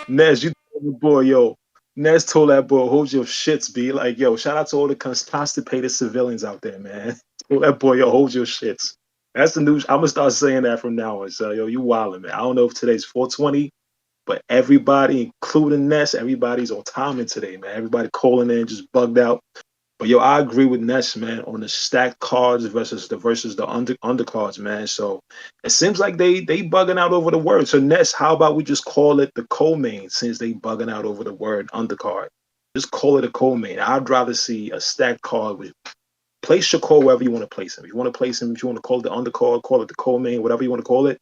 Speaker 6: Ness, you told the boy, yo. Ness told that boy, hold your shits, B. Like, yo, shout out to all the constipated civilians out there, man. Told that boy, yo, hold your shits. That's the news. I'm gonna start saying that from now on. So, yo, you wildin', man. I don't know if today's 420. But everybody, including Ness, everybody's on timing today, man. Everybody calling in, just bugged out. But yo, I agree with Ness, man, on the stacked cards versus the undercards, man. So it seems like they bugging out over the word. So Ness, how about we just call it the co-main since they bugging out over the word undercard? Just call it a co-main. I'd rather see a stacked card with place Shakur wherever you want to place him. If you want to place him, if you want to call it the undercard, call it the co-main, whatever you want to call it.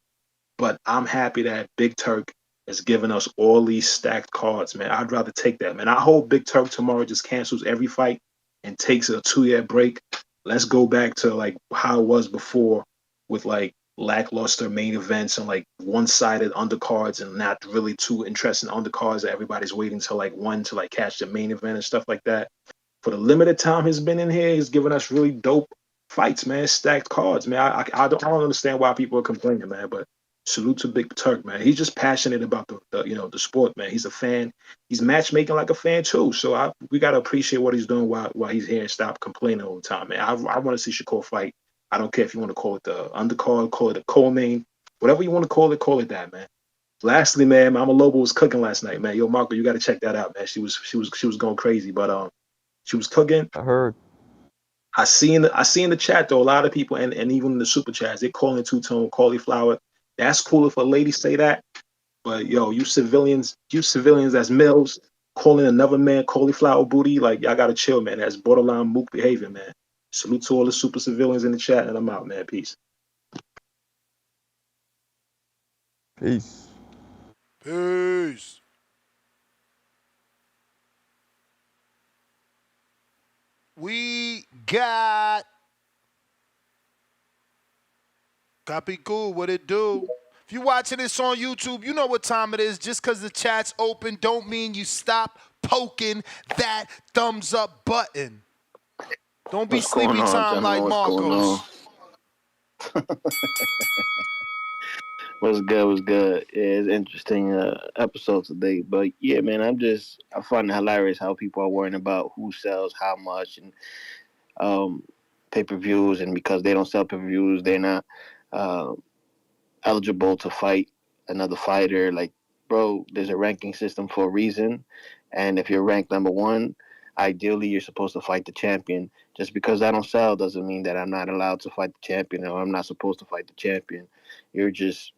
Speaker 6: But I'm happy that Big Turk is giving us all these stacked cards, man. I'd rather take that, man. I hope Big Turk tomorrow just cancels every fight and takes a 2-year break. Let's go back to like how it was before with like lackluster main events and like one-sided undercards and not really too interesting undercards that everybody's waiting till like one to like catch the main event and stuff like that. For the limited time he's been in here, he's giving us really dope fights, man. Stacked cards, man. I don't understand why people are complaining, man. But salute to Big Turk, man. He's just passionate about the sport, man. He's a fan. He's matchmaking like a fan too. So we gotta appreciate what he's doing while he's here and stop complaining all the time, man. I want to see Shakur fight. I don't care if you want to call it the undercard, call it a co-main, whatever you want to call it that, man. Lastly, man, Mama Lobo was cooking last night, man. Yo, Marco, you got to check that out, man. She was going crazy, but she was cooking.
Speaker 4: I heard.
Speaker 6: I see in the chat though, a lot of people and even in the super chats, they're calling two-tone cauliflower. That's cool if a lady say that. But yo, you civilians as males calling another man cauliflower booty, like y'all gotta chill, man. That's borderline mook behavior, man. Salute to all the super civilians in the chat, and I'm out, man. Peace.
Speaker 4: Peace.
Speaker 8: Peace. We got Copy Cool, what it do? If you watching this on YouTube, you know what time it is. Just because the chat's open don't mean you stop poking that thumbs up button. Don't be
Speaker 11: What's going
Speaker 8: sleepy
Speaker 11: on,
Speaker 8: time
Speaker 11: gentlemen?
Speaker 8: like
Speaker 11: What's going on?
Speaker 8: Marcos.
Speaker 11: What's good? What's good? Yeah, it's interesting episode today. But yeah, man, I find it hilarious how people are worrying about who sells how much and um, pay-per-views, and because they don't sell pay-per-views, they're not uh, eligible to fight another fighter. Like, bro, there's a ranking system for a reason, and if you're ranked number one, ideally you're supposed to fight the champion. Just because I don't sell doesn't mean that I'm not allowed to fight the champion or I'm not supposed to fight the champion. You're just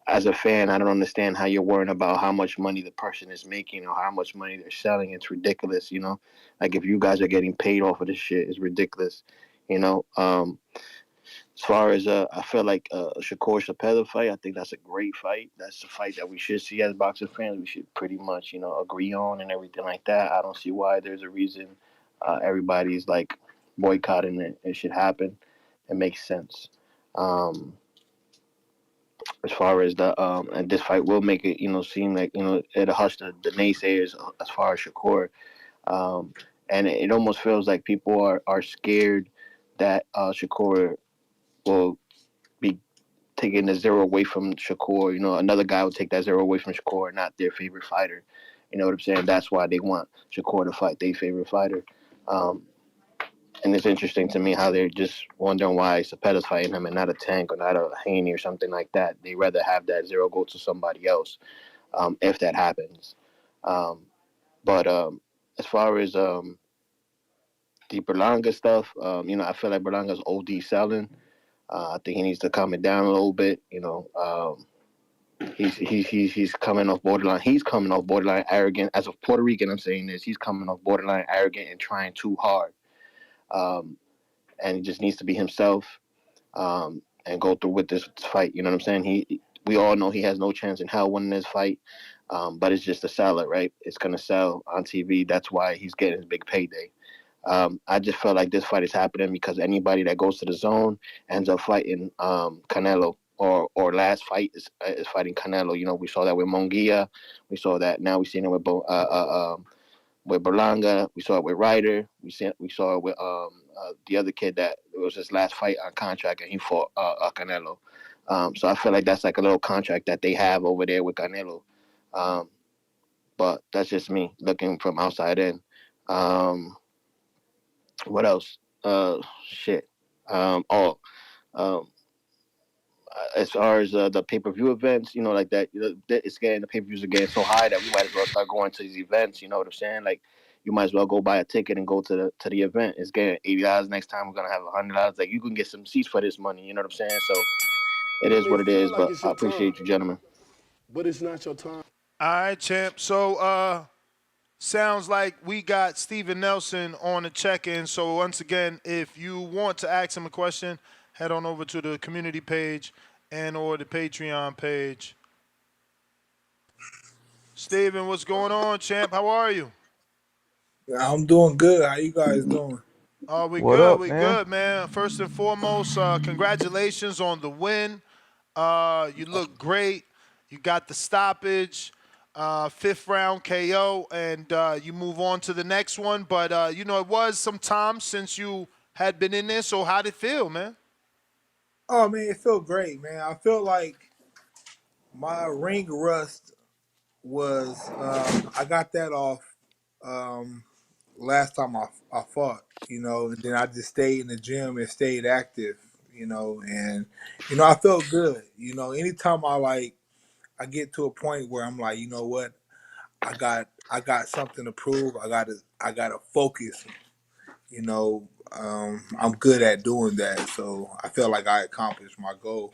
Speaker 11: as a fan, I don't understand how you're worrying about how much money the person is making or how much money they're selling. It's ridiculous, you know. Like if you guys are getting paid off of this shit, it's ridiculous, you know. As far as I feel like Shakur Stevenson fight, I think that's a great fight. That's a fight that we should see as boxing fans. We should pretty much, you know, agree on and everything like that. I don't see why there's a reason everybody's like boycotting it. It should happen. It makes sense. Um, as far as the and this fight will make it, you know, seem like, you know, it'll hush the naysayers as far as Shakur. Um, and it almost feels like people are scared that Shakur will be taking the zero away from Shakur. You know, another guy will take that zero away from Shakur, not their favorite fighter. You know what I'm saying? That's why they want Shakur to fight their favorite fighter. Um, and it's interesting to me how they're just wondering why Zepeda's fighting him and not a Tank or not a Haney or something like that. They rather have that zero go to somebody else, if that happens. Um, but as far as the Berlanga stuff, you know, I feel like Berlanga's OD selling. I think he needs to calm it down a little bit. You know, he's coming off borderline. He's coming off borderline arrogant. As a Puerto Rican, I'm saying this. He's coming off borderline arrogant and trying too hard. Um, and he just needs to be himself and go through with this fight. You know what I'm saying? We all know he has no chance in hell winning this fight. But it's just a seller, right? It's gonna sell on TV. That's why he's getting his big payday. I just felt like this fight is happening because anybody that goes to the zone ends up fighting Canelo. Or last fight is fighting Canelo. You know, we saw that with Mongia. We saw that now. We've seen it with Berlanga. We saw it with Ryder. We saw it with the other kid that it was his last fight on contract and he fought Canelo. So I feel like that's like a little contract that they have over there with Canelo. But that's just me looking from outside in. What else? Shit. Oh, um, as far as the pay per view events, you know, like that, you know, it's getting the pay per views are getting so high that we might as well start going to these events. You know what I'm saying? Like, you might as well go buy a ticket and go to the event. It's getting $80. Next time we're gonna have $100. Like, you can get some seats for this money. You know what I'm saying? So it
Speaker 9: You
Speaker 11: is
Speaker 9: may
Speaker 11: what it
Speaker 9: feel
Speaker 11: is.
Speaker 9: like
Speaker 11: But
Speaker 9: it's
Speaker 11: I
Speaker 9: your time,
Speaker 11: appreciate you, gentlemen.
Speaker 9: but it's not your time.
Speaker 8: All right, champ. So sounds like we got Steven Nelson on the check-in. So once again, if you want to ask him a question, head on over to the community page and or the Patreon page. Steven, what's going on, champ? How are you?
Speaker 19: I'm doing good. How you guys doing?
Speaker 8: Oh, we
Speaker 4: What
Speaker 8: good.
Speaker 4: up,
Speaker 8: We
Speaker 4: man?
Speaker 8: good, man. First and foremost, congratulations on the win. You look great. You got the stoppage, fifth round KO, and you move on to the next one. But you know, it was some time since you had been in there. So how'd it feel, man?
Speaker 19: Oh man, it felt great, man. I felt like my ring rust was I got that off last time I fought, you know, and then I just stayed in the gym and stayed active, you know, and you know, I felt good. You know, anytime I get to a point where I'm like, you know what, I got something to prove. I gotta focus, you know. I'm good at doing that, so I feel like I accomplished my goal.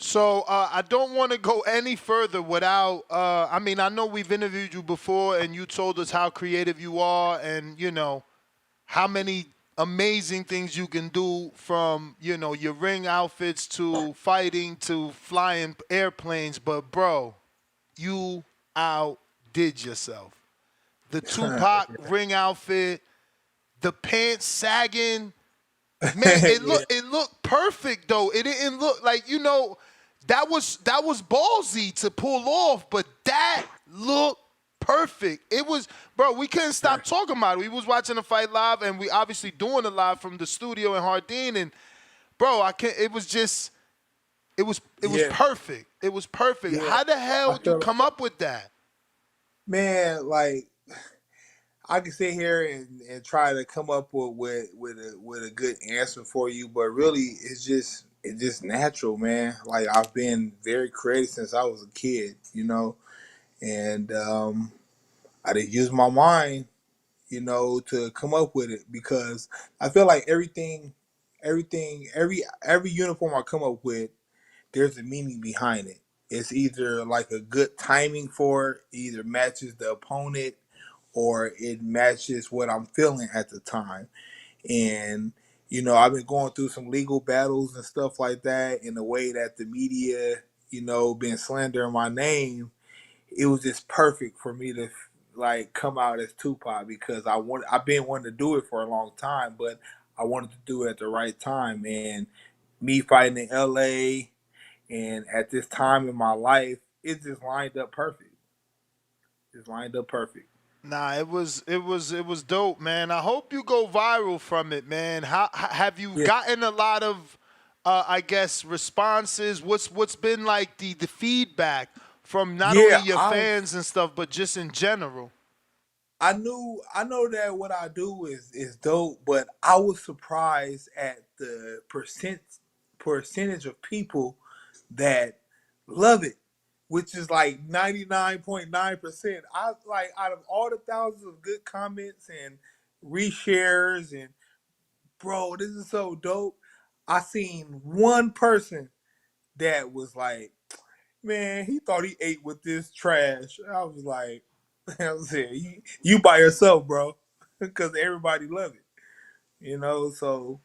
Speaker 8: So I don't want to go any further without. I mean, I know we've interviewed you before, and you told us how creative you are, and how many amazing things you can do, from your ring outfits to fighting to flying airplanes. But bro, you outdid yourself. The Tupac ring outfit, the pants sagging. Man, it looked perfect though. It didn't look like that was ballsy to pull off, but that looked perfect. It was, bro. We couldn't stop talking about it. We was watching the fight live, and we obviously doing it live from the studio in Hardin. And bro, I can't. It was just, it was perfect. It was perfect.
Speaker 19: Yeah.
Speaker 8: How the hell
Speaker 19: I
Speaker 8: did you
Speaker 19: feel,
Speaker 8: come up with that?
Speaker 19: man, like I can sit here and try to come up with a good answer for you, but really it's just natural, man. Like I've been very creative since I was a kid, and I just use my mind, to come up with it because I feel like every uniform I come up with, there's a meaning behind it. It's either like a good timing for it, either matches the opponent or it matches what I'm feeling at the time. And I've been going through some legal battles and stuff like that in the way that the media, been slandering my name. It was just perfect for me to like come out as Tupac because I've been wanting to do it for a long time, but I wanted to do it at the right time. And me fighting in LA and at this time in my life, it just lined up perfect. It's lined up perfect.
Speaker 8: Nah, it was dope, man. I hope you go viral from it, man. How have you
Speaker 19: Yeah.
Speaker 8: gotten a lot of, I guess, responses? What's been like the feedback from not only
Speaker 19: Yeah,
Speaker 8: your fans and stuff, but just in general?
Speaker 19: I know that what I do is dope, but I was surprised at the percentage of people that love it, which is like 99.9%. I like out of all the thousands of good comments and reshares and bro, this is so dope. I seen one person that was like, man, he thought he ate with this trash. I was like, I was saying, you by yourself, bro, because everybody love it. So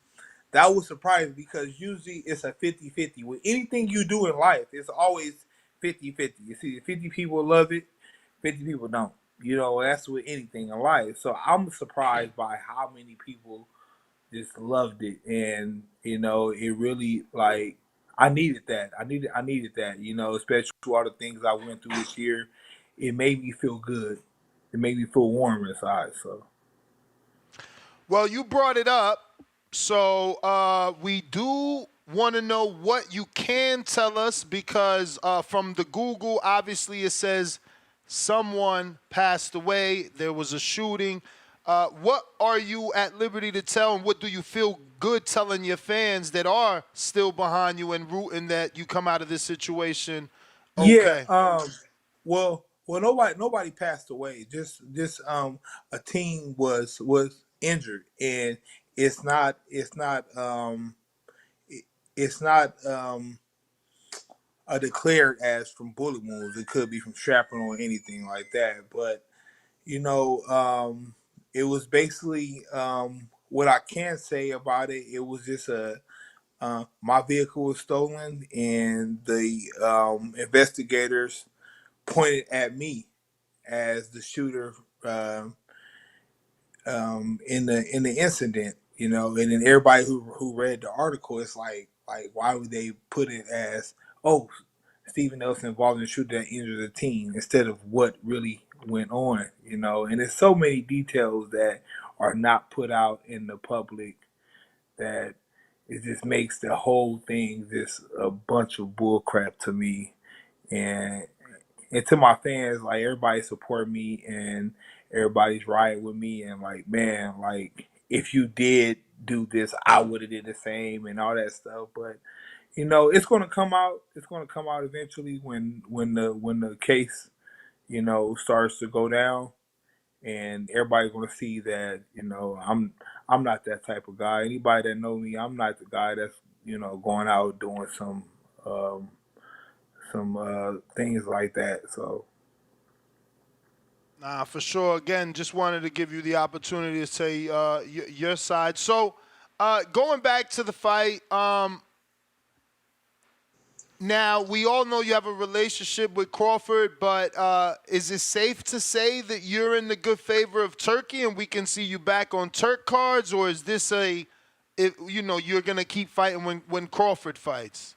Speaker 19: that was surprising because usually it's a 50-50. With anything you do in life, it's always 50-50. You see, 50 people love it, 50 people don't. That's with anything in life. So I'm surprised by how many people just loved it, and it really like I needed that. I needed that. Especially through all the things I went through this year, it made me feel good. It made me feel warm inside. So
Speaker 8: Well, you brought it up, so we do want to know what you can tell us because from the Google, obviously it says someone passed away. There was a shooting. What are you at liberty to tell, and what do you feel good telling your fans that are still behind you and rooting that you come out of this situation
Speaker 19: yeah,
Speaker 8: okay?
Speaker 19: well, nobody passed away. Just a team was injured, and it, it's not declared as from bullet wounds. It could be from shrapnel or anything like that. But you know, it was basically what I can say about it. It was just my vehicle was stolen, and the investigators pointed at me as the shooter in the incident. And then everybody who read the article, it's like why would they put it as, oh, Stephen Nelson involved in the shooting that injured the team instead of what really went on. And there's so many details that are not put out in the public that it just makes the whole thing just a bunch of bullcrap to me. And to my fans, like everybody support me and everybody's riding with me, and like, man, like if you did do this, I would have did the same and all that stuff. But it's gonna come out. It's gonna come out eventually when the case starts to go down, and everybody's gonna see that I'm not that type of guy. Anybody that know me, I'm not the guy that's going out doing some things like that. So
Speaker 8: Nah, for sure. Again, just wanted to give you the opportunity to say your side. So, going back to the fight, now we all know you have a relationship with Crawford, but is it safe to say that you're in the good favor of Turkey, and we can see you back on Turk cards, or is this you're gonna keep fighting when Crawford fights?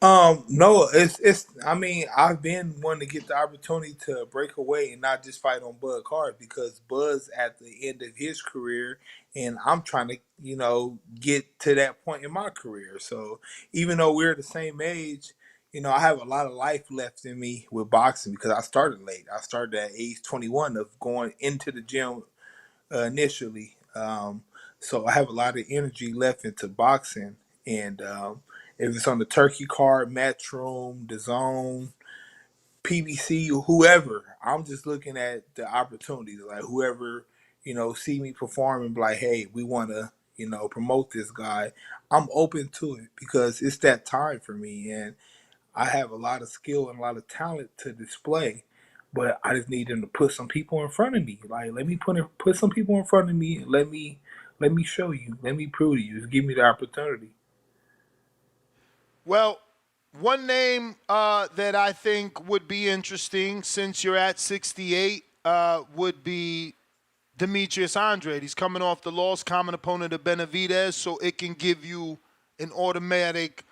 Speaker 19: no, it's. I mean, I've been wanting to get the opportunity to break away and not just fight on Bud Card because Bud's at the end of his career, and I'm trying to, get to that point in my career. So even though we're the same age, I have a lot of life left in me with boxing because I started late. I started at age 21 of going into the gym initially. So I have a lot of energy left into boxing, and if it's on the Turkey card, Matchroom, the Zone, PBC, whoever, I'm just looking at the opportunities. Like whoever see me perform and be like, hey, we want to promote this guy. I'm open to it because it's that time for me, and I have a lot of skill and a lot of talent to display, but I just need them to put some people in front of me. Like let me put some people in front of me and let me show you. Let me prove to you. Just give me the opportunity.
Speaker 8: Well, one name that I think would be interesting since you're at 68 would be Demetrius Andrade. He's coming off the loss, common opponent of Benavidez, so it can give you an automatic,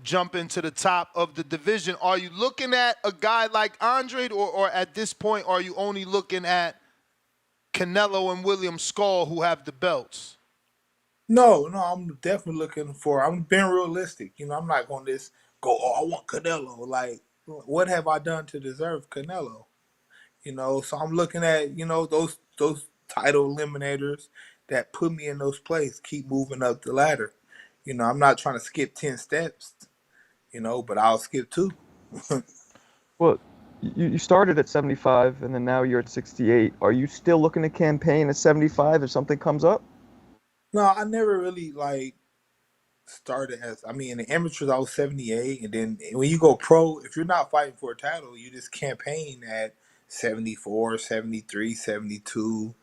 Speaker 8: jump into the top of the division. Are you looking at a guy like Andrade, or at this point, are you only looking at Canelo and William Skull who have the belts?
Speaker 19: No, I'm definitely looking for. I'm being realistic. I'm not going to just go. Oh, I want Canelo. Like, what have I done to deserve Canelo? So I'm looking at those title eliminators that put me in those places. Keep moving up the ladder. I'm not trying to skip 10 steps. But I'll skip 2.
Speaker 4: Well, you started at 75 and then now you're at 68. Are you still looking to campaign at 75 if something comes up?
Speaker 19: No, I never really started as, I mean, in the amateurs I was 78, and then when you go pro, if you're not fighting for a title, you just campaign at 74, 73, 72.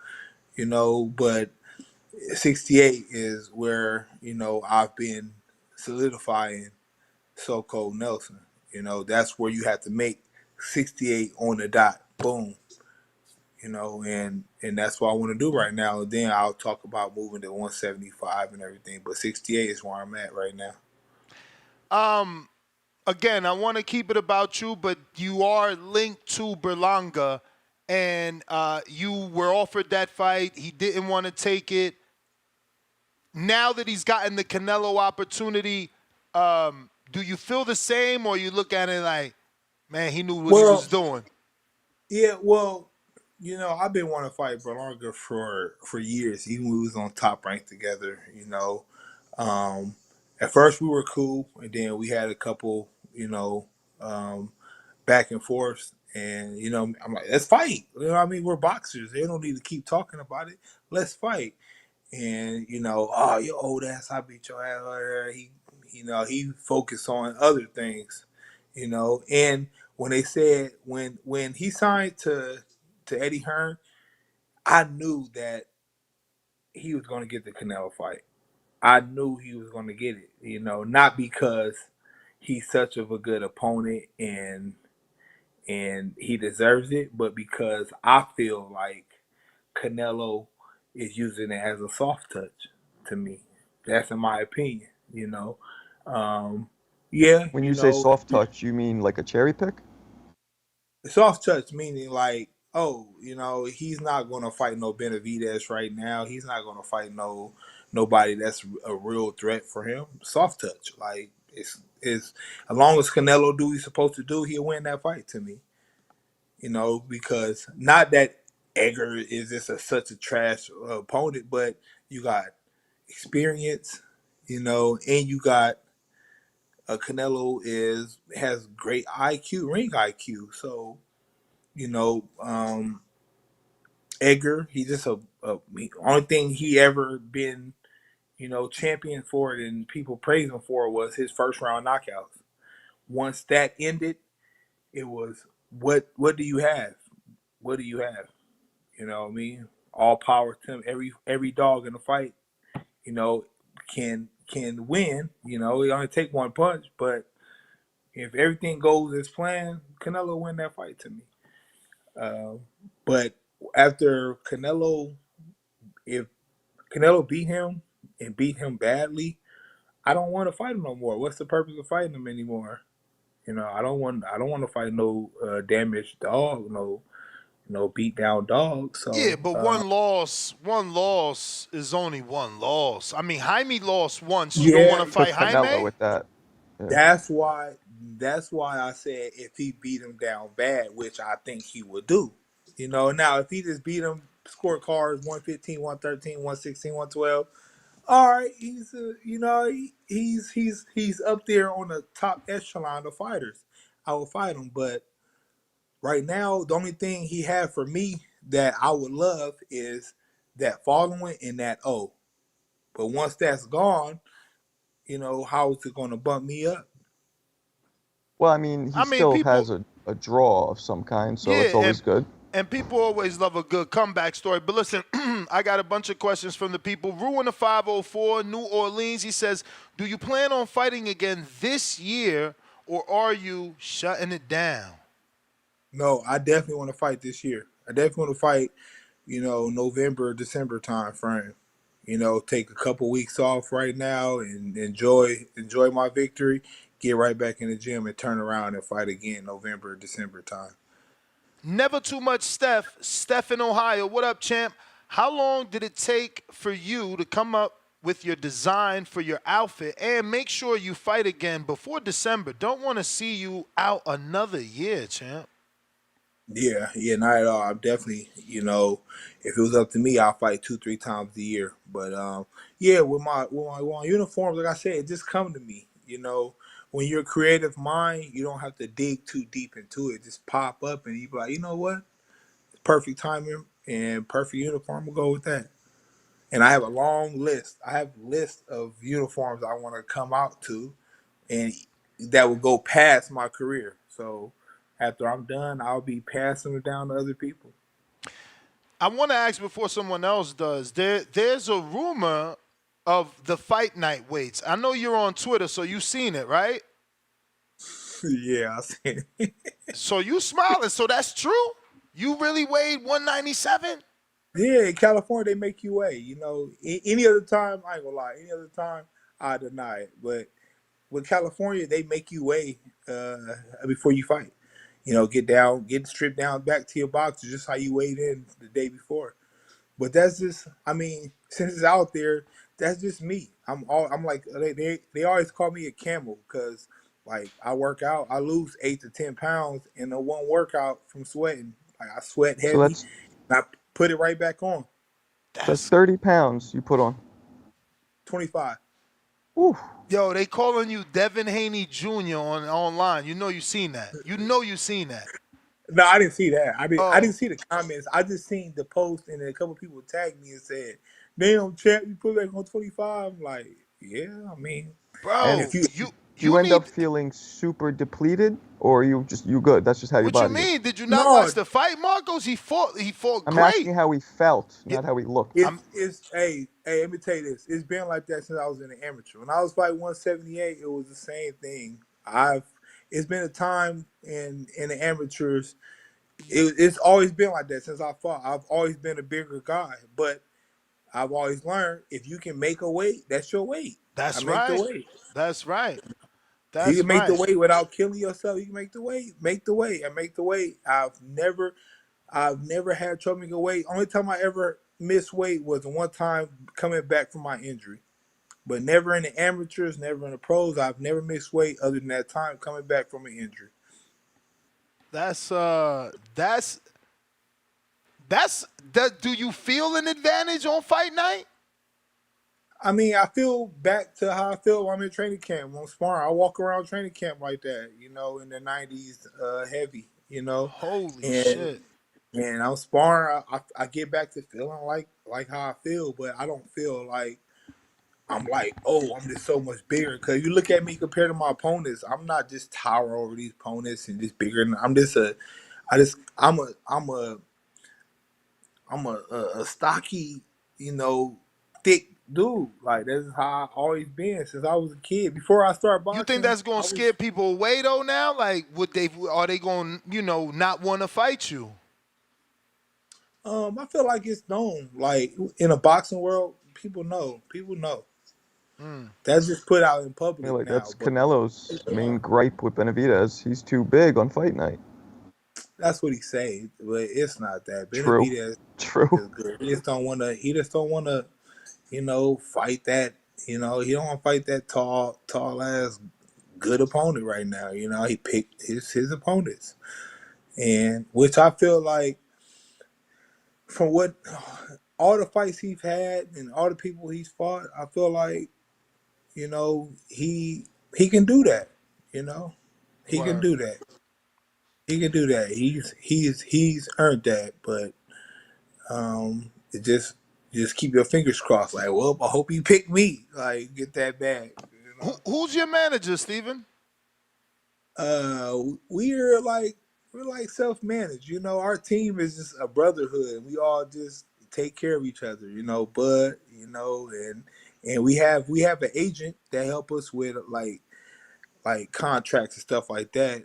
Speaker 19: But 68 is where I've been solidifying so-called Nelson. That's where you have to make 68 on the dot, boom. And that's what I want to do right now. And then I'll talk about moving to 175 and everything. But 68 is where I'm at right now.
Speaker 8: Again, I want to keep it about you, but you are linked to Berlanga, and you were offered that fight. He didn't want to take it. Now that he's gotten the Canelo opportunity, do you feel the same, or you look at it like, man, he knew what he was doing?
Speaker 19: Yeah, well, I've been wanting to fight Berlanga for years, even when we was on Top Rank together. At first we were cool, and then we had a couple, back and forth. And I'm like, let's fight. I mean, we're boxers. They don't need to keep talking about it. Let's fight. And oh, you old ass, I beat your ass. He focused on other things. And when they said when he signed to Eddie Hearn, I knew that he was going to get the Canelo fight. I knew he was going to get it. Not because he's such of a good opponent and he deserves it, but because I feel like Canelo is using it as a soft touch to me. That's in my opinion. Yeah,
Speaker 4: When you say soft touch, you mean like a cherry pick?
Speaker 19: soft touch meaning like, oh, he's not going to fight no Benavidez right now. He's not going to fight nobody that's a real threat for him. Soft touch, like it's as long as Canelo do what he's supposed to do, he'll win that fight to me. Because not that Edgar is just such a trash opponent, but you got experience, and you got Canelo has great IQ, ring IQ. So Edgar, he's just only thing he ever been champion for it and people praise him for was his first round knockouts. once that ended, it was what do you have? What do you have? You know what I mean? All power to him. Every dog in the fight, you know, can win. You know, it only take one punch, but if everything goes as planned, Canelo win that fight to me. Uh, but after Canelo, if Canelo beat him and beat him badly, I don't want to fight him no more. What's the purpose of fighting him anymore? You know, I don't want to fight no damaged dog, no beat down dog.
Speaker 8: Yeah,
Speaker 19: So
Speaker 8: but one loss is only one loss. I mean, Jaime lost once. You don't want
Speaker 19: yeah,
Speaker 8: to
Speaker 4: Puts
Speaker 8: fight
Speaker 4: Canelo
Speaker 8: Jaime?
Speaker 4: with that. Yeah.
Speaker 19: that's why I said if he beat him down bad, which I think he would do. You know, now if he just beat him scorecards 115, 113, 116, 112, all right, he's he's up there on the top echelon of fighters. I will fight him, but right now the only thing he had for me that I would love is that following and that O. But once that's gone, how is it going to bump me up?
Speaker 4: Well, I mean, he
Speaker 8: I mean,
Speaker 4: still
Speaker 8: people,
Speaker 4: has a draw of some kind, so it's
Speaker 8: yeah,
Speaker 4: always good.
Speaker 8: and people always love a good comeback story. But listen, I got a bunch of questions from the people. Ruin the 504, New Orleans. He says, do you plan on fighting again this year, or are you shutting it down?
Speaker 19: No, I definitely want to fight this year. I definitely want to fight, November, December time frame. Take a couple weeks off right now and enjoy my victory. Get right back in the gym and turn around and fight again November, December time.
Speaker 8: Never too much Steph. Steph in Ohio. What up, champ? How long did it take for you to come up with your design for your outfit and make sure you fight again before December? Don't want to see you out another year, champ.
Speaker 19: Yeah, not at all. I'm definitely, if it was up to me, I'll fight 2, 3 times a year. But yeah, with my uniforms, like I said, it just come to me. When you're a creative mind, you don't have to dig too deep into it. Just pop up and you be like, you know what? Perfect timing and perfect uniform. We'll go with that. And I have a long list. I have a list of uniforms I want to come out to, and that will go past my career. So after I'm done, I'll be passing it down to other people.
Speaker 8: I want to ask before someone else does. There's a rumor of the fight night weights. I know you're on Twitter, so you've seen it, right?
Speaker 19: Yeah, I seen it.
Speaker 8: So you smiling. So that's true? You really weighed 197?
Speaker 19: Yeah, in California they make you weigh. Any other time, I ain't gonna lie. Any other time, I deny it. But with California, they make you weigh before you fight. Get stripped down back to your boxes, just how you weighed in the day before. But that's just, I mean, since it's out there, that's just me. I'm like, they always call me a camel because like I work out, I lose 8 to 10 pounds in a one workout from sweating. Like I sweat
Speaker 4: So
Speaker 19: heavy, and I put it right back on.
Speaker 4: that's 30 pounds you put on.
Speaker 19: 25.
Speaker 4: Ooh.
Speaker 8: Yo, they calling you Devin Haney Jr. online. You know you seen that.
Speaker 19: No, I didn't see that. I didn't
Speaker 8: Oh,
Speaker 19: see the comments. I just seen the post, and then a couple people tagged me and said, "Damn, champ, you put back on 25." I'm like, yeah, I mean,
Speaker 4: And
Speaker 8: bro,
Speaker 19: if you
Speaker 4: you end
Speaker 8: need.
Speaker 4: up feeling super depleted, or you good? That's just how your
Speaker 8: What you
Speaker 4: body is.
Speaker 8: mean? Did you not
Speaker 19: no,
Speaker 8: watch the fight, Marcos? He fought
Speaker 4: I'm
Speaker 8: great.
Speaker 4: asking how he felt, not how he looked.
Speaker 19: it's hey, let me tell you this. It's been like that since I was in the amateur. When I was fighting 178, it was the same thing. It's been a time in the amateurs. It's always been like that since I fought. I've always been a bigger guy, but I've always learned if you can make a weight, that's your weight. I
Speaker 8: That's
Speaker 19: make the
Speaker 8: right.
Speaker 19: weight.
Speaker 8: That's right.
Speaker 19: If you
Speaker 8: That's
Speaker 19: can make the
Speaker 8: right.
Speaker 19: weight without killing yourself, you can make the weight. Make the weight and make the weight. I've never had trouble making weight. Only time I ever missed weight was the one time coming back from my injury. But never in the amateurs, never in the pros. I've never missed weight other than that time coming back from an injury.
Speaker 8: That's do you feel an advantage on fight night?
Speaker 19: I mean, I feel back to how I feel when I'm in training camp. When I'm sparring, I walk around training camp like that, in the 90s, heavy,
Speaker 8: Holy
Speaker 19: and
Speaker 8: shit.
Speaker 19: and I'm sparring. I get back to feeling like how I feel, but I don't feel like I'm like, oh, I'm just so much bigger. Because you look at me compared to my opponents, I'm not just towering over these opponents and just bigger. I'm just I'm a stocky, thick dude. Like that's how I always been since I was a kid. Before I started
Speaker 8: You think
Speaker 19: boxing,
Speaker 8: that's gonna
Speaker 19: I
Speaker 8: scare
Speaker 19: was.
Speaker 8: people away though? Now, like, are they gonna, not want to fight you?
Speaker 19: I feel like it's known. Like in a boxing world, people know. People know.
Speaker 8: Mm.
Speaker 19: That's just put out in
Speaker 4: Yeah,
Speaker 19: public
Speaker 4: like
Speaker 19: now.
Speaker 4: that's
Speaker 19: But
Speaker 4: Canelo's main gripe with Benavidez. He's too big on fight night.
Speaker 19: that's what he say. But it's not that.
Speaker 4: True.
Speaker 19: Benavidez
Speaker 4: True.
Speaker 19: is good. He just don't want to. He just don't want to. Fight that. He don't want to fight that tall ass good opponent right now. He picked his opponents, and which I feel like from what all the fights he's had and all the people he's fought, I feel like he can do that. You know, he can
Speaker 8: Word.
Speaker 19: do that. He can do that. He's earned that, but it just keep your fingers crossed. Like, well, I hope he pick me. Like, get that bag.
Speaker 8: Who's your manager, Steven?
Speaker 19: Uh, we're like self managed. Our team is just a brotherhood. We all just take care of each other. Bud. And we have an agent that help us with like contracts and stuff like that.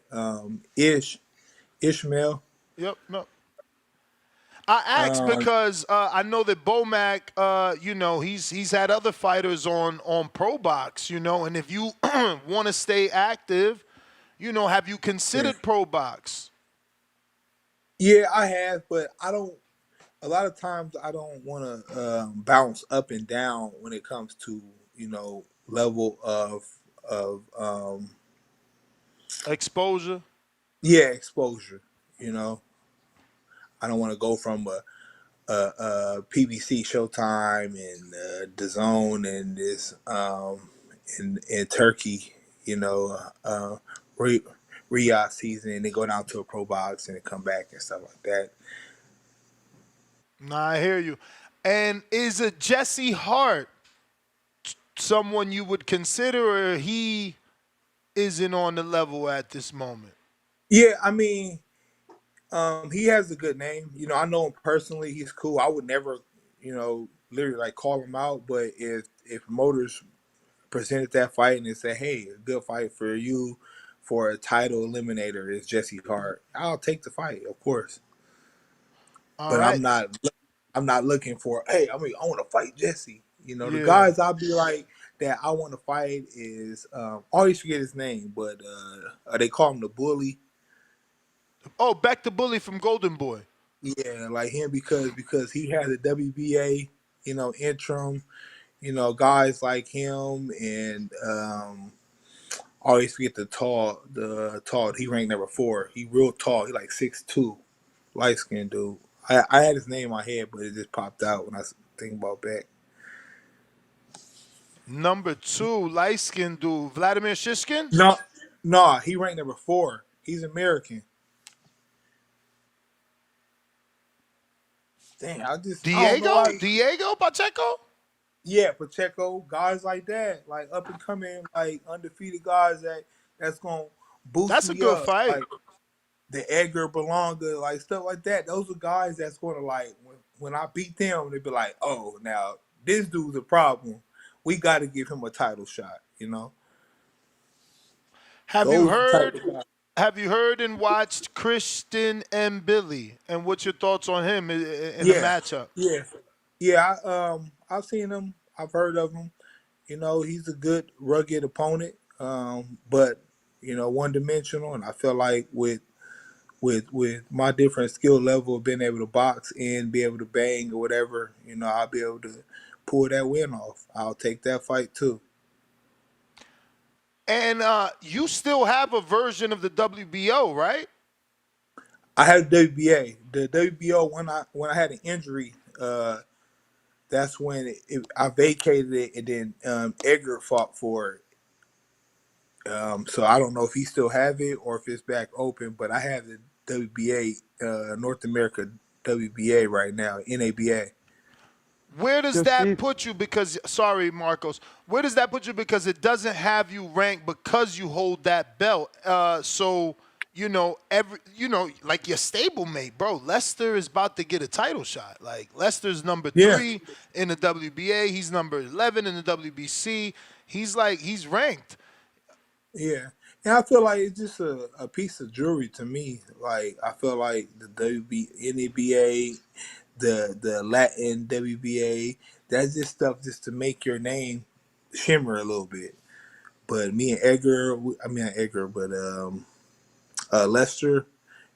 Speaker 19: Ishmael.
Speaker 8: Yep. No. I asked
Speaker 19: Um,
Speaker 8: because I know that Bomac, he's had other fighters on Pro Box, and if you want to stay active, have you
Speaker 19: yeah.
Speaker 8: considered Pro Box?
Speaker 19: Yeah, I have, but I don't. A lot of times, I don't want to bounce up and down when it comes to level of
Speaker 8: Exposure.
Speaker 19: yeah, exposure. You know, I don't want to go from PBC Showtime and DAZN and this in Turkey. Re- Riyadh season, and they go down to a pro box and they come back and stuff like that.
Speaker 8: Nah, I hear you. And is a Jesse Hart someone you would consider, or he isn't on the level at this moment?
Speaker 19: Yeah, I mean, he has a good name. I know him personally. He's cool. I would never, literally like call him out. But if promoters presented that fight and they said, "Hey, a good fight for you for a title eliminator is Jesse Hart," I'll take the fight, of course.
Speaker 8: All
Speaker 19: But
Speaker 8: right.
Speaker 19: I'm not looking for. Hey, I want to fight Jesse. The
Speaker 8: Yeah.
Speaker 19: guys I'll be like that I want to fight is always forget his name, but they call him the Bully.
Speaker 8: Oh, back to Bully from Golden Boy.
Speaker 19: Yeah, like him because he had the WBA, interim, guys like him and always forget the tall. He ranked number 4. He real tall. He like 6'2", light skinned dude. I had his name in my head, but it just popped out when I was thinking about back.
Speaker 8: Number 2, light skinned dude, Vladimir Shishkin.
Speaker 19: No, he ranked number 4. He's American. Dang, I don't know why.
Speaker 8: Diego Pacheco.
Speaker 19: Yeah, Pacheco, guys like that, like up and coming, like undefeated guys that's gonna boost
Speaker 8: That's a
Speaker 19: me
Speaker 8: good
Speaker 19: up,
Speaker 8: fight.
Speaker 19: like the Edgar Berlanga, like stuff like that. Those are guys that's gonna like when I beat them, they be like, oh, now this dude's a problem. We got to give him a title shot.
Speaker 8: Have you
Speaker 19: Those are the type
Speaker 8: heard?
Speaker 19: of guys.
Speaker 8: Have you heard and watched Christian and Billy? And what's your thoughts on him in the
Speaker 19: Yeah,
Speaker 8: matchup?
Speaker 19: yeah, yeah. I've seen him. I've heard of him. He's a good rugged opponent, but one dimensional. And I feel like with my different skill level of being able to box and be able to bang or whatever, I'll be able to pull that win off. I'll take that fight too.
Speaker 8: And you still have a version of the WBO, right?
Speaker 19: I had WBA. The WBO when I had an injury, that's when I vacated it, and then Edgar fought for it. So I don't know if he still have it or if it's back open, but I have the WBA North America WBA right now, NABA.
Speaker 8: Where does
Speaker 4: Yo,
Speaker 8: that
Speaker 4: Steve.
Speaker 8: put you? Because sorry, Marcos. Where does that put you? Because it doesn't have you ranked because you hold that belt. So like your stablemate, bro. Lester is about to get a title shot. Like Lester's number
Speaker 19: Yeah,
Speaker 8: 3 in the WBA. He's number 11 in the WBC. He's ranked.
Speaker 19: yeah. And I feel like it's just a piece of jewelry to me. Like I feel like the NBA, the Latin WBA, that's just stuff just to make your name shimmer a little bit. But me and Edgar, I mean not Edgar, but Lester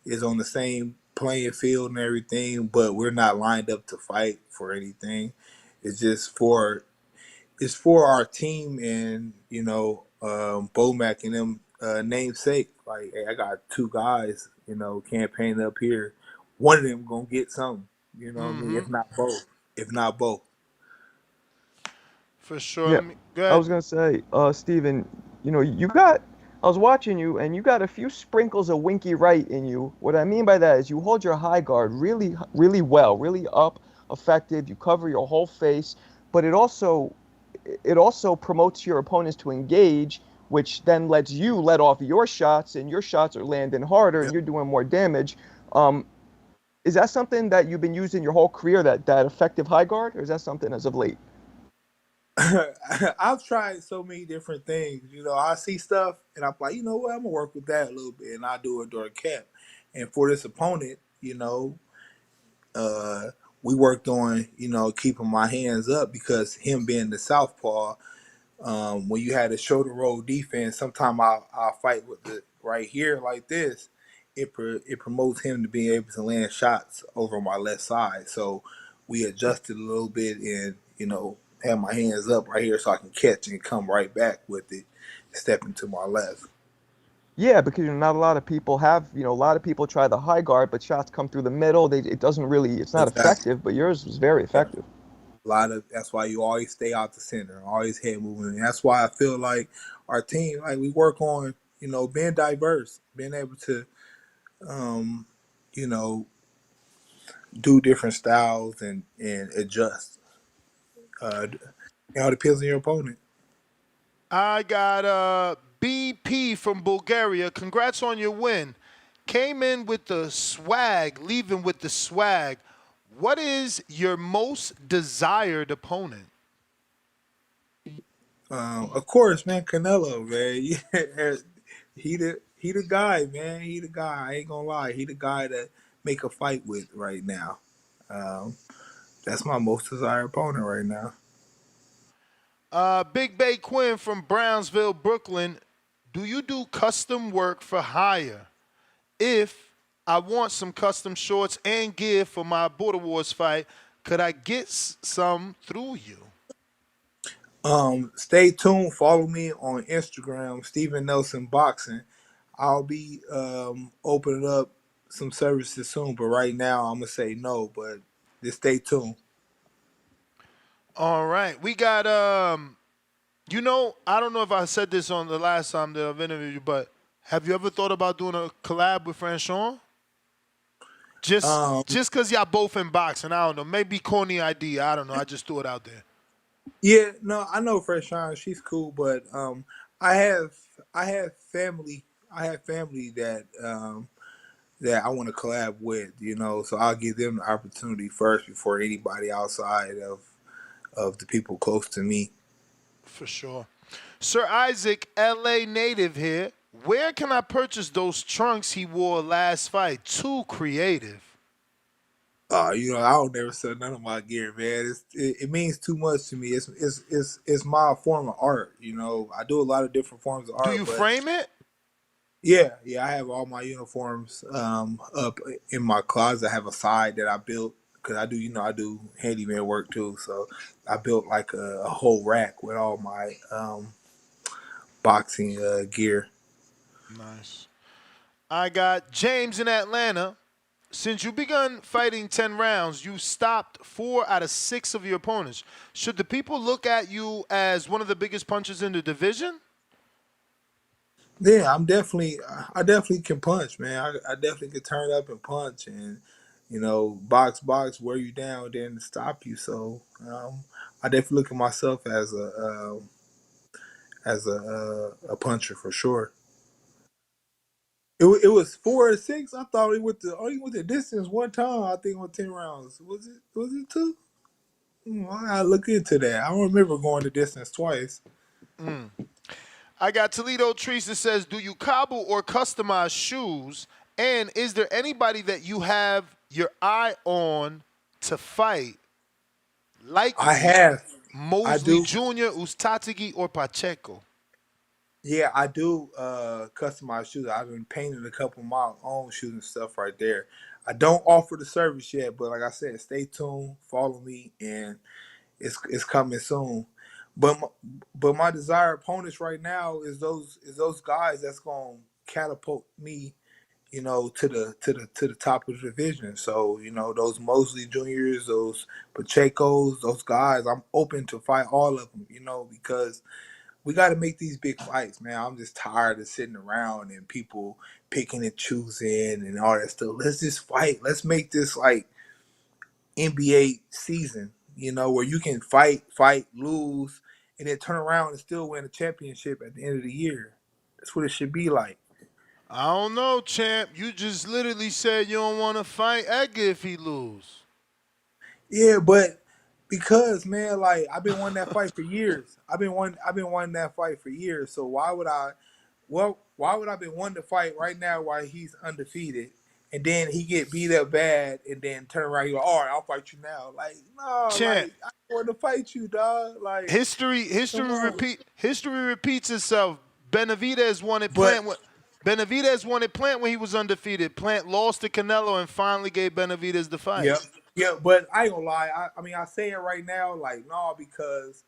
Speaker 19: is on the same playing field and everything, but we're not lined up to fight for anything. It's just for our team and Bomac and them namesake. Like hey, I got two guys, campaigning up here. One of them gonna get something. You know what I mean?
Speaker 8: Mm-hmm.
Speaker 19: If not both. If not both.
Speaker 8: For sure.
Speaker 4: Yeah,
Speaker 8: Let me go
Speaker 4: I
Speaker 8: ahead.
Speaker 4: was gonna say, Steven, you got. I was watching you, and you got a few sprinkles of Winky Right in you. What I mean by that is you hold your high guard really, really well, really up, effective. You cover your whole face, but it also promotes your opponents to engage, which then lets you let off your shots, and your shots are landing harder, and you're doing more damage. Um, is that something that you've been using your whole career, that effective high guard, or is that something as of late?
Speaker 19: I've tried so many different things. I see stuff and I'm like, you know what, I'm gonna work with that a little bit, and I do it during camp. And for this opponent, uh, we worked on keeping my hands up because him being the southpaw. When you had a shoulder roll defense, sometimes I'll fight with the right here like this. It promotes him to be able to land shots over my left side. So we adjusted a little bit and have my hands up right here so I can catch and come right back with it, step into my left.
Speaker 4: Yeah, because not a lot of people have, a lot of people try the high guard, but shots come through the middle. It doesn't really, it's not
Speaker 19: Exactly.
Speaker 4: effective, but yours was very
Speaker 19: Yeah.
Speaker 4: effective.
Speaker 19: That's why you always stay out the center, always head moving. And that's why I feel like our team, like we work on, being diverse, being able to, um, you know, do different styles and adjust. It depends on your opponent.
Speaker 8: I got BP from Bulgaria. Congrats on your win. Came in with the swag, leaving with the swag. What is your most desired opponent?
Speaker 19: Of course, man, Canelo, man. Yeah, he the guy, man. He the guy. I ain't gonna lie. He the guy to make a fight with right now. Um, that's my most desired opponent right now.
Speaker 8: Big Bay Quinn from Brownsville, Brooklyn. Do you do custom work for hire? If I want some custom shorts and gear for my Border Wars fight, could I get some through you?
Speaker 19: Stay tuned. Follow me on Instagram, Stephen Nelson Boxing. I'll be opening up some services soon, but right now I'm gonna say no. But just stay tuned.
Speaker 8: All right. We got I don't know if I said this on the last time that I've interviewed you, but have you ever thought about doing a collab with Franchon? Just
Speaker 19: Um,
Speaker 8: just cause y'all both in boxing, I don't know. Maybe corny idea. I don't know. I just threw it out there.
Speaker 19: yeah, no, I know Fresh Shine. She's cool, but I have I have family. I have family that I want to collab with. So I'll give them the opportunity first before anybody outside of the people close to me.
Speaker 8: For sure. Sir Isaac, LA native here. Where can I purchase those trunks he wore last fight? Too creative.
Speaker 19: I don't never sell none of my gear, man. It means too much to me. It's my form of art. I do a lot of different forms of
Speaker 8: Do
Speaker 19: art,
Speaker 8: you
Speaker 19: but
Speaker 8: frame it?
Speaker 19: yeah, I have all my uniforms up in my closet. I have a side that I built because I do handyman work too. So I built like a whole rack with all my boxing gear.
Speaker 8: Nice. I got James in Atlanta. Since you begun fighting 10 rounds, you stopped 4 out of 6 of your opponents. Should the people look at you as one of the biggest punchers in the division?
Speaker 19: Yeah, I definitely can punch, man. I definitely can turn up and punch, and Box wear you down, then stop you. So I definitely look at myself as a puncher for sure. It was 4 or 6. I thought he went the distance one time. I think on 10 rounds. Was it 2? I gotta look into that. I don't remember going the distance twice.
Speaker 8: I got Toledo Trees that says, do you cobble or customize shoes? And is there anybody that you have your eye on to fight?
Speaker 19: I
Speaker 8: Likely
Speaker 19: have. I
Speaker 8: Mosley
Speaker 19: do.
Speaker 8: Jr., Ustatigi, or Pacheco.
Speaker 19: Yeah, I do customize shoes. I've been painting a couple of my own shoes and stuff right there. I don't offer the service yet, but like I said, stay tuned, follow me, and it's coming soon. But my desired opponents right now is those guys that's gonna catapult me, to the top of the division. So those Mosley Juniors, those Pacheco's, those guys. I'm open to fight all of them, because we got to make these big fights, man. I'm just tired of sitting around and people picking and choosing and all that stuff. Let's just fight. Let's make this like NBA season, where you can fight, lose, and then turn around and still win a championship at the end of the year. That's what it should be like.
Speaker 8: I don't know, champ. You just literally said you don't want to fight Edgar if he lose.
Speaker 19: Yeah, but because man, like I've been wanting that fight for years. I've been wanting that fight for years. So why would I? Well, why would I be wanting to fight right now while he's undefeated, and then he get beat up bad, and then turn around, he go, all right, I'll fight you now. Like no,
Speaker 8: Champ,
Speaker 19: like I want to fight you, dog. Like
Speaker 8: history
Speaker 19: come on.
Speaker 8: repeats itself. Benavidez wanted
Speaker 19: But
Speaker 8: Plant when he was undefeated. Plant lost to Canelo and finally gave Benavidez the fight.
Speaker 19: yeah, yeah. But I ain't gonna lie. I mean, I say it right now, like no, because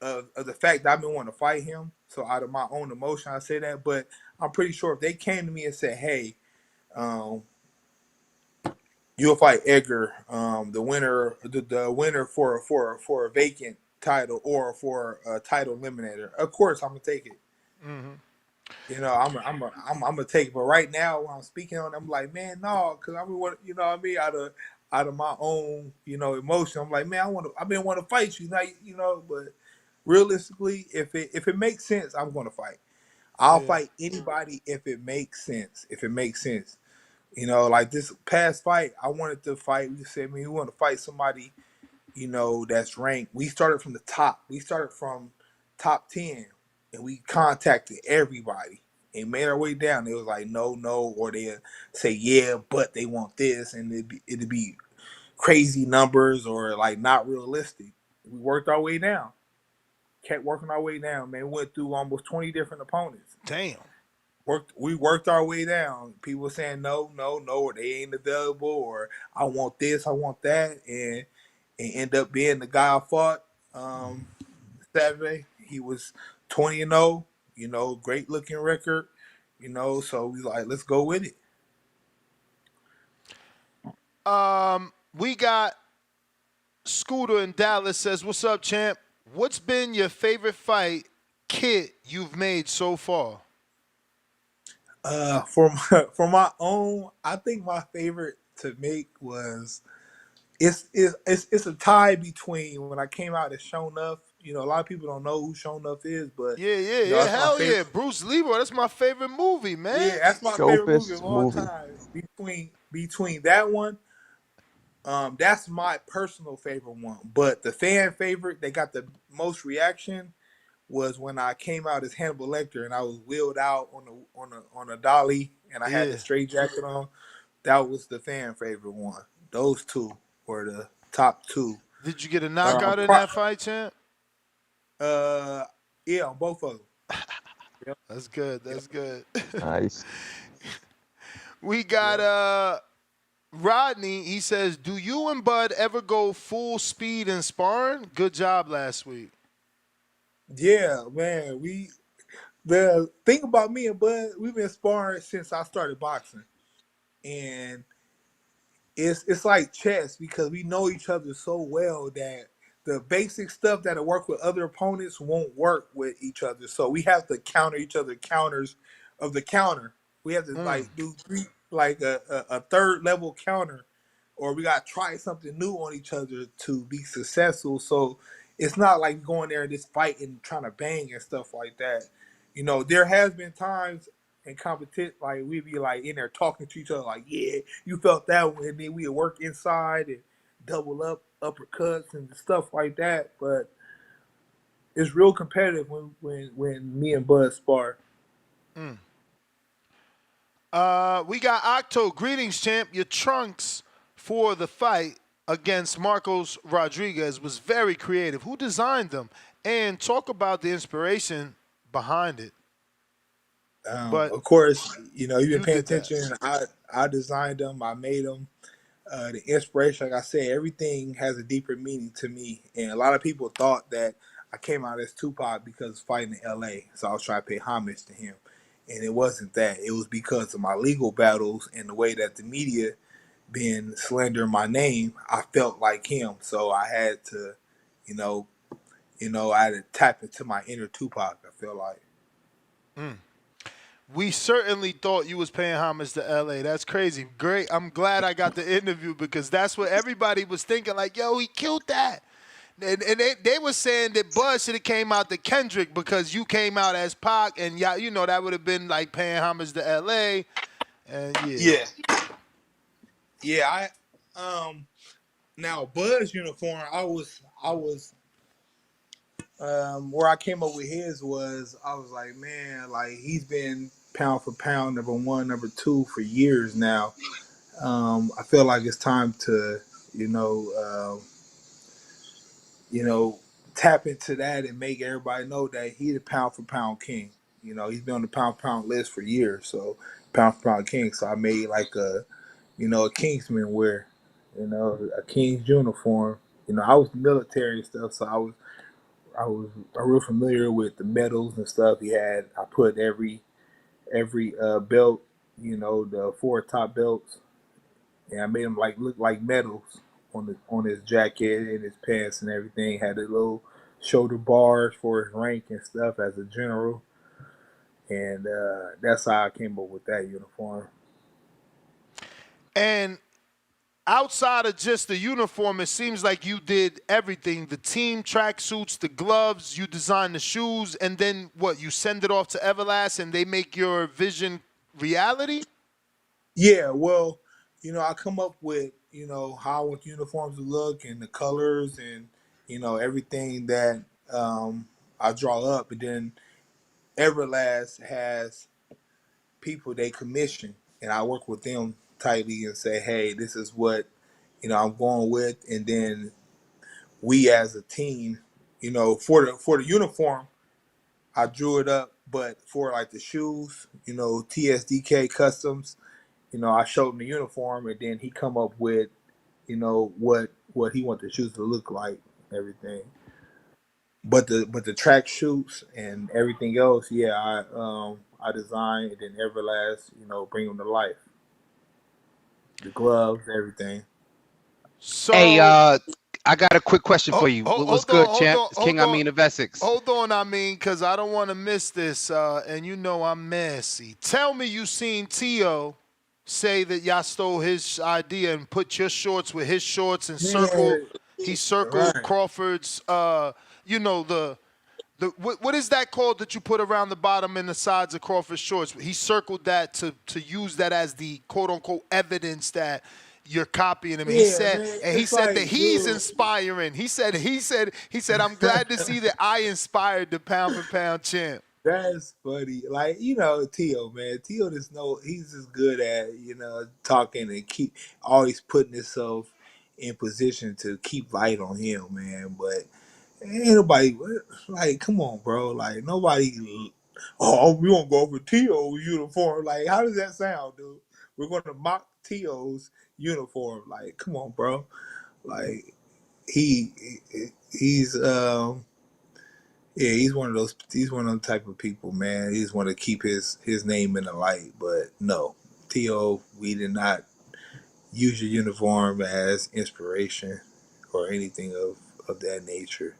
Speaker 19: of the fact that I've been wanting to fight him. So out of my own emotion, I say that. But I'm pretty sure if they came to me and said, "Hey, um, you'll fight Edgar, the winner for a vacant title or for a title eliminator," of course I'm gonna take it.
Speaker 8: Mm-hmm.
Speaker 19: I'm gonna take it. But right now, when I'm speaking on, it, I'm like, man, no, because I mean, what I mean, out of my own, emotion, I'm like, man, I've been want to fight you, but realistically, if it makes sense, I'm gonna fight. I'll
Speaker 8: Yeah.
Speaker 19: fight anybody if it makes sense. If it makes sense, like this past fight, I wanted to fight. We said, man, we want to fight somebody, that's ranked. We started from the top. We started from top 10, and we contacted everybody and made our way down. It was like no, no, or they say yeah, but they want this, and it'd be crazy numbers or like not realistic. We worked our way down. Kept working our way down, man. We went through almost 20 different opponents.
Speaker 8: Damn.
Speaker 19: We worked our way down. People were saying no, no, no, or they ain't available, or I want this, I want that, and end up being the guy I fought Saturday. He was 20-0, great looking record, so we like, let's go with it.
Speaker 8: We got Scooter in Dallas says, "What's up, champ? What's been your favorite fight kit you've made so far?"
Speaker 19: For my own, I think my favorite to make was it's a tie between when I came out as Shonuff. A lot of people don't know who Shonuff is, but
Speaker 8: Yeah.
Speaker 19: that's my
Speaker 8: Hell yeah.
Speaker 19: favorite.
Speaker 8: Bruce Leroy, that's my favorite movie, man.
Speaker 19: Yeah, that's my favorite movie of
Speaker 4: Dopest
Speaker 19: all
Speaker 4: movie.
Speaker 19: time. Between that one, that's my personal favorite one. But the fan favorite, they got the most reaction, was when I came out as Hannibal Lecter and I was wheeled out on a dolly and I had the
Speaker 8: Yeah.
Speaker 19: straight jacket on. That was the fan favorite one. Those two were the top two.
Speaker 8: Did you get a knockout in
Speaker 19: Pro-
Speaker 8: that fight, champ?
Speaker 19: yeah, on both of them. Yep.
Speaker 8: That's good. That's good.
Speaker 4: Nice.
Speaker 8: We got Rodney. He says, "Do you and Bud ever go full speed in sparring? Good job last week."
Speaker 19: Yeah, man. The thing about me and Bud, we've been sparring since I started boxing, and it's like chess because we know each other so well that the basic stuff that'll work with other opponents won't work with each other. So we have to counter each other counters of the counter. We have to like do three, like a third level counter or we got to try something new on each other to be successful. So it's not like going there and just fighting and trying to bang and stuff like that. There has been times in competition, like we be like in there talking to each other, like, yeah, you felt that way, and then we would work inside and double up uppercuts and stuff like that. But it's real competitive when me and Bud spar.
Speaker 8: Mm. We got Octo. Greetings, champ. Your trunks for the fight against Marcos Rodriguez was very creative. Who designed them? And talk about the inspiration behind it. But
Speaker 19: Of course, you've been
Speaker 8: you
Speaker 19: paying
Speaker 8: did that.
Speaker 19: attention. I designed them. I made them. The inspiration, like I said, everything has a deeper meaning to me. And a lot of people thought that I came out as Tupac because fighting in LA. So I was trying to pay homage to him. And it wasn't that. It was because of my legal battles and the way that the media been slandering my name. I felt like him. So I had to, you know, I had to tap into my inner Tupac, I feel like.
Speaker 8: Mm. We certainly thought you was paying homage to LA. That's crazy. Great. I'm glad I got the interview because that's what everybody was thinking. Like, yo, he killed that. And they were saying that Bud should have came out to Kendrick because you came out as Pac, and y'all, that would have been like paying homage to LA. And
Speaker 19: Yeah. Yeah, now Bud's uniform, I was where I came up with his was I was like, man, like he's been pound for pound number one, number two for years now. I feel like it's time to, tap into that and make everybody know that he's the pound for pound king. He's been on the pound for pound list for years, so pound for pound king. So I made like a Kingsman wear, a King's uniform. I was military and stuff, so I was real familiar with the medals and stuff he had. I put every belt, the four top belts, and I made them like look like medals on his jacket and his pants and everything. Had the little shoulder bars for his rank and stuff as a general, and that's how I came up with that uniform.
Speaker 8: And outside of just the uniform, it seems like you did everything. The team track suits, the gloves, you designed the shoes, and then what? You send it off to Everlast and they make your vision reality?
Speaker 19: Yeah, well, I come up with, how I want the uniforms to look and the colors and, everything that I draw up. And then Everlast has people they commission, and I work with them tightly and say, hey, this is what, I'm going with. And then we as a team, for the uniform, I drew it up, but for like the shoes, TSDK Customs, I showed him the uniform, and then he come up with, what he want the shoes to look like, everything. But the track shoots and everything else, yeah, I designed and then Everlast, bring them to life. The gloves, everything.
Speaker 8: So
Speaker 5: Hey, I got a quick question for you. What's
Speaker 8: hold
Speaker 5: good,
Speaker 8: on, hold
Speaker 5: champ?
Speaker 8: on,
Speaker 5: It's King
Speaker 8: hold on.
Speaker 5: Amin of Essex.
Speaker 8: Hold on, because I don't want to miss this, and I'm messy. Tell me you seen T.O. say that y'all stole his idea and put your shorts with his shorts and he circled
Speaker 19: Right.
Speaker 8: Crawford's, what is that called that you put around the bottom and the sides of Crawford's shorts? He circled that to use that as the quote unquote evidence that you're copying him. He
Speaker 19: Yeah,
Speaker 8: said,
Speaker 19: man.
Speaker 8: and he
Speaker 19: It's
Speaker 8: said
Speaker 19: like,
Speaker 8: that he's
Speaker 19: dude.
Speaker 8: inspiring. He said, I'm glad to see that I inspired the pound for pound champ.
Speaker 19: That's funny. Like, Tio, man. Tio he's just good at, talking and keep always putting himself in position to keep light on him, man. But ain't nobody, like, come on, bro. Like, nobody, we won't go over Tio's uniform. Like, how does that sound, dude? We're going to mock Tio's uniform. Like, come on, bro. Like, he's, yeah, he's one of those. He's one of them type of people, man. He just want to keep his name in the light. But no, To, we did not use your uniform as inspiration or anything of that nature.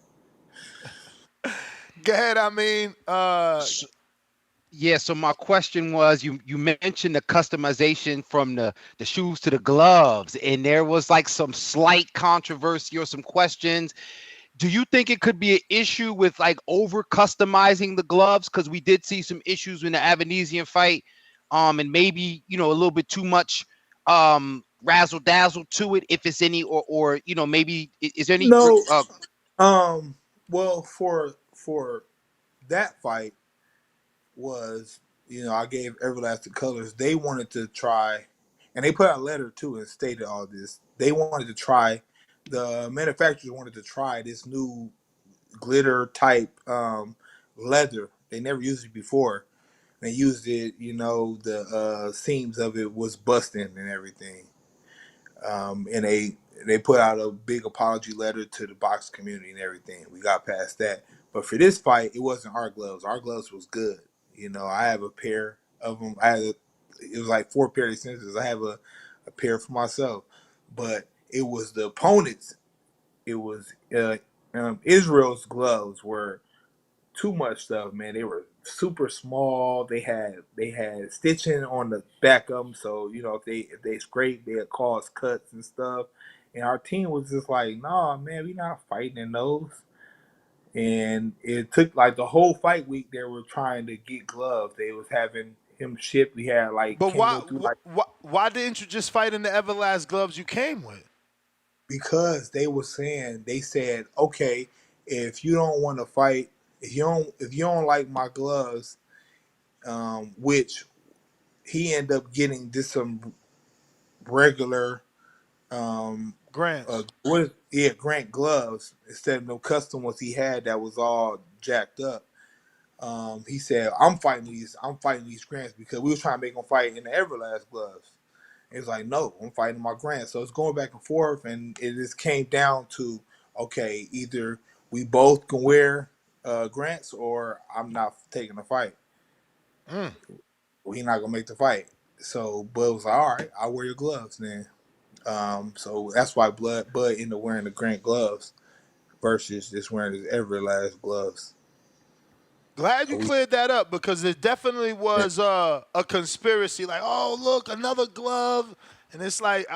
Speaker 8: Go ahead,
Speaker 5: Yeah, so my question was you mentioned the customization from the shoes to the gloves, and there was like some slight controversy or some questions. Do you think it could be an issue with like over customizing the gloves? Because we did see some issues in the Avanesian fight, and maybe a little bit too much razzle dazzle to it, if it's any, or maybe is there any
Speaker 19: No, well, for that fight was, I gave Everlasting Colors. They wanted to try, and they put out a letter too and stated all this. They wanted to try, the manufacturers wanted to try this new glitter type leather. They never used it before. They used it, the seams of it was busting and everything. And they put out a big apology letter to the box community and everything. We got past that, but for this fight, it wasn't our gloves. Our gloves was good. I have a pair of them. It was like 4 pair of extensions. I have a pair for myself, but it was the opponents. It was Israel's gloves were too much stuff, man. They were super small. They had stitching on the back of them, so if they scrape, they'd cause cuts and stuff. And our team was just like, nah, man, we not fighting in those. And it took like the whole fight week. They were trying to get gloves. They was having him shipped. We had like
Speaker 8: But
Speaker 19: can't
Speaker 8: why
Speaker 19: go through like
Speaker 8: why didn't you just fight in the Everlast gloves you came with?
Speaker 19: because they said, okay, if you don't want to fight, if you don't like my gloves, which he ended up getting just some regular
Speaker 8: Grants.
Speaker 19: Grant gloves instead of no custom ones he had that was all jacked up. He said, I'm fighting these grants because we was trying to make him fight in the Everlast gloves. He was like, no, I'm fighting my grants. So it's going back and forth, and it just came down to, okay, either we both can wear grants or I'm not taking the fight.
Speaker 8: Mm.
Speaker 19: We not gonna make the fight. So Bud was like, all right, I'll wear your gloves then. So that's why Bud ended up wearing the Grant gloves versus just wearing his Everlast gloves.
Speaker 8: Glad
Speaker 19: So
Speaker 8: you cleared that up because it definitely was a conspiracy. Like, oh look, another glove, and it's like,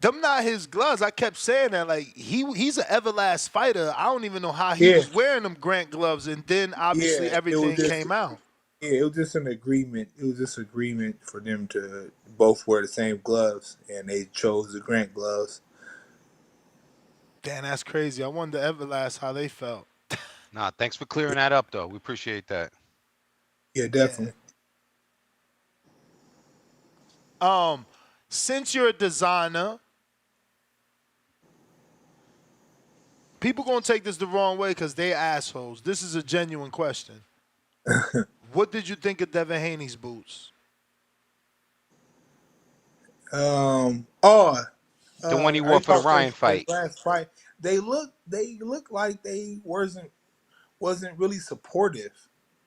Speaker 8: them not his gloves. I kept saying that. Like he's an Everlast fighter. I don't even know how he
Speaker 19: yeah,
Speaker 8: was wearing them Grant gloves, and then obviously
Speaker 19: yeah, it was
Speaker 8: everything
Speaker 19: just
Speaker 8: came out.
Speaker 19: it was just an agreement. It was just agreement for them to both wear the same gloves, and they chose the Grant gloves.
Speaker 8: Damn, that's crazy. I wonder Everlast how they felt.
Speaker 5: Nah, thanks for clearing that up, though. We appreciate that.
Speaker 19: Yeah,
Speaker 8: Yeah.
Speaker 19: definitely.
Speaker 8: Since you're a designer, people gonna take this the wrong way because they assholes. This is a genuine question. What did you think of Devin Haney's boots?
Speaker 19: Oh,
Speaker 5: The one he
Speaker 19: are
Speaker 5: wore
Speaker 19: you
Speaker 5: for the
Speaker 19: talking
Speaker 5: Ryan
Speaker 19: for his
Speaker 5: fight.
Speaker 19: last fight? They look like they wasn't really supportive.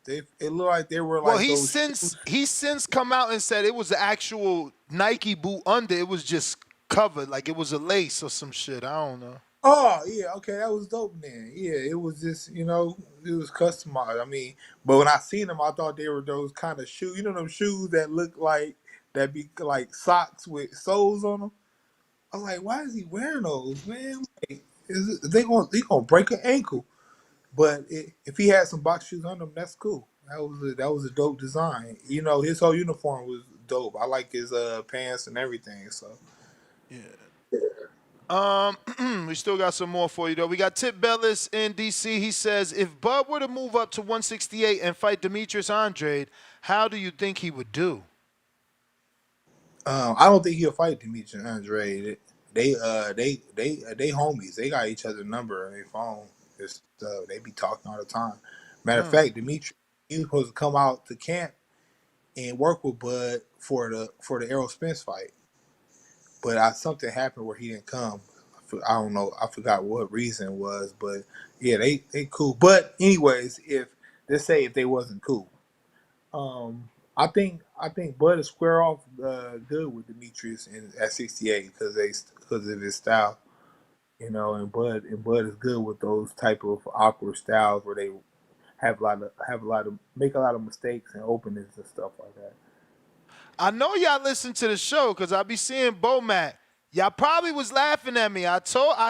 Speaker 19: It looked like they were
Speaker 8: Well,
Speaker 19: like those shoes.
Speaker 8: he's since come out and said it was the actual Nike boot under. It was just covered, like it was a lace or some shit. I don't know.
Speaker 19: Oh yeah, okay, that was dope. Then yeah, it was just it was customized. I mean, but when I seen them, I thought they were those kind of shoes. Them shoes that look like that be like socks with soles on them. I was like, why is he wearing those, man? Like, they gonna break an ankle? But if he had some box shoes on them, that's cool. That was a dope design. His whole uniform was dope. I like his pants and everything. So
Speaker 8: We still got some more for you though. We got Tip Bellis in DC. He says if Bud were to move up to 168 and fight Demetrius Andrade, how do you think he would do?
Speaker 19: I don't think he'll fight Demetrius Andrade. They homies. They got each other's number on their phone. They be talking all the time. Matter of fact, Demetrius he was supposed to come out to camp and work with Bud for the Errol Spence fight, but something happened where he didn't come. I don't know. I forgot what reason it was, but yeah, they cool. But anyways, if let's say if they wasn't cool, I think Bud is square off good with Demetrius at 68 because of his style, and Bud is good with those type of awkward styles where make a lot of mistakes and openings and stuff like that.
Speaker 8: I know y'all listen to the show because I be seeing Bomac. Y'all probably was laughing at me. I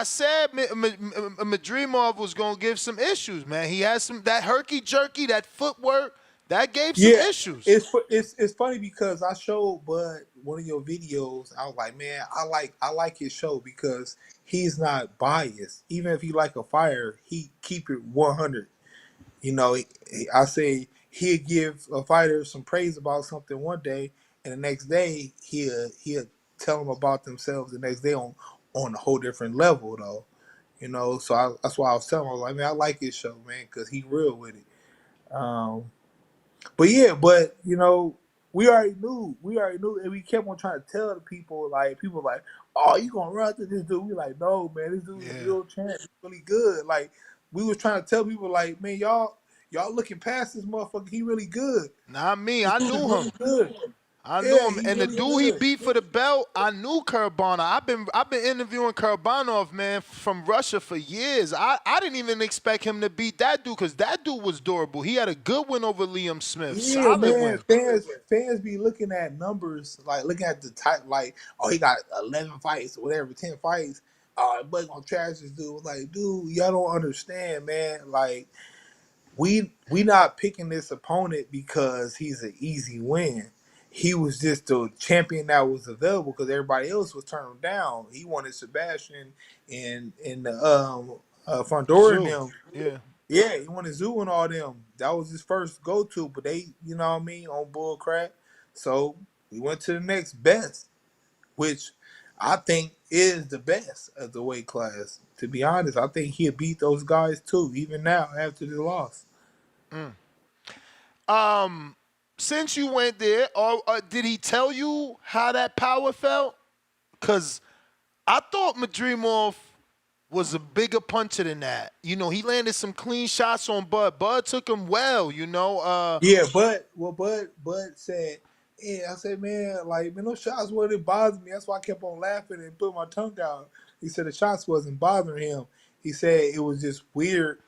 Speaker 8: said Madrimov was gonna give some issues, man. He has some that herky jerky, that footwork, that gave some
Speaker 19: Yeah,
Speaker 8: issues.
Speaker 19: it's funny because I showed Bud one of your videos. I was like, man, I like his show because he's not biased. Even if he like a fighter, he keep it 100. You know, I say he'll give a fighter some praise about something one day, and the next day he'll tell them about themselves the next day on a whole different level though. You know, so that's why I was telling him, I was like, man, I like his show, man, because he real with it. Um, but yeah, but you know, we already knew, and we kept on trying to tell the people, like people like, oh, you gonna run to this dude? We like, no, man, this dude's a real champ, he's really good. Like we was trying to tell people, like, man, y'all looking past this motherfucker, he really good.
Speaker 8: Not me.
Speaker 19: This
Speaker 8: I
Speaker 19: dude is
Speaker 8: knew
Speaker 19: really
Speaker 8: him.
Speaker 19: good.
Speaker 8: I knew
Speaker 19: Yeah,
Speaker 8: him,
Speaker 19: he
Speaker 8: and the
Speaker 19: really
Speaker 8: dude he
Speaker 19: good.
Speaker 8: beat for the belt, I knew Kurbanov. I've been interviewing Kurbanov, man, from Russia for years. I didn't even expect him to beat that dude because that dude was durable. He had a good win over Liam Smith,
Speaker 19: Yeah,
Speaker 8: solid
Speaker 19: man.
Speaker 8: win.
Speaker 19: Fans be looking at numbers, like looking at the type, like, oh, he got 11 fights or whatever, 10 fights. But gonna trash this dude. Like, dude, y'all don't understand, man. Like, we not picking this opponent because he's an easy win. He was just the champion that was available because everybody else was turning him down. He wanted Sebastian and the Fondora and
Speaker 8: Zoo,
Speaker 19: them.
Speaker 8: yeah.
Speaker 19: Yeah, he wanted Zoo and all them. That was his first go to, but they, you know what I mean, on bull crap. So we went to the next best, which I think is the best of the weight class. To be honest, I think he'll beat those guys too, even now after the loss.
Speaker 8: Mm. Since you went there, or did he tell you how that power felt? Cause I thought Madrimov was a bigger puncher than that. You know, he landed some clean shots on Bud. Bud took him well, you know.
Speaker 19: Yeah, Bud said, yeah, I said, man, like, man, those shots wouldn't bother me. That's why I kept on laughing and putting my tongue out. He said the shots wasn't bothering him. He said it was just weird.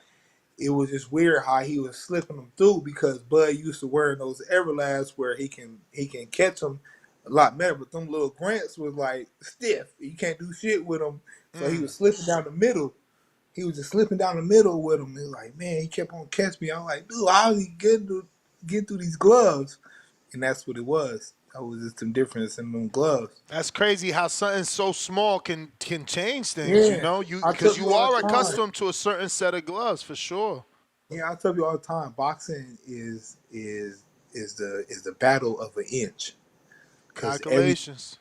Speaker 19: It was just weird how he was slipping them through because Bud used to wear those Everlasts where he can catch them a lot better. But them little grants was like stiff. You can't do shit with them. So he was slipping down the middle. He was just slipping down the middle with him. He was like, man, he kept on catching me. I'm like, dude, how is he get through these gloves? And that's what it was. That was just some difference in them gloves.
Speaker 8: That's crazy how something so small can change things, you
Speaker 19: Yeah,
Speaker 8: know?
Speaker 19: I
Speaker 8: Because
Speaker 19: tell you
Speaker 8: you
Speaker 19: all
Speaker 8: are
Speaker 19: the time.
Speaker 8: accustomed to a certain set of gloves for sure.
Speaker 19: Yeah, I tell you all the time. Boxing is the battle of an inch because
Speaker 8: Calculations.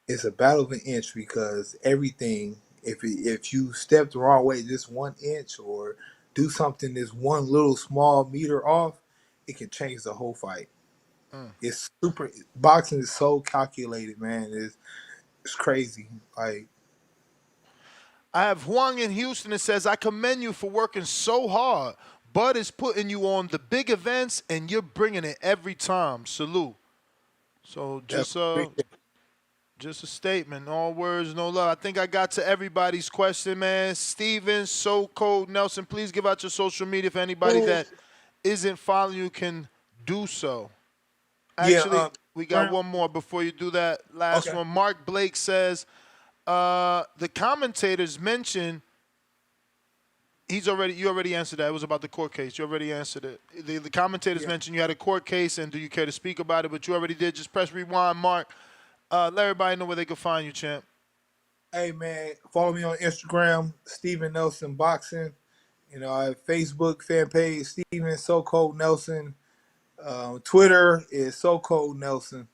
Speaker 19: it's a battle of an inch because everything. If you step the wrong way, just 1 inch or do something this one little small meter off, it can change the whole fight.
Speaker 8: Mm.
Speaker 19: It's super. Boxing is so calculated, man. It's crazy. Like,
Speaker 8: I have Huang in Houston that says, I commend you for working so hard. Bud is putting you on the big events and you're bringing it every time. Salute. So just a statement. All words, no love. I think I got to everybody's question, man. Steven, So Cold, Nelson, please give out your social media for anybody that isn't following you can do so.
Speaker 19: yeah.
Speaker 8: Actually, we got one more before you do that last
Speaker 19: Okay.
Speaker 8: one. Mark Blake says, the commentators mentioned you already answered that. It was about the court case. You already answered it. The commentators mentioned you had a court case, and do you care to speak about it? But you already did. Just press rewind, Mark. Let everybody know where they can find you, champ.
Speaker 19: Hey, man, follow me on Instagram, Steven Nelson Boxing. You know, I have Facebook fan page, Steven So Cold Nelson. Twitter is So Cold Nelson.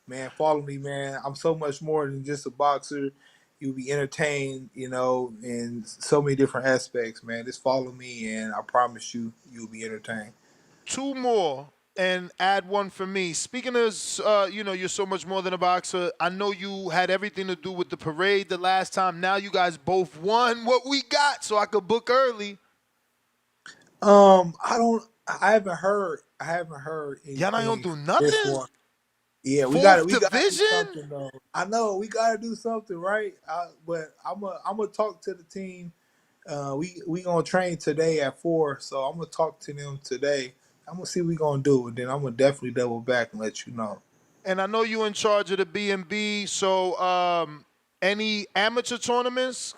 Speaker 19: Man, follow me, man. I'm so much more than just a boxer. You'll be entertained, you know, in so many different aspects, man. Just follow me, and I promise you'll be entertained.
Speaker 8: Two more and add one for me. Speaking of, you're so much more than a boxer. I know you had everything to do with the parade the last time. Now you guys both won what we got, so I could book early.
Speaker 19: I haven't heard
Speaker 8: Y'all not gonna
Speaker 19: anything
Speaker 8: do
Speaker 19: from this
Speaker 8: nothing?
Speaker 19: one. Yeah, we
Speaker 8: Fourth
Speaker 19: gotta do
Speaker 8: division?
Speaker 19: something though. I know we gotta do something, right? But I'm gonna talk to the team. We gonna train today at 4, so I'm gonna talk to them today. I'm gonna see what we gonna do, and then I'm gonna definitely double back and let you know.
Speaker 8: And I know you in charge of the B&B, so any amateur tournaments?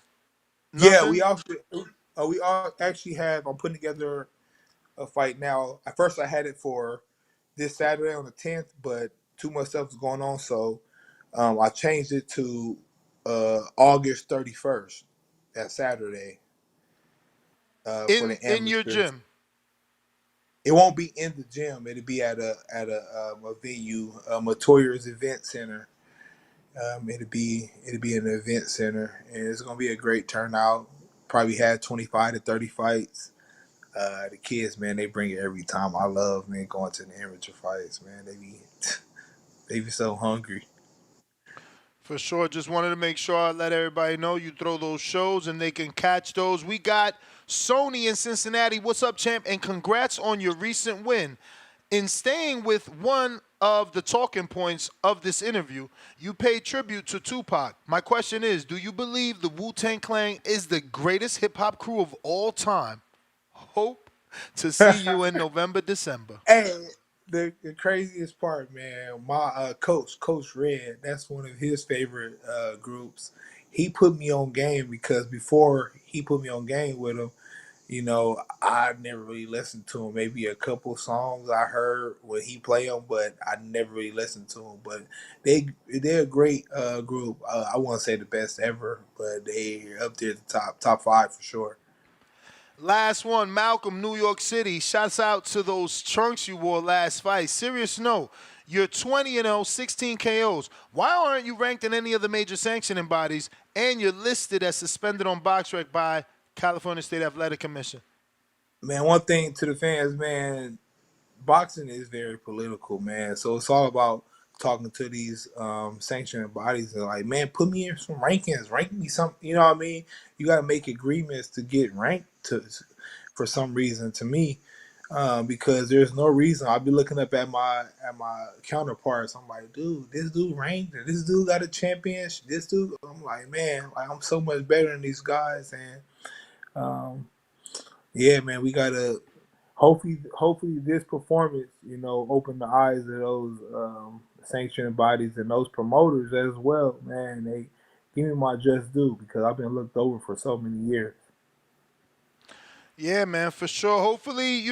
Speaker 19: Yeah,
Speaker 8: Nothing?
Speaker 19: we all actually have. I'm putting together a fight now. At first, I had it for this Saturday on the 10th, but too much stuff was going on, so I changed it to August 31st, that Saturday, for the
Speaker 8: In your
Speaker 19: amateurs.
Speaker 8: gym?
Speaker 19: It won't be in the gym. It'll be at a venue, Matoya's Event Center. It'll be in an event center, and it's gonna be a great turnout. Probably had 25 to 30 fights. The kids, man, they bring it every time. I love, man, going to the amateur fights, man. They be so hungry.
Speaker 8: For sure. Just wanted to make sure I let everybody know you throw those shows and they can catch those. We got Sony in Cincinnati. What's up, champ? And congrats on your recent win. In staying with one of the talking points of this interview, you paid tribute to Tupac. My question is, do you believe the Wu-Tang Clan is the greatest hip-hop crew of all time? Hope to see you in November, December.
Speaker 19: Hey, the craziest part, man, my Coach Red, that's one of his favorite groups. He put me on game because before he put me on game with him, I never really listened to him. Maybe a couple songs I heard when he played them, but I never really listened to him. But they're a great group. I won't say the best ever, but they're up there at the top 5 for sure.
Speaker 8: Last one, Malcolm, New York City. Shouts out to those trunks you wore last fight. Serious note, you're 20-0, 16 KOs. Why aren't you ranked in any of the major sanctioning bodies and you're listed as suspended on BoxRec by California State Athletic Commission?
Speaker 19: Man, one thing to the fans, man, boxing is very political, man. So it's all about talking to these sanctioning bodies and like, man, put me in some rankings, rank me some. You know what I mean? You got to make agreements to get ranked for some reason. To me, because there's no reason. I'll be looking up at my counterparts. I'm like, dude, this dude ranked, and this dude got a championship. This dude, I'm like, man, like I'm so much better than these guys, and yeah, man, we gotta hopefully this performance, open the eyes of those sanctioning bodies and those promoters as well, man. They give me my just due because I've been looked over for so many years.
Speaker 8: Yeah, man, for sure. Hopefully,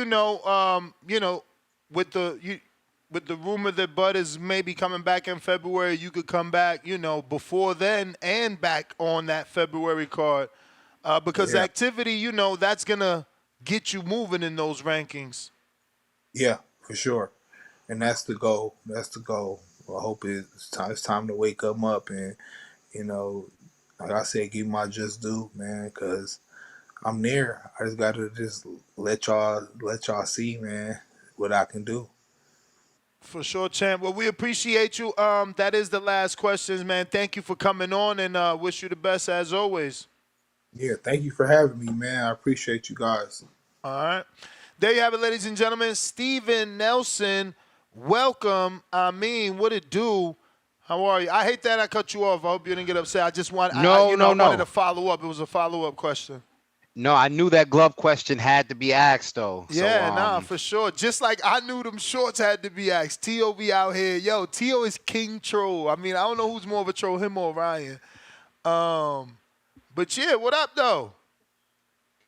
Speaker 8: with the rumor that Bud is maybe coming back in February, you could come back, before then and back on that February card, because
Speaker 19: Yeah,
Speaker 8: activity, that's gonna get you moving in those rankings.
Speaker 19: yeah, for sure, and that's the goal. That's the goal. I hope it's time to wake them up and you know, like I said, give my just due, man, because I'm there. I just gotta just let y'all see, man, what I can do.
Speaker 8: For sure, champ. Well, we appreciate you. That is the last questions, man. Thank you for coming on, and wish you the best as always.
Speaker 19: Yeah, thank you for having me, man. I appreciate you guys.
Speaker 8: All right. There you have it, ladies and gentlemen. Steven Nelson, welcome. I mean, what it do? How are you? I hate that I cut you off. I hope you didn't get upset. I just want,
Speaker 5: No,
Speaker 8: I
Speaker 5: no,
Speaker 8: wanted to
Speaker 5: no.
Speaker 8: follow up. It was a follow up question.
Speaker 5: No, I knew that glove question had to be asked though. So
Speaker 8: Yeah, nah, for sure. Just like I knew them shorts had to be asked. T.O. be out here. Yo, T.O. is king troll. I mean, I don't know who's more of a troll, him or Ryan. But yeah, what up though?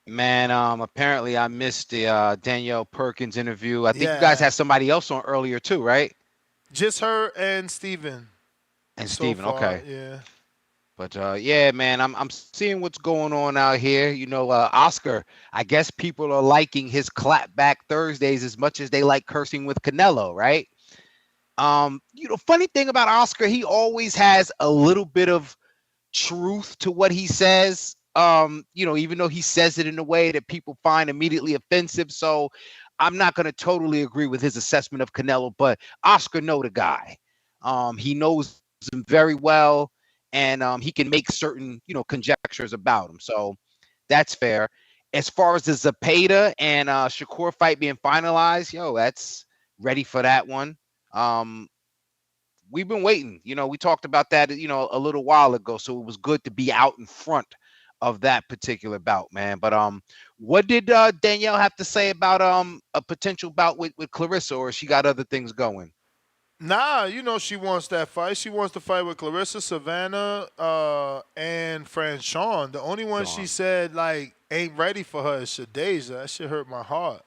Speaker 5: man, apparently I missed the Danielle Perkins interview. I think you guys
Speaker 8: Yeah,
Speaker 5: had somebody else on earlier too, right?
Speaker 8: just her and Steven
Speaker 5: And
Speaker 8: so
Speaker 5: Steven,
Speaker 8: far.
Speaker 5: okay.
Speaker 8: Yeah.
Speaker 5: But yeah, man, I'm seeing what's going on out here. Oscar, I guess people are liking his clapback Thursdays as much as they like cursing with Canelo, right? Funny thing about Oscar, he always has a little bit of truth to what he says. Even though he says it in a way that people find immediately offensive. So I'm not gonna totally agree with his assessment of Canelo, but Oscar know the guy. He knows him very well, and he can make certain, conjectures about him. So that's fair. As far as the Zepeda and Shakur fight being finalized, that's ready for that one. Um, we've been waiting. We talked about that, a little while ago. So it was good to be out in front of that particular bout, man. But what did Danielle have to say about a potential bout with Clarissa, or she got other things going?
Speaker 8: Nah, you know she wants that fight. She wants to fight with Clarissa, Savannah, and Franchon. The only one she
Speaker 5: Sean.
Speaker 8: said like ain't ready for her is Shadeja. That shit hurt my heart.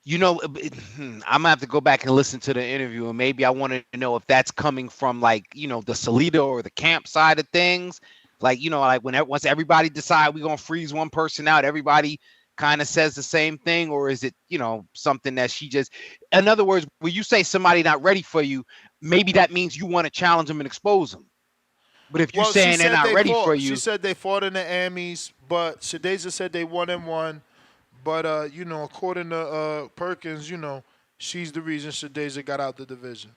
Speaker 5: You know, I'm gonna have to go back and listen to the interview, and maybe I want to know if that's coming from like the Salida or the camp side of things. Like like once everybody decide we're gonna freeze one person out, everybody kind of says the same thing, or is it something that she just? In other words, when you say somebody not ready for you, maybe that means you want to challenge them and expose them. But if you're
Speaker 8: Well, she
Speaker 5: saying they're
Speaker 8: said
Speaker 5: not
Speaker 8: they
Speaker 5: ready for
Speaker 8: fought. She
Speaker 5: you,
Speaker 8: said they fought in the Amis, but Shadeja said they 1-1. But according to Perkins, she's the reason Shadeja got out the division.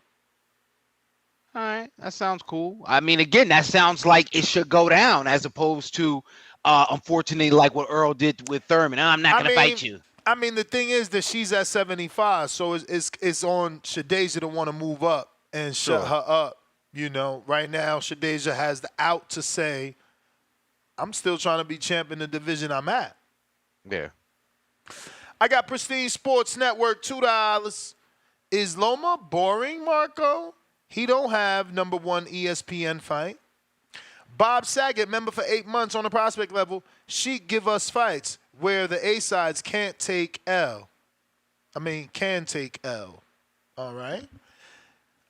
Speaker 5: all right, that sounds cool. I mean, again, that sounds like it should go down as opposed to, unfortunately, like what Earl did with Thurman. I'm not gonna fight you.
Speaker 8: I mean, the thing is that she's at 75, so it's on Shadeja to want to move up and shut her up. Right now, Shadeja has the out to say, I'm still trying to be champ in the division I'm at.
Speaker 5: Yeah.
Speaker 8: I got Pristine Sports Network, $2. Is Loma boring, Marco? He don't have number one ESPN fight. Bob Saget, member for 8 months on the prospect level. She give us fights where the A-sides can't take L. Can take L. All right.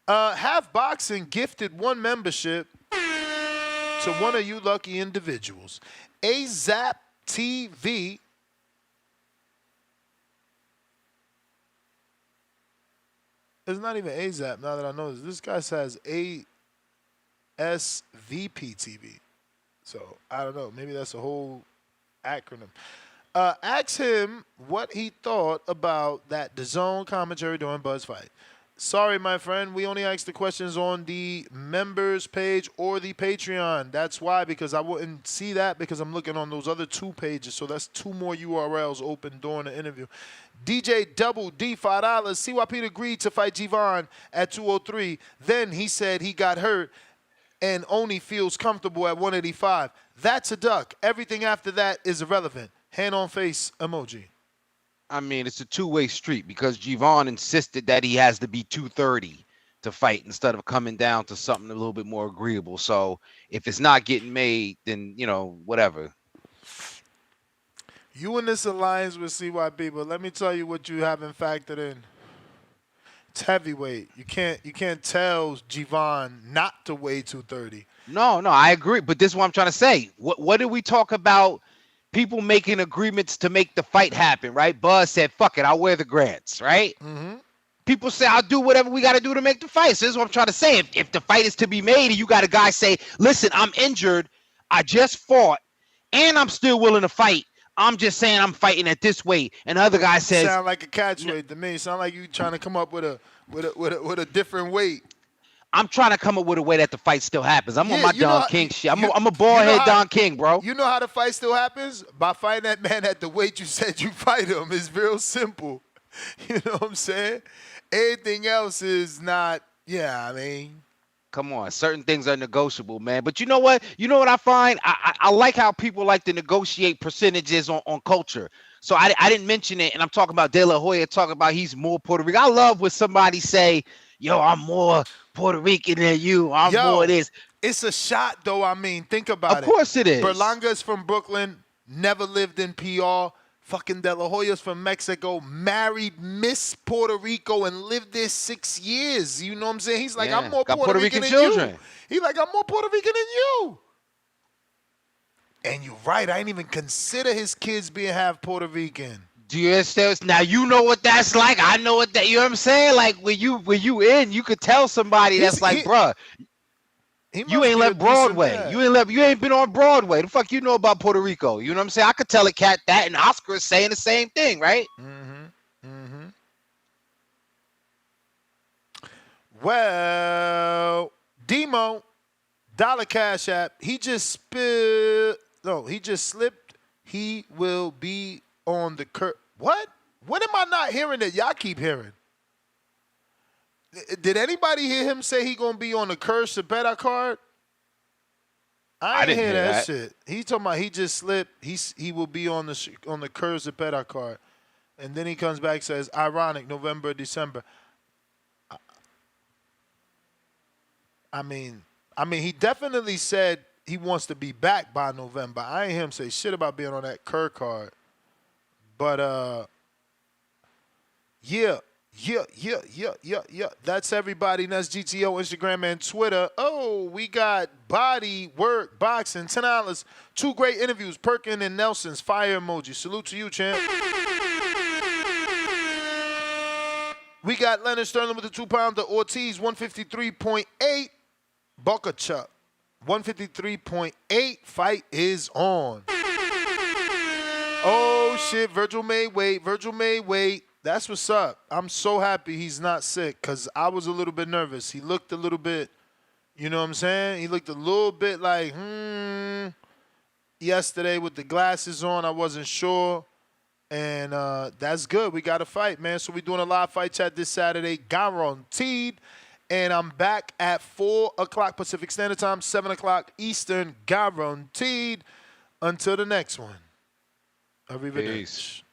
Speaker 8: Have Boxing gifted one membership to one of you lucky individuals. AZAP TV. It's not even AZAP now that I know this. This guy says ASVP TV. So, I don't know. Maybe that's a whole acronym. Ask him what he thought about that DAZN commentary during Buzz fight. Sorry, my friend. We only ask the questions on the members page or the Patreon. That's why, because I wouldn't see that because I'm looking on those other 2 pages. So that's 2 more URLs open during the interview. DJ Double D, $5. CYP agreed to fight Javon at 203. Then he said he got hurt and only feels comfortable at 185. That's a duck. Everything after that is irrelevant. Hand on face emoji.
Speaker 5: I mean, it's a two-way street because Javon insisted that he has to be 230 to fight instead of coming down to something a little bit more agreeable. So if it's not getting made, then, whatever.
Speaker 8: You in this alliance with CYP, but let me tell you what you haven't factored in. It's heavyweight. You can't tell Javon not to weigh 230.
Speaker 5: No, I agree. But this is what I'm trying to say. What did we talk about? People making agreements to make the fight happen, right? Buzz said, fuck it, I'll wear the grants, right?
Speaker 8: Mm-hmm.
Speaker 5: People say, I'll do whatever we got to do to make the fight. So this is what I'm trying to say. If the fight is to be made and you got a guy say, listen, I'm injured, I just fought, and I'm still willing to fight. I'm just saying I'm fighting at this weight. And the other guy says,
Speaker 8: sound like a catch weight to me. Sound like you trying to come up with a different weight.
Speaker 5: I'm trying to come up with a way that the fight still happens. I'm on my Don King shit. I'm a bald head Don King, bro.
Speaker 8: You know how the fight still happens? By fighting that man at the weight you said you fight him. It's real simple. You know what I'm saying? Anything else is not,
Speaker 5: Come on, certain things are negotiable, man. But you know what? You know what I find? I like how people like to negotiate percentages on culture. So I didn't mention it, and I'm talking about De La Hoya, talking about he's more Puerto Rican. I love when somebody say, yo, I'm more Puerto Rican than you. I'm more this.
Speaker 8: It's a shot, though. Think about it.
Speaker 5: Of course it is.
Speaker 8: Berlanga's from Brooklyn, never lived in PR. Fucking De La Hoya's from Mexico, married Miss Puerto Rico and lived there 6 years. You know what I'm saying? He's like, I'm more Puerto Rican than
Speaker 5: children.
Speaker 8: you. He's like, I'm more Puerto Rican than you. And you're right. I didn't even consider his kids being half Puerto Rican.
Speaker 5: Do you understand? Now you know what that's like. I know what that. You know what I'm saying? Like when you in, you could tell somebody that's like, bruh, you ain't left Broadway. You ain't been on Broadway. The fuck you know about Puerto Rico? You know what I'm saying? I could tell a cat that, and Oscar is saying the same thing, right?
Speaker 8: Well, Demo, Dollar Cash App, he just slipped. He will be on the curb. What? What am I not hearing that y'all keep hearing? Did anybody hear him say he gonna be on the Curse Zepeda card? I ain't
Speaker 5: didn't
Speaker 8: hear
Speaker 5: hear
Speaker 8: that
Speaker 5: that.
Speaker 8: shit. He talking about he just slipped. He will be on the Curve Zepeda card, and then he comes back says ironic November December. I mean he definitely said he wants to be back by November. I ain't hear him say shit about being on that Kerr card, but yeah. Yeah. That's everybody. That's GTO, Instagram, and Twitter. Oh, we got Body Work Boxing, $10. 2 great interviews, Perkins and Nelson's fire emoji. Salute to you, champ. We got Leonard Sterling with the 2-pounder, Ortiz 153.8, Booker Chuck 153.8. Fight is on. Oh shit, Virgil may wait. That's what's up. I'm so happy he's not sick because I was a little bit nervous. He looked a little bit, you know what I'm saying? He looked a little bit like, yesterday with the glasses on. I wasn't sure. And that's good. We got to fight, man. So we're doing a live fight chat this Saturday, guaranteed. And I'm back at 4 o'clock Pacific Standard Time, 7 o'clock Eastern, guaranteed. Until the next one. Arrivederci.
Speaker 5: Peace.